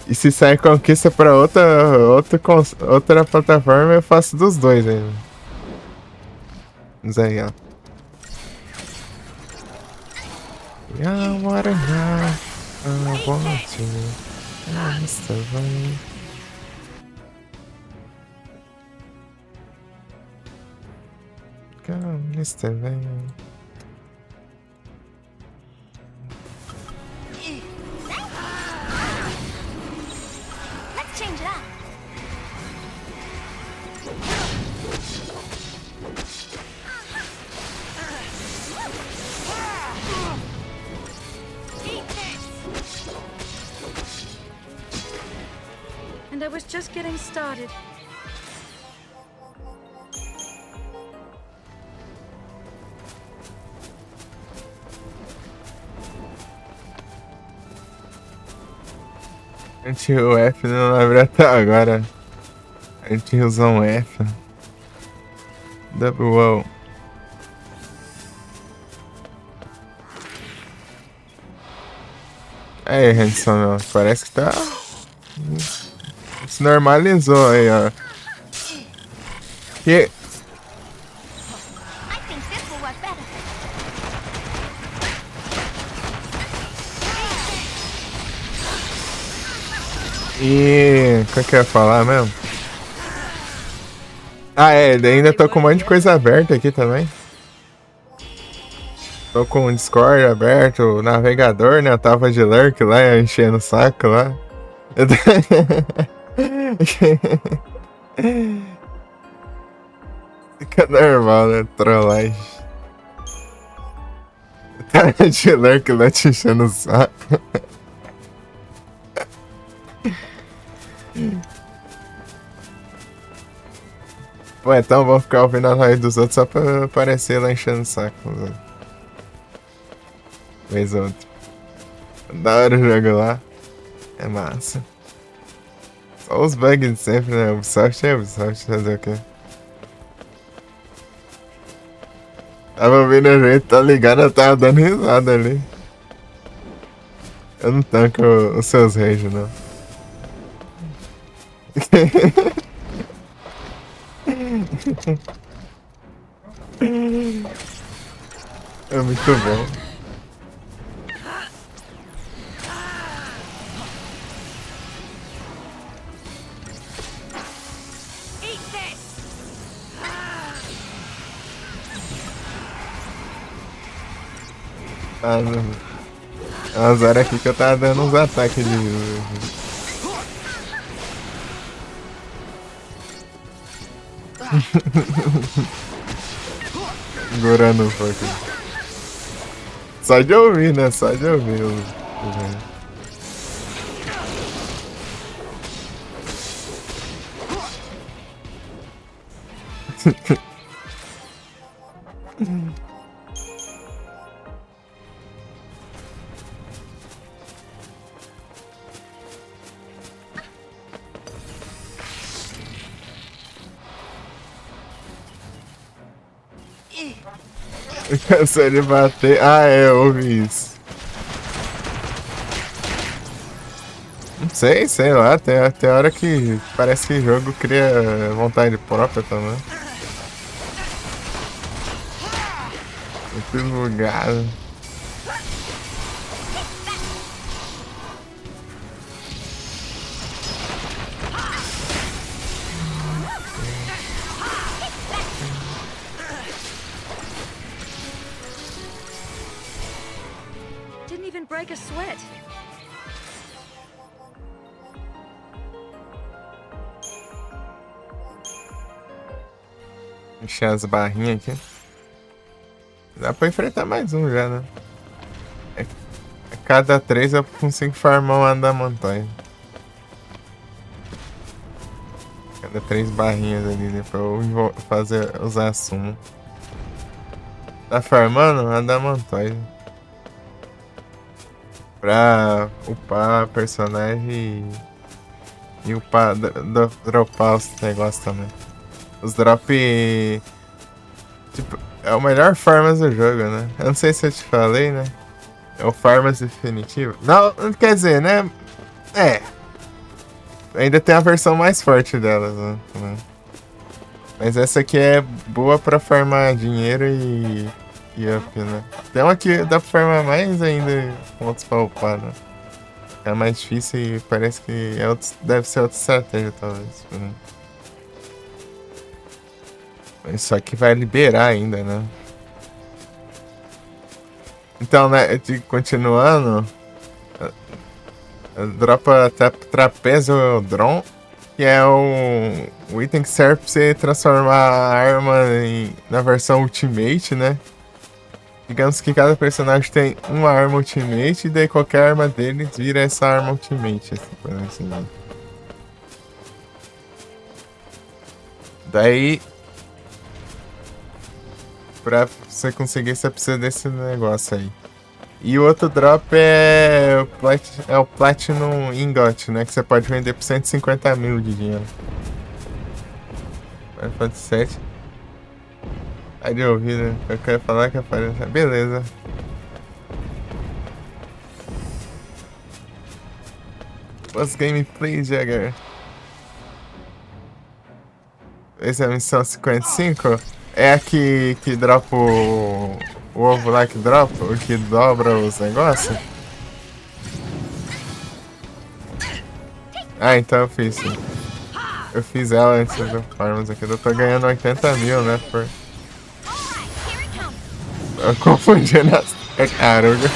E se sair conquista pra outra plataforma, eu faço dos dois ainda. Vamos aí, ó. I wanna know, I want you, Mr. Vane. Come, Mr. Vane. Let's change it up. And I was just getting started. A gente o F não abre até agora. A gente usa um F. Double O. Aí, Hanson, meu, parece que tá. Se normalizou aí, ó. Que. I think this will work better. E. O que eu ia falar mesmo? Ah, é, ainda tô com um monte de coisa aberta aqui também. Tô com o Discord aberto, o navegador, né? Eu tava de lurk lá, enchendo o saco lá. Fica normal, né? Trollagem. Tava de lurk lá te enchendo o saco. Pô, então vou ficar ouvindo a live dos outros só pra aparecer lá enchendo o saco. Vez ou outra. Da hora o jogo lá. É massa. Só os bugs de sempre, né? Ubisoft é Ubisoft, fazer o quê? Tava vendo a gente, tá ligado? Eu tava dando risada ali. Eu não tanco os seus rage, não. É muito bom. Eat this! Ah, não. É umas horas aqui que eu tava dando uns ataques de. Gorando um pouco. Só de ouvir, né? Só de ouvir o... Cansei de bater. Ah, é, eu ouvi isso. Não sei, sei lá. Tem hora que parece que o jogo cria vontade própria também. Muito bugado. Didn't even break a sweat. Encher as barrinhas aqui. Dá pra enfrentar mais um já, né? A cada 3 eu consigo farmar um Adamantoid. Cada 3 barrinhas ali, né? Pra eu usar a sumo. Tá farmando? Adamantoid. Pra upar personagem e upar, dropar os negócios também. Os drop. Tipo, é o melhor farmas do jogo, né? Eu não sei se eu te falei, né? É o farmas definitivo. Não, quer dizer, né? É. Ainda tem a versão mais forte delas, né? Mas essa aqui é boa pra farmar dinheiro e up, né? Tem uma que dá pra farmar mais ainda pontos pra upar, né? É mais difícil e parece que deve ser outra estratégia, talvez. Né? Mas só que vai liberar ainda, né? Então, né, continuando, dropa Trapezodron, que é um item que serve pra você transformar a arma na versão Ultimate, né? Digamos que cada personagem tem uma arma Ultimate e daí qualquer arma deles vira essa arma Ultimate. Assim. Daí, pra você conseguir, você precisa desse negócio aí. E o outro drop é o Platinum Ingot, né? Que você pode vender por 150 mil de dinheiro. iPhone 7. Aí de ouvido, eu quero falar que aparece. Beleza. Os gameplay, Jagger. Essa é a missão 55? É a que dropa o ovo lá que dropa? O que dobra os negócios? Ah, então eu fiz sim. Eu fiz ela antes do Farmers aqui. Eu tô ganhando 80 mil, né? Por... Eu confundi nas tartarugas.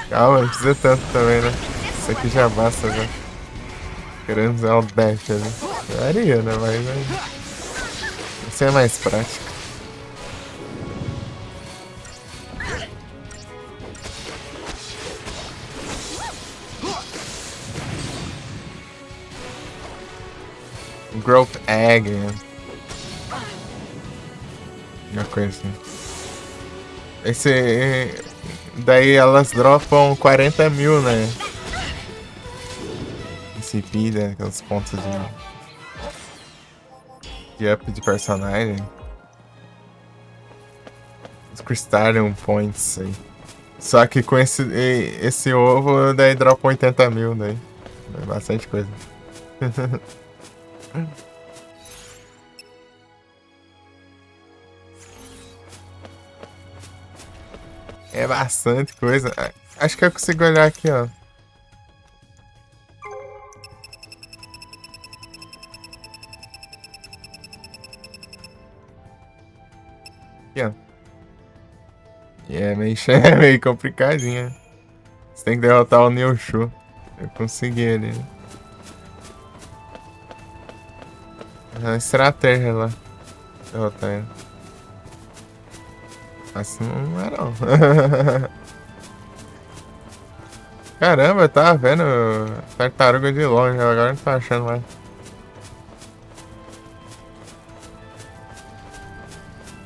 Calma, não precisa tanto também, né? Isso aqui já basta, já. Querendo usar o dash ali. Varia, né? Mas isso é mais prático. Growth Egg. Uma coisa assim. Daí elas dropam 40 mil, né? Esse pilha, aqueles pontos de up de personagem. Os Crystallium Points aí. Só que com esse ovo, daí dropa 80 mil, daí. É bastante coisa. É bastante coisa. Acho que eu consigo olhar aqui, ó. Aqui, ó. E é meio, é meio complicadinho. Você tem que derrotar o Neoshu. Eu consegui ele. É uma estratégia lá. Derrotar ele. Assim não é não. Caramba, eu tava vendo tartaruga de longe, agora não tô achando mais.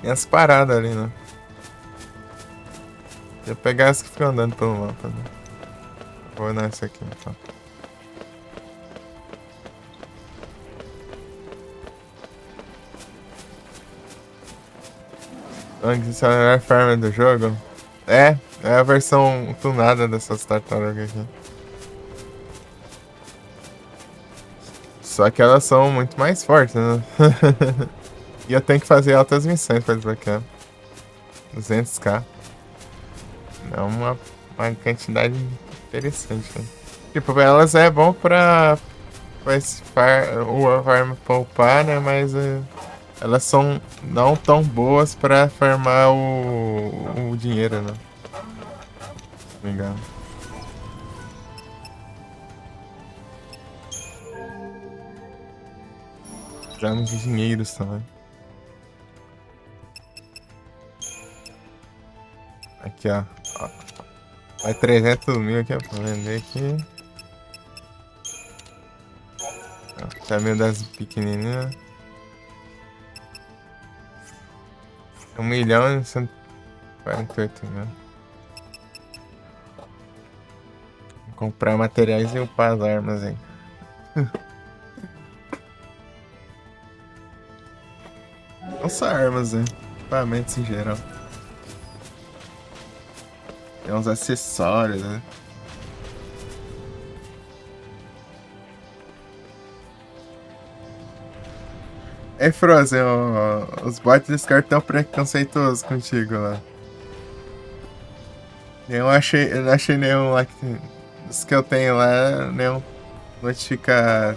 Tem as paradas ali, né? Vou pegar as que ficam andando pelo mapa, né? Vou nessa aqui então. Essa é a melhor farm do jogo? É a versão tunada dessas tartarugas aqui. Só que elas são muito mais fortes, né? E eu tenho que fazer altas missões pra desbloquear. 200k. É uma quantidade interessante, né? Tipo, elas é bom pra o farm poupar, né? Mas elas são não tão boas pra farmar o dinheiro, né? Se não me engano. Precisamos de dinheiros também. Aqui, ó. Vai 300 mil aqui, ó, pra vender aqui. Caminho das pequenininhas. 1.148.000. Vou comprar materiais e upar as armas aí. Não só armas, né? Equipamentos em geral. Tem uns acessórios, né? É Frozen, os bots desse cara tão preconceituosos contigo lá. Eu não achei nenhum lá dos que eu tenho lá, nenhum notifica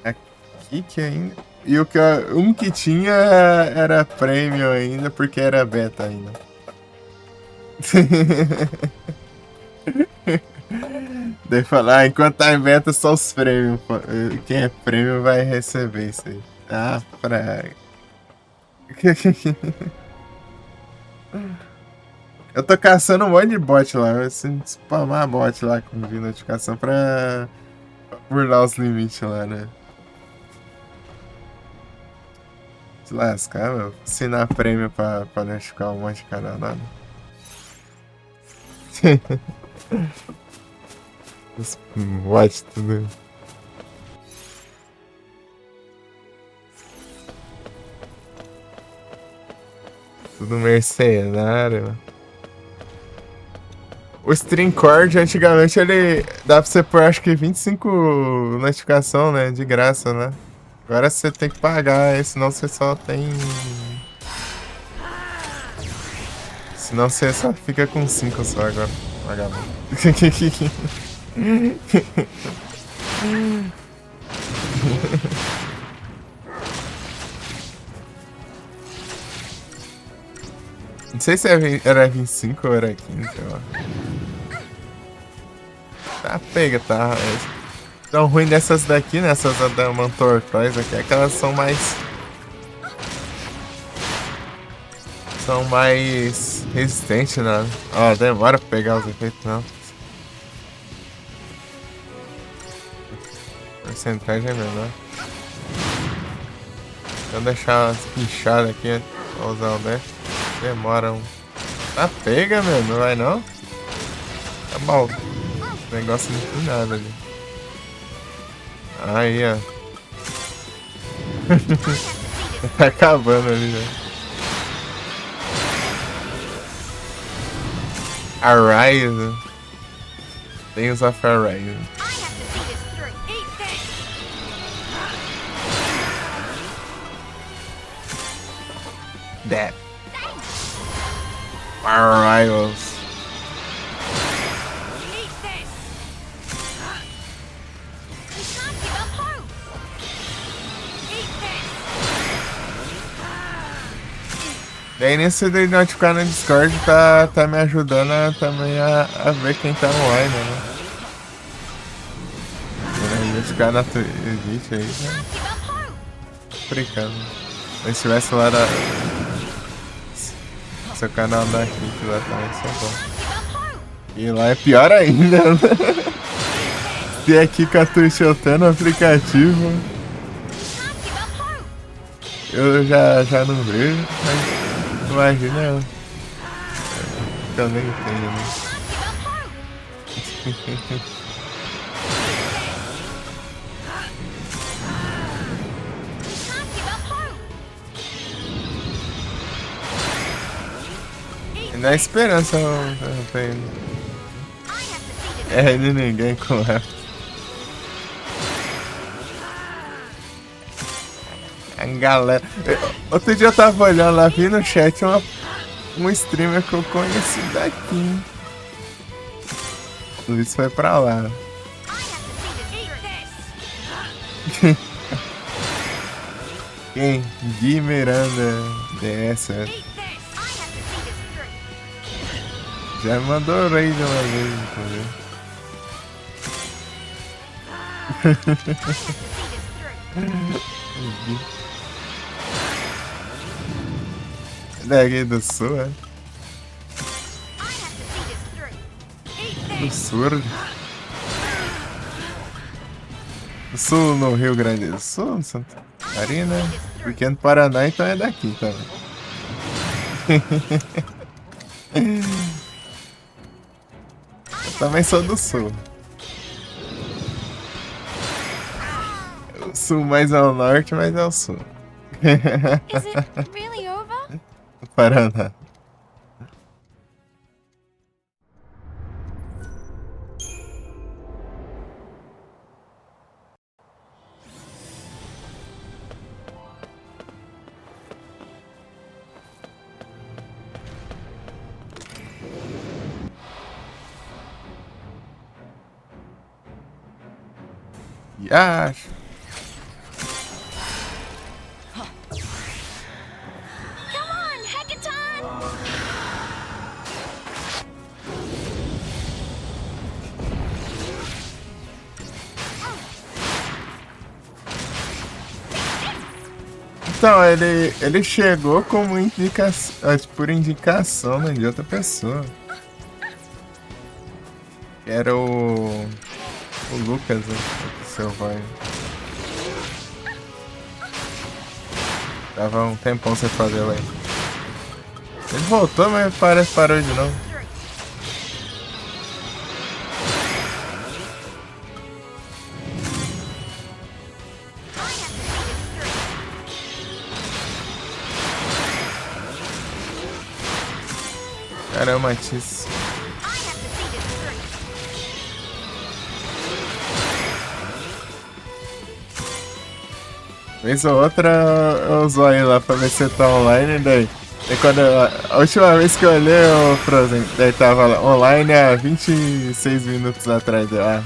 aqui que ainda. E um que tinha era premium ainda, porque era beta ainda. Daí falar, enquanto tá em beta, só os prêmios. Quem é prêmio vai receber isso aí. Ah, praga. Eu tô caçando um monte de bot lá. Eu vou spamar bot lá com notificação pra burlar os limites lá, né? Se lascar, meu. Assinar prêmio pra notificar um monte de canal, nada. Os bots, tudo. Tudo mercenário. O Stream Cord, antigamente, ele dá pra você pôr, acho que 25 notificação, né? De graça, né? Agora você tem que pagar, senão você só tem... Senão você só fica com 5 só agora. Vagabundo. Não sei se era 25 ou era 15, ó. Tá pega, tá? Tão ruim dessas daqui, né? Essas Adamant Tortoise aqui, é que elas são mais... São mais resistentes, né? Ó, demora pra pegar os efeitos, não. A porcentagem é menor. Vou deixar as pinchadas aqui pra usar o dash. Demora um... Tá pega, meu, não vai não? Tá bom. O negócio não tem nada ali. Aí, ó. Tá acabando ali, né? Arise. Tales of Arise. That. Arrivals. Daí nesse de notificar no Discord tá me ajudando também a ver quem tá online, né? Notificar na Twitch aí, né? Brincando. Se tivesse lá da... Seu canal da Kik lá também, isso é bom. E lá é pior ainda, né? Se aqui com a Twitch eu tenho no aplicativo, eu já não vejo, mas imagina eu nem entendo, né? Na esperança eu tenho. É de ninguém com ela. A galera. Outro dia eu tava olhando lá, vi no chat um streamer que eu conheci daqui. O Luiz foi pra lá. Quem? Gui Miranda DS. Já mandou raid uma vez, entendeu? Daqui do sul, é? Do sul? Do sul no Rio Grande do Sul, Santa Catarina. Pequeno Paraná, então é daqui também. Eu também sou do sul. O sul mais ao norte, mais ao sul. Is it really over? Paraná. Yash. Come on, Hackathon! Então, ele chegou como indicação, por indicação, né, de outra pessoa. Era o Lucas, né, o Selvagem. Tava um tempão sem fazer lá. Ele voltou, mas parece que parou de novo. Caramba, Matisse. I have to see this through. Vez ou outra eu uso aí lá pra ver se tá online, daí. E quando a última vez que eu olhei, o Frozen, daí tava lá, online há 26 minutos atrás. Ah,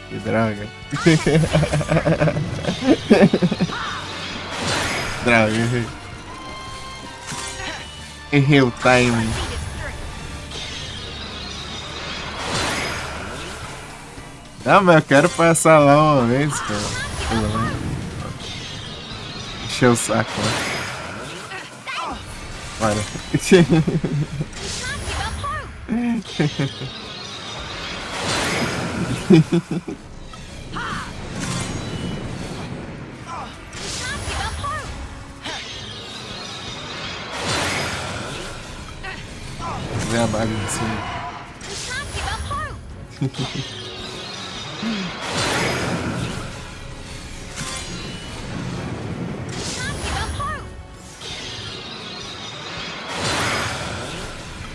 que droga. Droga, errei. Errei o timing. Não, mas eu quero passar lá uma vez, cara. Encheu o saco, né? Bora. Vem a baga em cima.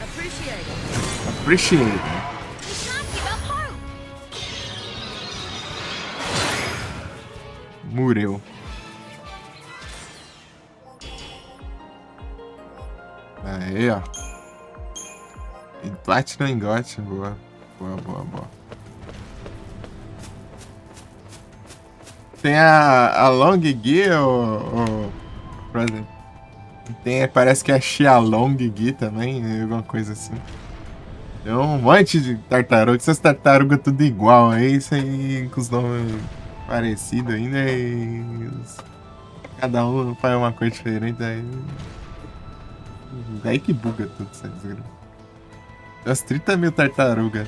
Appreciate it. Appreciate. Mureu. Aí, ó. E bate no engote. Boa. Boa, boa, boa. Tem a Long Gear, ou por exemplo. Tem, parece que é a Xiaolong Gi também, alguma coisa assim. Tem um monte de tartaruga, essas tartarugas tudo igual, é isso aí com os nomes parecidos ainda cada um faz uma coisa diferente, daí que buga tudo, essa desgraça. Tem umas 30 mil tartarugas.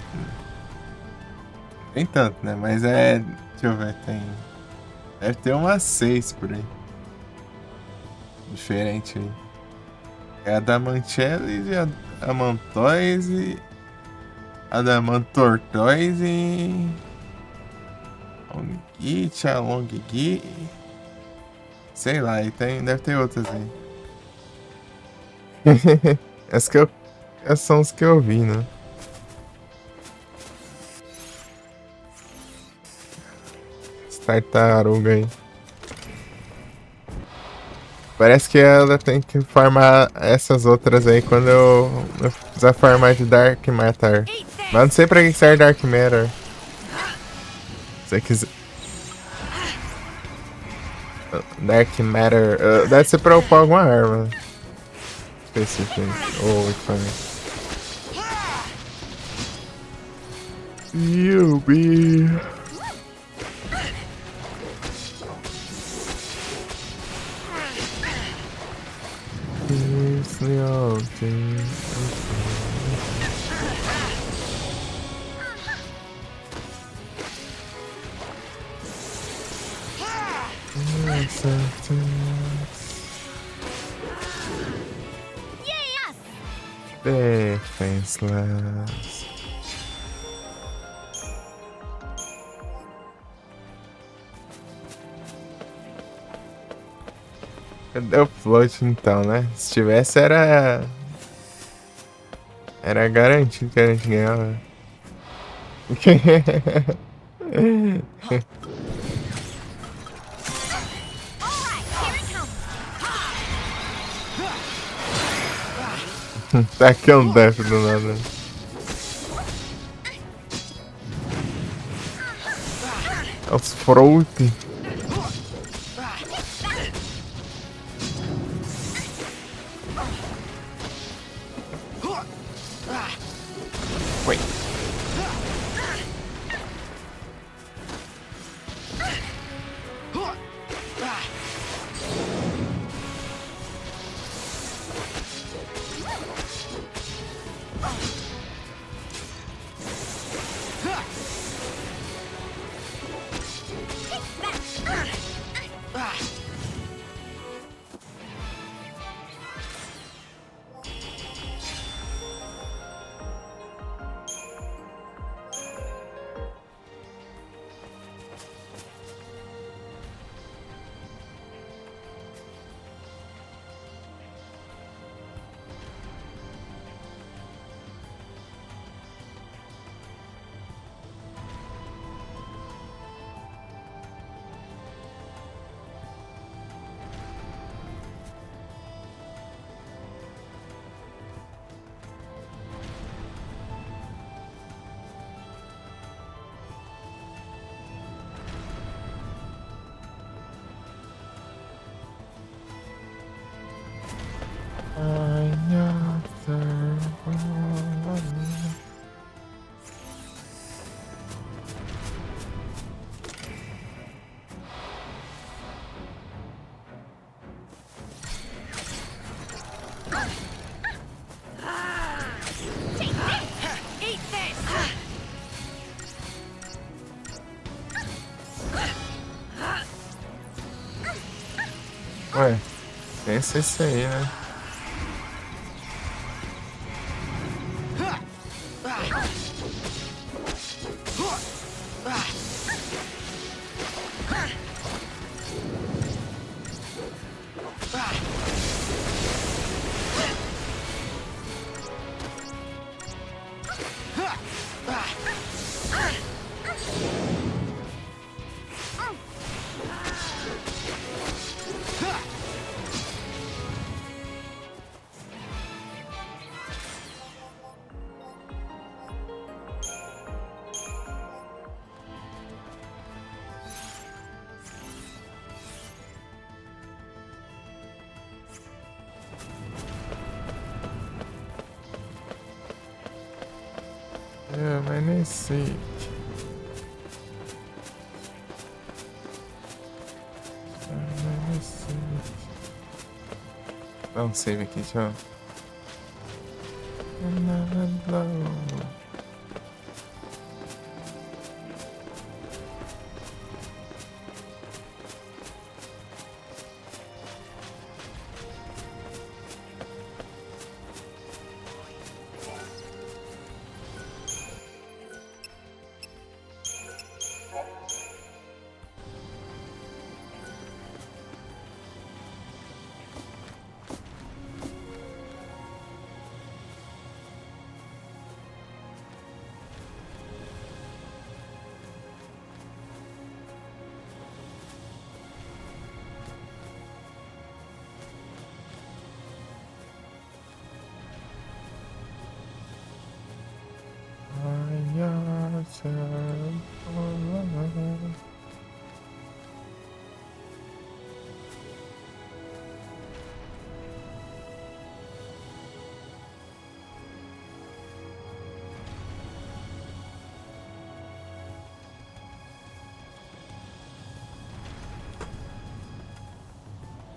Nem tanto, né? Mas é. Deixa eu ver, tem. Deve ter umas 6 por aí. Diferente aí. É a Adamantiele, a Amantoise, a Damantortoise, Longgi, Tia Longgi. Sei lá, aí tem, deve ter outras aí. Essas são os que eu vi, né? Tartaruga aí. Parece que ela tem que farmar essas outras aí quando eu precisar farmar de Dark Matter. Mas não sei pra que serve Dark Matter. Se você quiser. Dark Matter. Deve ser pra upar alguma arma específica ou equipamento. Yubi. Defenseless. Cadê o float então, né? Se tivesse era garantido que a gente ganhava. Tá aqui é um death do nada. É os fruit. Wait. ser isso aí, né? Mas nem sei. Dá um save aqui, tchau.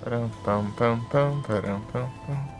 Param, pam, pam, pam, param, pam, pam.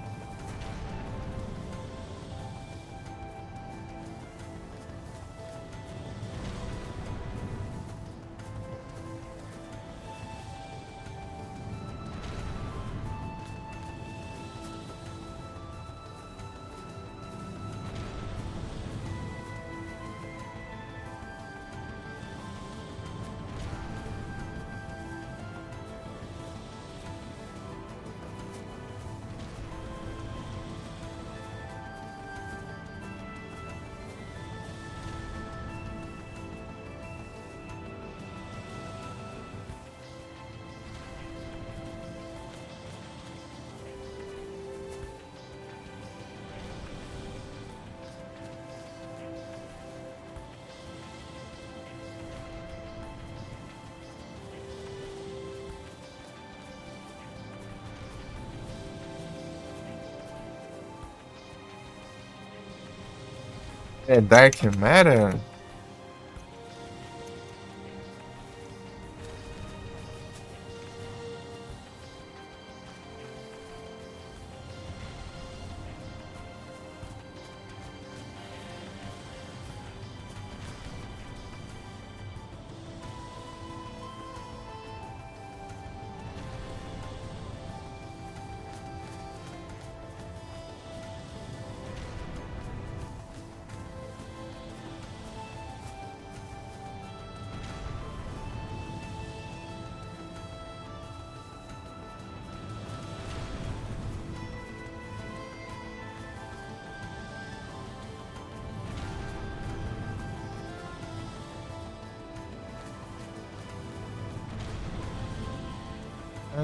É Dark Matter?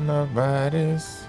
Nobody's.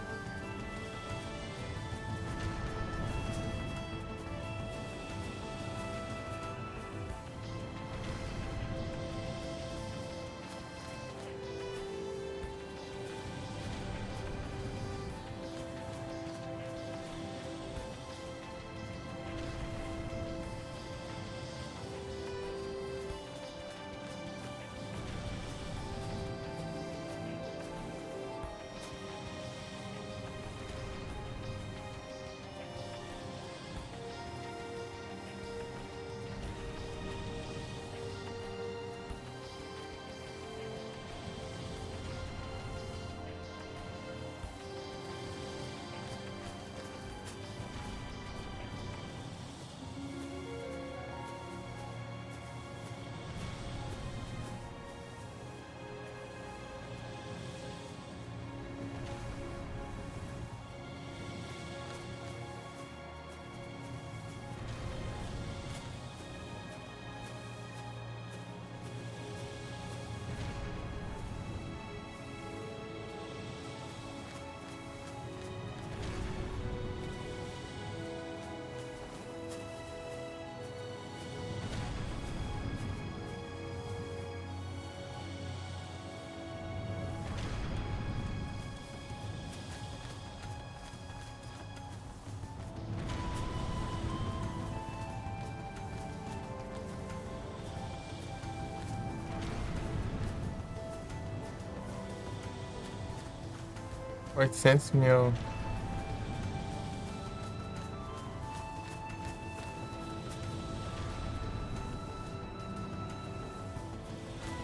800 mil.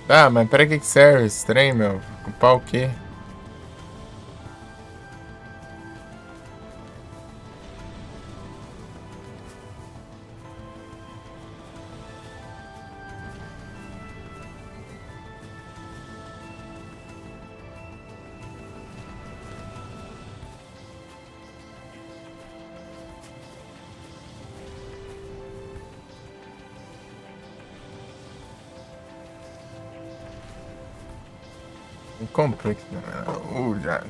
Tá, mas pra que serve esse trem, meu? Ocupar o quê? Complexo. Já.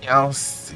Nossa.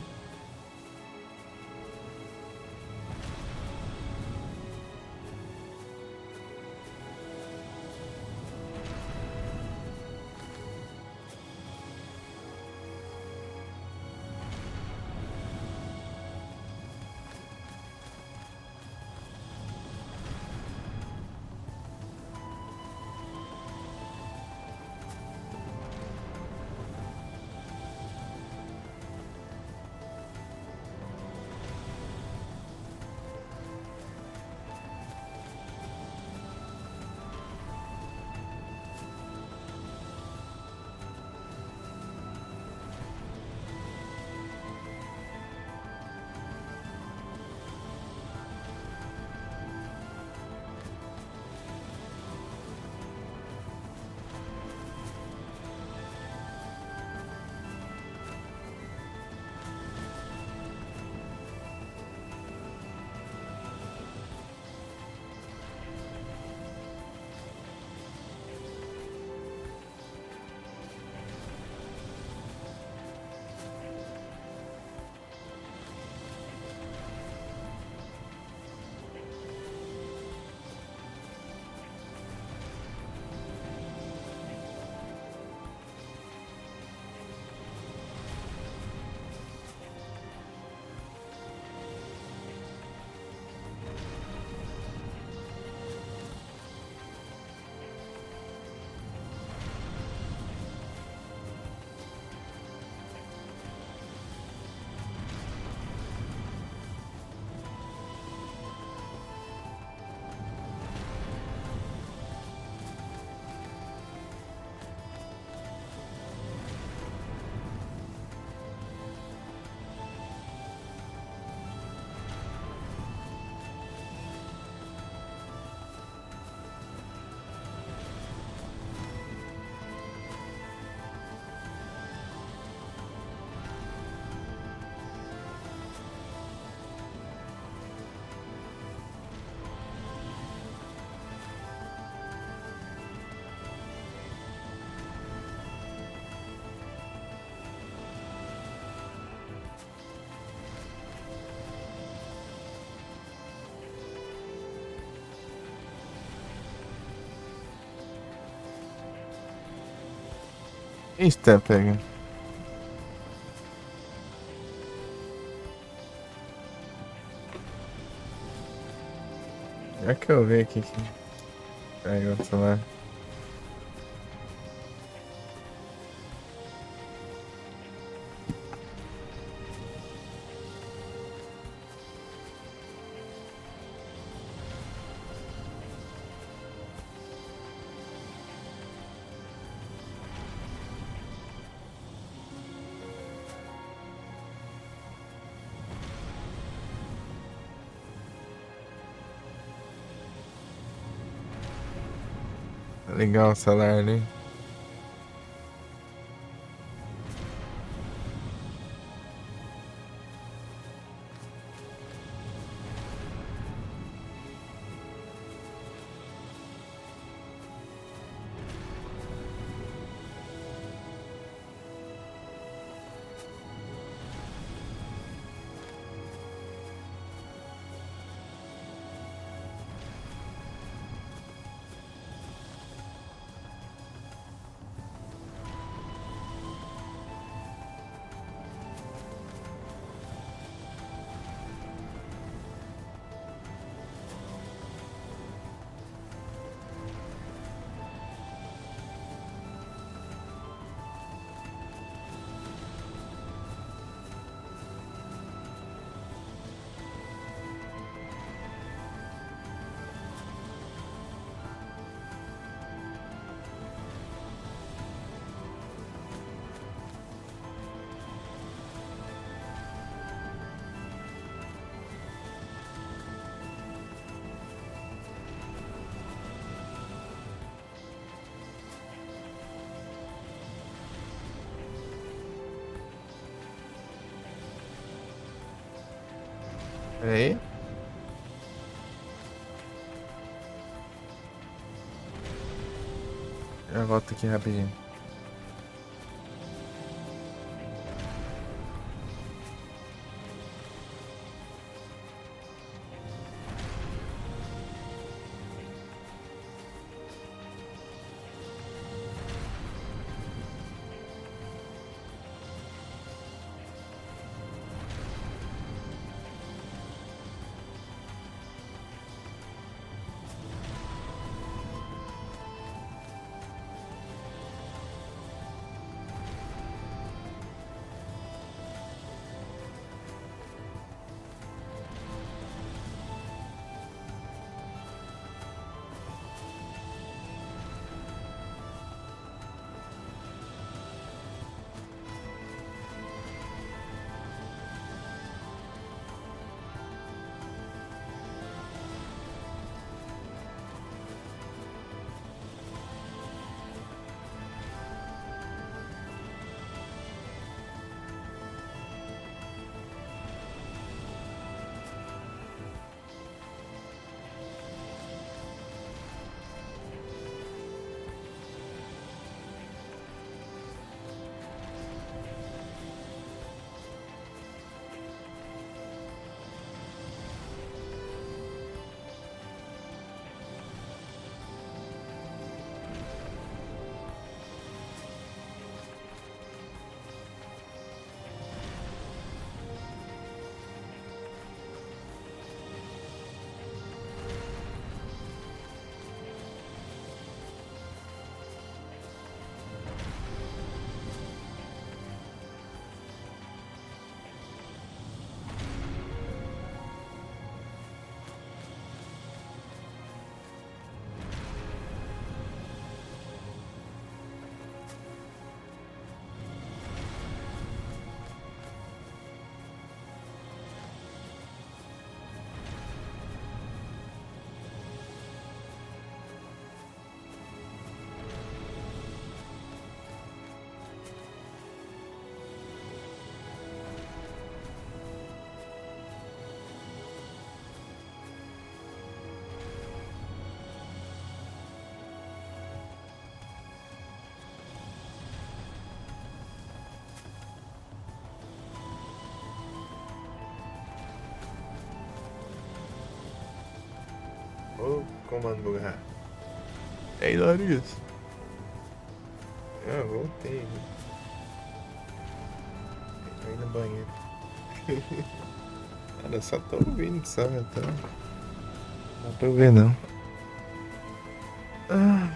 Insta, pega. É que eu vi aqui que pega o celular. Legal o celular ali. Peraí. Já volto aqui rapidinho. Ô, comando bugar. Ei, Darius. Ah, voltei. Tô indo no banheiro. Cara, só tô ouvindo, sabe? Não tô vendo, não. Ah,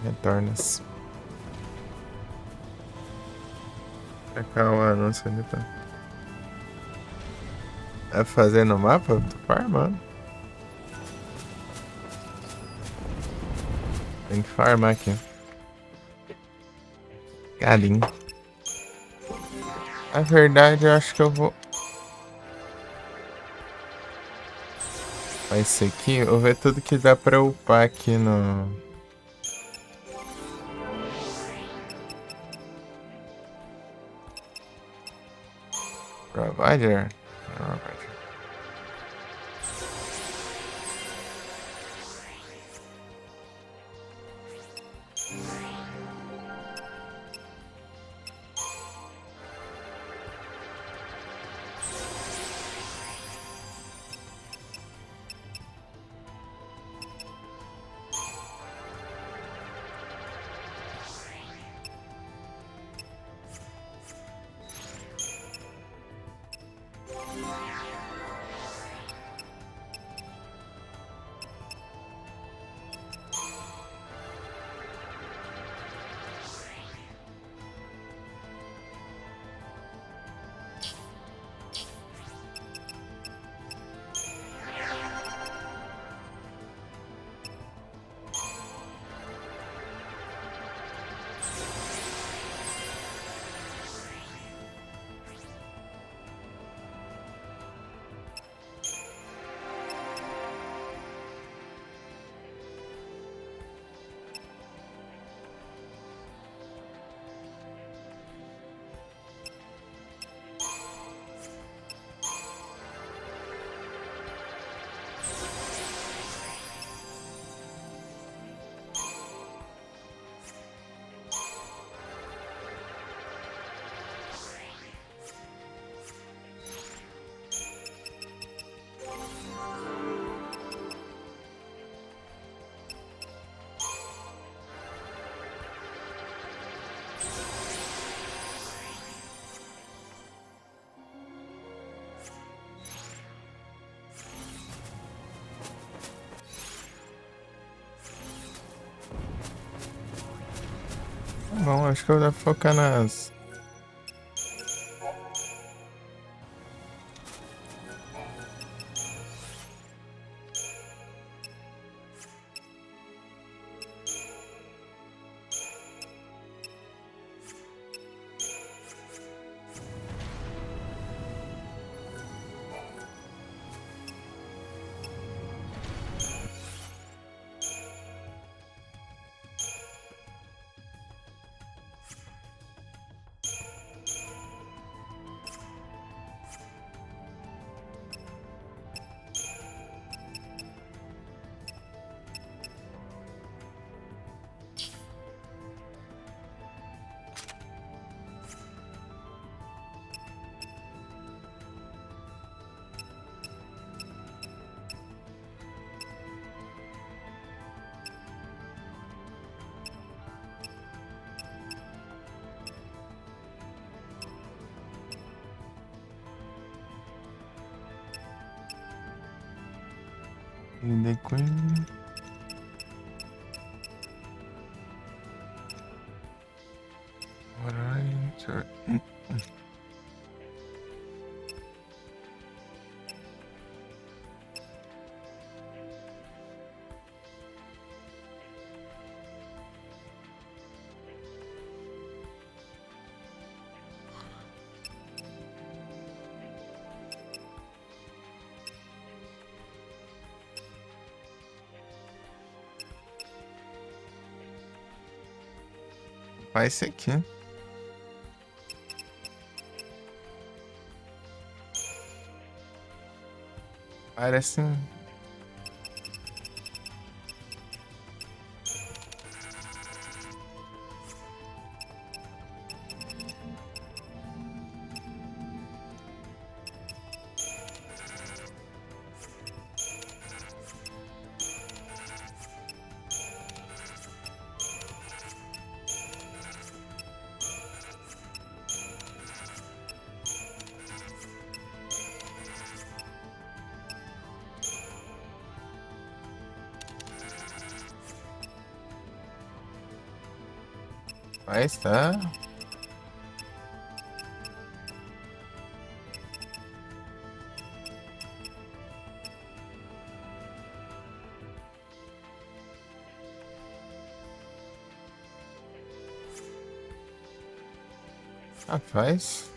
retornas. Pra cá o anúncio ali, tá? É fazendo o mapa? Eu tô farmando. Tem que farmar aqui. Galinho. Na verdade, eu acho que eu vou. Vai ser aqui. Eu vou ver tudo que dá pra upar aqui no. Provider? Provider. Bom, acho que eu vou focar nas. The Queen. What are you? Faz isso aqui. Parece. Mas tá. Rapaz.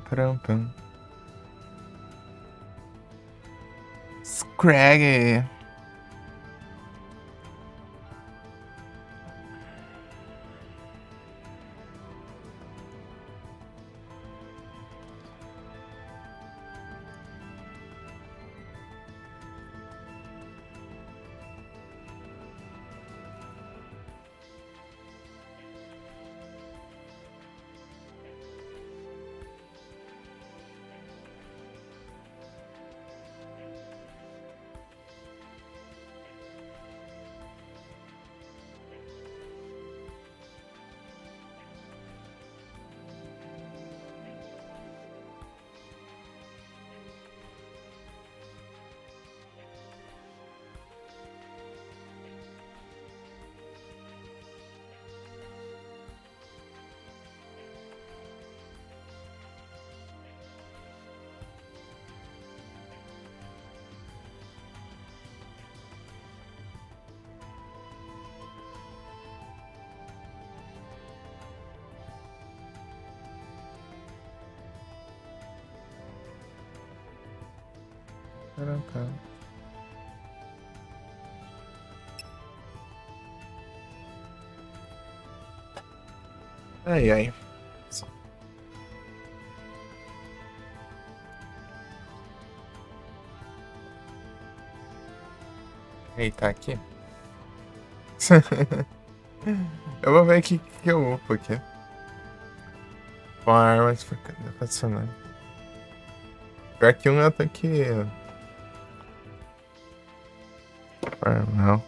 Pram, pram. Scraggy. Pram, pram. Ai, ai. Eita, aqui. Eu vou ver o que eu upo aqui. Com a arma funcionando. Pior que um eu tô aqui. Não.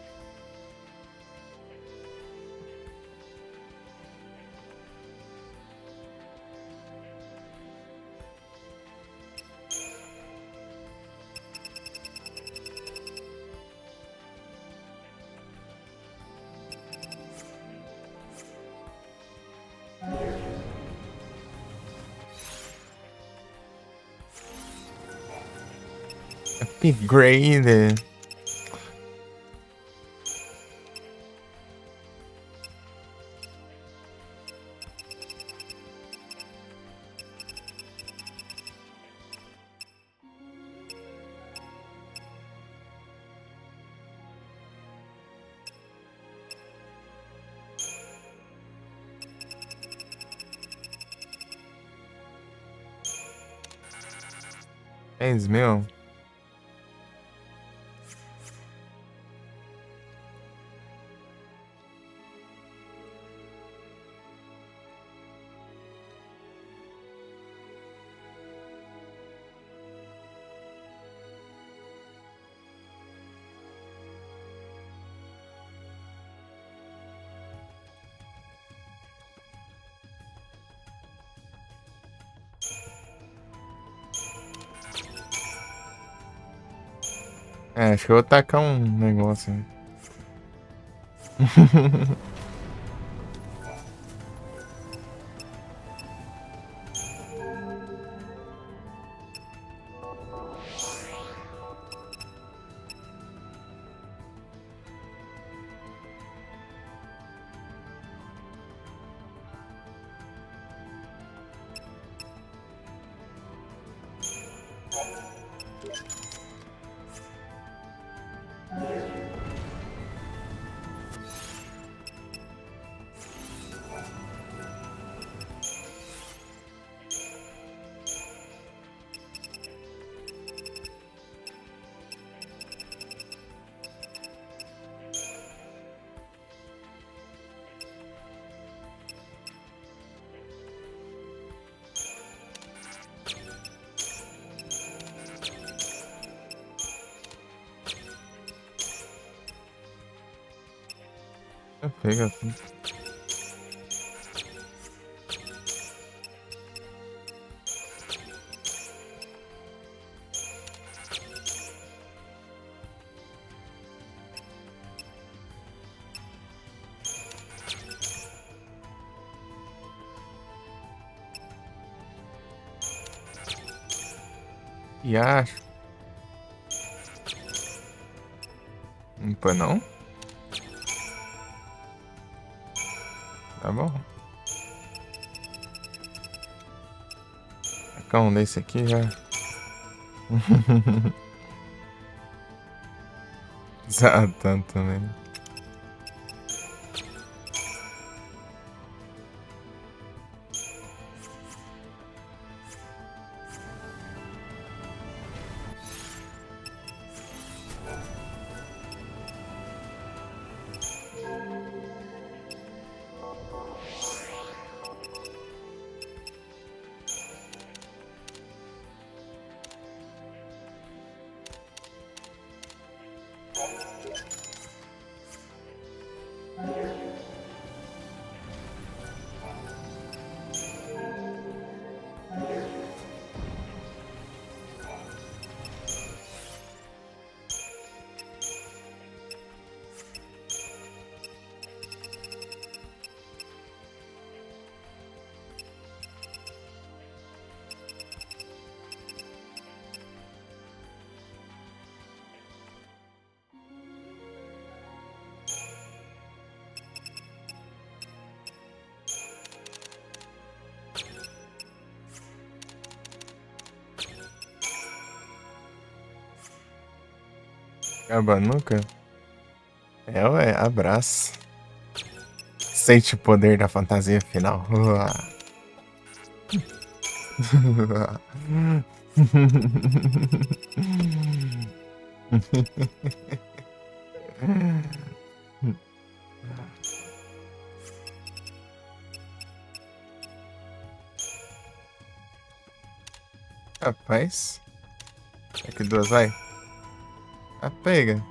Upgrade. É isso mesmo? É, acho que eu vou tacar um negócio aí. Pega assim. E acho. Limpa não? Tá bom. Tacar um desse aqui já. Exato, também. Cabanuca? É, ué, abraço. Sente o poder da fantasia final. Rapaz. Aqui duas vai. Ah, pega.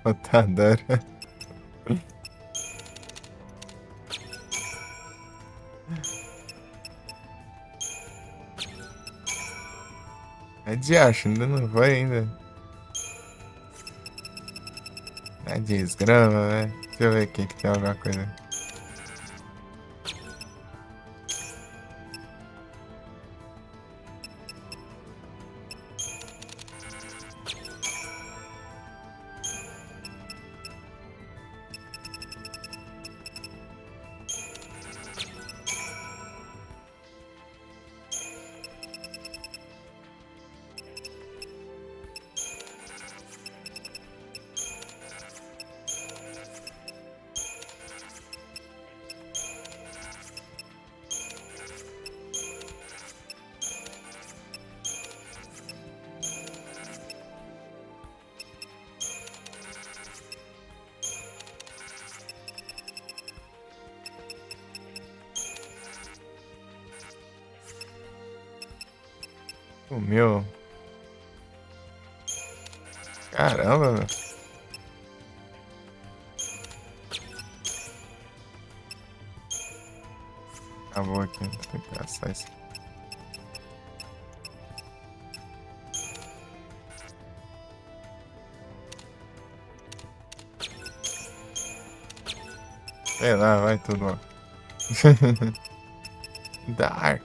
Otadora. É de acho, ainda não foi ainda. É desgrama, né? Deixa eu ver aqui que tem alguma coisa. O meu. Caramba, meu. Acabou aqui. Tem que caçar isso. Sei lá, vai tudo lá. Dark.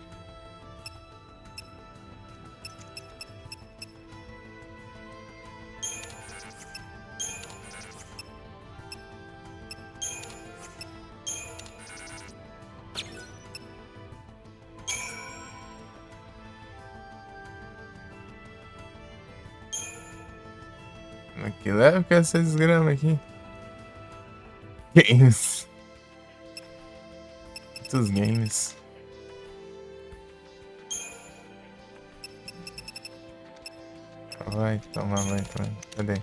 Que leve que é 6 gramas aqui. Games. Muitos games. Vai, toma, vai, toma. Cadê?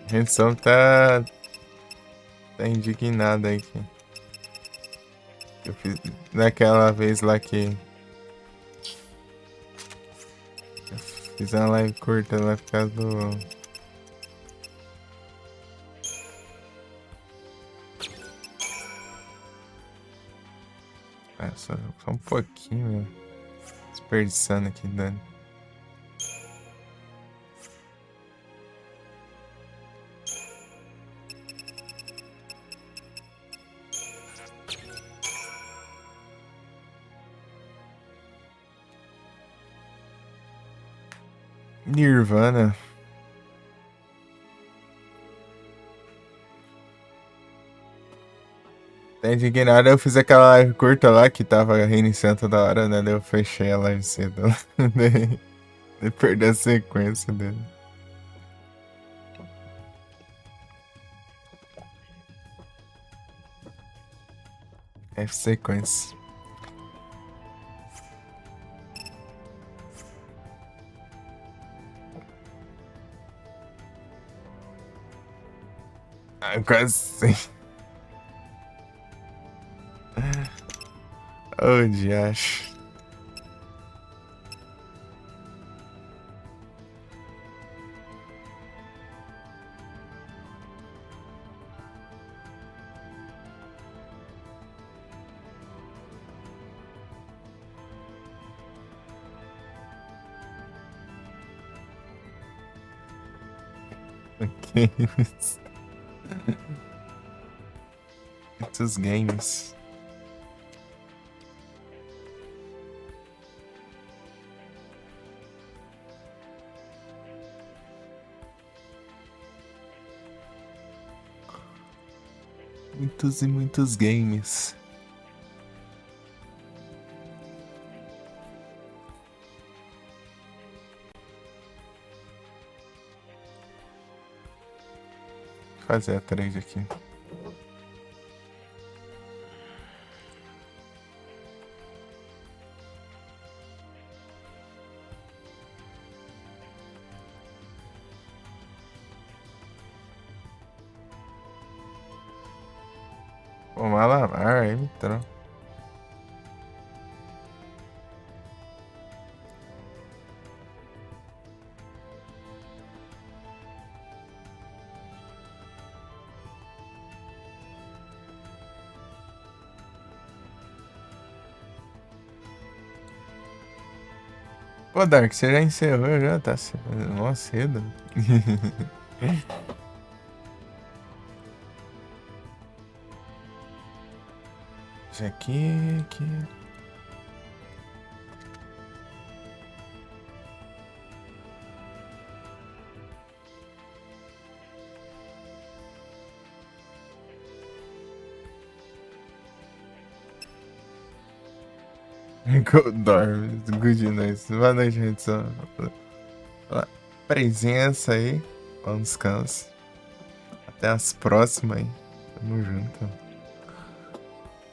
A gente só tá indignado aí. Eu fiz naquela vez lá que eu fiz uma live curta lá por causa do. Ah, só um pouquinho, meu. Desperdiçando aqui, dano. Nirvana. Tá indignado, eu fiz aquela live curta lá que tava reiniciando toda hora, né? Daí eu fechei a live cedo. Daí perdi a sequência dele. F sequência. Ah, quase sim. Oh, diacho. Games. Muitos games. Muitos e muitos games. Vou fazer a trade aqui. Pô, Malamar, aí entrou. Pô, Dark, você já encerrou já? Tá mó cedo. Isso aqui. Goldorm, good night. Boa noite, gente. Só presença aí. Bom descanso. Até as próximas aí. Tamo junto.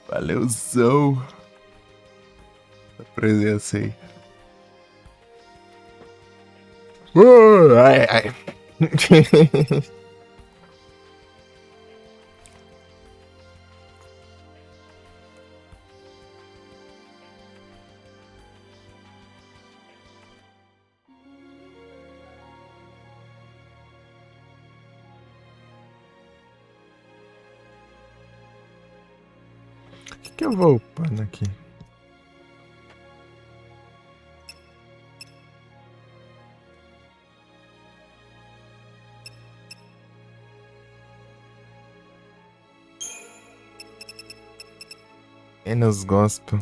Valeuzão. A presença aí. Ai, ai. Que eu vou upando aqui? Menos gospel.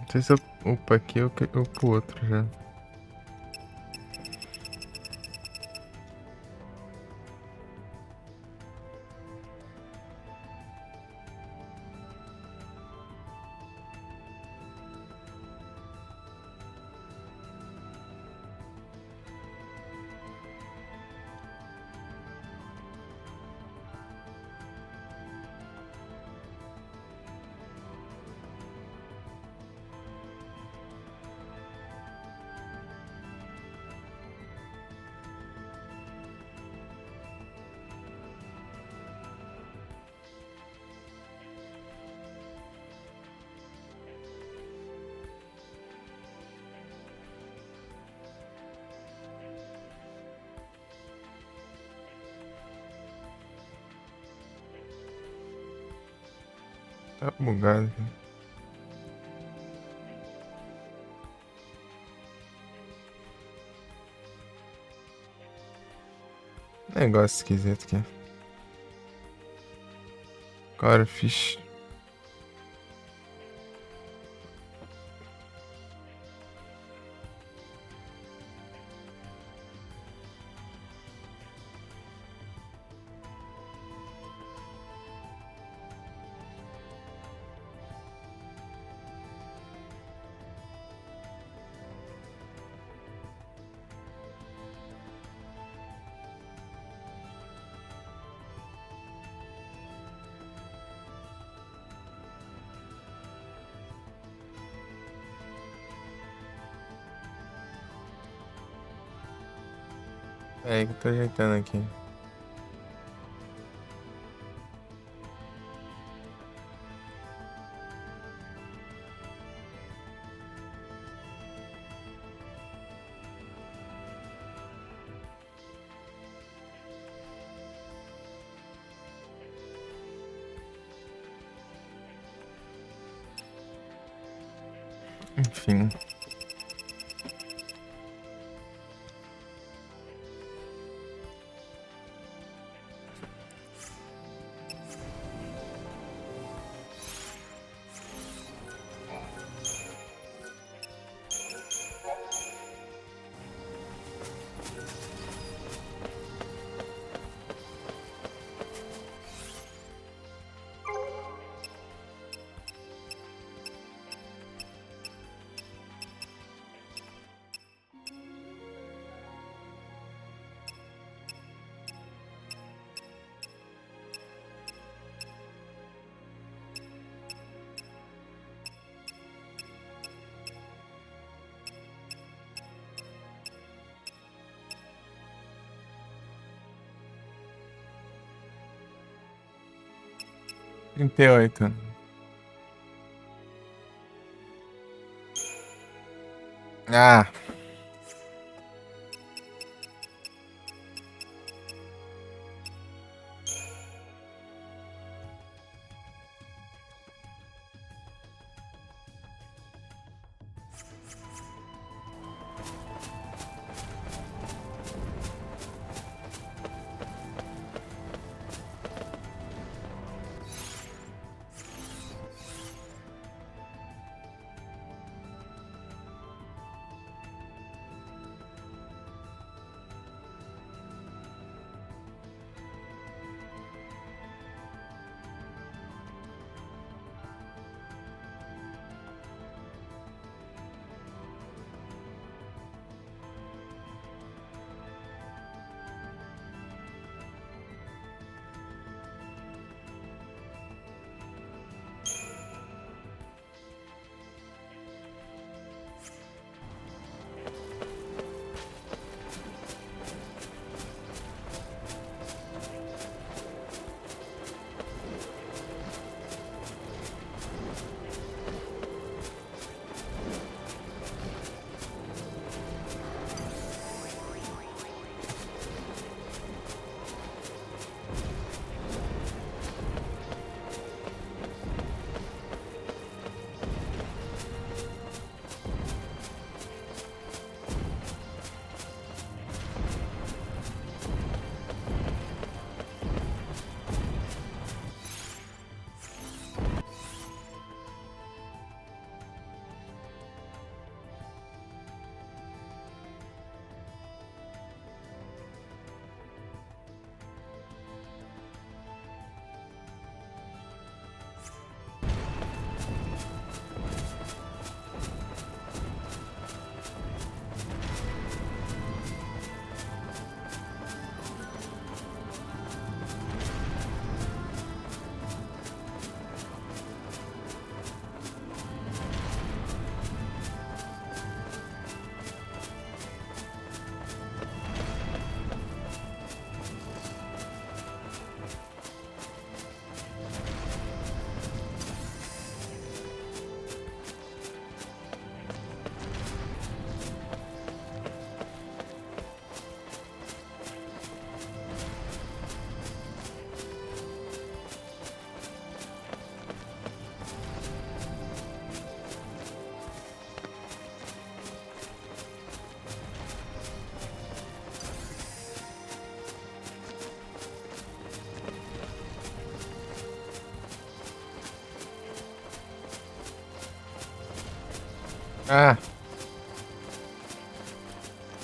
Não sei se eu upo aqui ou upo outro já. Tá bugado aqui. Negócio esquisito aqui. Agora, fish. É aí que eu tô ajeitando aqui. Enfim. Trinta e oito. Ah. Ah!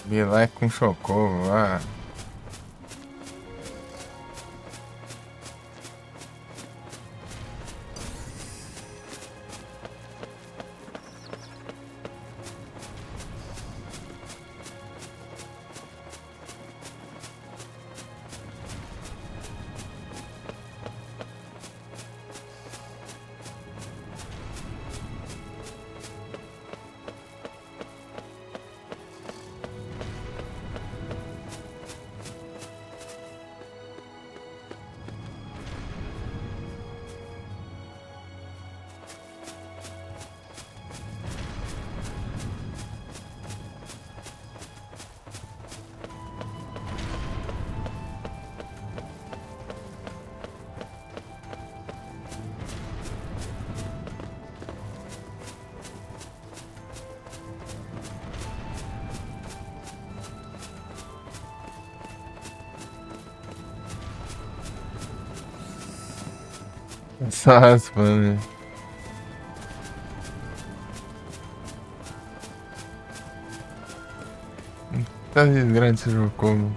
Bilé com socorro, ah. Só raspando. Tá desgrande esse jogo como?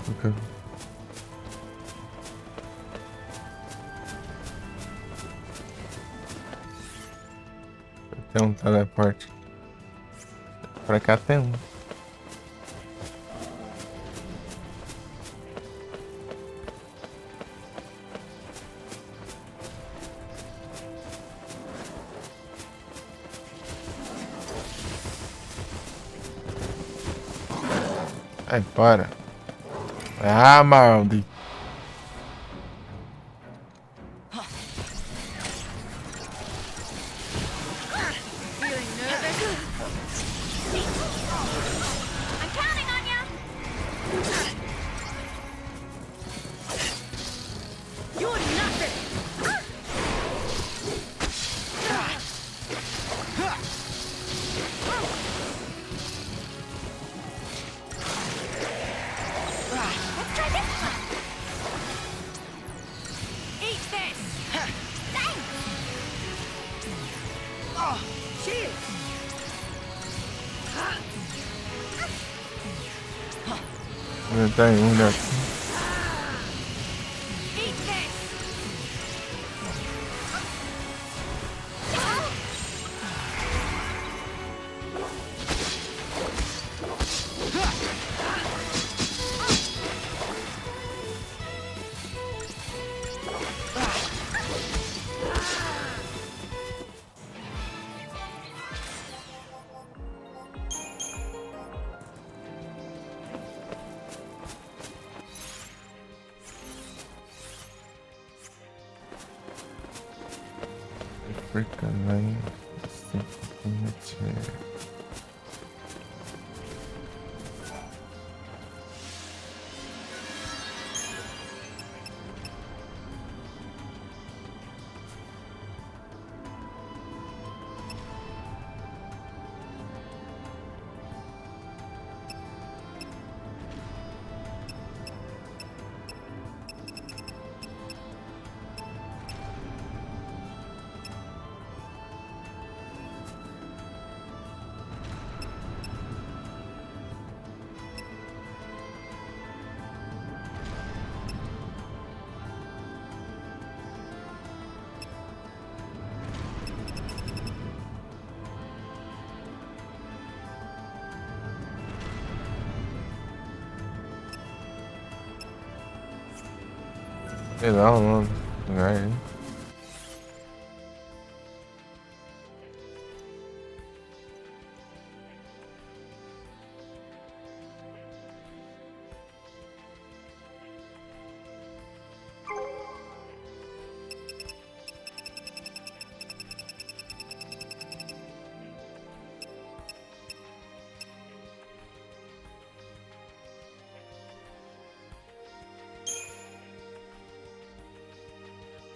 Tem um teleporte. Pra cá tem um. Ai, para. Ah, maldito. Feeling nervous? I'm counting on ya. You're nothing! Let's try this one. Eat this. Thanks. Cheers! Tem um daqui. Eat this. Freaking lane. In the chair. Sei lá o nome do lugar aí.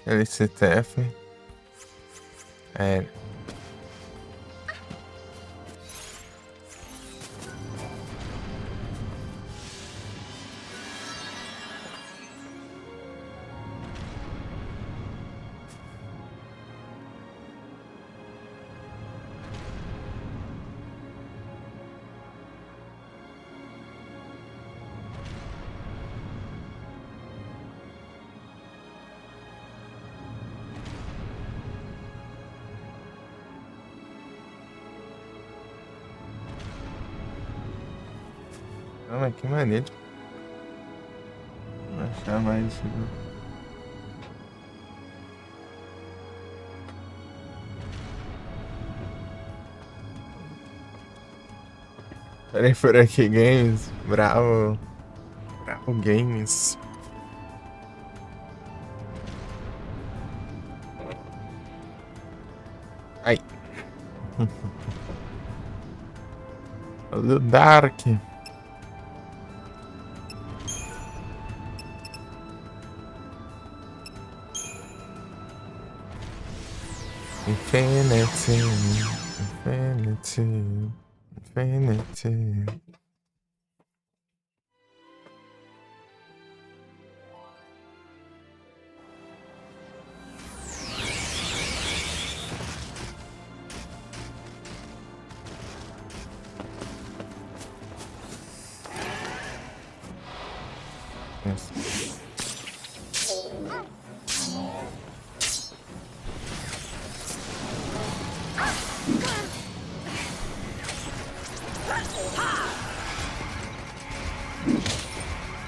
LCTF. É. Não, mas que maneiro. Vou achar mais. Peraí, por aqui, games. Bravo. Bravo Games. Ai. Do Dark. Infinity. Infinity. Infinity. Yes.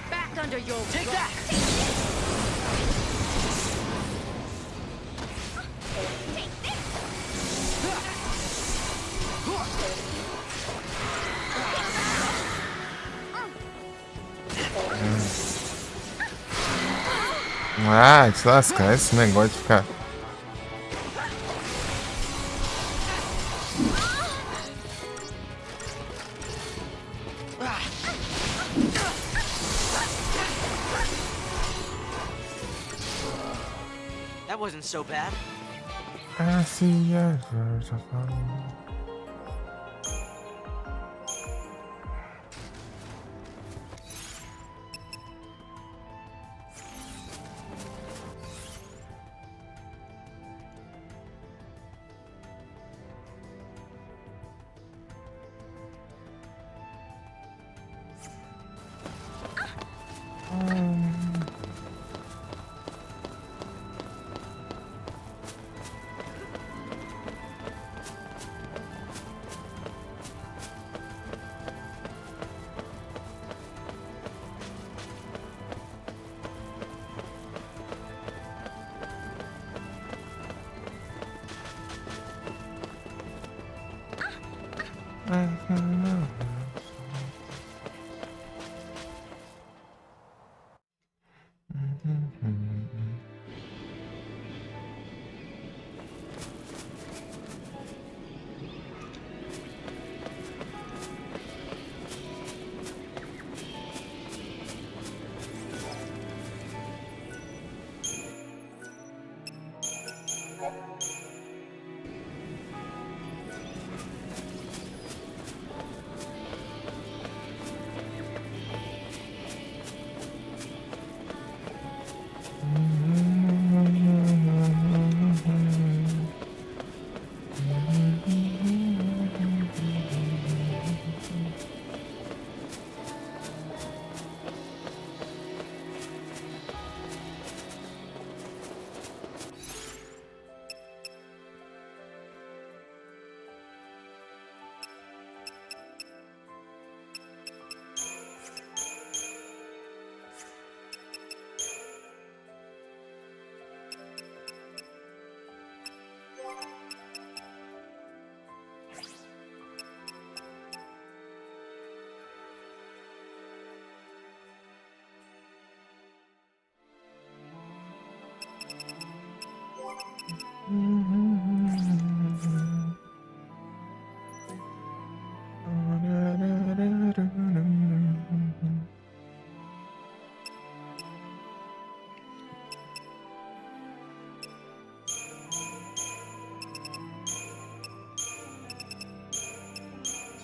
Back under your Take rock. that! Ah, te lascar esse negócio de ficar. That wasn't so bad. I see ya.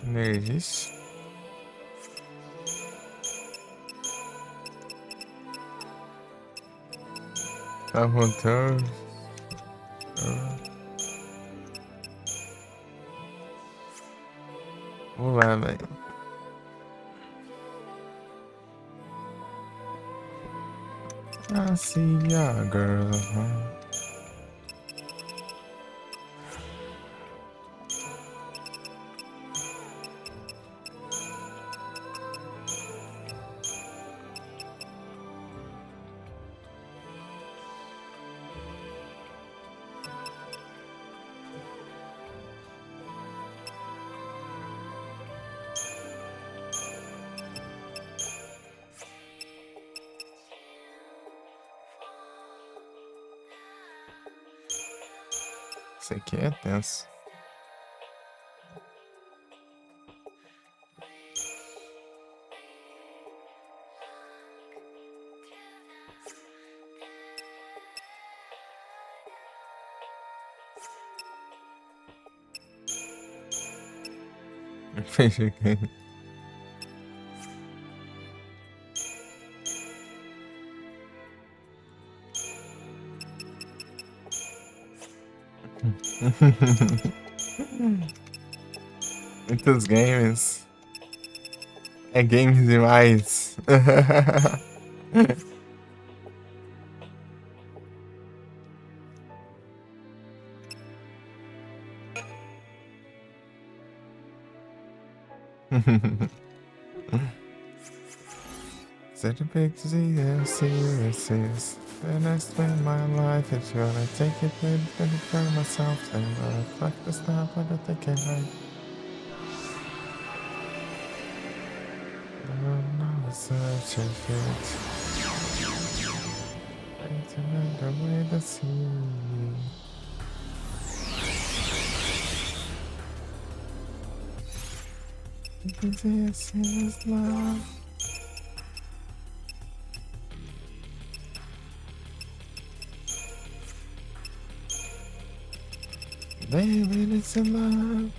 Nerdice. Tá voltando. Vamos lá, velho. I see ya, girl. Isso aqui é tenso. Fechei aqui. Muitos games. É games demais. Such a big serious. Then I spend my life and gonna take it and for myself and fuck the stuff I don't think I right. I'm such a bitch. It's another way to see. This is love. Baby, it's a love.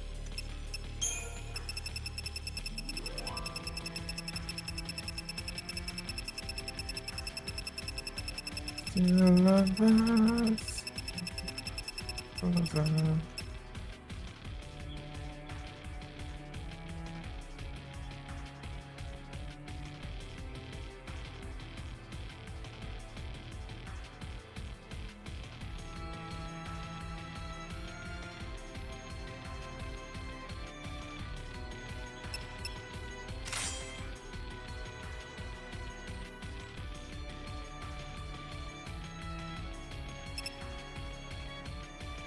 You love us. Love us.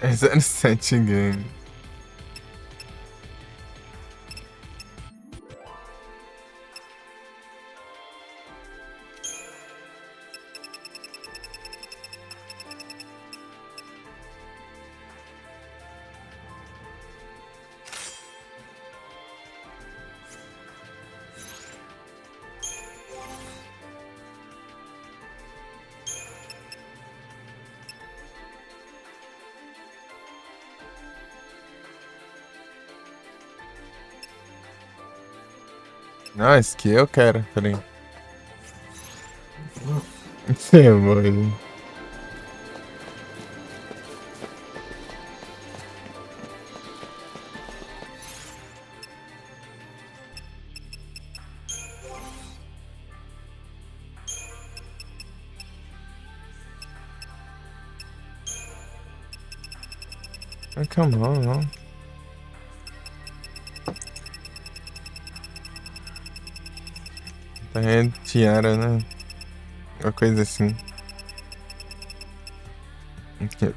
Is that a setting game? Não, esse aqui eu quero, peraí. Você morre. Come on. É tiara, né? Uma coisa assim. Aqui.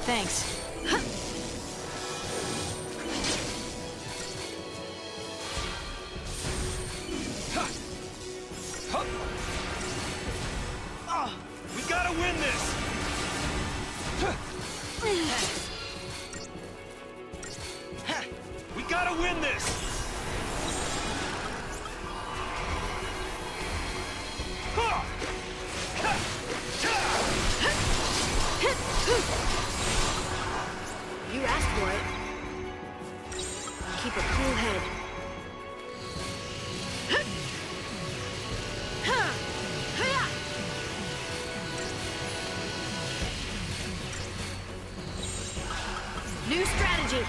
Thanks. We gotta win this! We gotta win this! You asked for it. Keep a cool head. New strategy.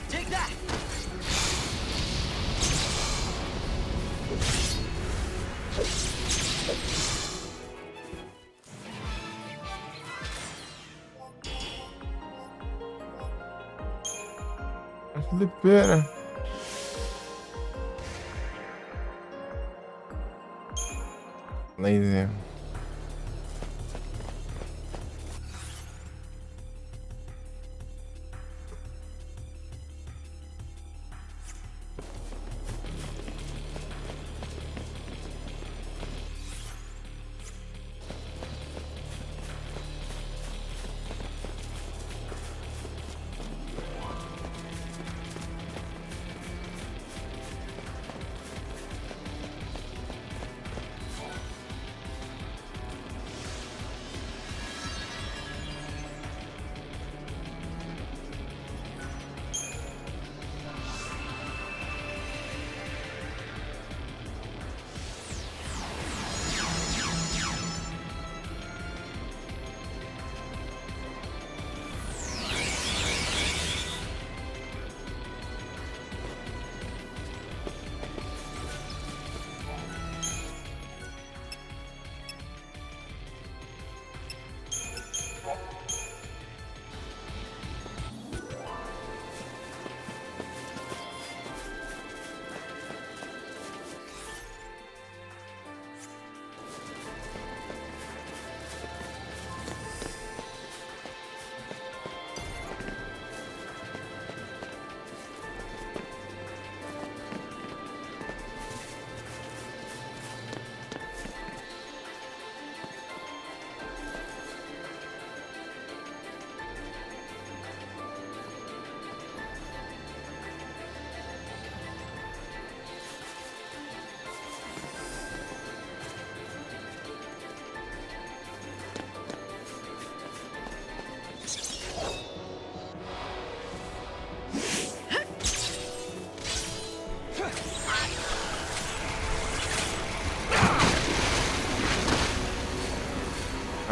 Take that! Libera. Lazy.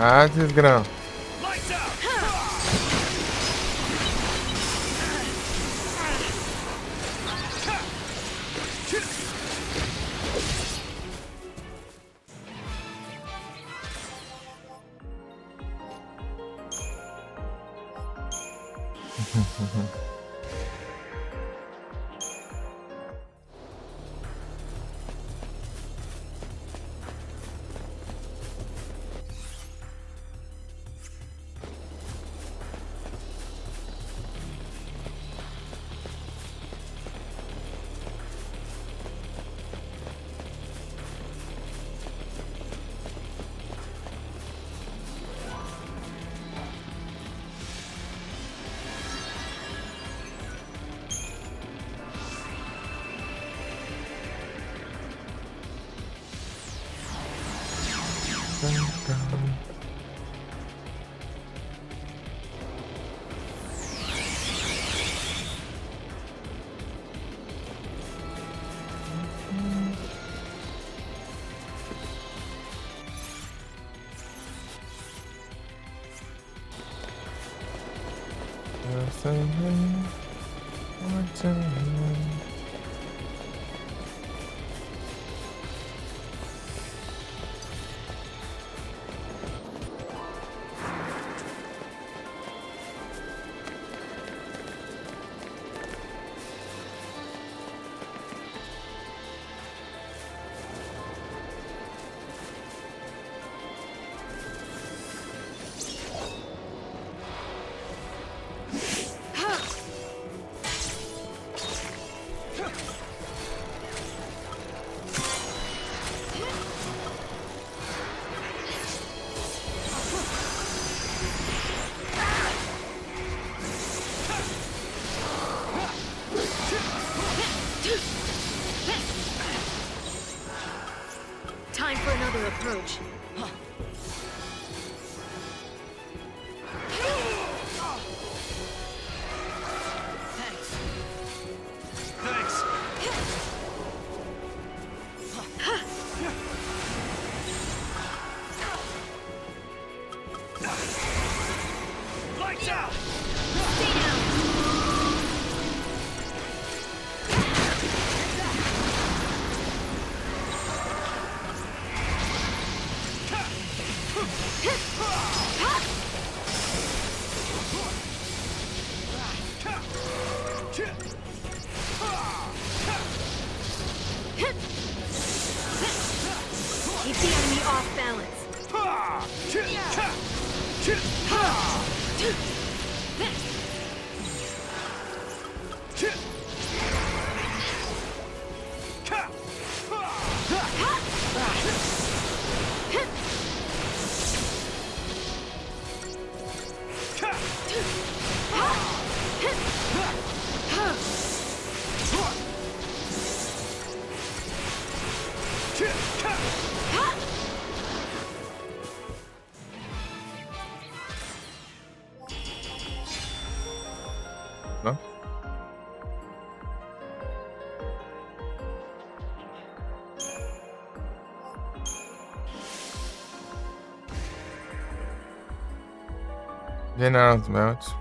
Ah, desgrama. Lights out! Time for another approach. Thanks. Lights out! Stay down. Keep the enemy off balance. Não? General's Melt.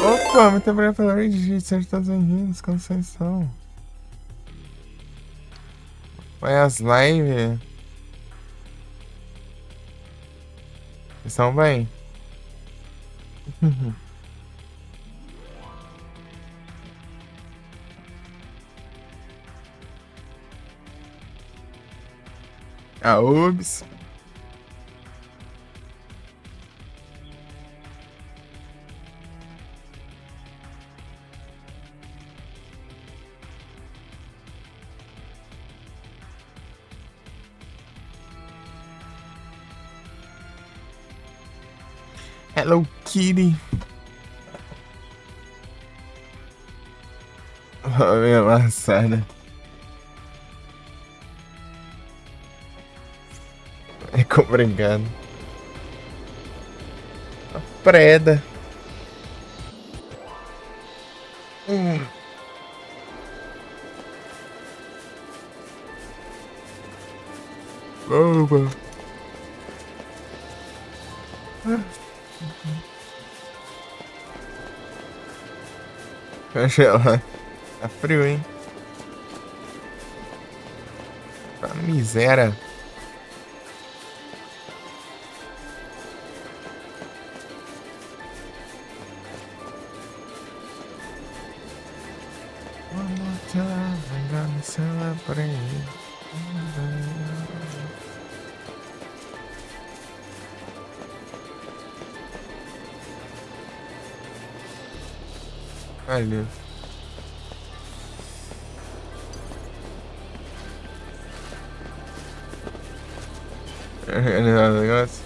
Opa, muito obrigado pela rede, sejam todos bem-vindos, como vocês estão? Vai as lives. Estão bem? A UBS. Hello Kitty. Minha amassada. É complicado. A preda. Oba. Congela. Tá frio, hein? Tá miséria. One more time, I'm gonna celebrate. Valeu. Negócio.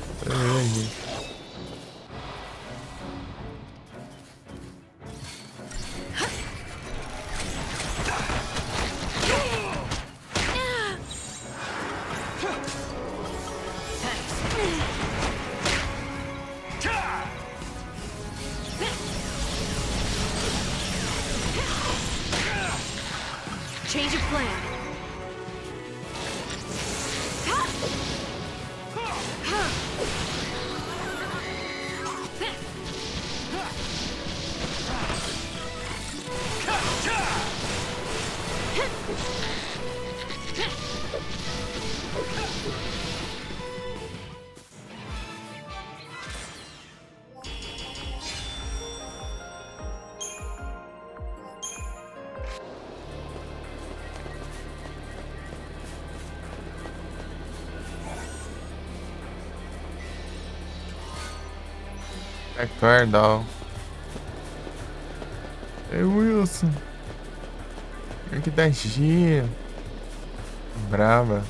Change of plan. Hector Doll. Ei, Wilson. Tem que dar giro. Brava.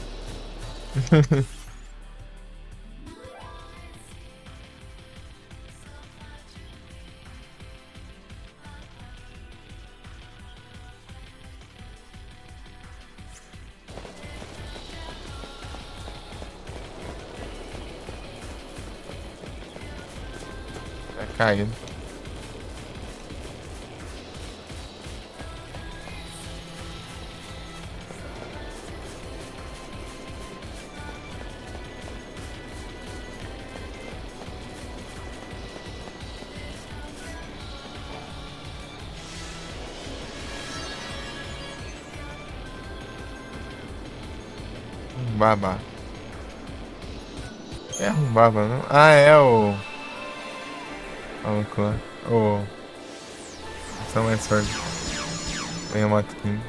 Tá caindo. Baba. É um baba, não? Ah, é o... O clã. O... São mais fortes. Tem a Matkin.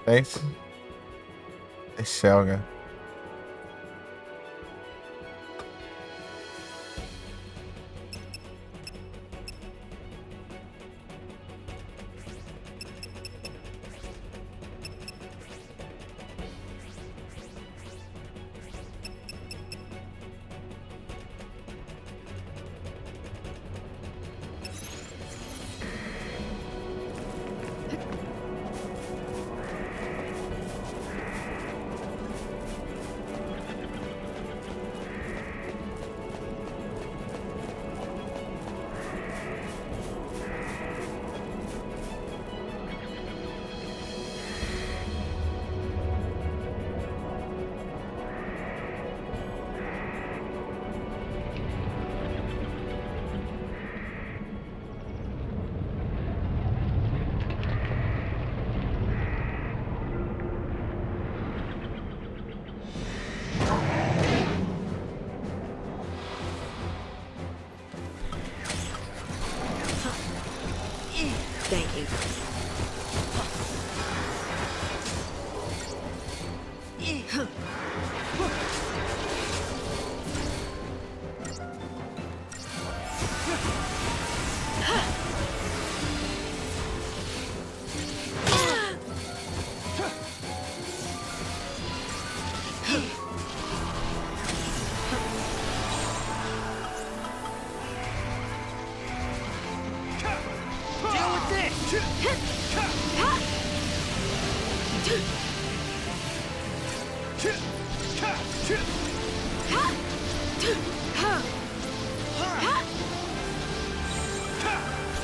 É isso? É Shelga.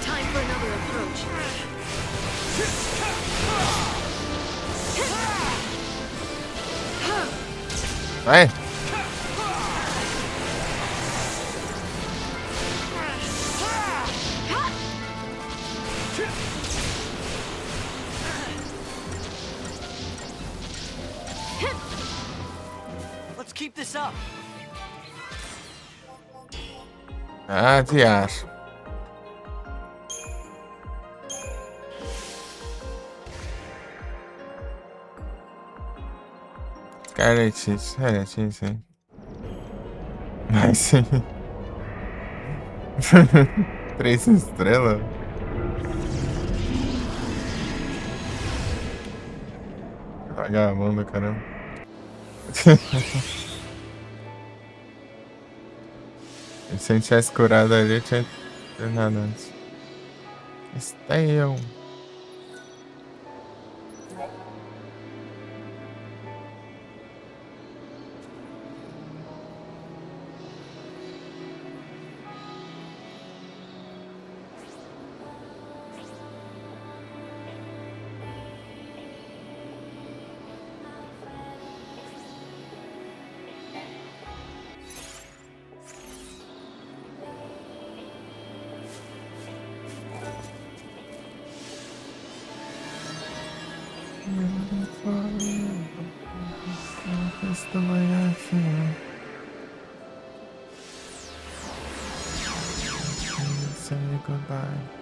Time for another approach. Vai. Let's keep this up. Ah, te acho. Scarlet, sim. Mas sim. 3 estrelas? Vagabundo, caramba. Se a gente tivesse curado ali, eu tinha terminado antes. Stale. Say goodbye.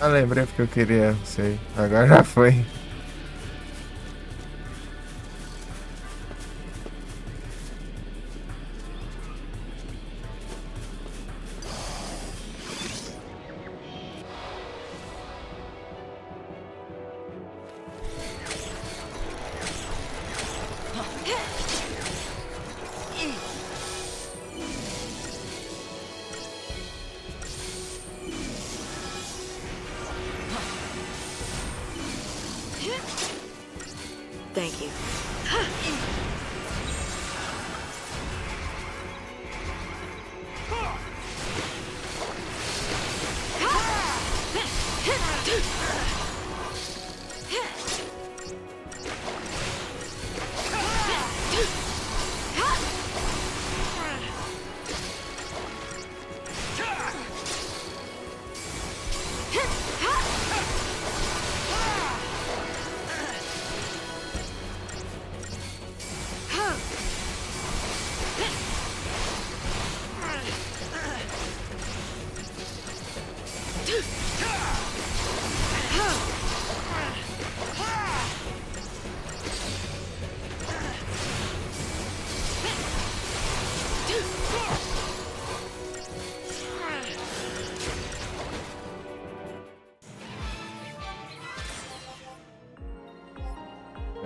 Ah, lembrei porque eu queria, sei. Agora já foi. Thank you.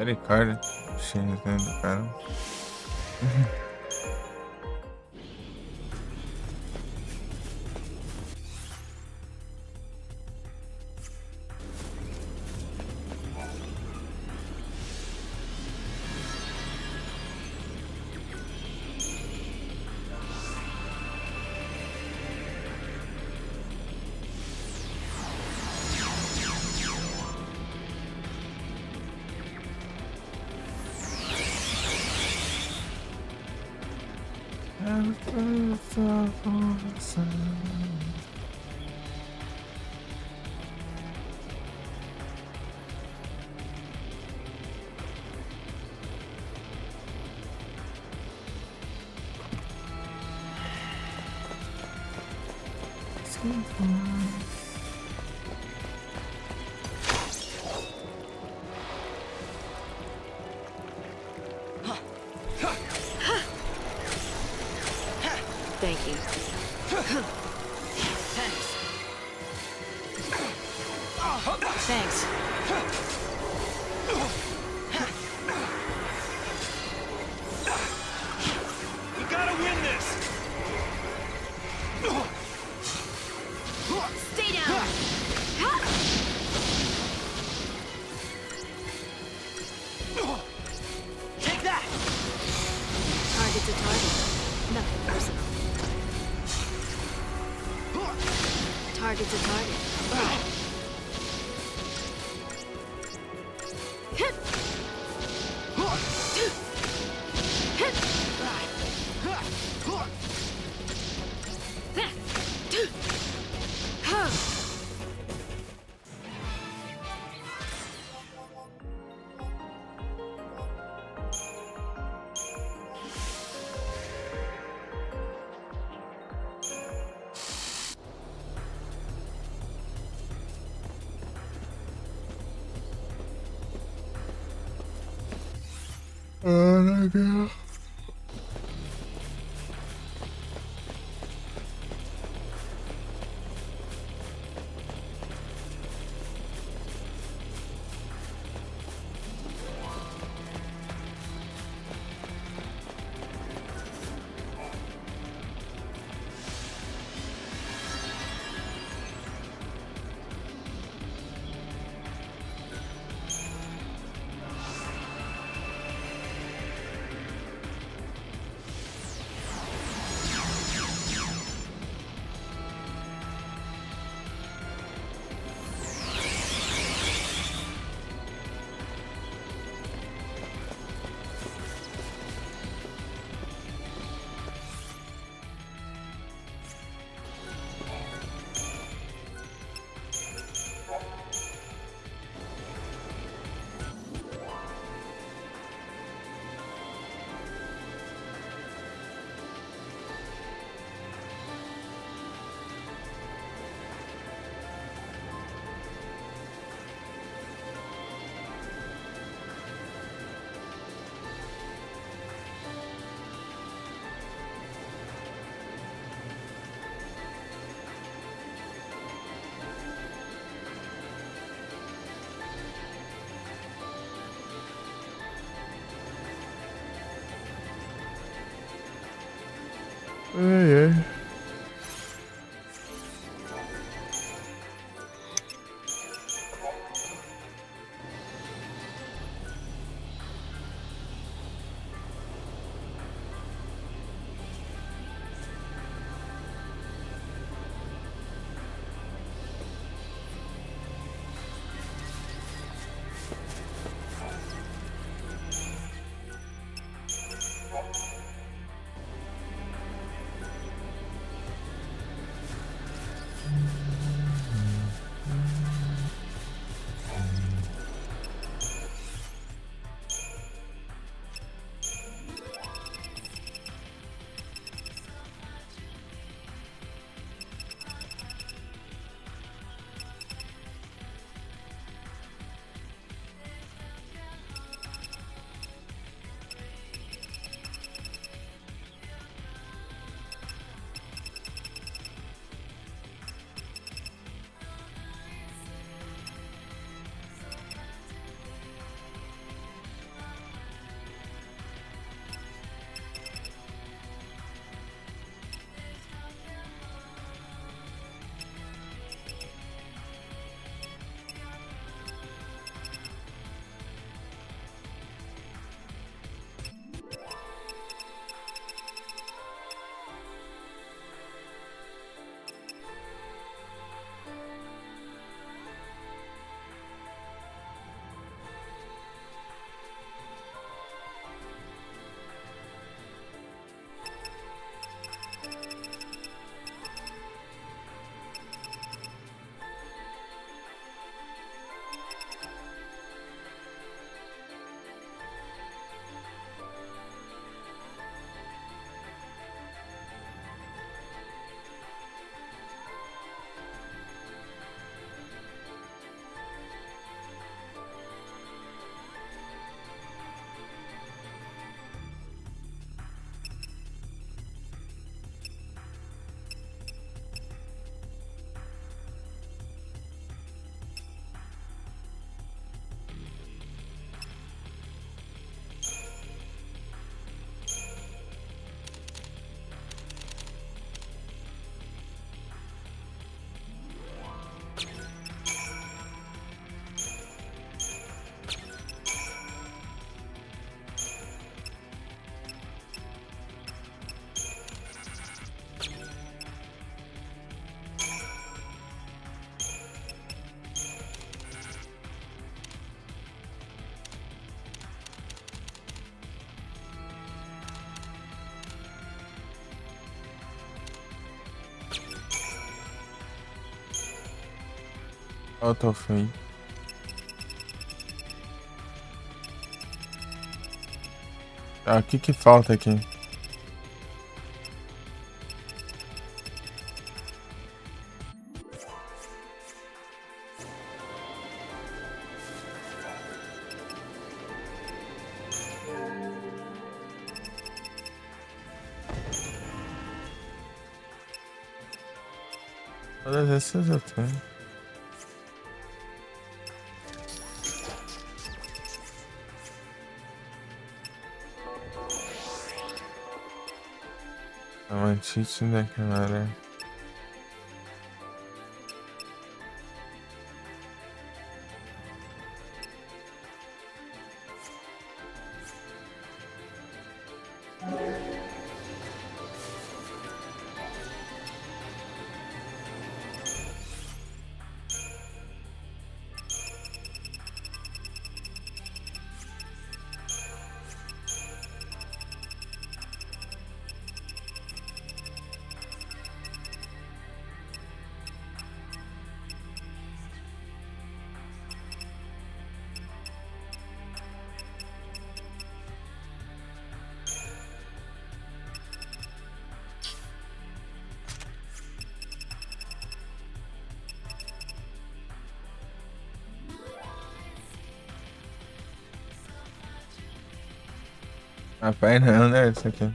Misericórdia. X dentro do cara. Thank you. Thanks. We gotta win this! Stay down. Take that! Target's a target. Nothing personal. Target's a target. Oh my god. Ai, ai. Autofim. Tá, o que que falta aqui? Todas essas eu tenho. Amantite daquela área. Rapaz, não, né? Isso aqui.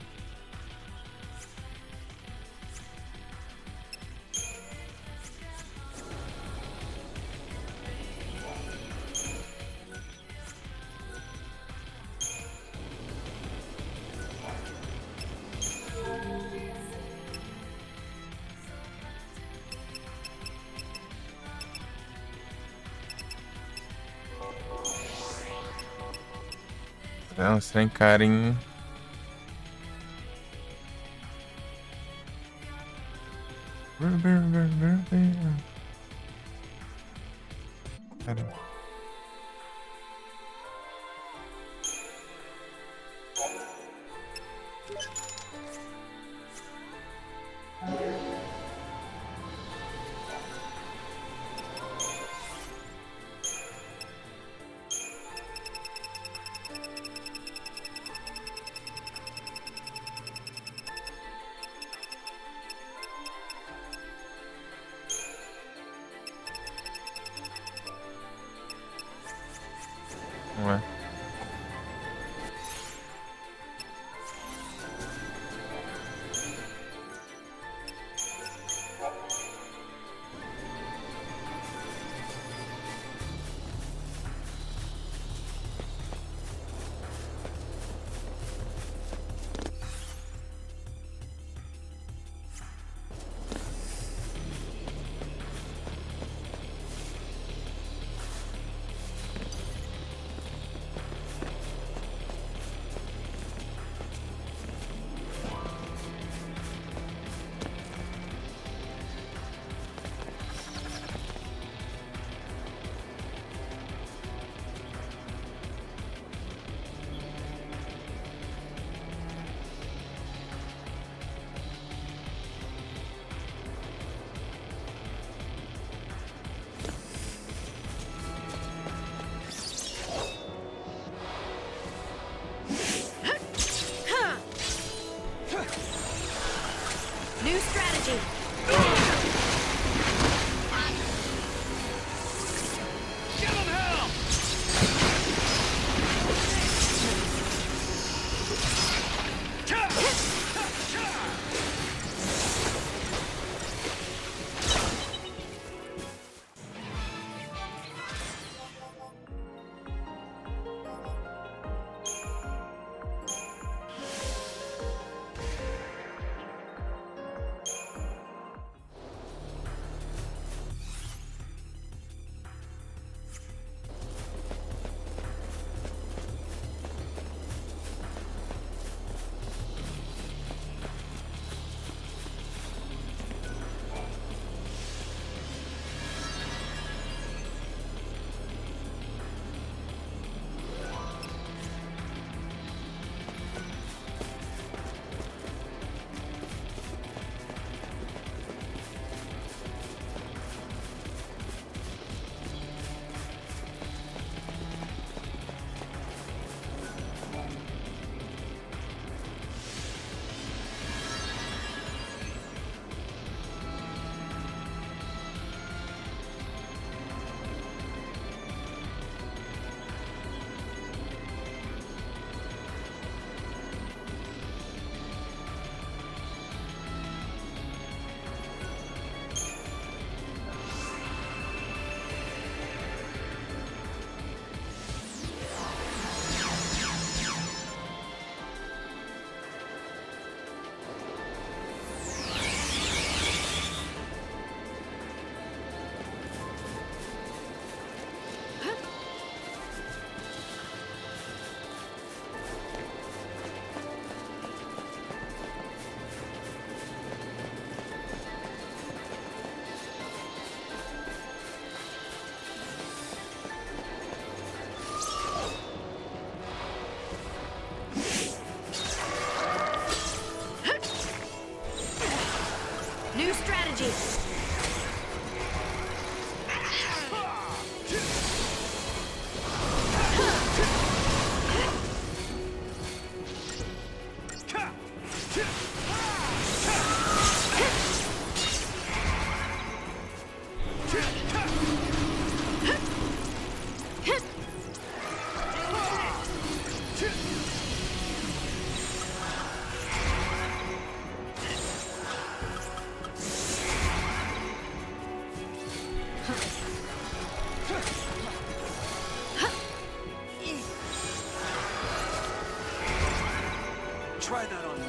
Não, sem carinho. Cara. Ué. New strategy. Give him hell! strategy. Try that on me.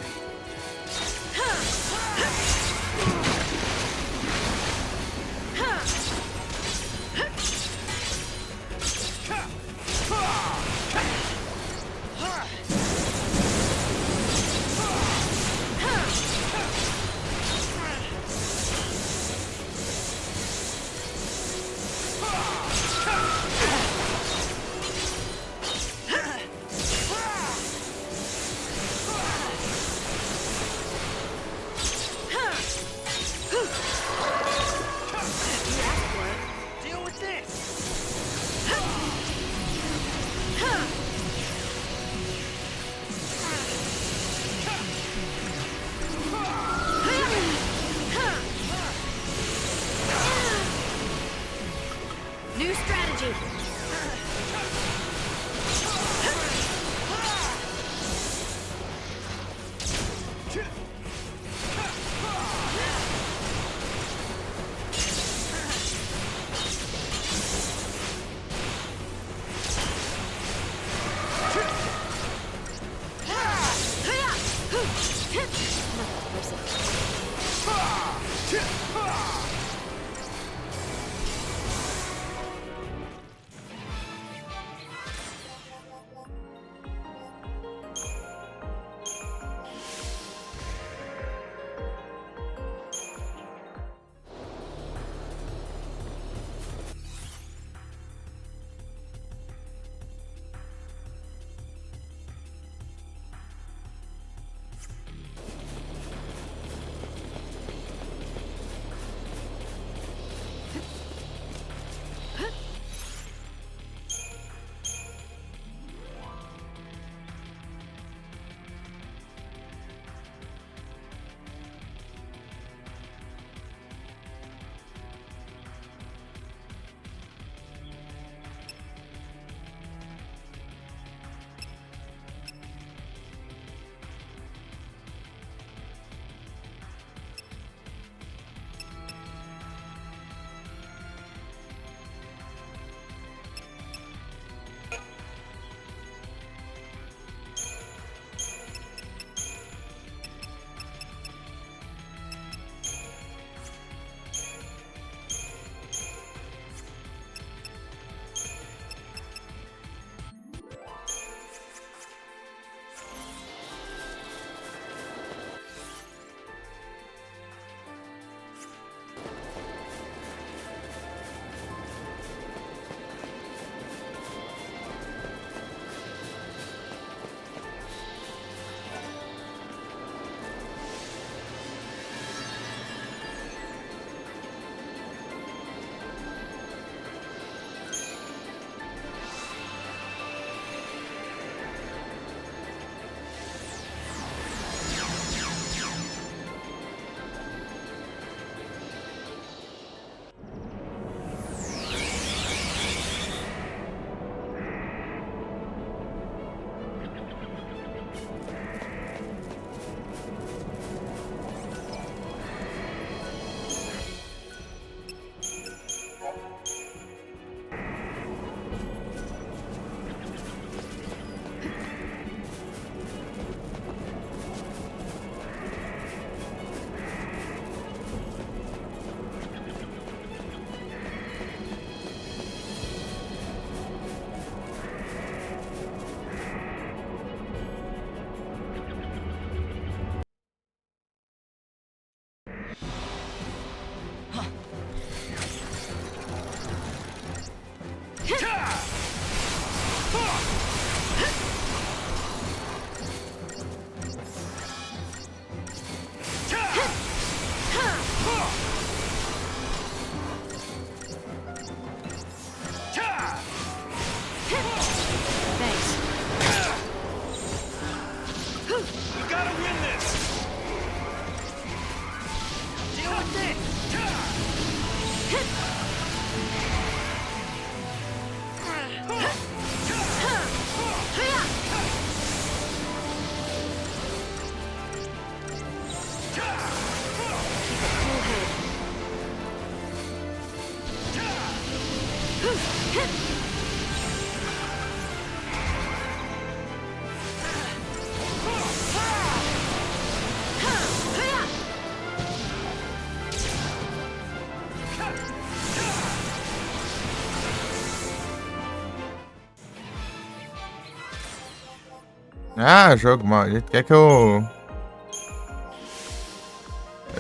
Ah, jogo maldito. Quer que eu...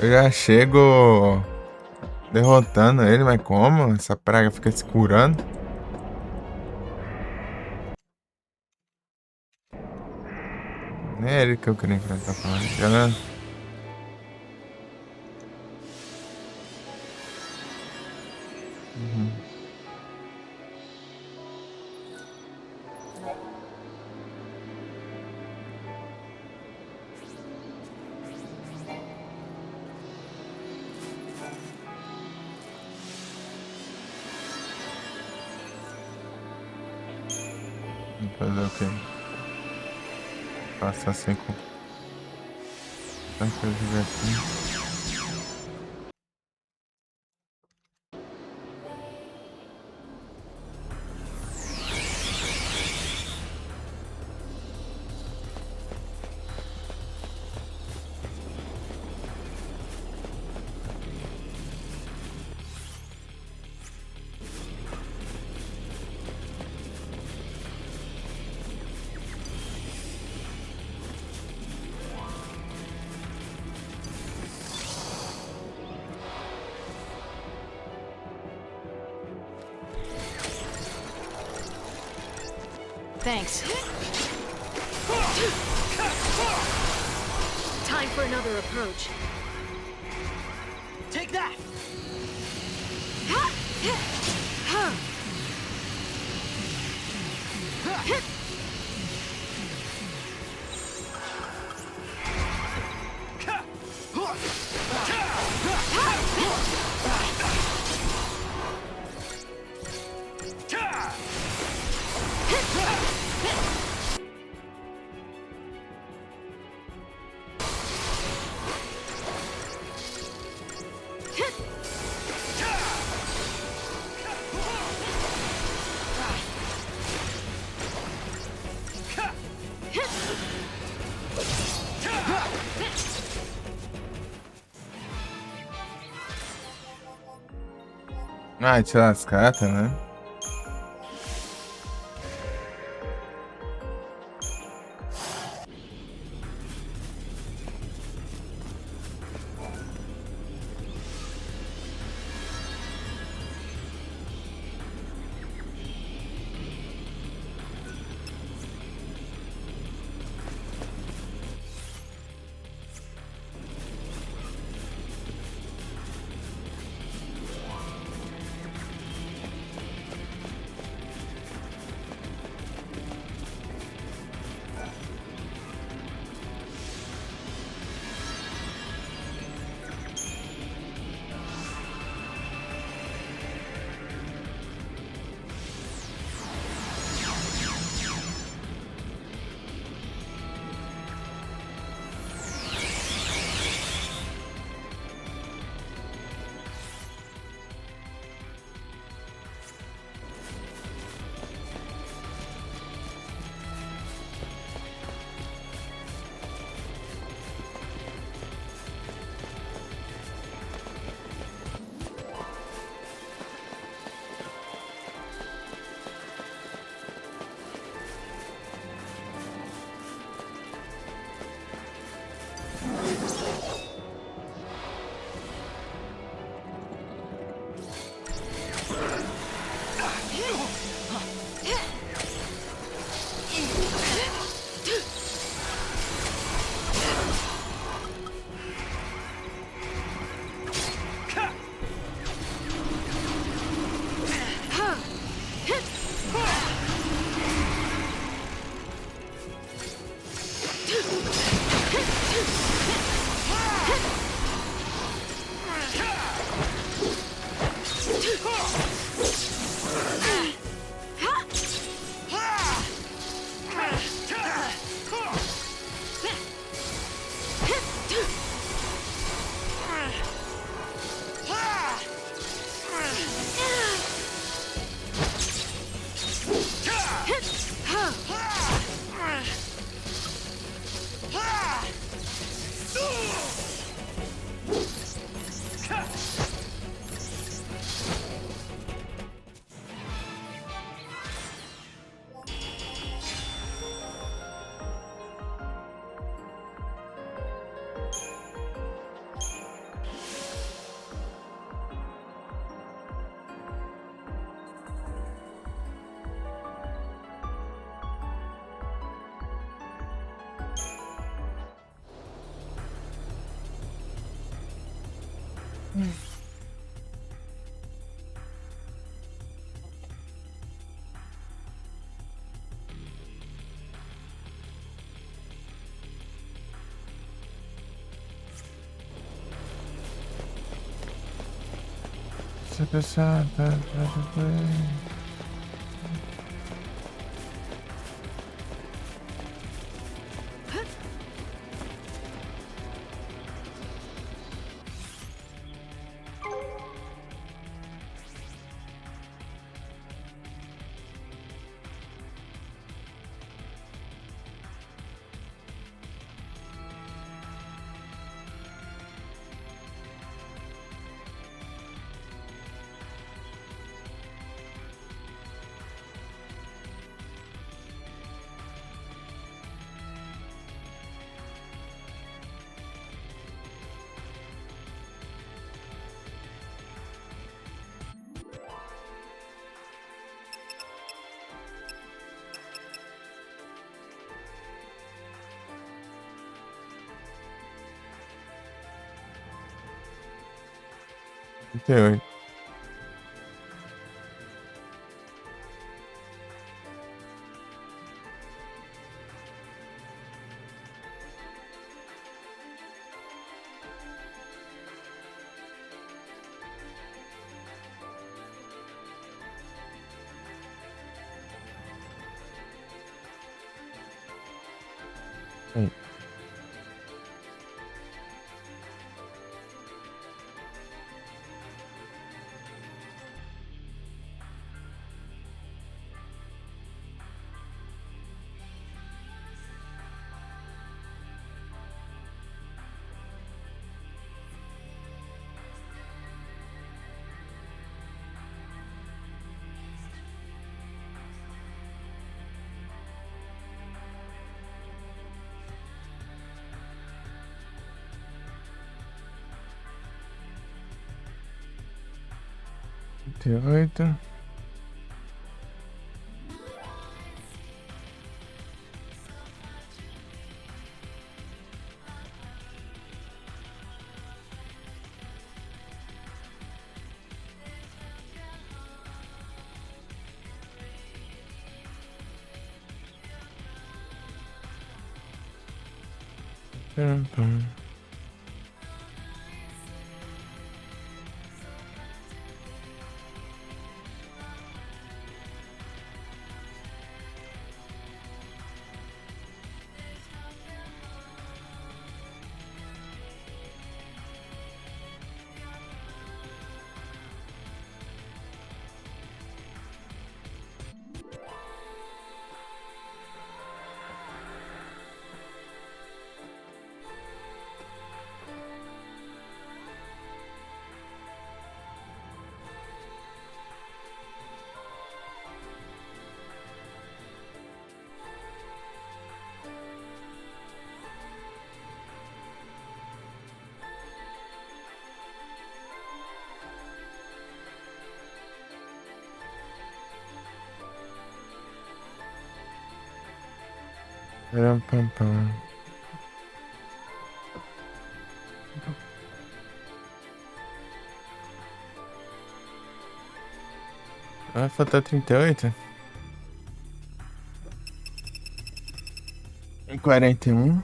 Eu já chego derrotando ele, mas como? Essa praga fica se curando. Nem é ele que eu queria enfrentar falando. Galera. Fazer o quê? Passar sem com... Tanta diversão. Thanks. Time for another approach. Take that! Ah, tirar as cartas, né? 38. Aí. Oito. Pam. Pam. Vai faltar 38. 41.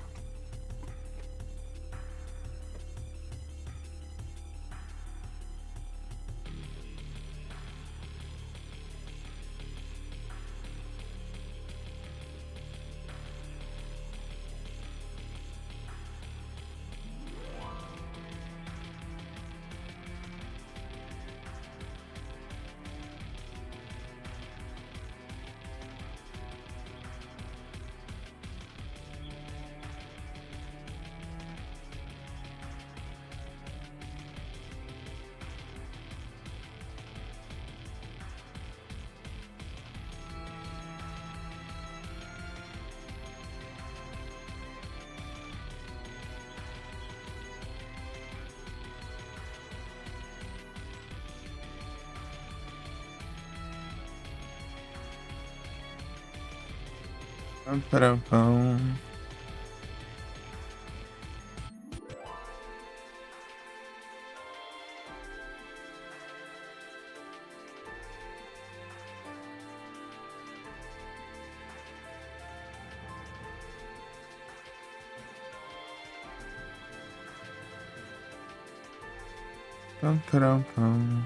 Pam. Pam, param, pam.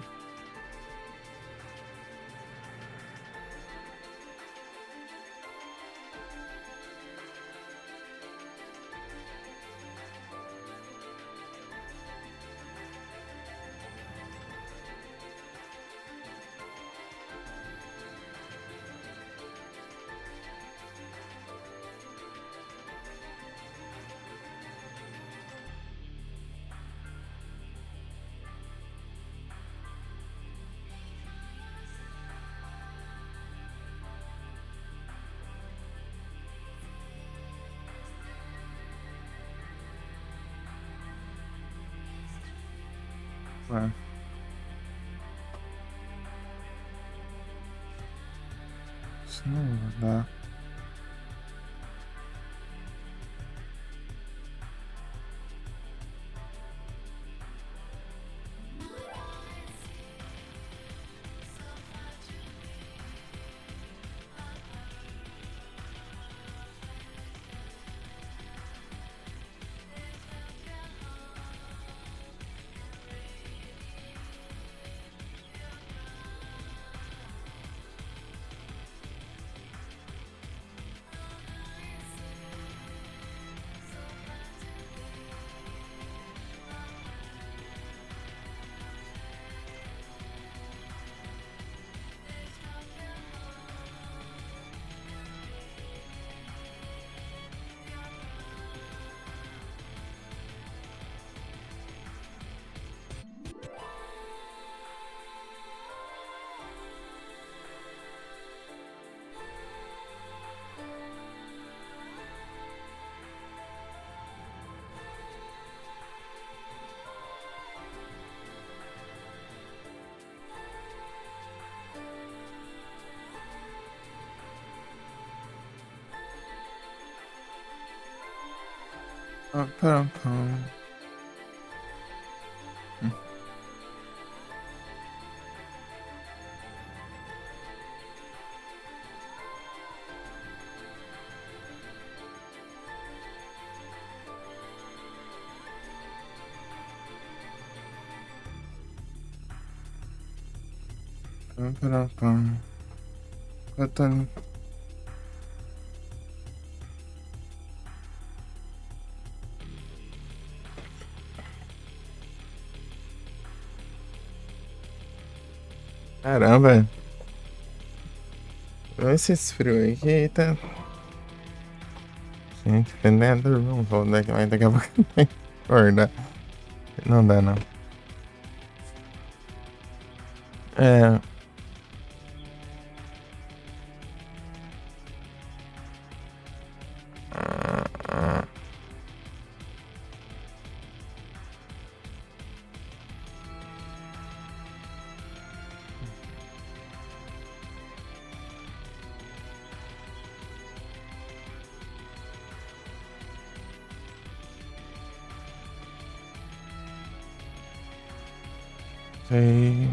Ué. Isso não vai dar. Pam, param, pam. Pam, param, pam. Botando. Caramba. Olha esse frio aí que tá. Gente, dependendo, não vou daqui, mas daqui a pouco tem que acordar. Não dá, não. É. Sei.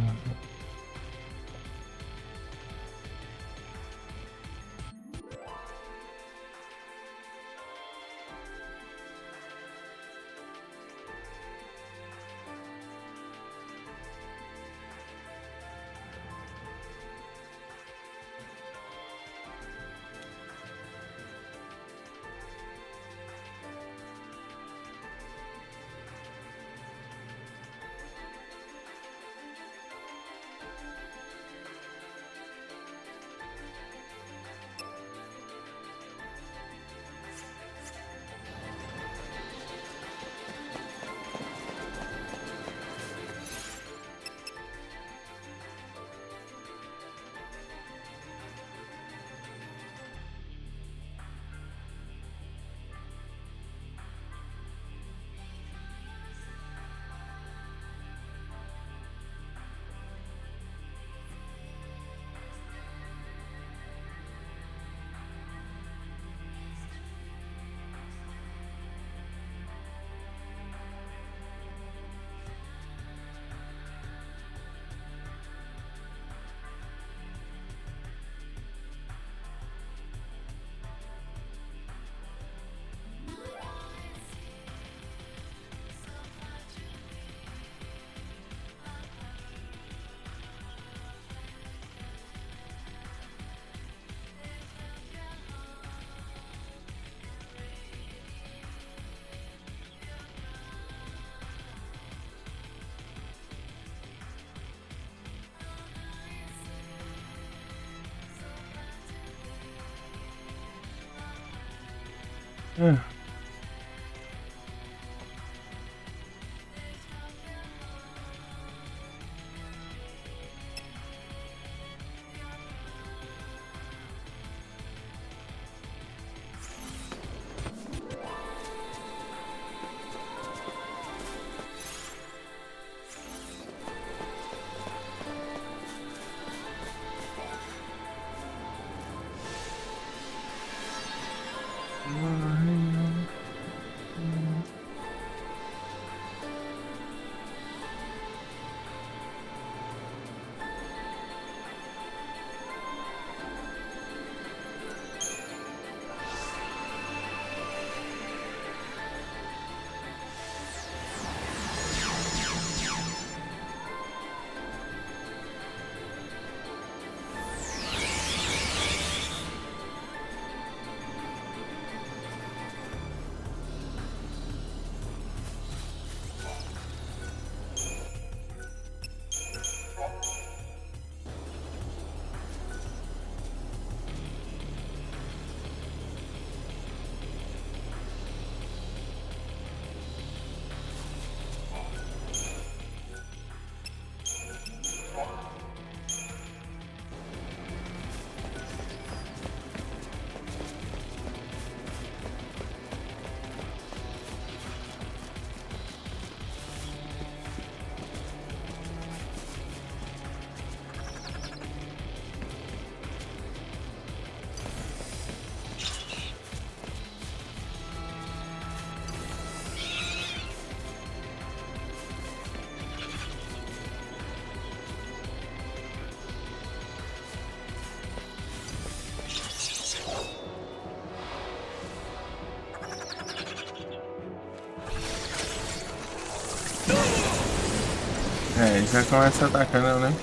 É, já começa atacando, né?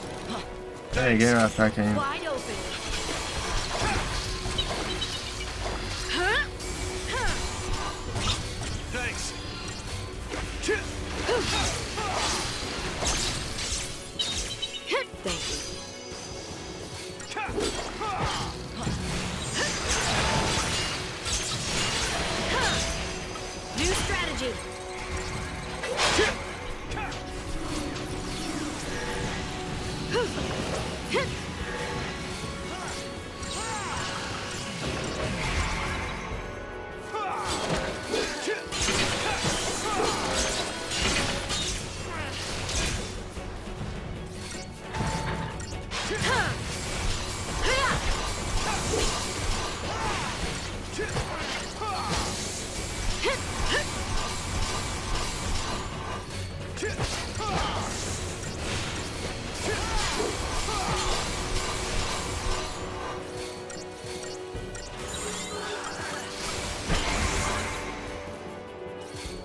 Peguei o ataque ainda. Wide open. Thanks. Thank you. New strategy.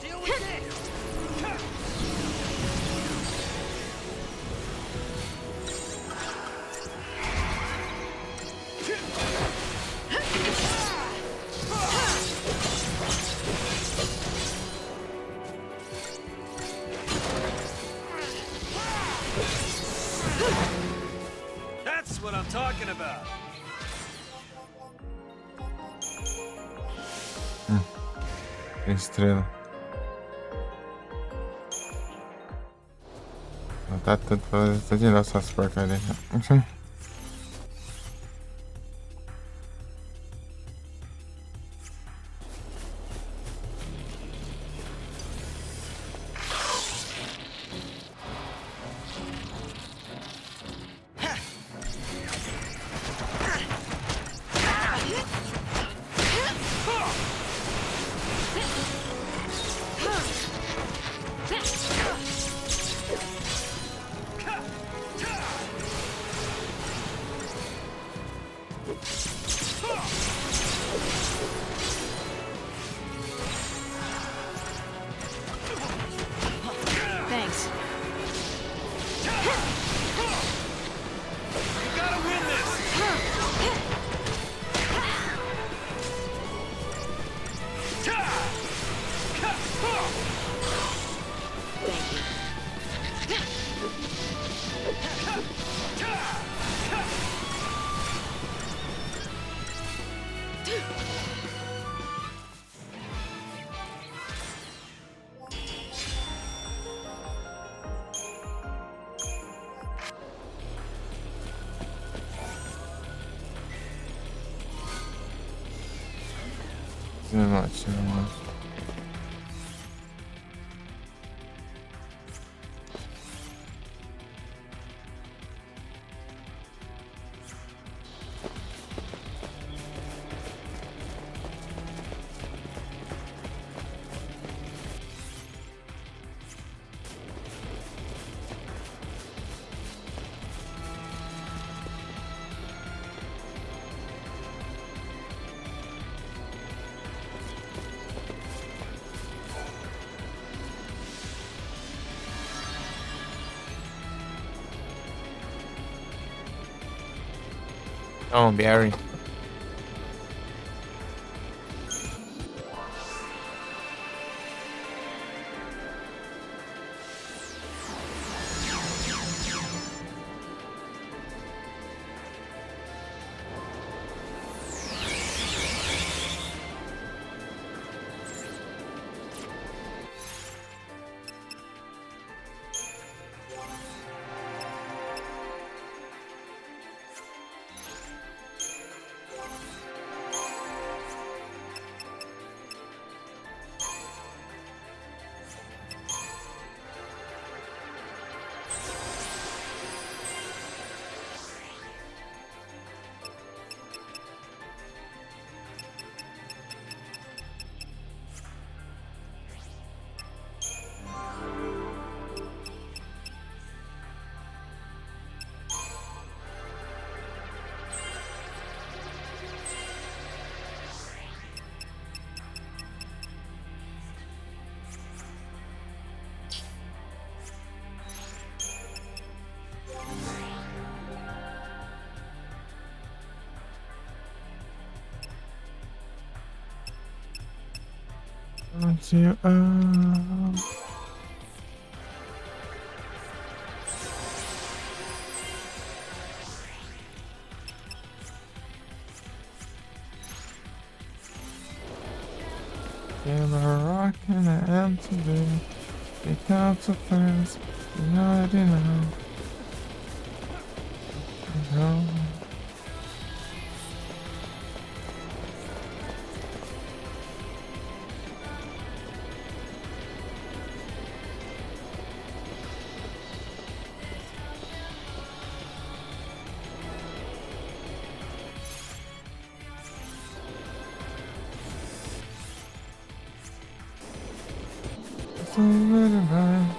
Deal with this. That's what I'm talking about. Estrela. Não tá tudo pra de novo essas porcarias. Cinemática. Oh, Barry. Until in a rock and an empty day, it comes to friends, you already know. You know. So let it ride.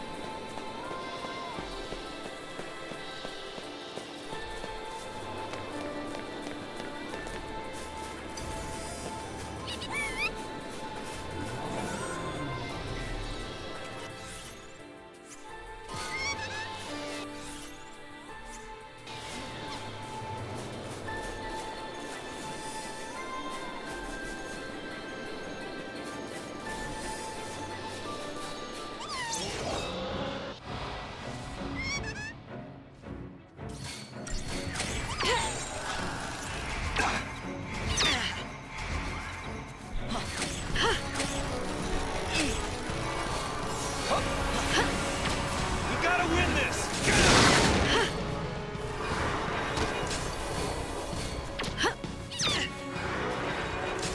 We gotta win this!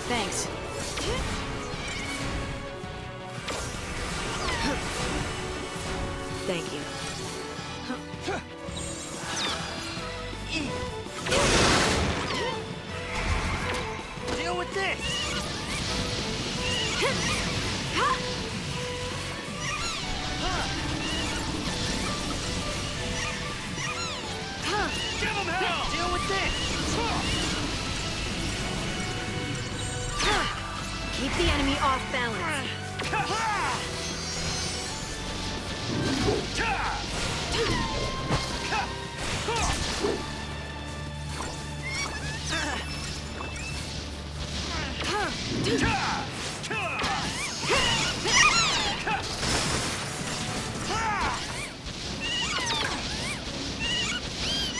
Thanks. Thank you. Deal with this! Give him hell! Deal with this! Keep the enemy off balance.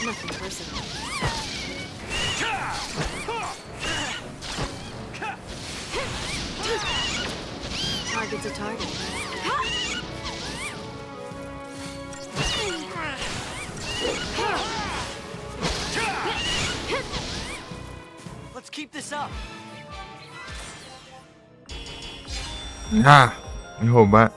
Nothing personal. Target's a target. Let's keep this up. Ah, me roubar.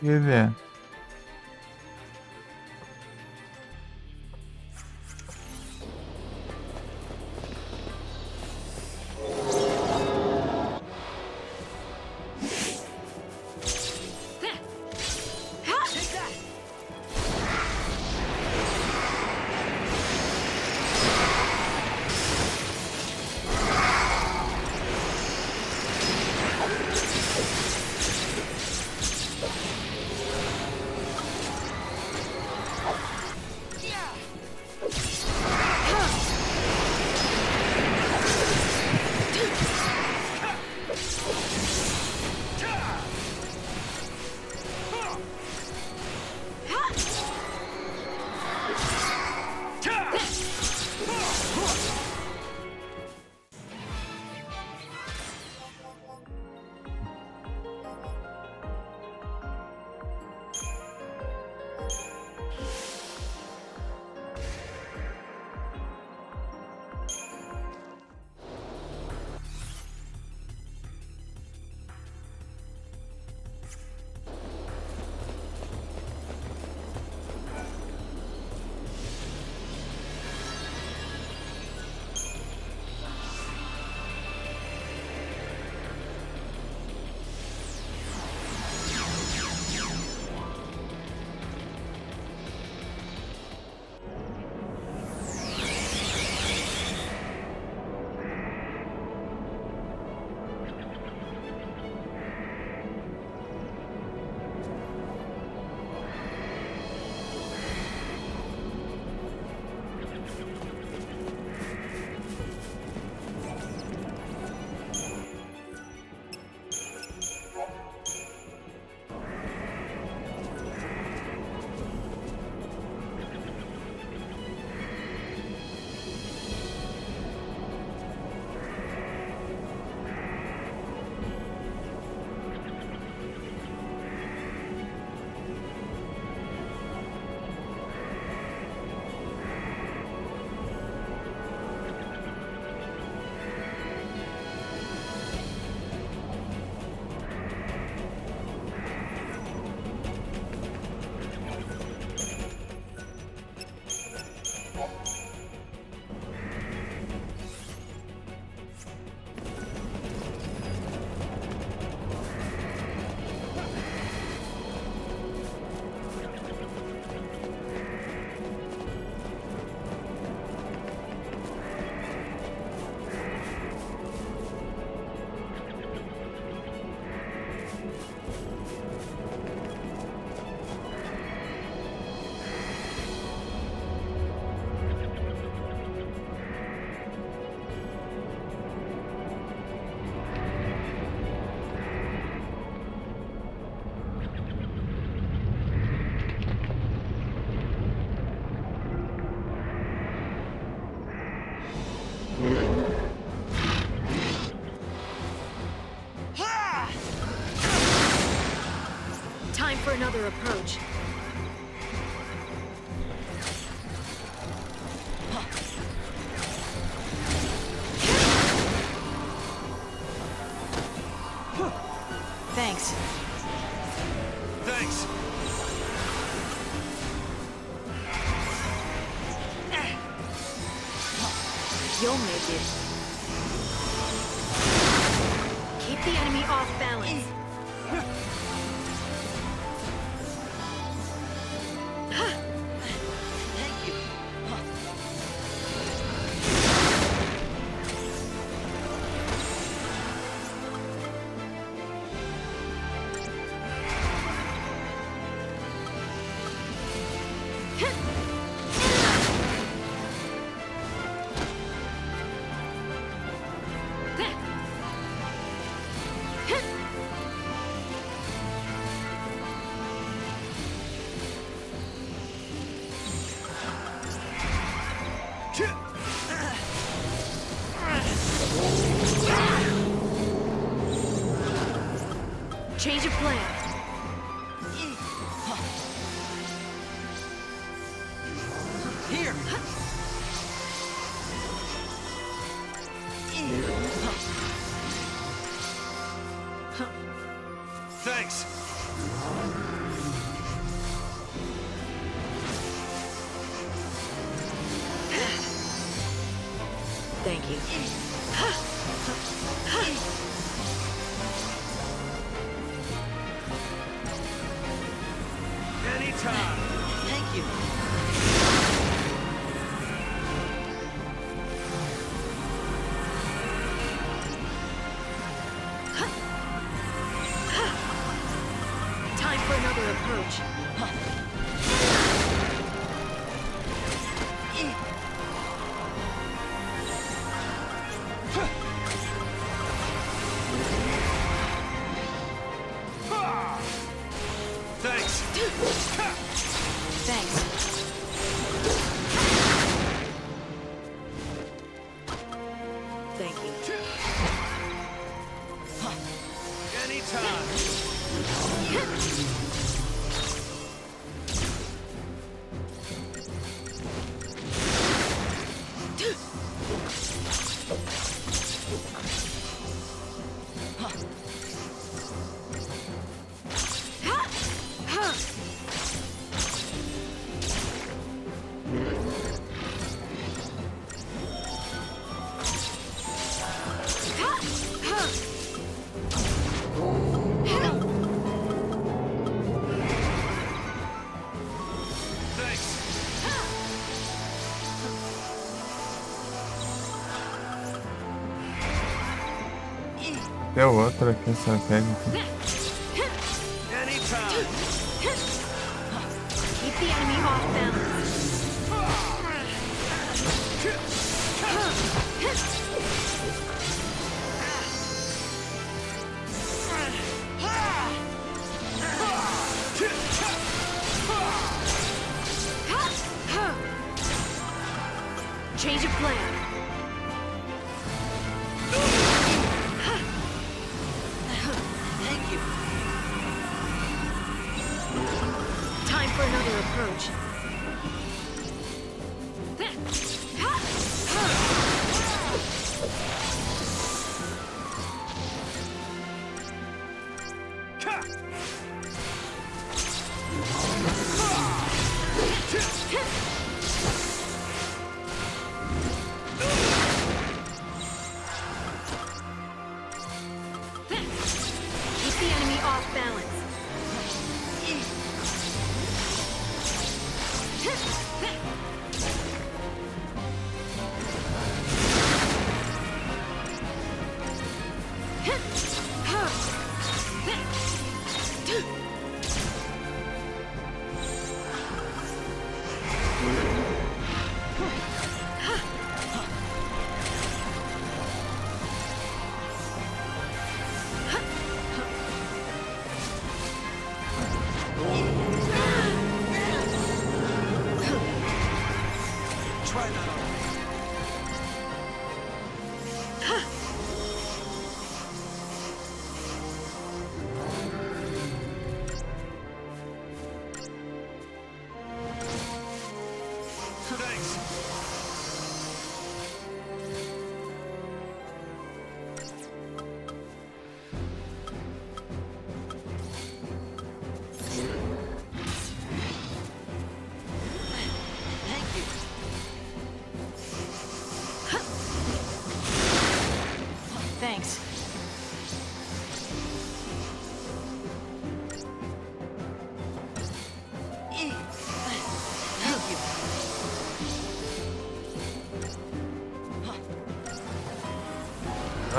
Quer ver? for another approach. Thanks. Thanks. You'll make it. Keep the enemy off balance. Thank you. Change of plan. Here. Thanks. Thank you. Anytime. Thank you. Time for another approach. Thanks. Thanks. Thank you. Anytime. Tem outra aqui, essa técnica. Anytime. Keep the enemy off balance. Change of plan. Thank you. Time for another approach. Keep the enemy off balance.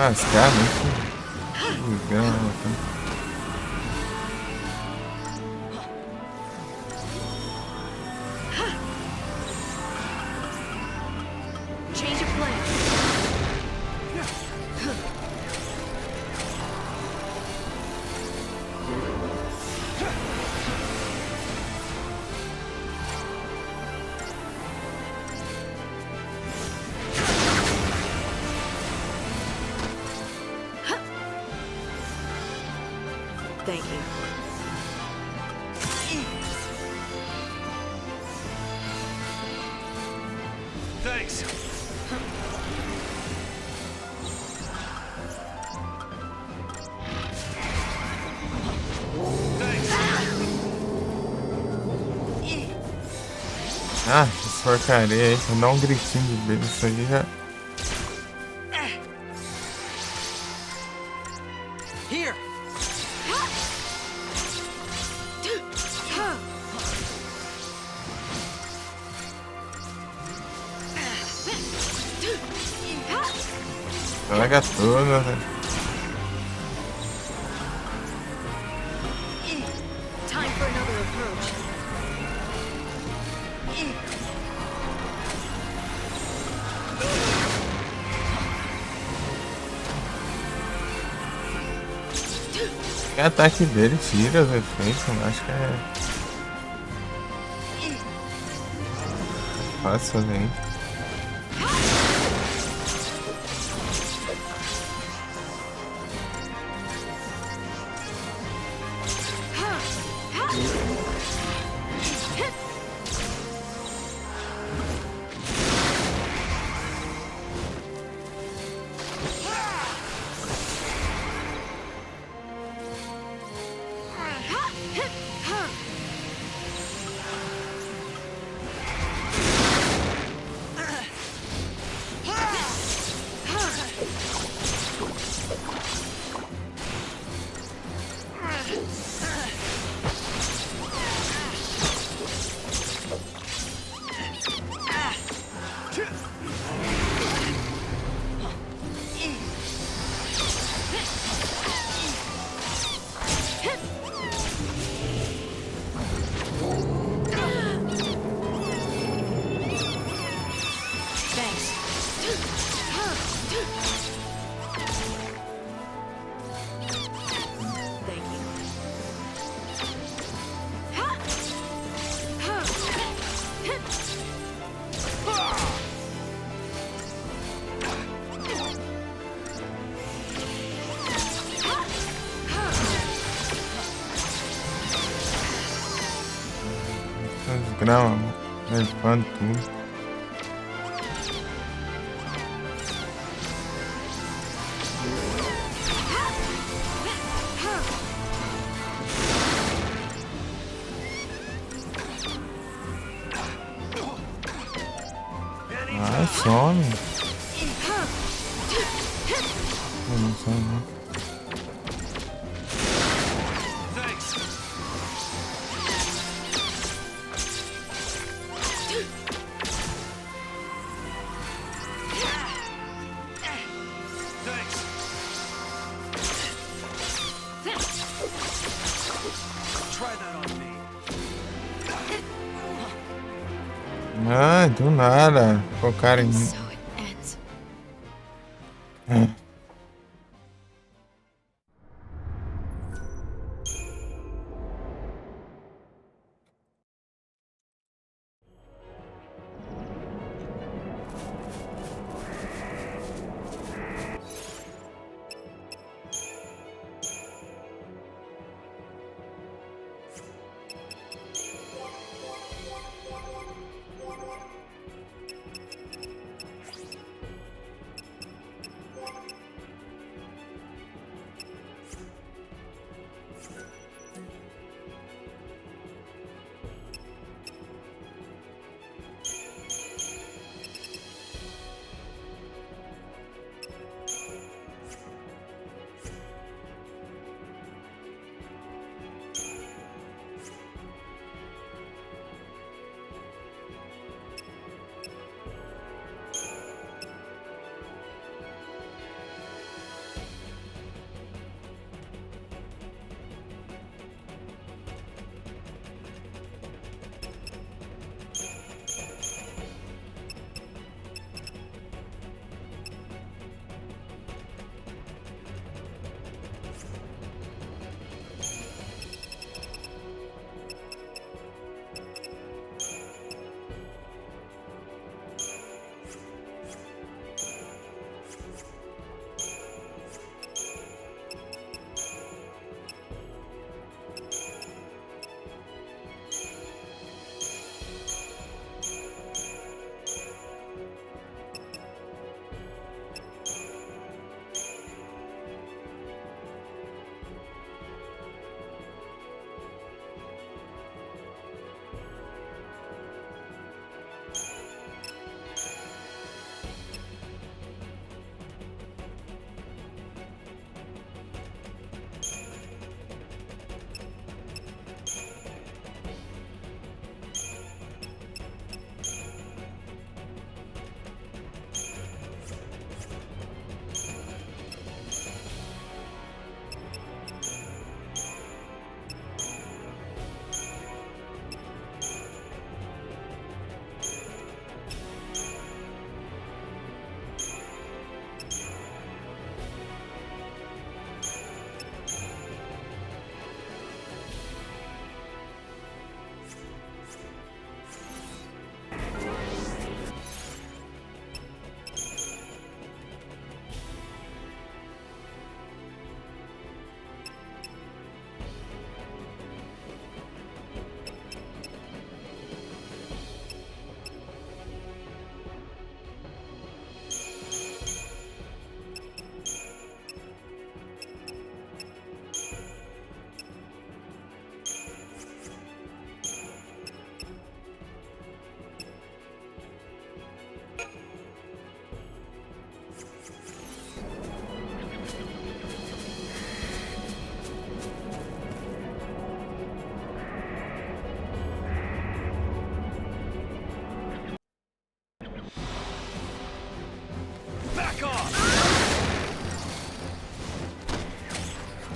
lascar, muito gigante. Change of plan. Thank you. Thanks. Thanks. Ah, essa porcaria aí, só dá um gritinho de bebê, isso aí já. Here. Pega tudo, velho. Time for another approach. Que ataque dele tira os efeitos, eu acho que é fácil fazer isso. Thank you. Grama, levando tudo. Ah, some. Não some. Thanks. Thanks. Try that on me. Ah, do nada. Focaram em mim. So it ends. É.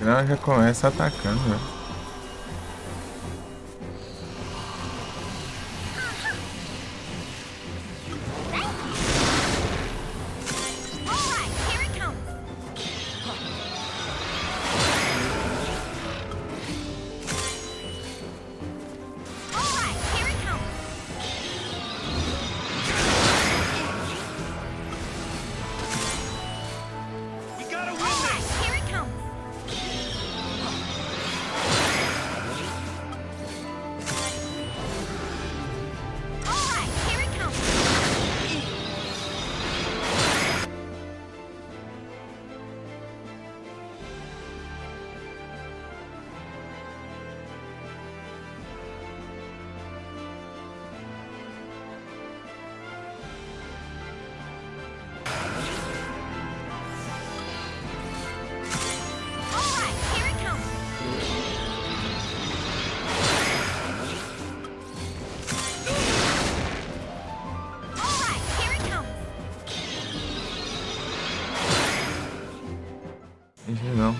Ela já começa atacando, né? All right, here it comes. All right, here it comes. We gotta win All right, this! here it comes. All right, here it comes. All right, here it comes. All right, here it comes. Entendi não.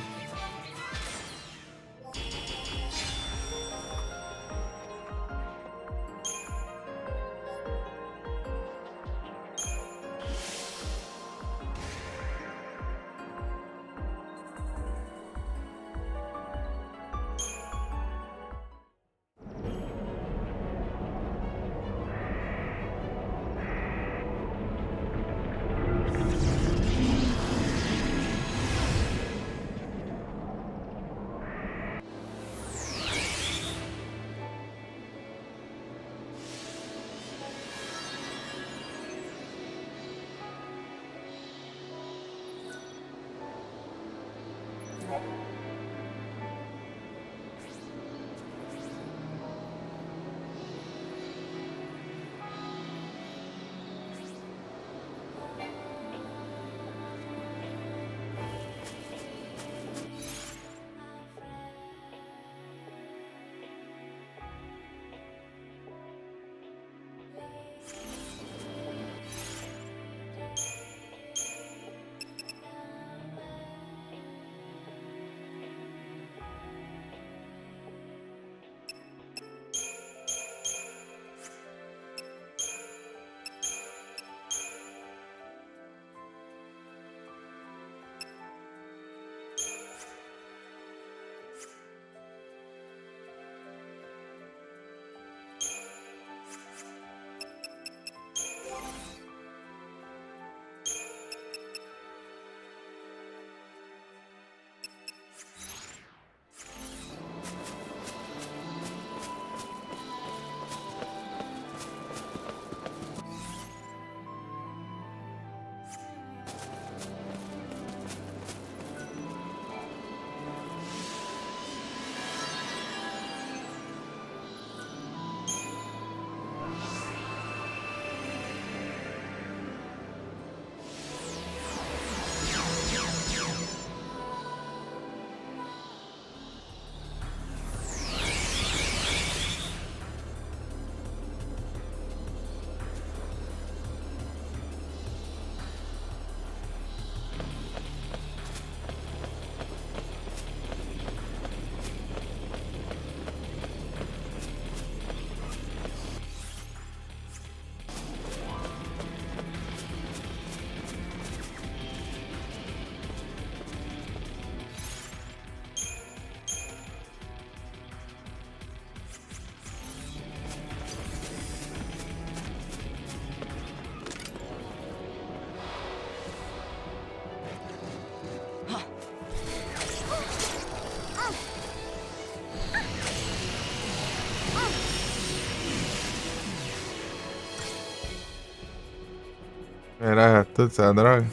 Era tudo essa droga?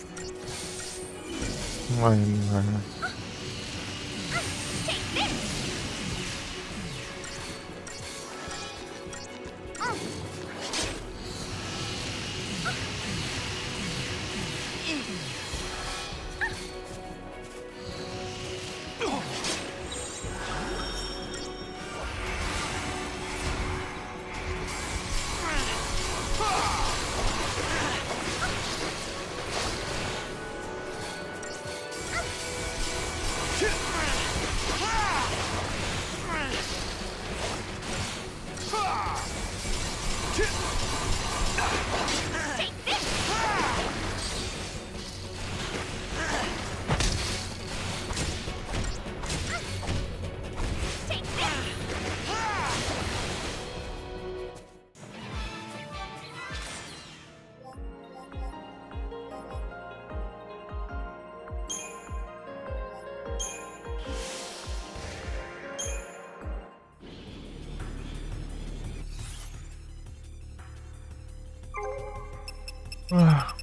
Não vai, não vai. Ah.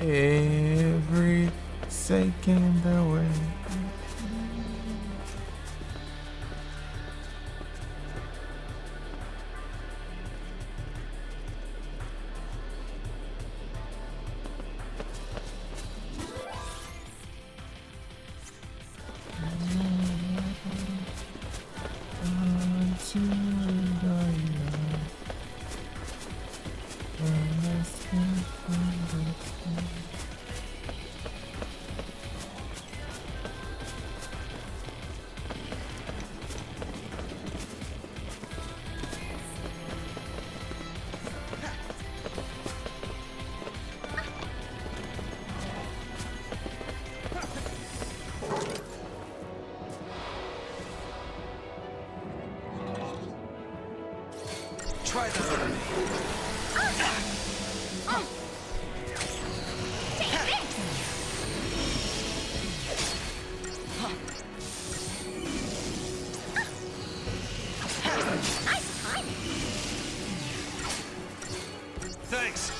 Every second away. Try that on me. Nice timing. Thanks.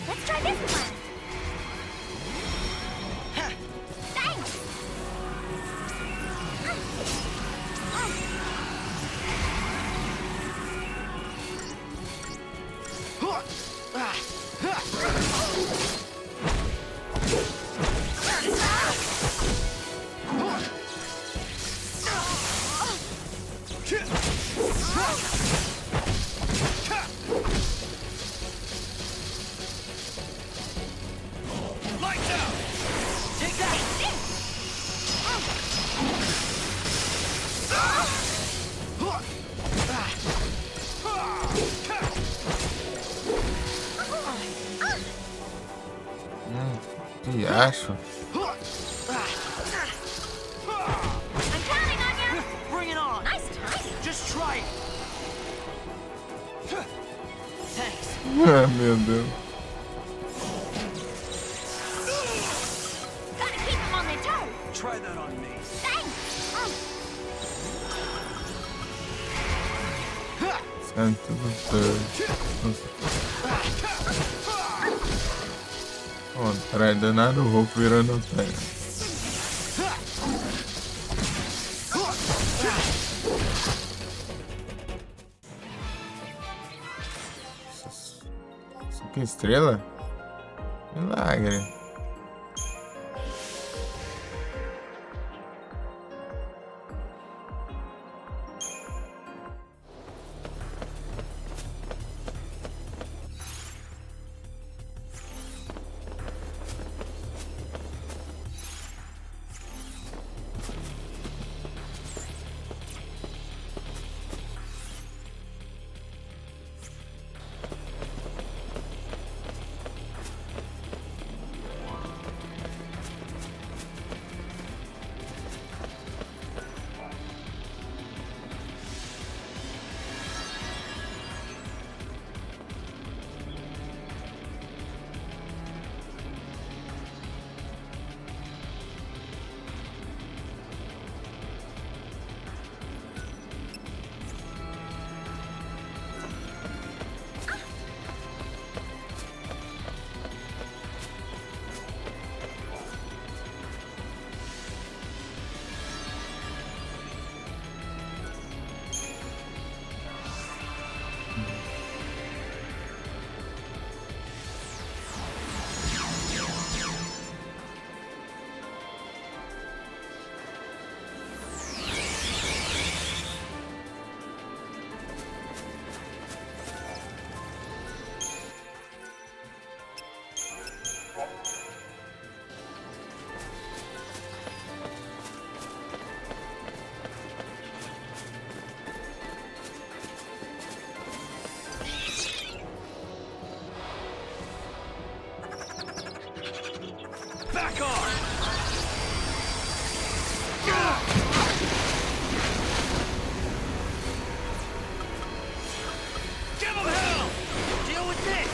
Let's try this one. Thanks. Lights out. Take that! Que acho. I'm counting on you. Bring it on! Nice timing. Just try it! Thanks. Ah, meu Deus. Gotta keep them on their toes. Try that on me. Thanks. Santo do céu. Ó, atrás danado o Hulk virando terra. Isso aqui é estrela? Milagre. Back off! Give him hell! Deal with this!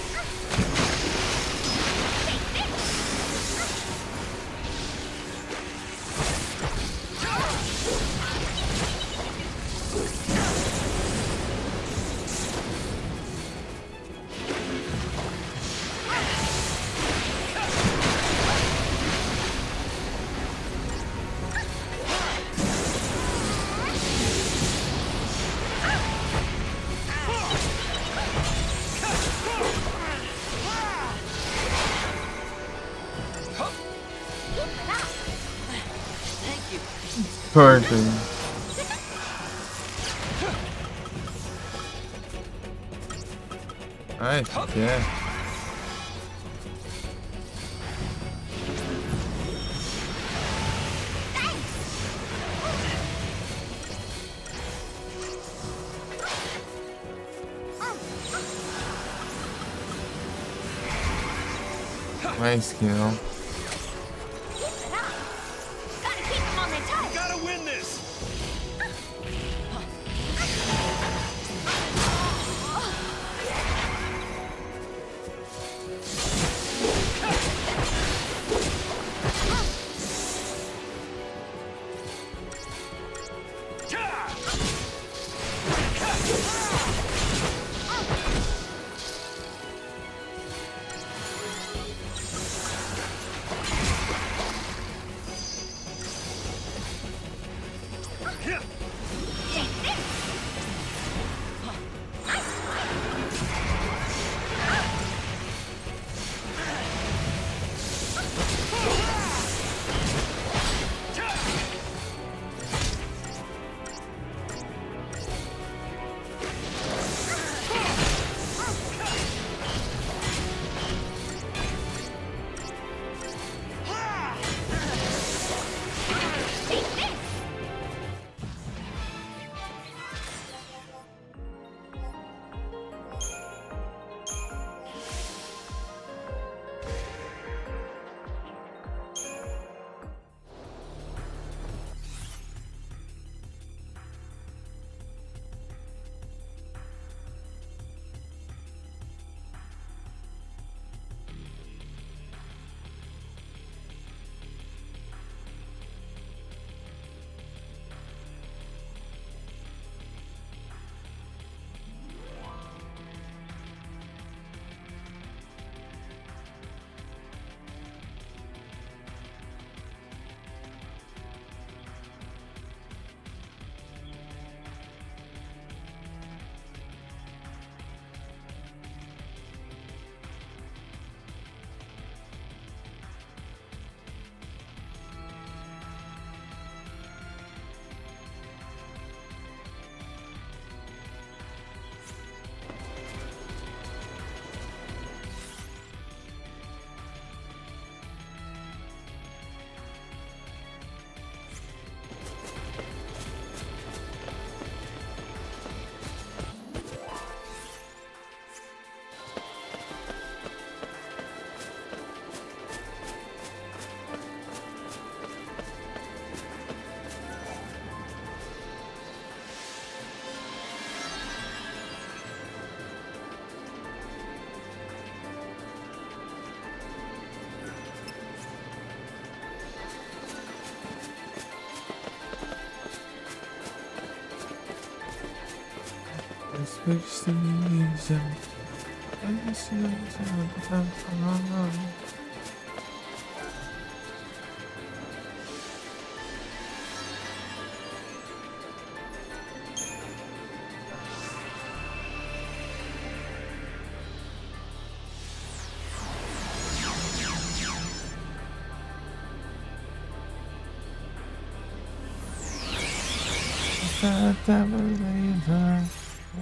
Thank you. Poor thing. Ai, que é? Mais que não. Gotta keep them on their toes. Gotta win this!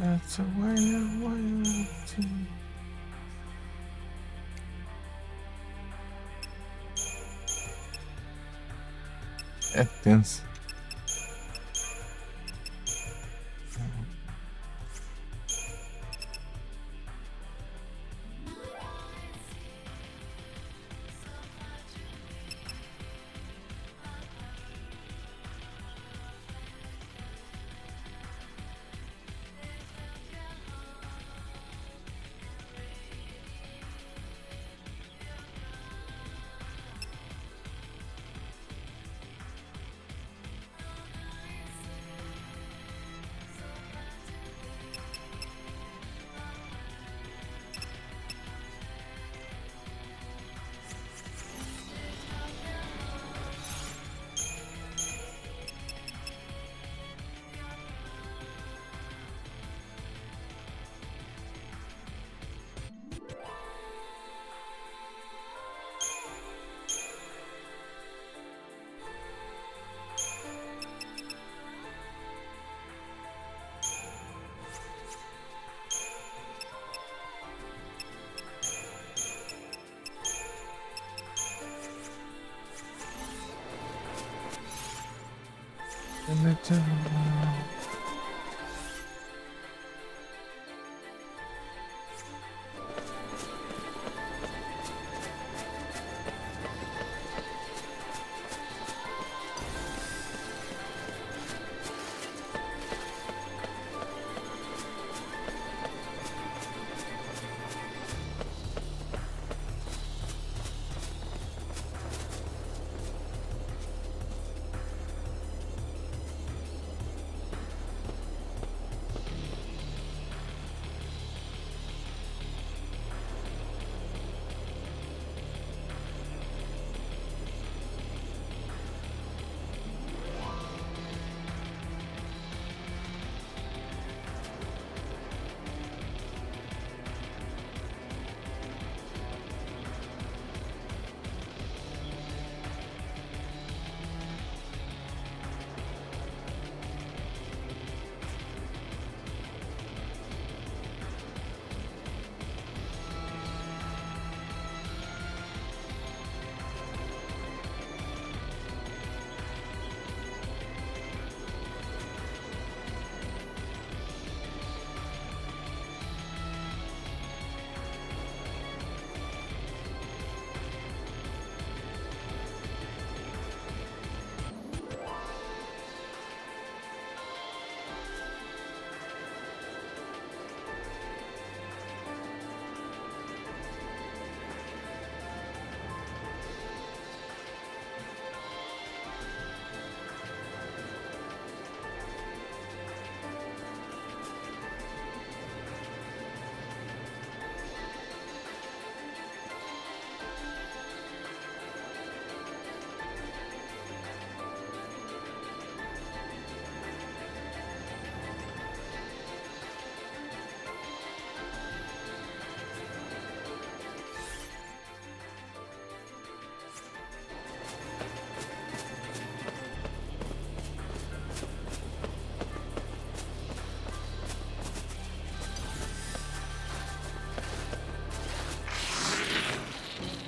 That's a way to. É tenso.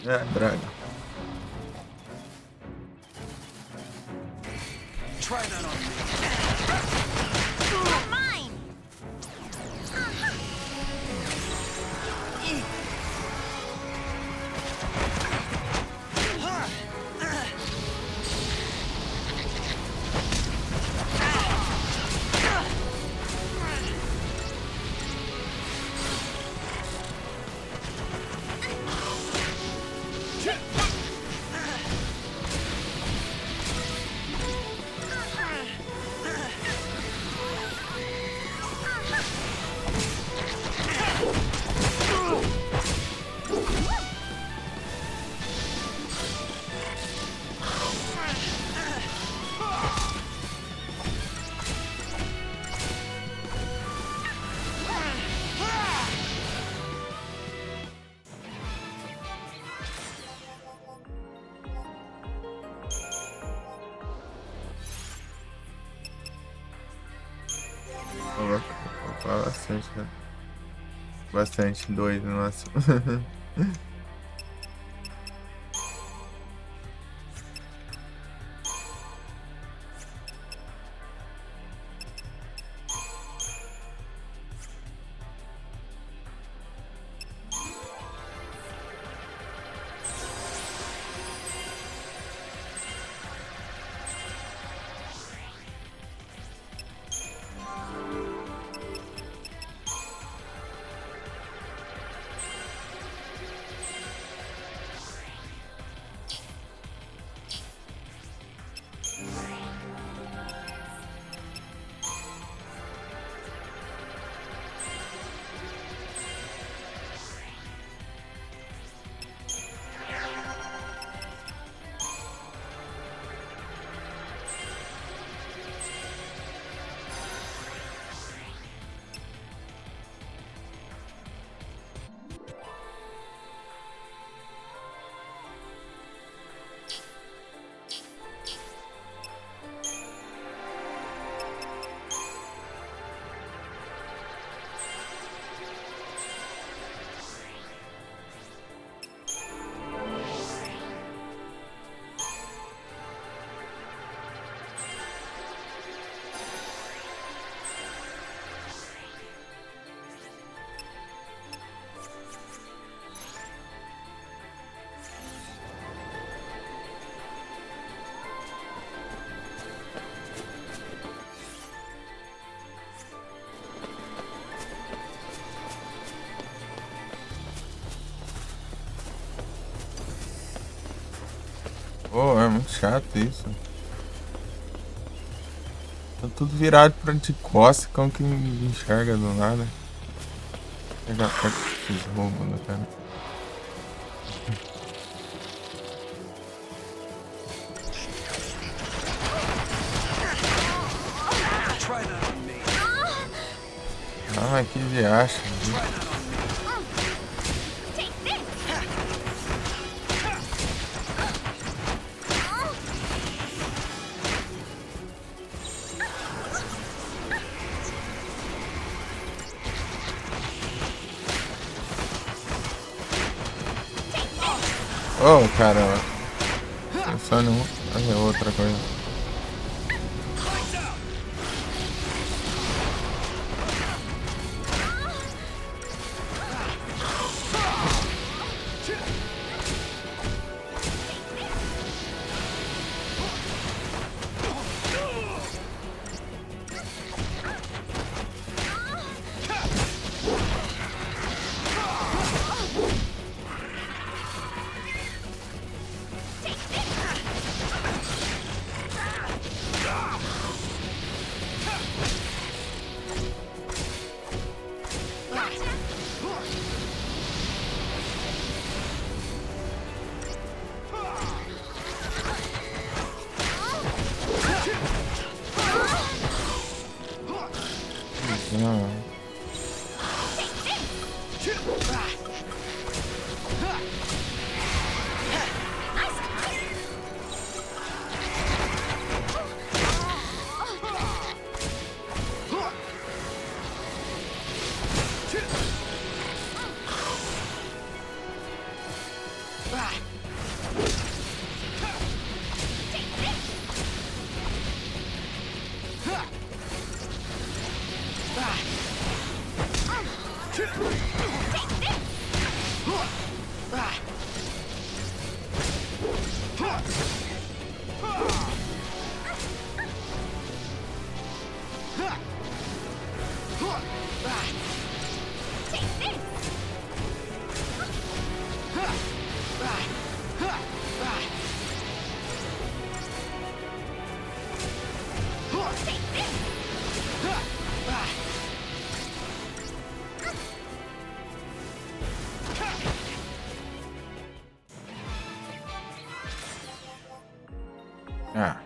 É, droga. Try that on me. Mine! Vou falar bastante, né? Bastante doido, nossa. Pô, é muito chato isso. Tá tudo virado pra de costa, como que não enxerga do nada? Pega esses roubos, né, cara? Try that on me. Ah, mas que viagem. Try that on me. Take this. Oh, cara. Pensando em fazer outra coisa. Lights out. Não. Ah.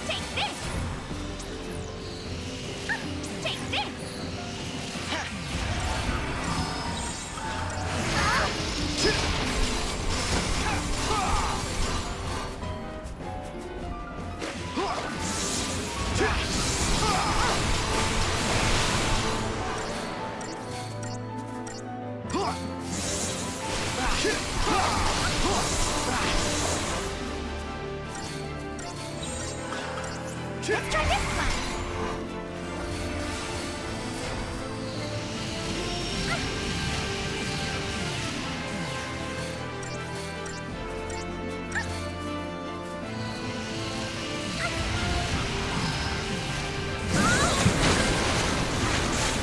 Take this! Take this! Let's try this one!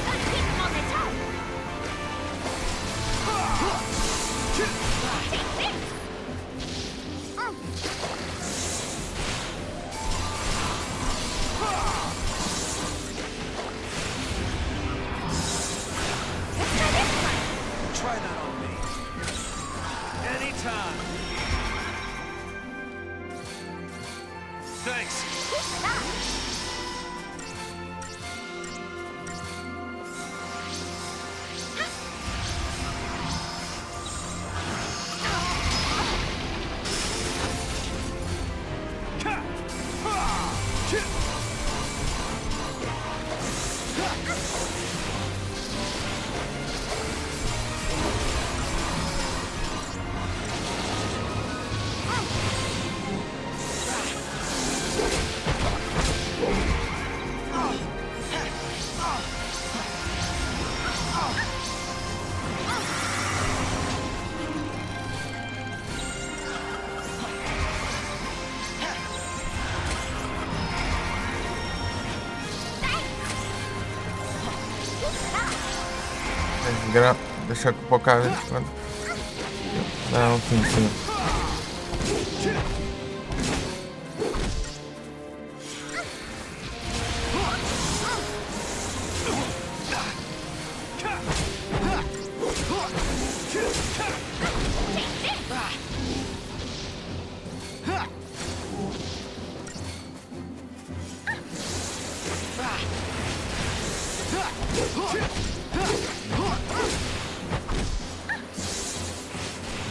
Gotta keep them on their toes! Take this! Let's try this one! Try that on me. Anytime. Thanks. Who's that? Deixa eu focar. Não, sim.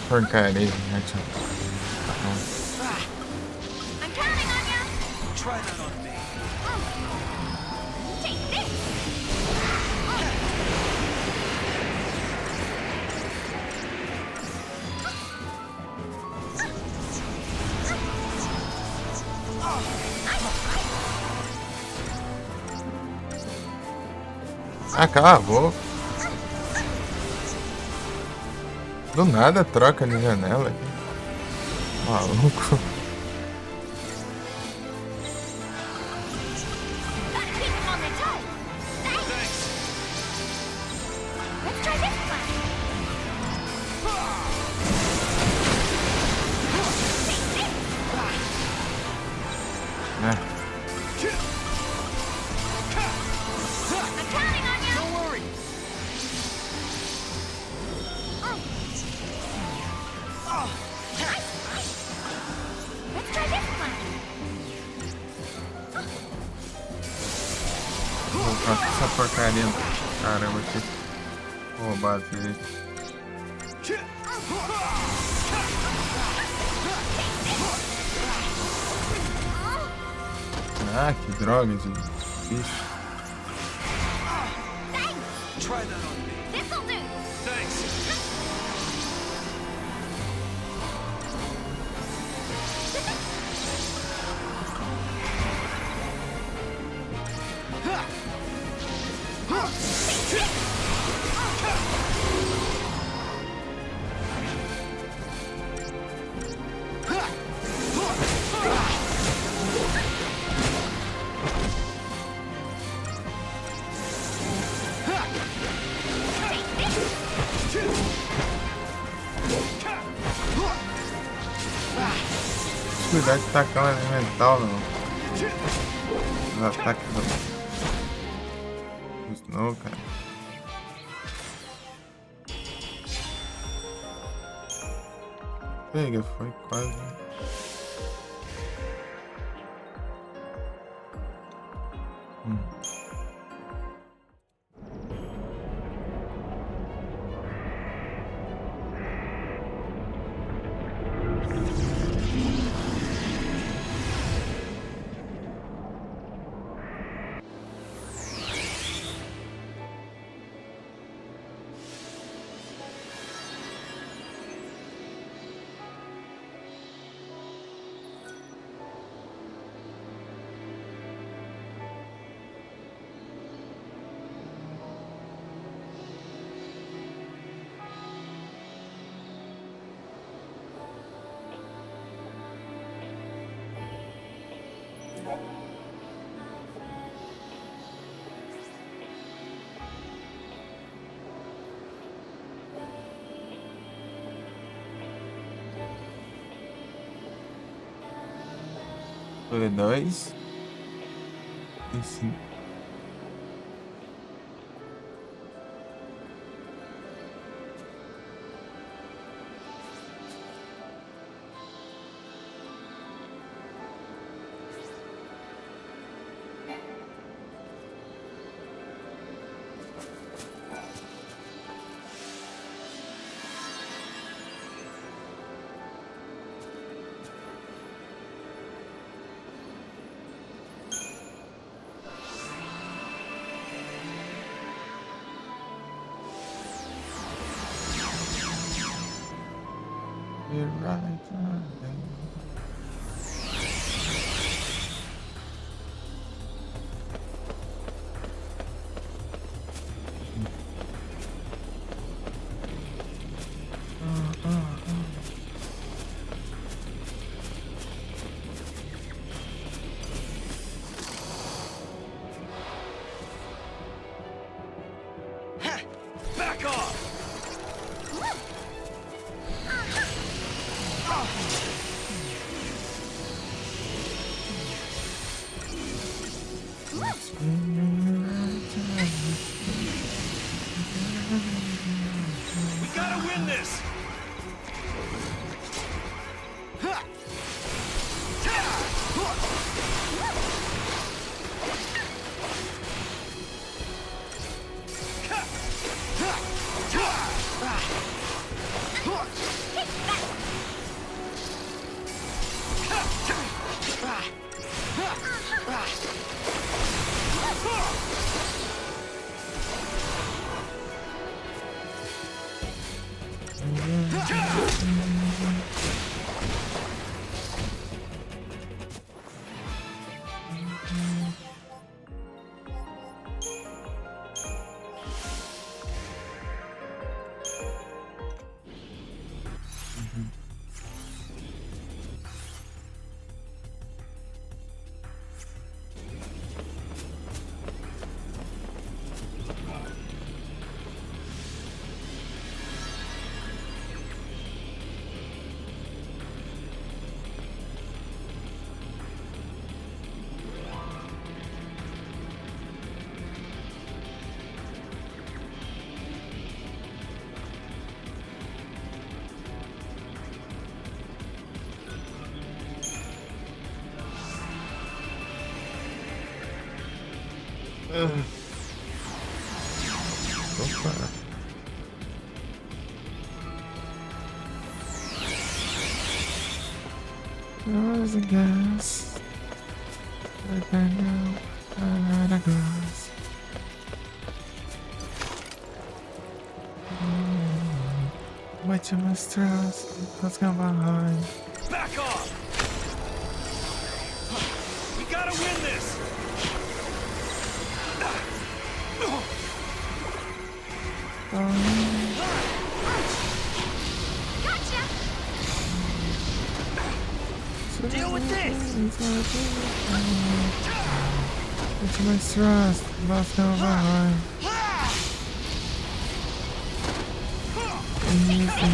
Porcaria, né? I'm counting on you! Try that on me. Take this! Ah, cala a boca. Do nada troca de janela aqui. Maluco. Gotta keep them on their toes! Thanks! Let's try this one! Take this! É. I'm counting on you! Don't worry. Let's try this one! Vou passar essa porcaria. Caramba, que roubado esse jeito. Ah, que droga de bicho. Thanks! Try that on me. This'll do! Thanks. Cuidado de tacar um elemental no ataque do Snow, cara. Pega, foi quase. Foi 2 e 5. You're right. Back off! We gotta win this! Opa. Goes the gas. Like I know, I gotta goes. Wait till my stress. Let's go behind. Back off! We gotta win this! Gotcha! Deal with this! Wait till my stress. Let's go behind.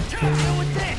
Deal with this!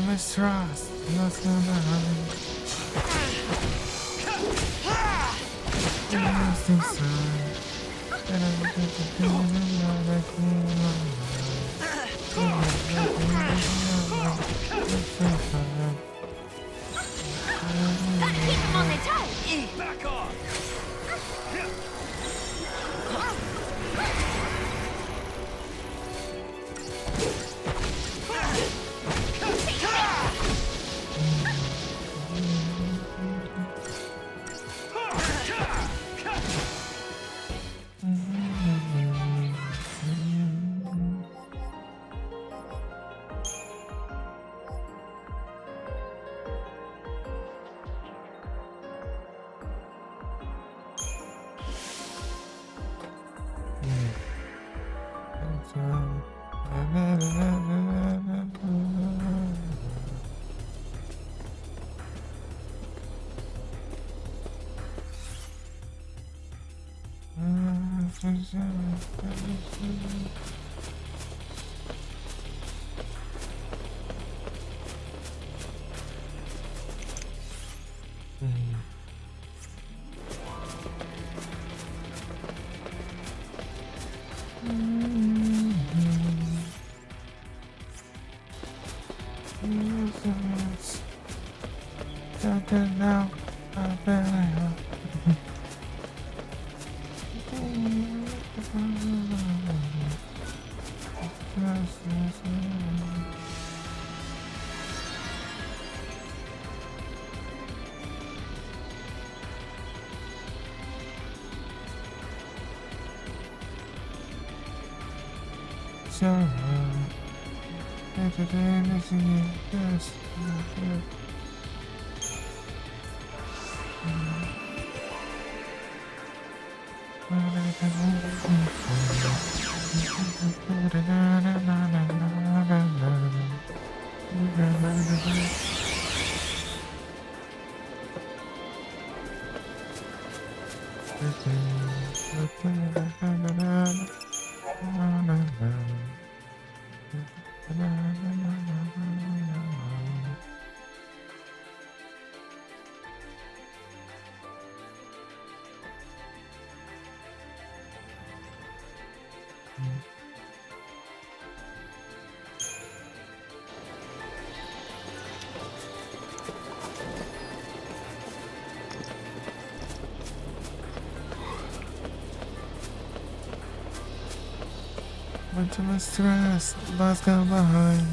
mistrust. Nothing behind. Keep them on their toes. Back off! Now, Much of my stress, lost gone behind.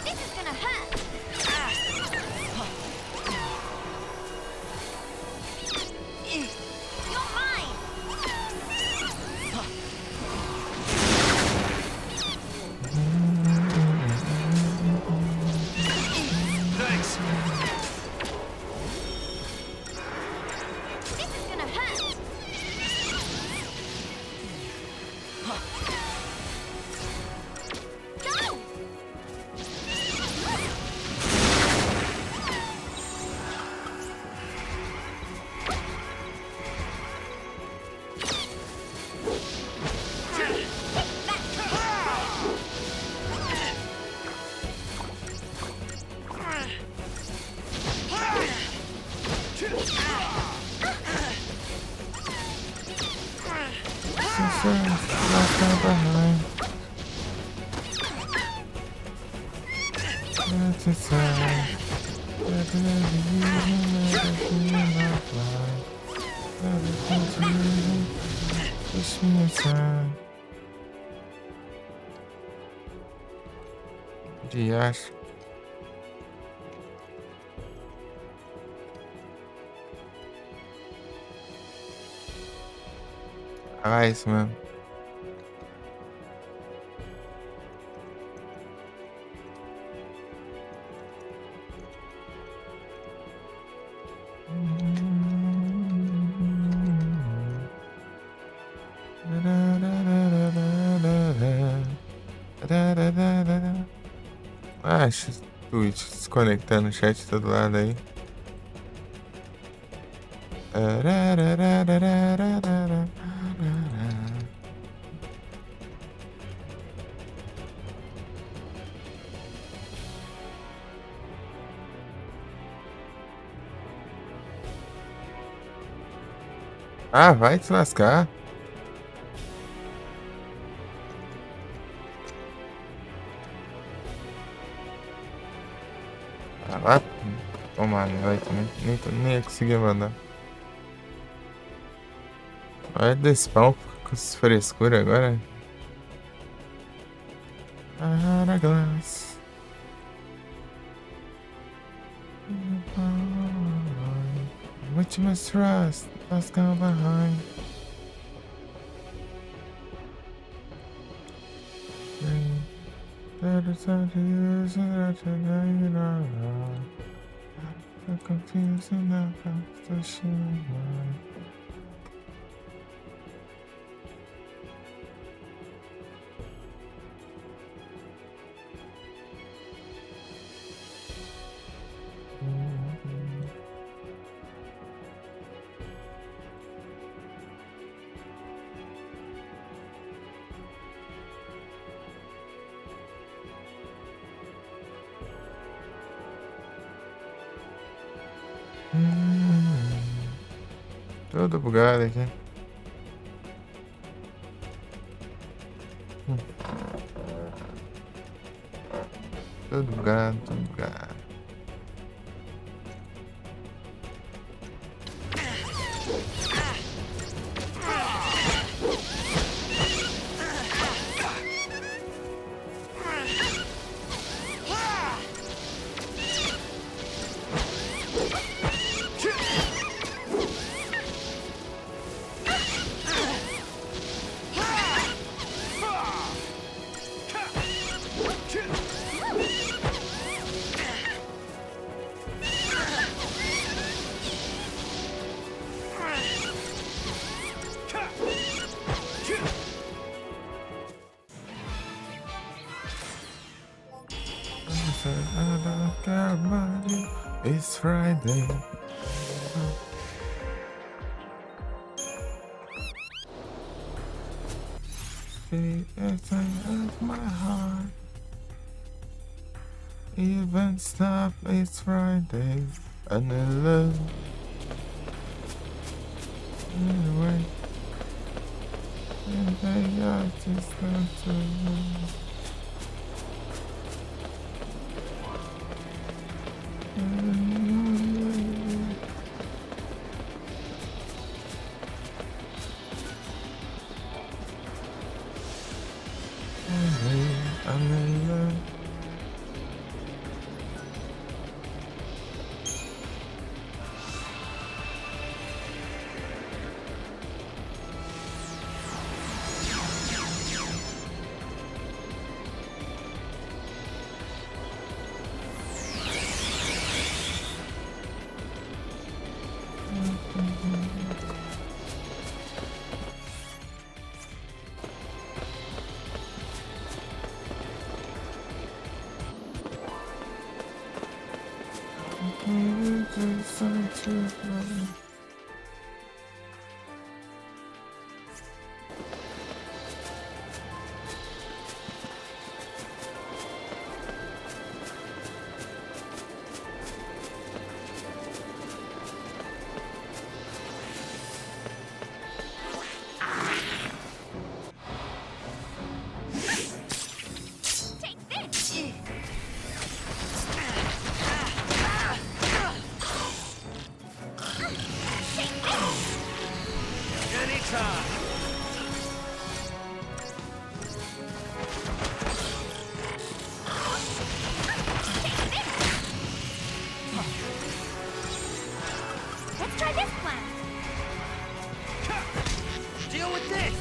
This is gonna hurt. You're mine. Thanks. This is gonna hurt. Go! Lost gone behind. That's a sign. That's another reason not fly. Everything's moving. Push me aside. Dias. Ah, isso mesmo. Ah, Twitch desconectando o chat de todo lado aí. Ah, vai te lascar. Ah, lá. Toma, vai também. Nem ia conseguir mandar. Vai despawn com essa frescura agora. Out of glass. What you must trust, let's go behind. There's time to use it, you know. The confusing that the shine. Todo bugado aqui. Todo bugado, todo bugado. It's Friday. See, it's of my heart. Even stop, it's Friday. And I love. Anyway. And I got just not to love. I'm in love. Let's try this plan. Deal with this.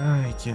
Ai, que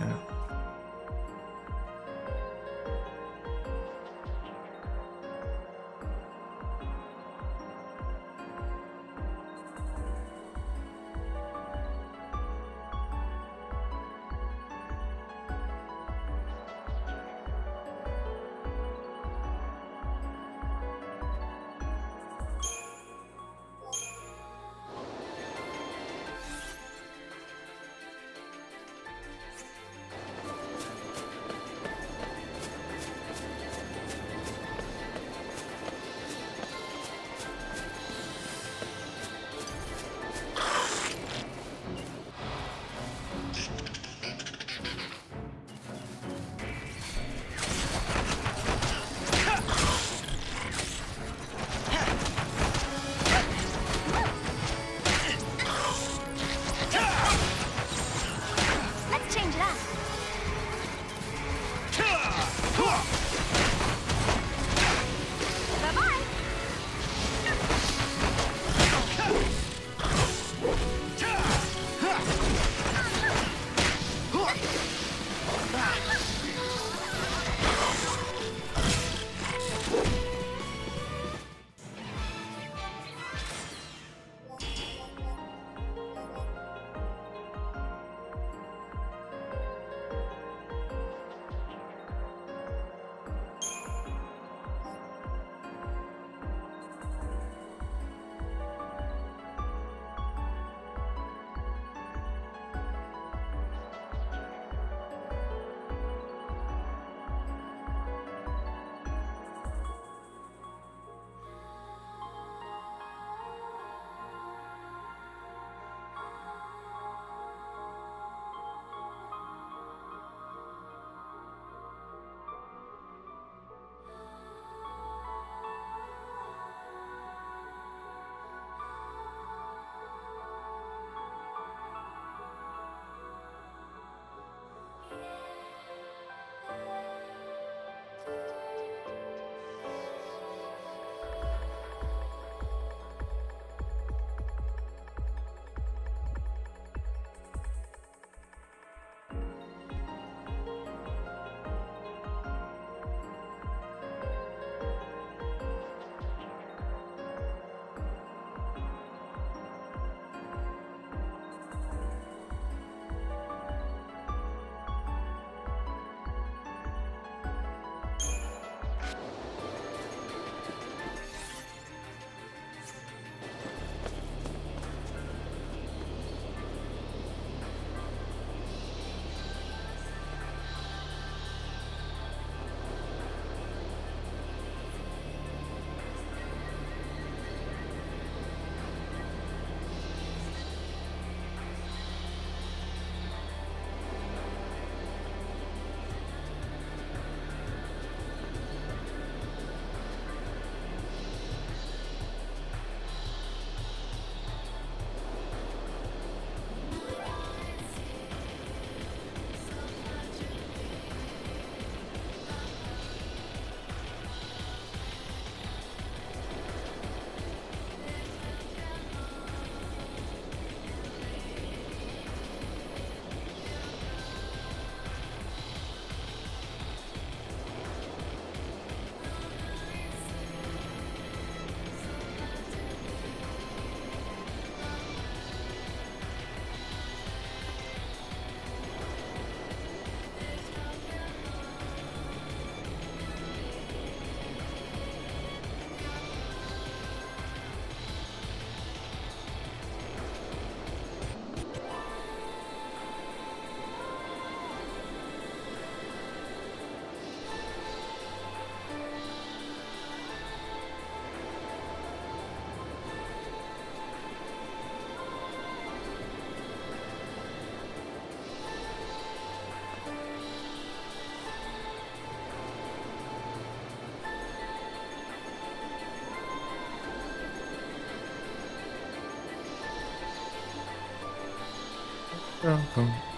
Pronto.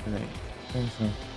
Peraí. Atenção.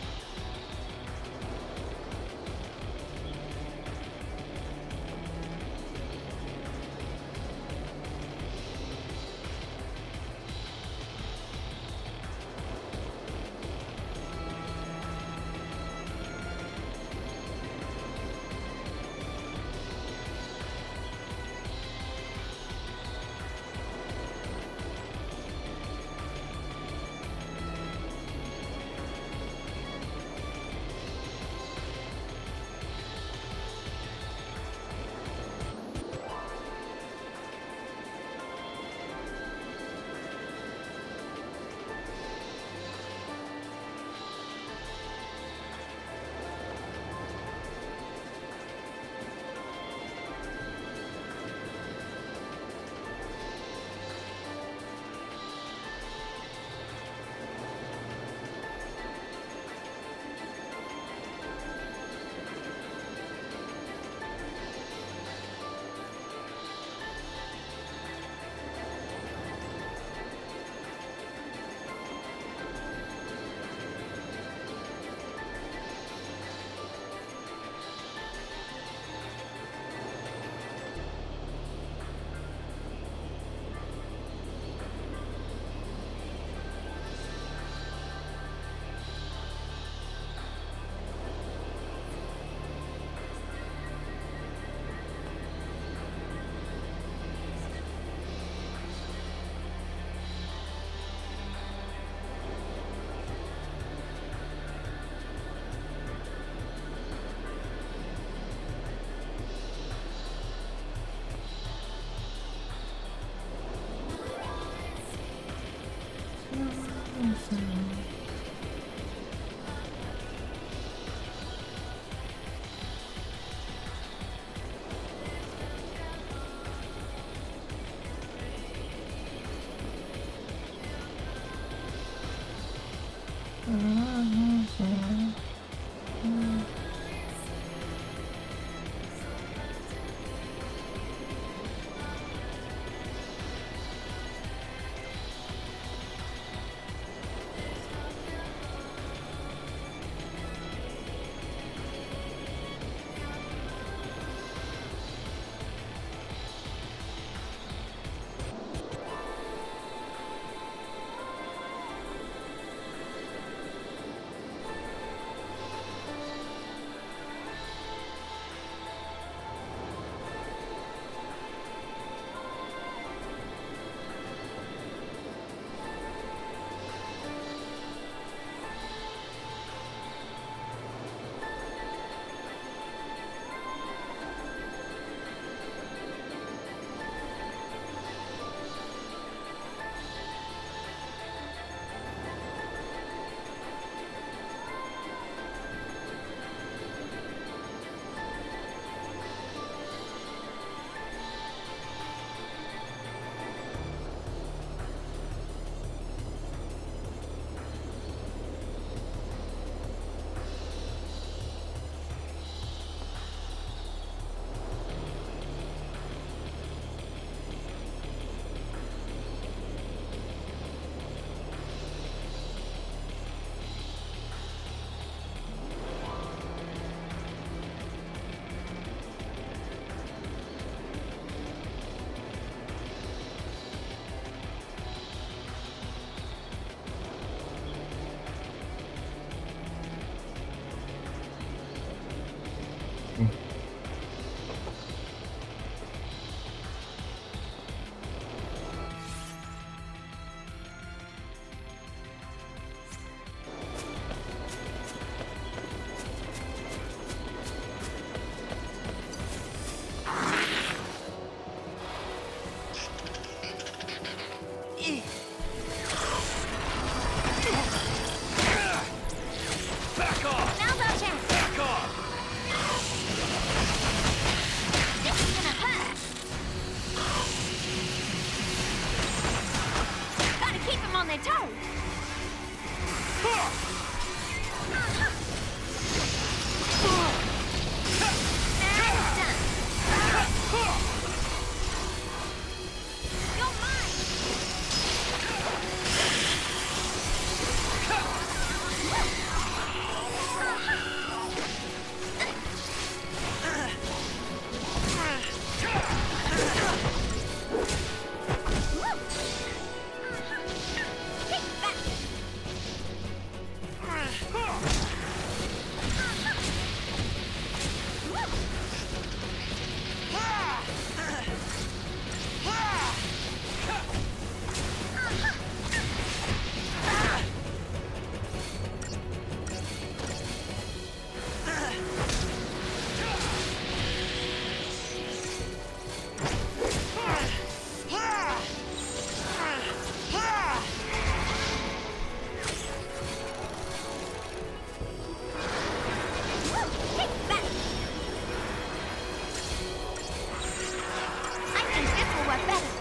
better.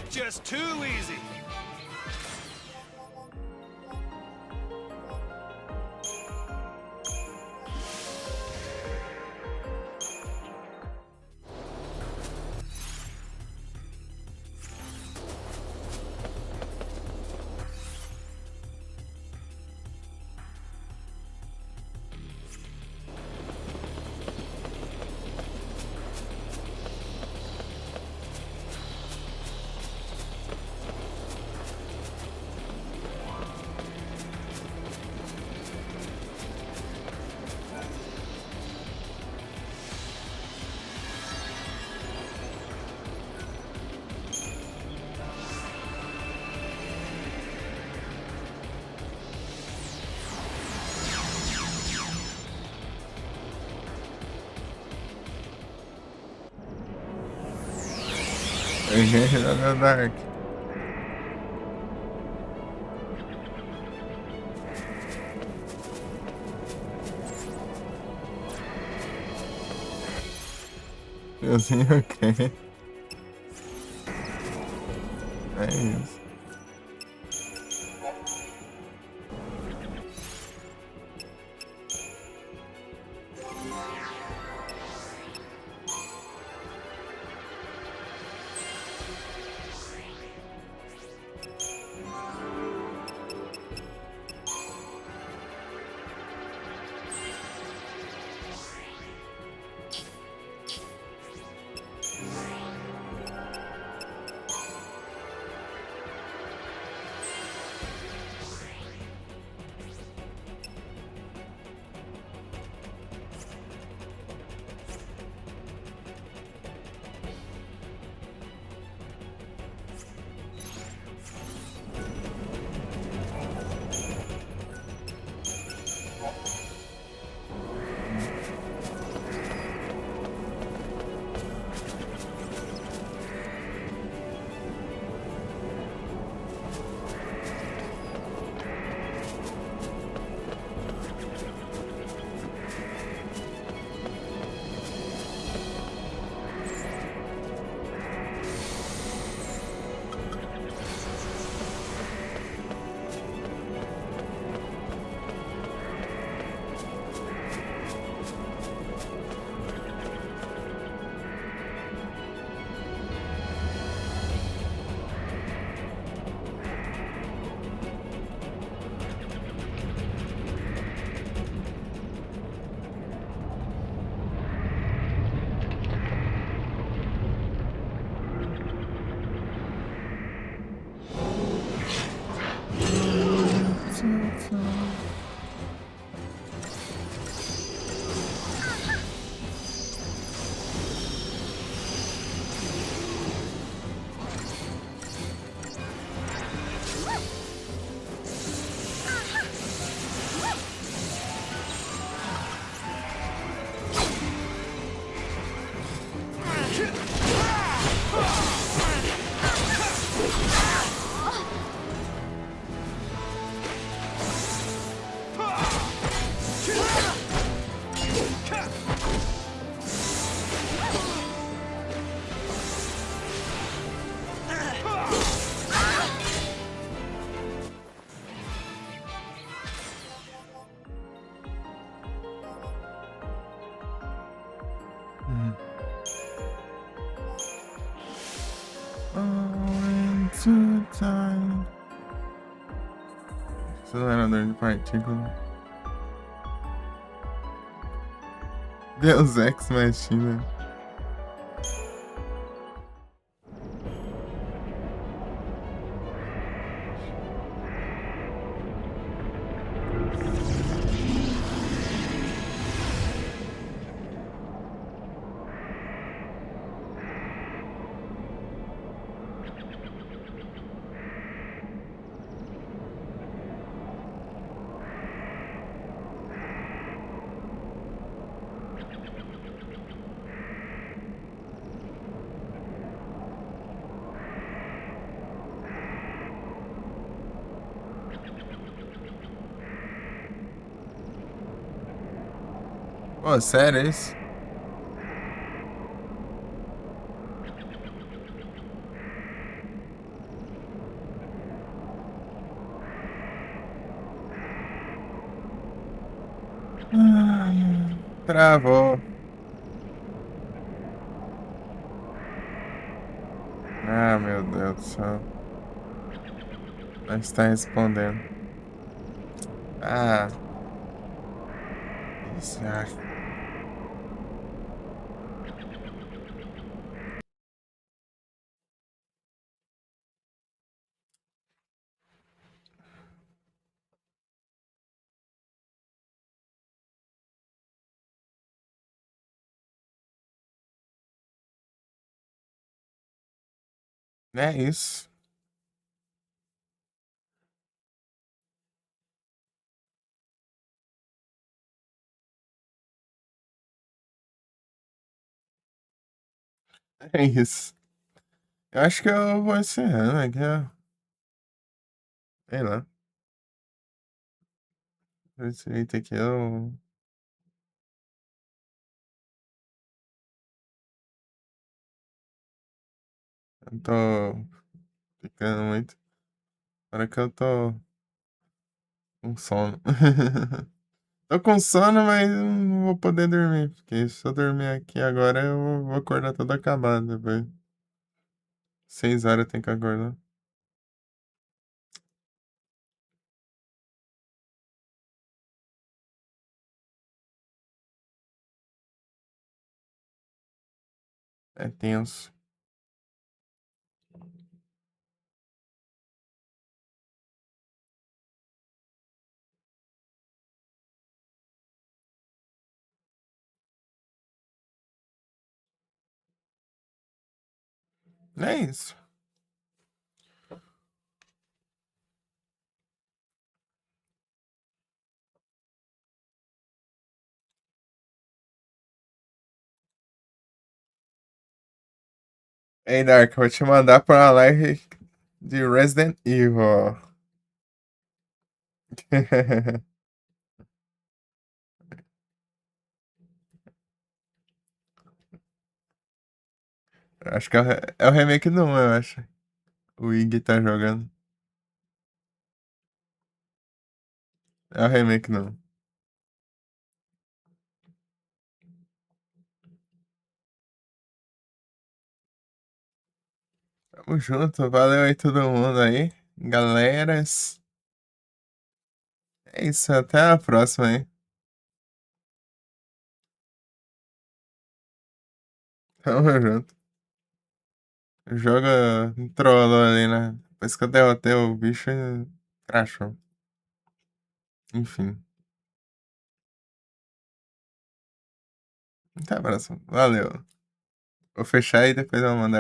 Just too easy. Gente da Dark. Assim, ok. É isso. Time. Acelerador de partículas. Deus Ex Machina. Pô, sério isso? Travou. Ah, meu Deus do céu. Não está respondendo. Ah, isso, é isso. É isso. Eu acho que eu vou encerrando aqui, ó. Sei lá. Esse jeito aqui eu tô ficando muito. Para que eu tô com sono. Tô com sono, mas não vou poder dormir. Porque se eu dormir aqui agora, eu vou acordar todo acabado depois. 6 horas eu tenho que acordar. É tenso. É isso. Ei, Dark, eu vou te mandar pra uma live de Resident Evil. Acho que é o remake do 1, eu acho. O Ig tá jogando. É o remake do 1. Tamo junto, valeu aí todo mundo aí. Galeras. É isso, até a próxima aí. Tamo junto. Joga um trollou ali, né? Depois que eu derrotei o bicho, crashou. Enfim. Até a próxima. Valeu. Vou fechar e depois eu vou mandar.